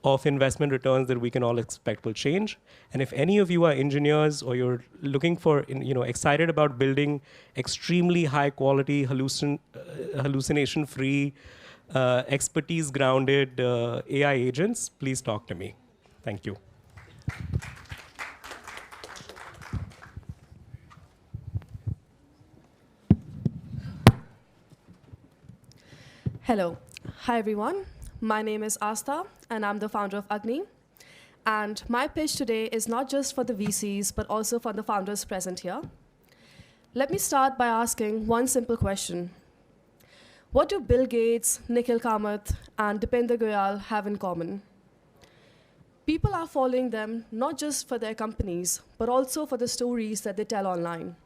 of investment returns that we can all expect will change. And if any of you are engineers or you're looking for, excited about building extremely high quality, hallucination-free, expertise-grounded AI agents, please talk to me. Thank you. Hello. Hi, everyone. My name is Asta, and I'm the founder of Agni. And my pitch today is not just for the VCs, but also for the founders present here. Let me start by asking one simple question. What do Bill Gates, Nikhil Kamath, and Dipender Goyal have in common? People are following them not just for their companies, but also for the stories that they tell online.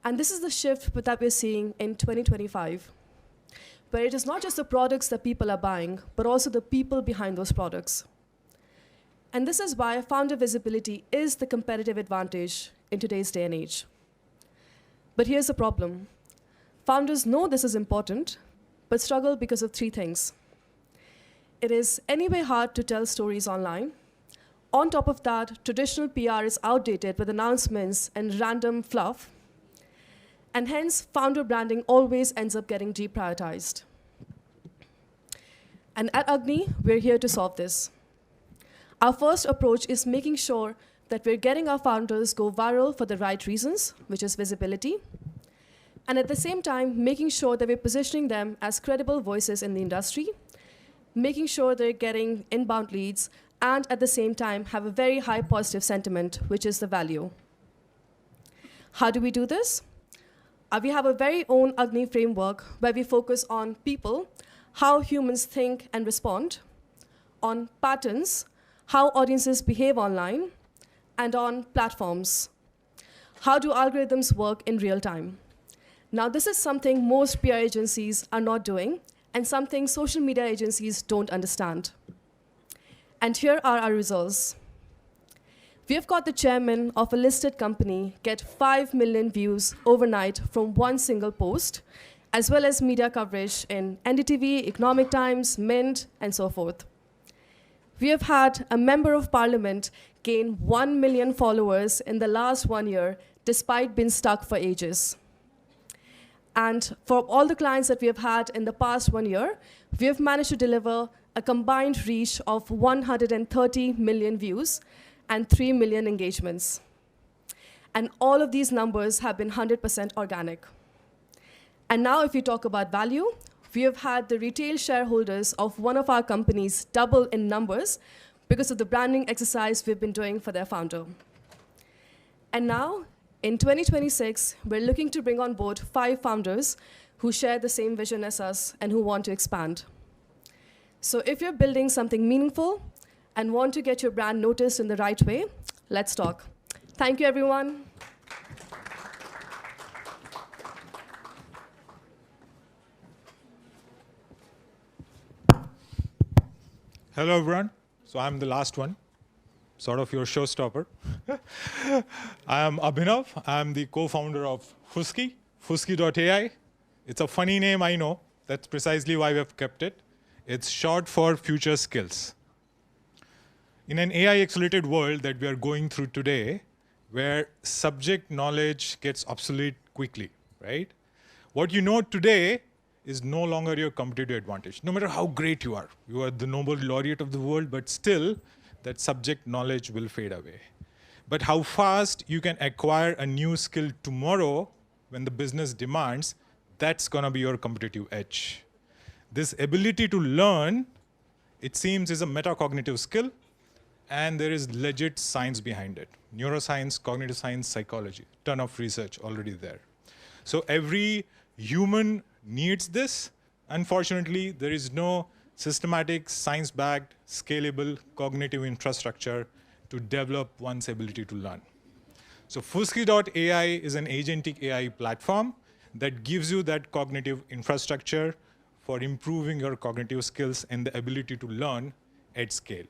And this is the shift that we're seeing in 2025, where it is not just the products that people are buying, but also the people behind those products. And this is why founder visibility is the competitive advantage in today's day and age. But here's the problem. Founders know this is important, but struggle because of three things. It is anyway hard to tell stories online. On top of that, traditional PR is outdated with announcements and random fluff. And hence, founder branding always ends up getting deprioritized. And at Agni, we're here to solve this. Our first approach is making sure that we're getting our founders go viral for the right reasons, which is visibility, and at the same time, making sure that we're positioning them as credible voices in the industry, making sure they're getting inbound leads, and at the same time, have a very high positive sentiment, which is the value. How do we do this? We have a very own Agni framework where we focus on people, how humans think and respond, on patterns, how audiences behave online, and on platforms. How do algorithms work in real time? Now, this is something most PR agencies are not doing, and something social media agencies don't understand. And here are our results. We have got the chairman of a listed company get 5 million views overnight from one single post, as well as media coverage in NDTV, Economic Times, Mint, and so forth. We have had a member of parliament gain 1 million followers in the last 1 year, despite being stuck for ages. And for all the clients that we have had in the past 1 year, we have managed to deliver a combined reach of 130 million views and 3 million engagements. And all of these numbers have been 100% organic. And now if we talk about value, we have had the retail shareholders of one of our companies double in numbers because of the branding exercise we've been doing for their founder. And now, in 2026, we're looking to bring on board 5 founders who share the same vision as us and who want to expand. So if you're building something meaningful and want to get your brand noticed in the right way, let's talk. Thank you, everyone. Hello, everyone. So I'm the last one, sort of your showstopper. I am Abhinav. I'm the co-founder of Fusky, Fusky.ai. It's a funny name, I know. That's precisely why we have kept it. It's short for future skills. In an AI-accelerated world that we are going through today, where subject knowledge gets obsolete quickly, right? What you know today is no longer your competitive advantage. No matter how great you are the Nobel laureate of the world, but still that subject knowledge will fade away. But how fast you can acquire a new skill tomorrow when the business demands, that's gonna be your competitive edge. This ability to learn, it seems, is a metacognitive skill, and there is legit science behind it. Neuroscience, cognitive science, psychology, ton of research already there. So every human needs this. Unfortunately, there is no systematic, science-backed, scalable cognitive infrastructure to develop one's ability to learn. So Fusky.ai is an agentic AI platform that gives you that cognitive infrastructure for improving your cognitive skills and the ability to learn at scale.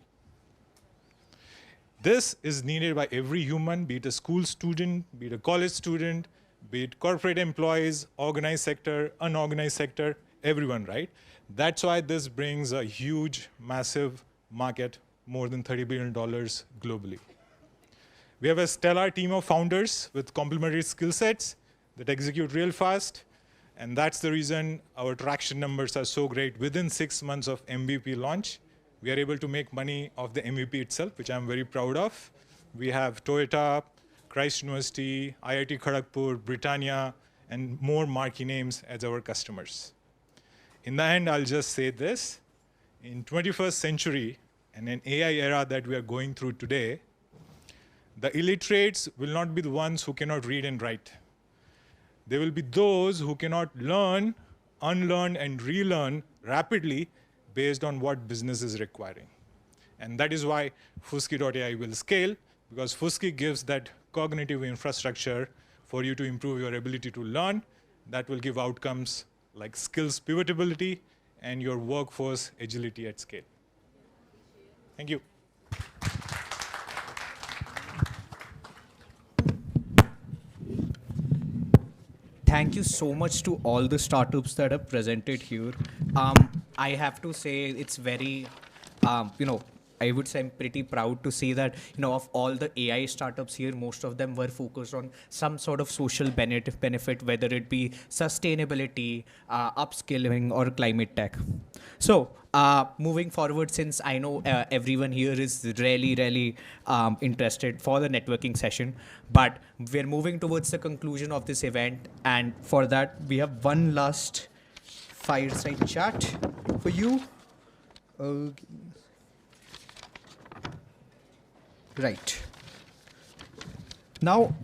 This is needed by every human, be it a school student, be it a college student, be it corporate employees, organized sector, unorganized sector, everyone, right? That's why this brings a huge, massive market, more than $30 billion globally. We have a stellar team of founders with complementary skill sets that execute real fast, and that's the reason our traction numbers are so great. Within 6 months of MVP launch, We are able to make money off the MVP itself, which I'm very proud of. We have Toyota, Christ University, IIT Kharagpur, Britannia, and more marquee names as our customers. In the end, I'll just say this. In 21st century, and an AI era that we are going through today, the illiterates will not be the ones who cannot read and write. They will be those who cannot learn, unlearn, and relearn rapidly based on what business is requiring. And that is why Fusky.ai will scale, because Fusky gives that cognitive infrastructure for you to improve your ability to learn. That will give outcomes like skills pivotability and your workforce agility at scale. Thank you. Thank you so much to all the startups that are presented here. I have to say it's very, I would say I'm pretty proud to see that, of all the AI startups here, most of them were focused on some sort of social benefit, whether it be sustainability, upskilling, or climate tech. So, moving forward, since I know everyone here is really interested for the networking session, but we're moving towards the conclusion of this event, and for that, we have one last fireside chat for you. Right. Now,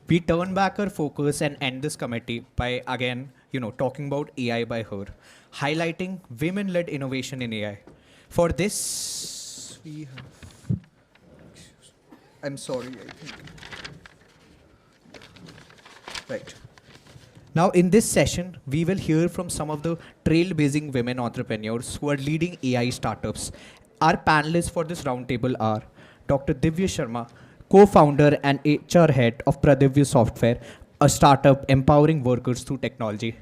we turn back our focus and end this committee by, again, talking about AI by her, highlighting women-led innovation in AI. For this, we have... I'm sorry, I think. Right. Now, in this session, we will hear from some of the trailblazing women entrepreneurs who are leading AI startups. Our panelists for this roundtable are Dr. Divya Sharma, co-founder and HR head of Pradivya Software, a startup empowering workers through technology.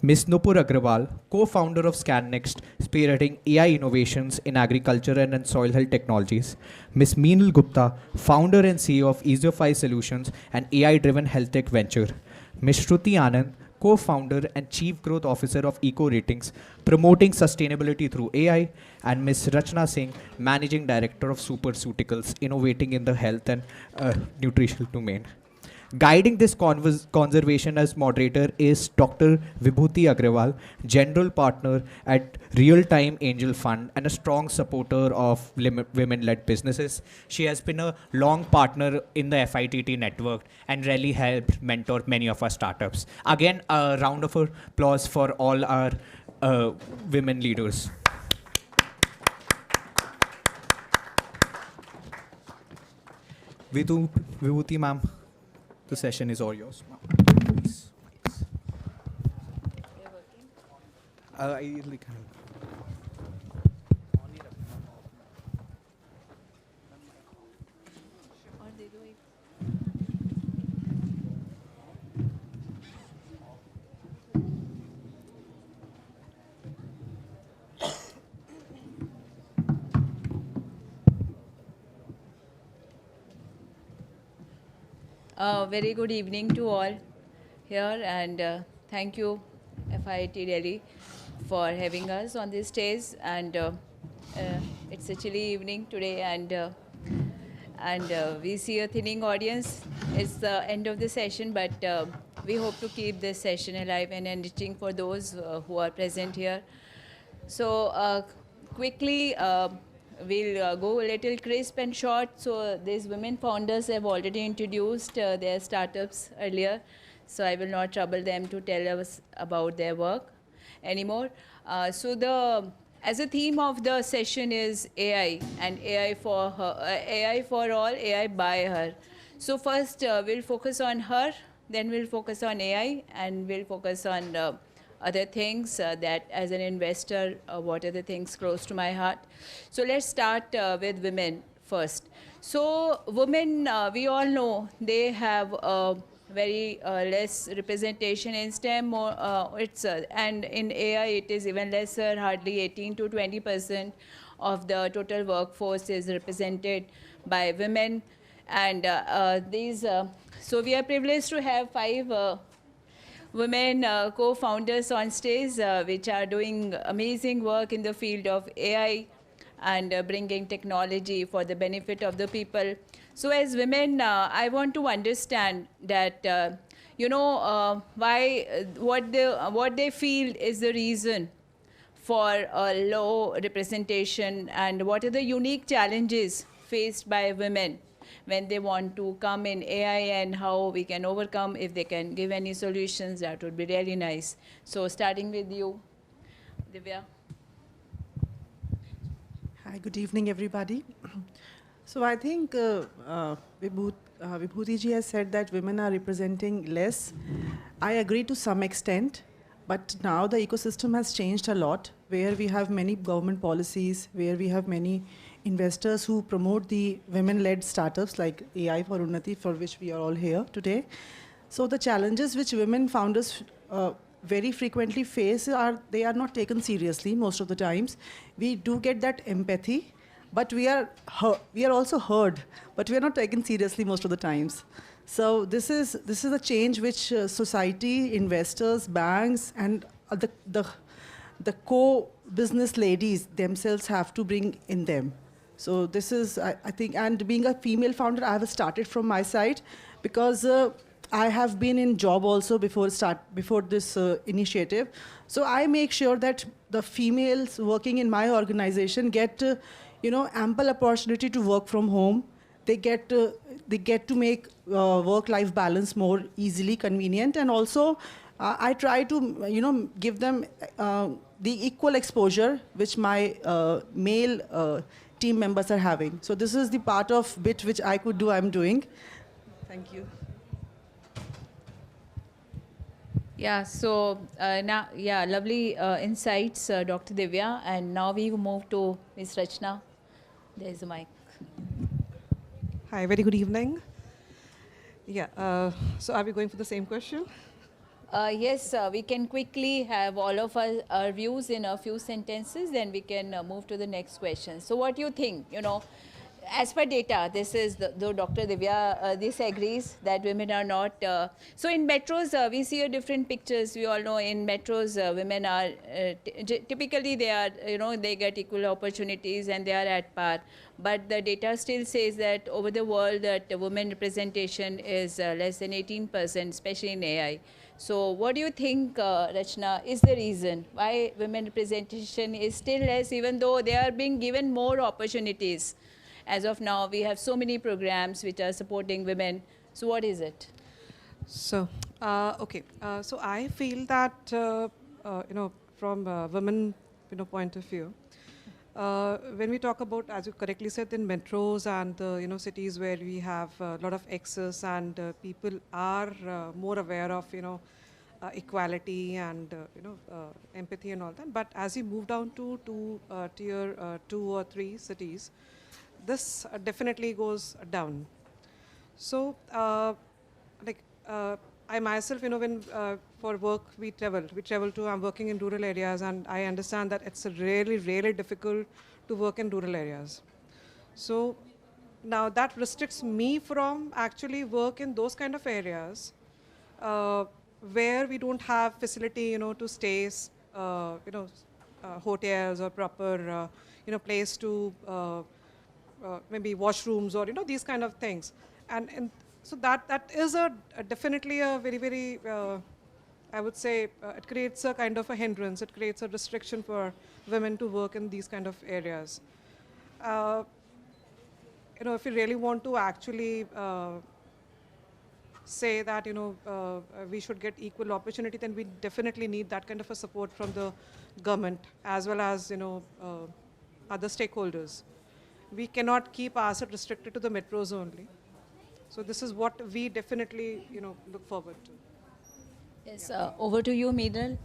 Ms. Nupur Agrawal, co-founder of ScanNext, spearheading AI innovations in agriculture and in soil health technologies. Ms. Meenal Gupta, founder and CEO of Easiofy Solutions, an AI-driven health tech venture. Ms. Shruti Anand, co-founder and chief growth officer of Eco Ratings, promoting sustainability through AI, and Ms. Rachna Singh, managing director of Superceuticals, innovating in the health and nutritional domain. Guiding this conservation as moderator is Dr. Vibhuti Agrawal, general partner at Real Time Angel Fund and a strong supporter of women-led businesses. She has been a long partner in the FITT network and really helped mentor many of our startups. Again, a round of applause for all our women leaders. Vibhuti ma'am, the session is all yours. Please. Very good evening to all here, and thank you FIT Delhi for having us on this stage. And it's a chilly evening today, and we see a thinning audience. It's the end of the session, but we hope to keep this session alive and enriching for those who are present here. So quickly, we'll go a little crisp and short. So these women founders have already introduced their startups earlier, so I will not trouble them to tell us about their work anymore. As a theme of the session is AI, and AI for her, AI for all, AI by her. So first we'll focus on her, then we'll focus on AI, and we'll focus on other things that as an investor, what are the things close to my heart. So let's start with women first. So women, we all know they have very less representation in STEM, and in AI it is even lesser, hardly 18 to 20% of the total workforce is represented by women. And so we are privileged to have women co-founders on stage, which are doing amazing work in the field of AI and bringing technology for the benefit of the people. So as women, I want to understand that, what they feel is the reason for a low representation, and what are the unique challenges faced by women when they want to come in AI, and how we can overcome. If they can give any solutions, that would be really nice. So starting with you, Divya. Hi, good evening, everybody. So I think Vibhuti ji has said that women are representing less. I agree to some extent, but now the ecosystem has changed a lot, where we have many government policies, where we have many investors who promote the women-led startups like AI for Unnati, for which we are all here today. So the challenges which women founders very frequently face they are not taken seriously most of the times. We do get that empathy, but we are also heard, but we are not taken seriously most of the times. So this is a change which society, investors, banks, and the co-business ladies themselves have to bring in them. So this is, I think, and being a female founder, I have started from my side because I have been in job also before this initiative. So I make sure that the females working in my organization get ample opportunity to work from home. They get to make work-life balance more easily convenient, and also I try to give them the equal exposure which my male team members are having. So this is the part of bit which I could do. I'm doing. Thank you. Yeah, so now, yeah, lovely insights, Dr. Divya. And now we move to Ms. Rachna. There's the mic. Hi, very good evening. Yeah, so are we going for the same question? Yes, we can quickly have all of our views in a few sentences, then we can move to the next question. So what do you think? As per data, this is, though Dr. Divya disagrees that women are not. So in metros, we see different pictures. We all know in metros, women are, typically they are, they get equal opportunities and they are at par. But the data still says that over the world, that women representation is less than 18%, especially in AI. So what do you think, Rachna, is the reason why women representation is still less, even though they are being given more opportunities? As of now, we have so many programs which are supporting women. So what is it? So, okay. So I feel that, from a women point of view, when we talk about, as you correctly said, in metros and cities where we have a lot of access and people are more aware of equality and empathy and all that. But as you move down to tier 2 or 3 cities, this definitely goes down. So, I myself, when for work we travel to, I'm working in rural areas, and I understand that it's really, really difficult to work in rural areas. So now that restricts me from actually work in those kind of areas where we don't have facility, to stay, hotels or proper, place to maybe washrooms or these kind of things, and so that is definitely a very, very I would say it creates a kind of a hindrance. It creates a restriction for women to work in these kind of areas. If you really want to actually say that we should get equal opportunity, then we definitely need that kind of a support from the government as well as other stakeholders. We cannot keep ourselves restricted to the metros only. So this is what we definitely look forward to. Yes, over to you, Meedal.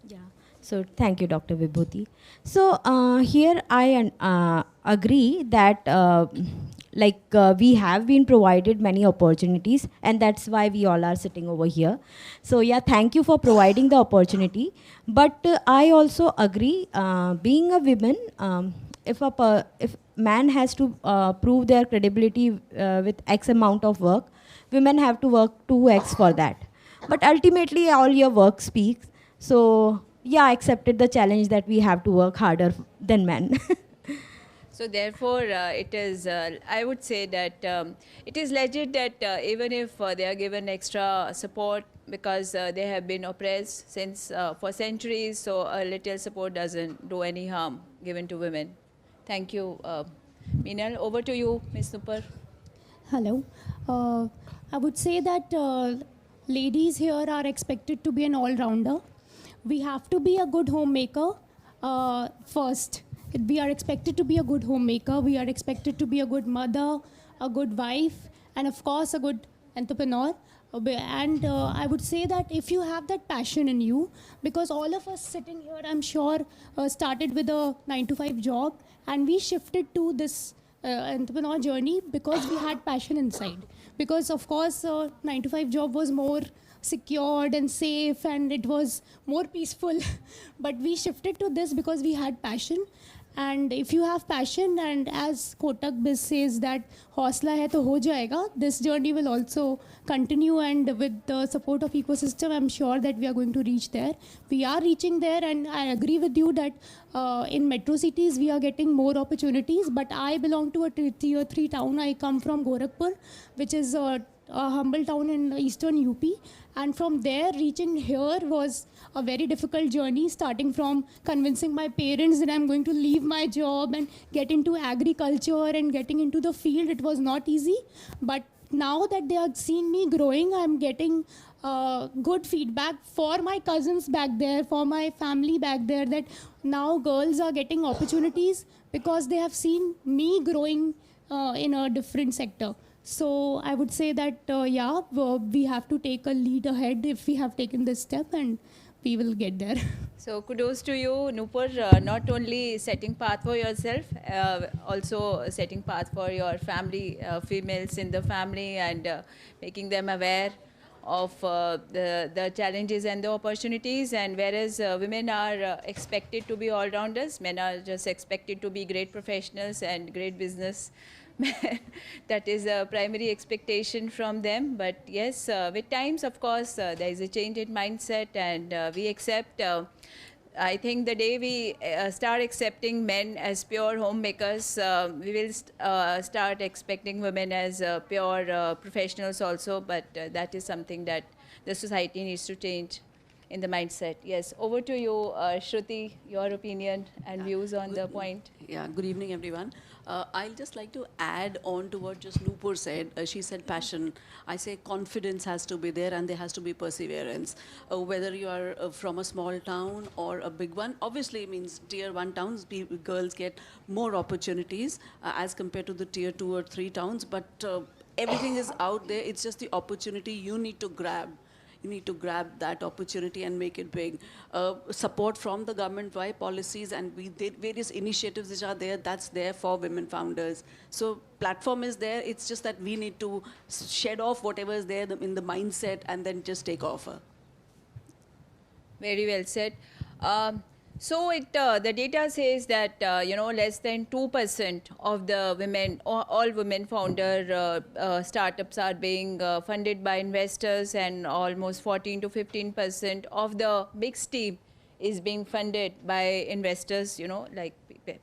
Yeah. So thank you, Dr. Vibhuti. So here I agree that we have been provided many opportunities, and that's why we all are sitting over here. So yeah, thank you for providing the opportunity. But I also agree, being a woman, if man has to prove their credibility with X amount of work, women have to work 2X for that. But ultimately, all your work speaks. So, yeah, I accepted the challenge that we have to work harder than men. So therefore, it is, I would say that it is legit that even if they are given extra support because they have been oppressed since for centuries, so a little support doesn't do any harm given to women. Thank you. Meenal, over to you, Ms. Nupur. Hello. I would say that ladies here are expected to be an all-rounder. We have to be a good homemaker first. We are expected to be a good homemaker. We are expected to be a good mother, a good wife, and of course a good entrepreneur. And I would say that if you have that passion in you, because all of us sitting here, I'm sure, started with a 9-to-5 job, and we shifted to this entrepreneur journey because we had passion inside. Because of course, 9-to-5 job was more secured and safe, and it was more peaceful. But we shifted to this because we had passion. And if you have passion, and as Kotak Biz says that hausla hai to ho jayega, this journey will also continue, and with the support of ecosystem, I'm sure that we are going to reach there. We are reaching there, and I agree with you that in metro cities we are getting more opportunities, but I belong to a tier 3 town. I come from Gorakhpur, which is a humble town in eastern UP, and from there reaching here was a very difficult journey, starting from convincing my parents that I'm going to leave my job and get into agriculture and getting into the field. It was not easy, but now that they are seeing me growing, I'm getting good feedback for my cousins back there, for my family back there, that now girls are getting opportunities because they have seen me growing in a different sector. So I would say that, we have to take a lead ahead if we have taken this step, and we will get there. So kudos to you, Nupur, not only setting path for yourself, also setting path for your family, females in the family, and making them aware of the challenges and the opportunities. And whereas women are expected to be all-rounders, men are just expected to be great professionals and great business. That is a primary expectation from them. But yes, with times, of course, there is a change in mindset, and we accept. I think the day we start accepting men as pure homemakers, we will start expecting women as pure professionals also. But that is something that the society needs to change in the mindset. Yes, over to you, Shruti, your opinion and views on the point. Yeah, good evening, everyone. I'll just like to add on to what just Nupur said. She said passion. I say confidence has to be there, and there has to be perseverance. Whether you are from a small town or a big one, obviously it means tier 1 towns, girls get more opportunities as compared to the tier 2 or 3 towns, but everything is out there. It's just the opportunity you need to grab. You need to grab that opportunity and make it big. Support from the government via policies, and we did various initiatives which are there, that's there for women founders. So platform is there, it's just that we need to shed off whatever is there in the mindset and then just take off. Very well said. So the data says that less than 2% of the women, all women founder startups are being funded by investors, and almost 14 to 15% of the mixed team is being funded by investors. Like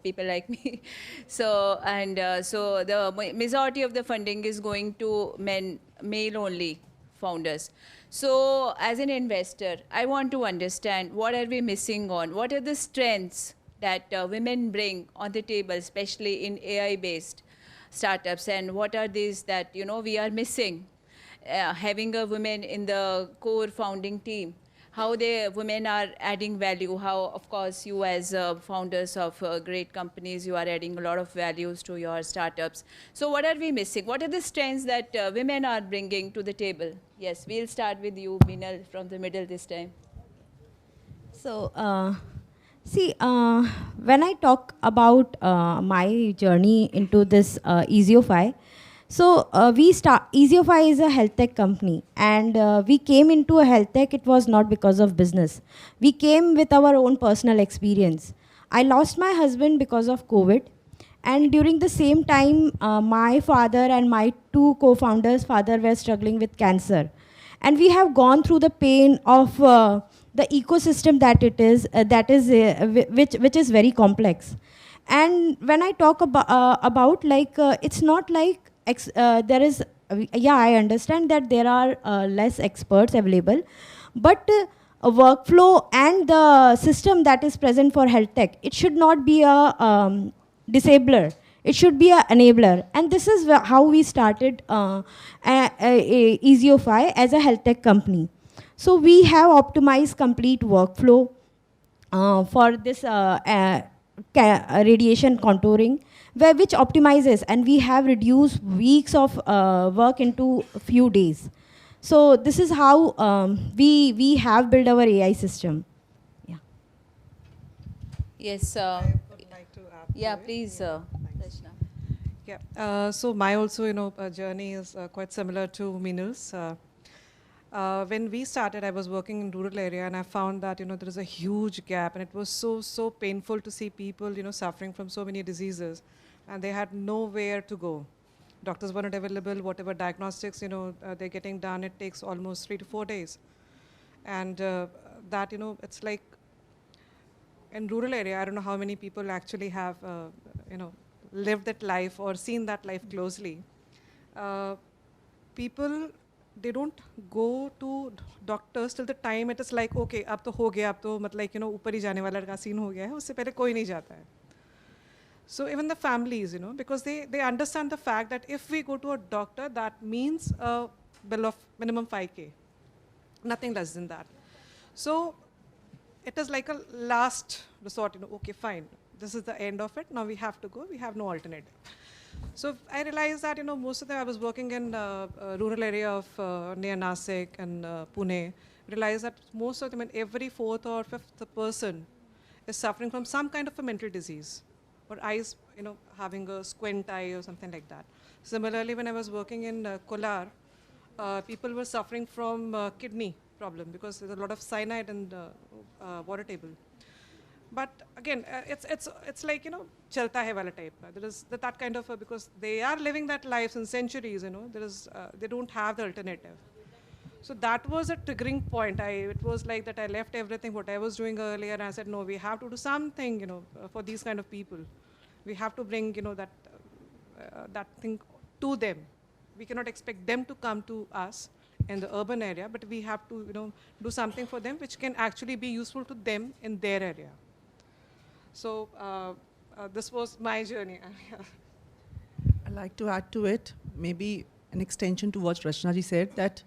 people like me. So the majority of the funding is going to male only founders. So as an investor, I want to understand what are we missing on? What are the strengths that women bring on the table, especially in AI-based startups, and what are these that we are missing? Having a woman in the core founding team, how the women are adding value, how, of course, you as founders of great companies, you are adding a lot of values to your startups. So what are we missing? What are the strengths that women are bringing to the table? Yes, we'll start with you, Meenal, from the middle this time. So, when I talk about my journey into this Easiofy, so Easiofy is a health tech company, and we came into a health tech. It was not because of business. We came with our own personal experience. I lost my husband because of COVID, and during the same time, my father and my 2 co-founders' father were struggling with cancer. And we have gone through the pain of the ecosystem that it is, which is very complex. And when I talk about like, it's not like there is, yeah, I understand that there are less experts available, but a workflow and the system that is present for health tech, it should not be a disabler. It should be an enabler. And this is how we started EasyOFI as a health tech company. So we have optimized complete workflow for this radiation contouring, which optimizes, and we have reduced weeks of work into a few days. So this is how we have built our AI system. Yeah. Yes. Yeah, please, Rachna. Yeah. So my also, journey is quite similar to Meenal's. When we started, I was working in rural area, and I found that there is a huge gap, and it was so painful to see people suffering from so many diseases, and they had nowhere to go. Doctors were not available. Whatever diagnostics they're getting done, it takes almost 3 to 4 days, and that it's like in rural area. I don't know how many people actually have lived that life or seen that life closely. People, they don't go to doctors till the time it is like, okay, ab to ho gaya, ab to matlab upar hi jane wala ka scene ho gaya hai, usse pehle koi nahi jata hai. So even the families, because they understand the fact that if we go to a doctor, that means a bill of minimum 5K, nothing less than that. So it is like a last resort, okay, fine, this is the end of it, now we have to go, we have no alternative. So I realized that, most of them, I was working in rural area of near Nasik and Pune, realized that most of them, and every 4th or 5th person is suffering from some kind of a mental disease, or eyes, having a squint eye or something like that. Similarly, when I was working in Kolar, people were suffering from kidney problem because there's a lot of cyanide in the water table. But again, it's like, chalta hai wala type. There is that kind of, because they are living that life in centuries, they don't have the alternative. So that was a triggering point. It was like that I left everything, what I was doing earlier, and I said, no, we have to do something, for these kind of people. We have to bring, that thing to them. We cannot expect them to come to us in the urban area, but we have to, do something for them which can actually be useful to them in their area. So this was my journey. I'd like to add to it, maybe an extension to what Rachna ji said, that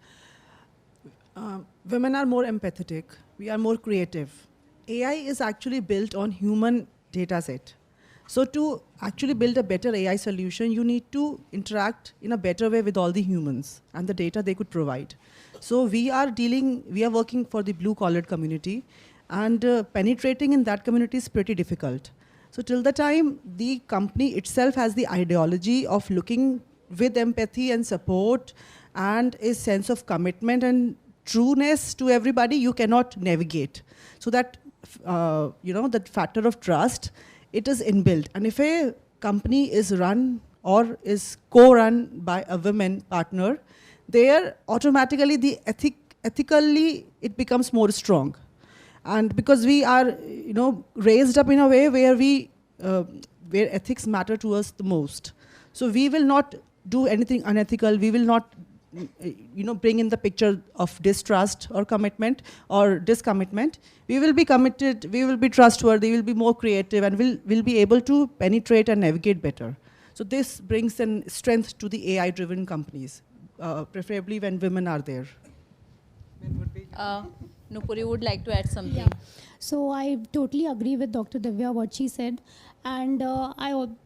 women are more empathetic, we are more creative. AI is actually built on human data set. So to actually build a better AI solution, you need to interact in a better way with all the humans and the data they could provide. So we are working for the blue-collared community, and penetrating in that community is pretty difficult. So till the time the company itself has the ideology of looking with empathy and support and a sense of commitment and trueness to everybody, you cannot navigate. So that, that factor of trust, it is inbuilt. And if a company is run or is co-run by a women partner, there automatically the ethically it becomes more strong. And because we are, raised up in a way where where ethics matter to us the most. So we will not do anything unethical. We will not, bring in the picture of distrust or commitment or discommitment. We will be committed, we will be trustworthy, we will be more creative, and we'll be able to penetrate and navigate better. So this brings in strength to the AI-driven companies, preferably when women are there. Nupuri would like to add something. Yeah. So I totally agree with Dr. Divya, what she said. And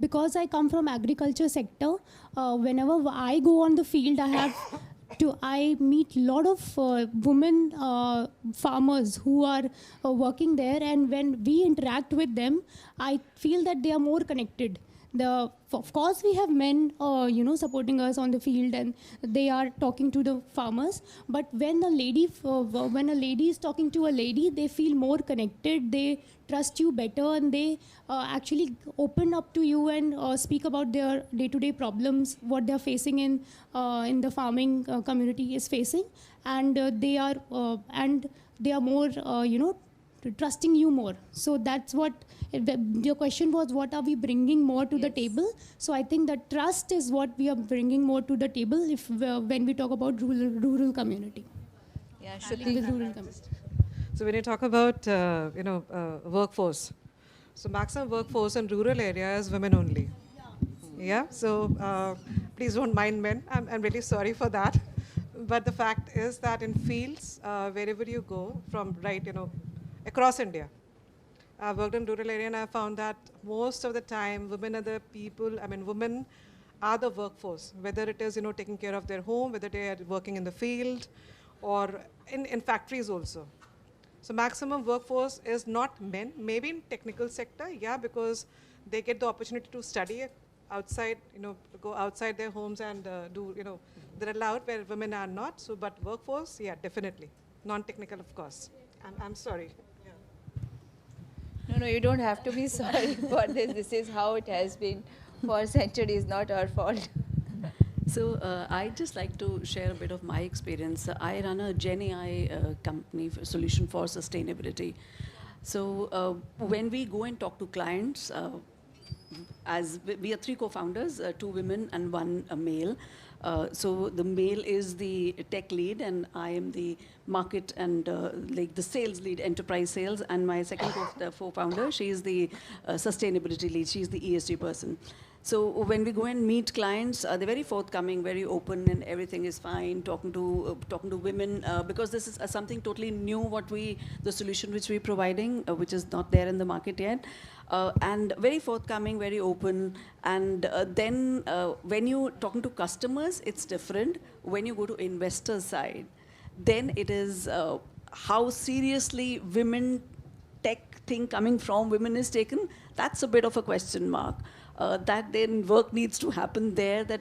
because I come from agriculture sector, whenever I go on the field, I meet a lot of women farmers who are working there. And when we interact with them, I feel that they are more connected. Of course, we have men, supporting us on the field, and they are talking to the farmers. But when when a lady is talking to a lady, they feel more connected. They trust you better, and they actually open up to you and speak about their day-to-day problems, what they are facing in the farming community is facing, and they are more, trusting you more. So that's what your question was, what are we bringing more to the table? So I think that trust is what we are bringing more to the table when we talk about rural community. Yeah, With rural community. So when you talk about workforce, so maximum workforce in rural areas women only. Yeah. So please don't mind men. I'm really sorry for that. But the fact is that in fields, wherever you go, from across India, I've worked in rural area and I found that most of the time women are the people. I mean, women are the workforce. Whether it is taking care of their home, whether they are working in the field, or in factories also. So maximum workforce is not men, maybe in technical sector, yeah, because they get the opportunity to study outside, go outside their homes and they're allowed where women are not. So, but workforce, yeah, definitely. Non-technical, of course. I'm sorry. No, you don't have to be sorry for this. This is how it has been for centuries, not our fault. So I'd just like to share a bit of my experience. I run a Gen AI company solution for sustainability. So when we go and talk to clients, as we are 3 co-founders, 2 women and 1 male. So the male is the tech lead, and I am the market and like the sales lead, enterprise sales, and my second co-founder, she is the sustainability lead. She's the ESG person. So when we go and meet clients, they're very forthcoming, very open, and everything is fine. Talking to women because this is something totally new. The solution which we're providing, which is not there in the market yet, and very forthcoming, very open. And then when you're talking to customers, it's different. When you go to investor side, then it is how seriously women tech thing coming from women is taken. That's a bit of a question mark. That then work needs to happen there, that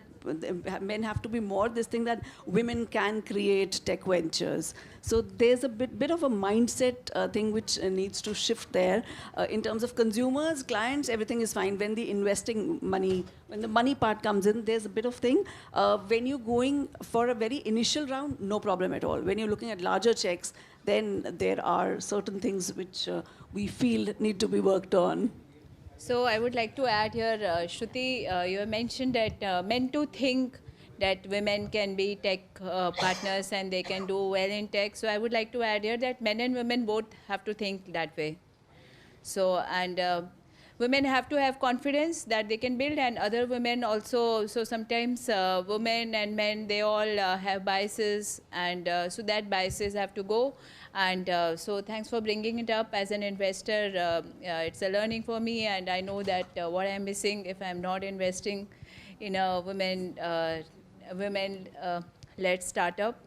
men have to be more this thing that women can create tech ventures. So there's a bit of a mindset thing which needs to shift there. In terms of consumers, clients, everything is fine. When the investing money, when the money part comes in, there's a bit of thing. When you're going for a very initial round, no problem at all. When you're looking at larger checks, then there are certain things which we feel need to be worked on. So I would like to add here, Shruti, you have mentioned that men too think that women can be tech partners and they can do well in tech. So I would like to add here that men and women both have to think that way. So, and women have to have confidence that they can build, and other women also. So sometimes women and men, they all have biases, and so that biases have to go. And so thanks for bringing it up. As an investor, it's a learning for me, and I know that what I'm missing if I'm not investing in a women-led startup.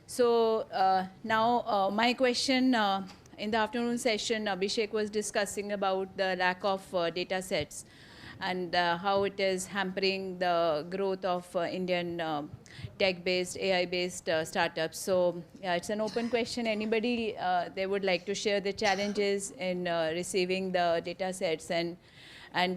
So now my question in the afternoon session, Abhishek was discussing about the lack of data sets and how it is hampering the growth of Indian tech-based, AI-based startups. So yeah, it's an open question. Anybody, they would like to share the challenges in receiving the data sets, and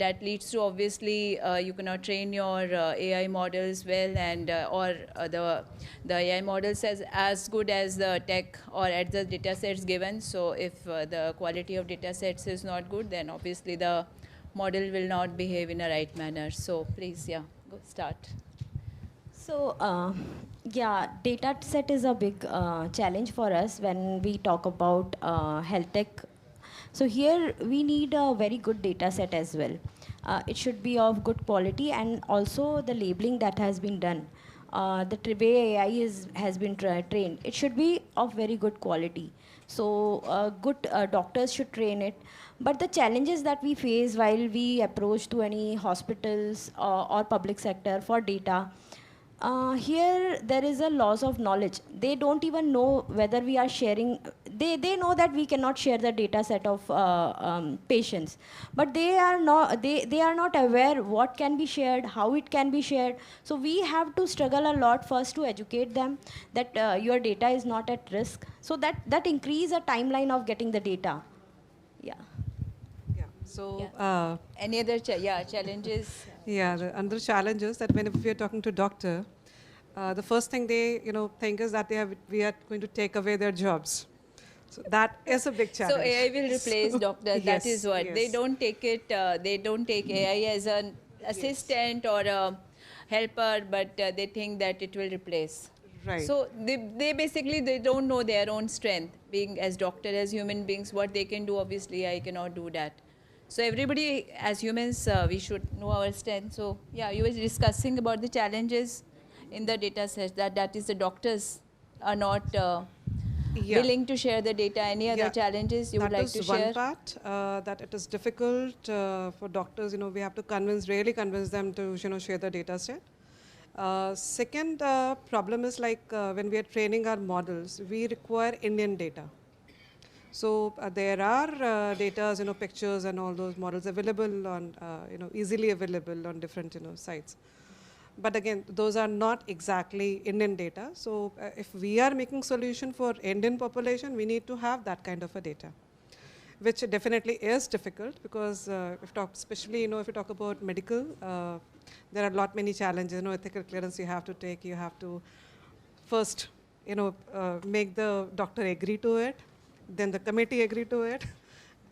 that leads to obviously you cannot train your AI models well, and or the AI models as good as the tech or at the data sets given. So if the quality of data sets is not good, then obviously the model will not behave in a right manner. So please, yeah, go start. So, yeah, data set is a big challenge for us when we talk about health tech. So here we need a very good data set as well. It should be of good quality, and also the labeling that has been done. The way AI has been trained, it should be of very good quality. So good doctors should train it. But the challenges that we face while we approach to any hospitals or public sector for data, here there is a loss of knowledge. They don't even know whether we are sharing, they know that we cannot share the data set of patients, but they are not aware what can be shared, how it can be shared. So we have to struggle a lot first to educate them that your data is not at risk. So that increase a timeline of getting the data. Yeah. So, any other challenges? Yeah, the another challenge is that when we are talking to doctor, the first thing they think is that we are going to take away their jobs. So that is a big challenge. So AI will replace doctors. That Yes, is what they yes. don't take it. They don't take AI as an assistant or a helper, but they think that it will replace. Right. So they basically they don't know their own strength. Being as doctor, as human beings, what they can do. Obviously, I cannot do that. So everybody, as humans, we should know our strength. So yeah, you were discussing about the challenges in the data set. That is the doctors are not willing to share the data. Any other challenges you would like to share? That is one part, that it is difficult for doctors. We have to really convince them to share the data set. Second problem is when we are training our models, we require Indian data. So there are data, pictures and all those models available on, easily available on different, sites. But again, those are not exactly Indian data. So if we are making solution for Indian population, we need to have that kind of a data, which definitely is difficult because especially, if you talk about medical, there are many challenges, ethical clearance you have to take. You have to first, make the doctor agree to it, then the committee agree to it.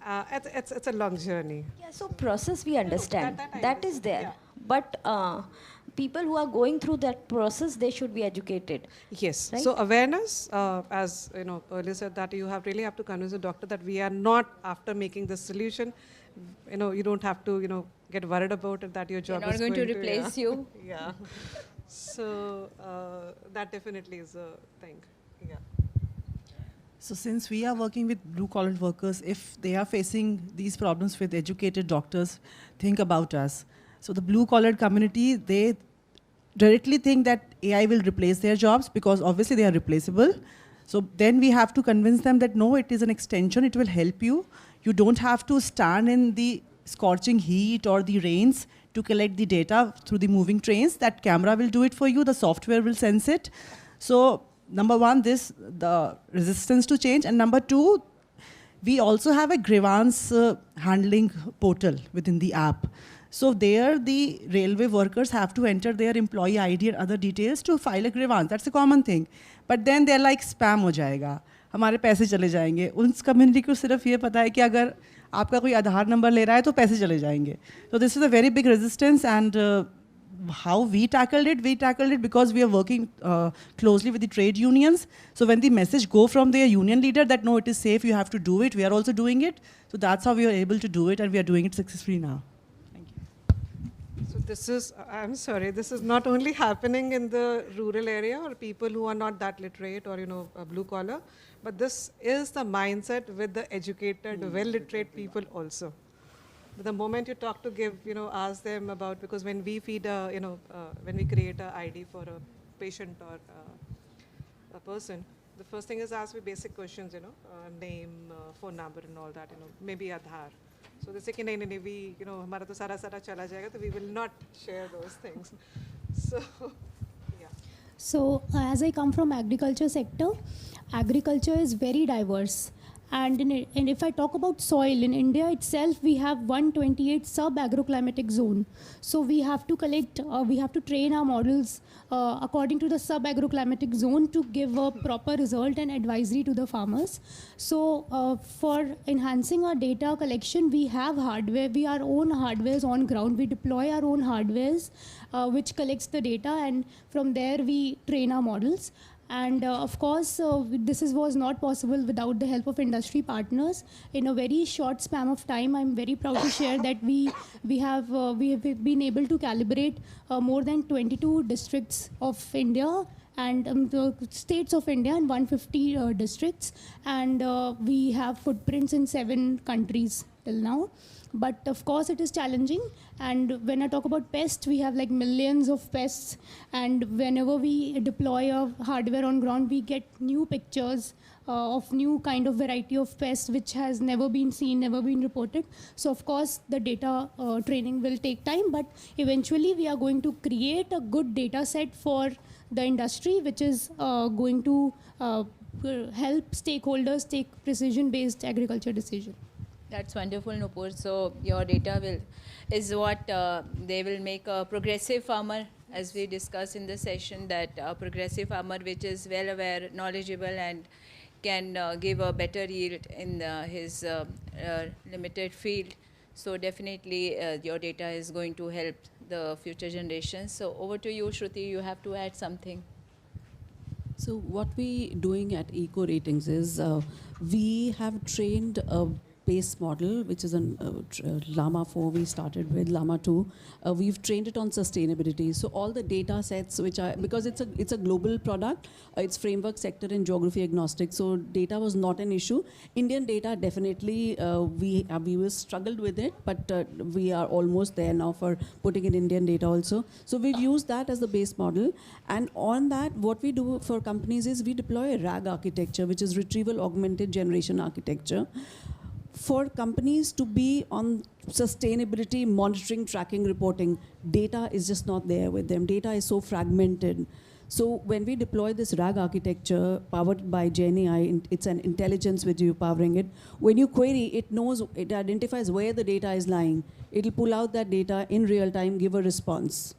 It's a long journey. Yeah, so process we understand. That is there. Yeah. But people who are going through that process, they should be educated. Yes. Right? So awareness, as earlier said, that you really have to convince the doctor that we are not after making the solution. You don't have to get worried about it, that your job They're not is going to replace you. Yeah. So that definitely is a thing. Yeah. So since we are working with blue-collar workers, if they are facing these problems with educated doctors, think about us. So the blue-collar community, they directly think that AI will replace their jobs because obviously they are replaceable. So then we have to convince them that no, it is an extension, it will help you. You don't have to stand in the scorching heat or the rains to collect the data through the moving trains. That camera will do it for you, the software will sense it. So number one, the resistance to change, and number two, we also have a grievance handling portal within the app. So there, the railway workers have to enter their employee ID and other details to file a grievance. That's a common thing. But then they're like, spam हो जाएगा, हमारे पैसे चले जाएंगे. उस community को सिर्फ ये पता है कि अगर आपका कोई आधार नंबर ले रहा है तो पैसे चले जाएंगे. So this is a very big resistance, and how we tackled it because we are working closely with the trade unions. So when the message go from their union leader that no, it is safe, you have to do it, we are also doing it. So that's how we are able to do it, and we are doing it successfully now. So this is, I'm sorry, this is not only happening in the rural area or people who are not that literate or, blue collar, but this is the mindset with the educated, well-literate people also. The moment you talk to ask them about, because when we feed when we create an ID for a patient or a person, the first thing is ask me basic questions, name, phone number and all that, maybe Aadhaar. So they say, no, we, हमारा तो सारा चला जाएगा, so we will not share those things. So, yeah. So as I come from agriculture sector, agriculture is very diverse. And if I talk about soil, in India itself, we have 128 sub-agroclimatic zone. So we have to collect, we have to train our models according to the sub-agroclimatic zone to give a proper result and advisory to the farmers. So for enhancing our data collection, we have hardware, we our own hardwares on ground. We deploy our own hardwares which collects the data, and from there we train our models. And of course, this was not possible without the help of industry partners. In a very short span of time, I'm very proud to share that we have been able to calibrate more than 22 districts of India and the states of India and 150 districts. And we have footprints in 7 countries till now. But of course it is challenging, and when I talk about pests, we have like millions of pests, and whenever we deploy a hardware on ground, we get new pictures of new kind of variety of pests which has never been seen, never been reported. So of course the data training will take time, but eventually we are going to create a good data set for the industry, which is going to help stakeholders take precision-based agriculture decision. That's wonderful, Nupur. So your data is what they will make a progressive farmer, as we discussed in the session, that a progressive farmer which is well aware, knowledgeable, and can give a better yield in his limited field. So definitely your data is going to help the future generations. So over to you, Shruti. You have to add something. So what we doing at Eco Ratings is we have trained a base model, which is an Llama 4 we started with, Llama 2. We've trained it on sustainability. So all the data sets which are, because it's a global product, it's framework, sector and geography agnostic. So data was not an issue. Indian data definitely, we struggled with it, but we are almost there now for putting in Indian data also. So we've used that as the base model. And on that, what we do for companies is we deploy a RAG architecture, which is retrieval augmented generation architecture. For companies to be on sustainability, monitoring, tracking, reporting, data is just not there with them. Data is so fragmented. So when we deploy this RAG architecture powered by GenAI, it's an intelligence with you powering it. When you query, it knows, it identifies where the data is lying. It'll pull out that data in real time, give a response.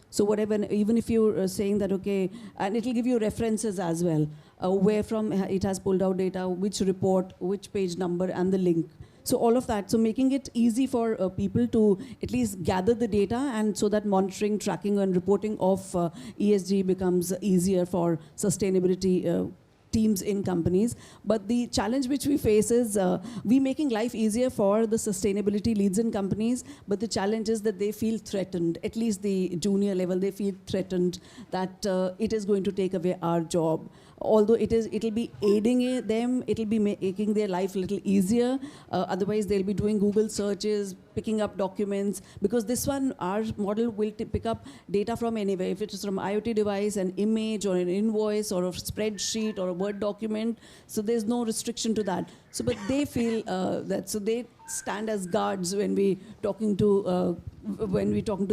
So whatever, even if you're saying that, okay, and it'll give you references as well, where from it has pulled out data, which report, which page number, and the link. So all of that, so making it easy for people to at least gather the data, and so that monitoring, tracking, and reporting of ESG becomes easier for sustainability teams in companies. But the challenge which we face is we making life easier for the sustainability leads in companies, but the challenge is that they feel threatened, at least the junior level, they feel threatened that it is going to take away our job. Although it'll be aiding them, it'll be making their life a little easier. Otherwise, they'll be doing Google searches, picking up documents, because this one, our model will pick up data from anywhere. If it is from IoT device, an image, or an invoice, or a spreadsheet, or a Word document, so there's no restriction to that. So, but they feel that, so they stand as guards when we talking to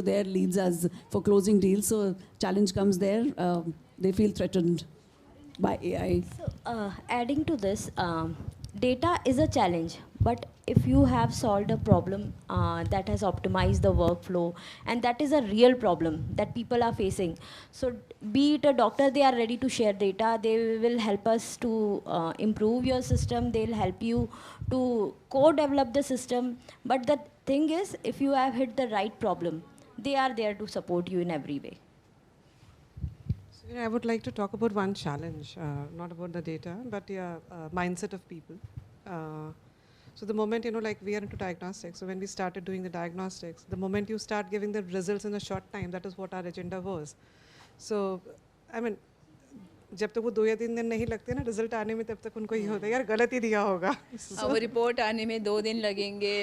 their leads as for closing deals. So, challenge comes there. They feel threatened by AI. So, adding to this, data is a challenge, but if you have solved a problem that has optimized the workflow, and that is a real problem that people are facing. So be it a doctor, they are ready to share data. They will help us to improve your system. They'll help you to co-develop the system. But the thing is, if you have hit the right problem, they are there to support you in every way. I would like to talk about one challenge, not about the data, but mindset of people. So the moment, like we are into diagnostics, so when we started doing the diagnostics, the moment you start giving the results in a short time, that is what our agenda was. So, I mean, जब तक वो 2 या 3 दिन नहीं लगते ना result आने में, तब तक उनको ये होता है यार गलत ही दिया होगा. वो रिपोर्ट आने में 2 दिन लगेंगे,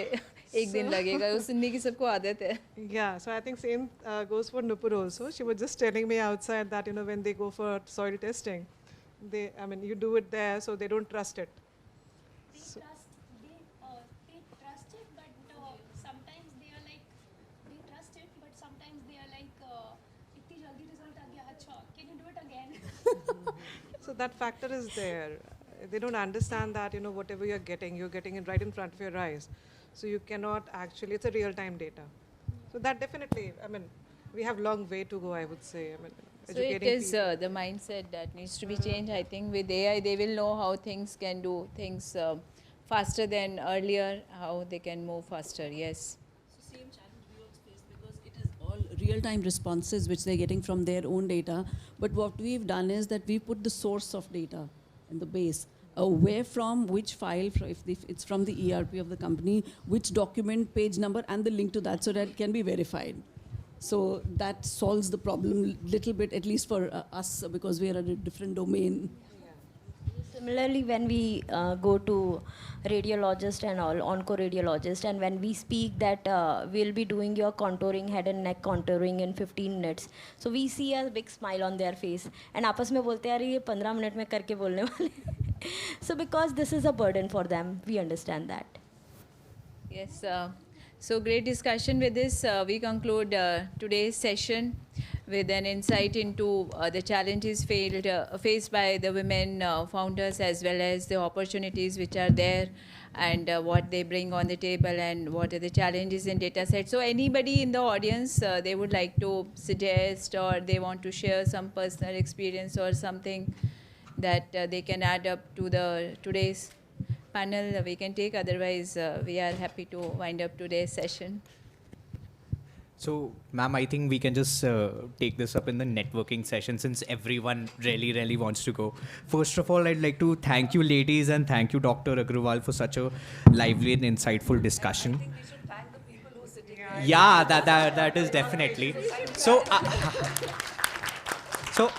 1 दिन लगेगा, उस सुनने की सबको आदत है. Yeah, so I think same goes for Nupur also. She was just telling me outside that when they go for soil testing, you do it there, so they don't trust it. So They trust it, but sometimes they are like, they trust it, but sometimes they are like, इतनी जल्दी result आ गया, अच्छा, can you do it again? So that factor is there. They don't understand that, whatever you're getting it right in front of your eyes. So you cannot actually, it's a real-time data. So that definitely, we have long way to go, I would say. So it is the mindset that needs to be changed. I think with AI, they will know how things can do things faster than earlier, how they can move faster, yes. So same challenge we also face, because it is all real-time responses which they're getting from their own data. But what we've done is that we put the source of data in the base. Where from, which file, if it's from the ERP of the company, which document, page number, and the link to that, so that it can be verified. So that solves the problem little bit, at least for us, because we are in a different domain. Similarly, when we go to radiologist and all, onco-radiologist, and when we speak that we'll be doing your contouring, head and neck contouring in 15 minutes, so we see a big smile on their face, and आपस में बोलते हैं यार ये 15 minute में करके बोलने वाले. So because this is a burden for them, we understand that. Yes, so great discussion with this. We conclude today's session with an insight into the challenges faced by the women founders, as well as the opportunities which are there, and what they bring on the table, and what are the challenges in data sets. So anybody in the audience, they would like to suggest, or they want to share some personal experience or something that they can add up to the today's panel, we can take. Otherwise, we are happy to wind up today's session. So, ma'am, I think we can just take this up in the networking session, since everyone really wants to go. First of all, I'd like to thank you, ladies, and thank you, Dr. Agrawal, for such a lively and insightful discussion. I think we should thank the people who are sitting here. Yeah, that is definitely. So,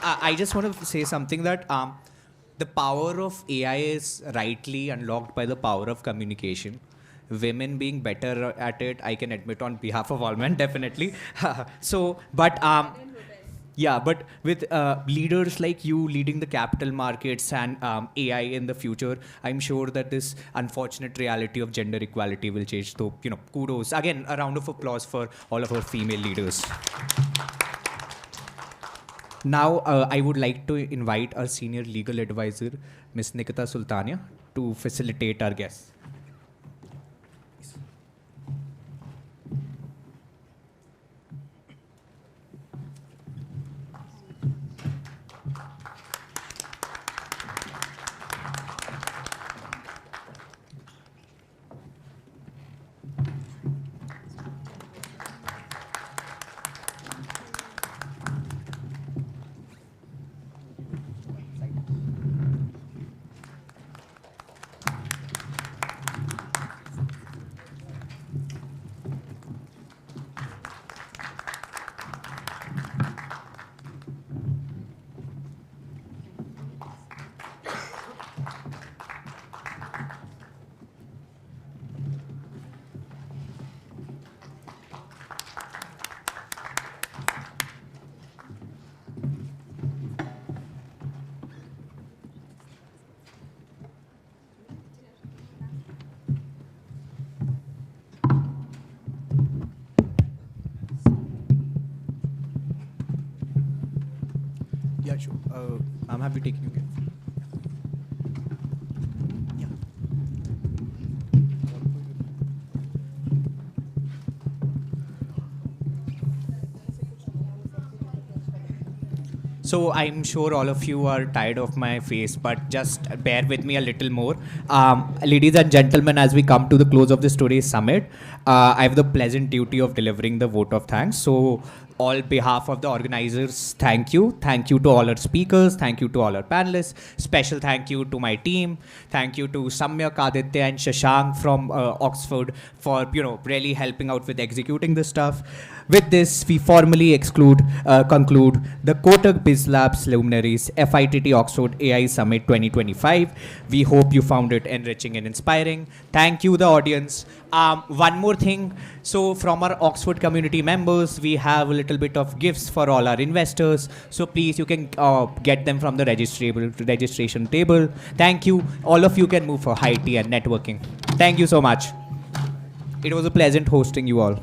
I just want to say something that the power of AI is rightly unlocked by the power of communication. Women being better at it, I can admit on behalf of all men, definitely. But with leaders like you leading the capital markets and AI in the future, I'm sure that this unfortunate reality of gender equality will change. So, kudos. Again, a round of applause for all of our female leaders. Now, I would like to invite our senior legal advisor, Ms. Nikita Sultania, to facilitate our guests. Yeah, sure. I'm happy taking you again. So I'm sure all of you are tired of my face, but just bear with me a little more. Ladies and gentlemen, as we come to the close of this today's summit, I have the pleasant duty of delivering the vote of thanks. So all behalf of the organizers, thank you. Thank you to all our speakers. Thank you to all our panelists. Special thank you to my team. Thank you to Samyak, Aditya, and Shashank from Oxford for really helping out with executing this stuff. With this, we formally conclude the Kotak BizLabs Luminaires FITT Oxford AI Summit 2025. We hope you found it enriching and inspiring. Thank you, the audience. One more thing. So from our Oxford community members, we have a little bit of gifts for all our investors. So please, you can get them from the registration table. Thank you. All of you can move for high tea and networking. Thank you so much. It was a pleasant hosting you all.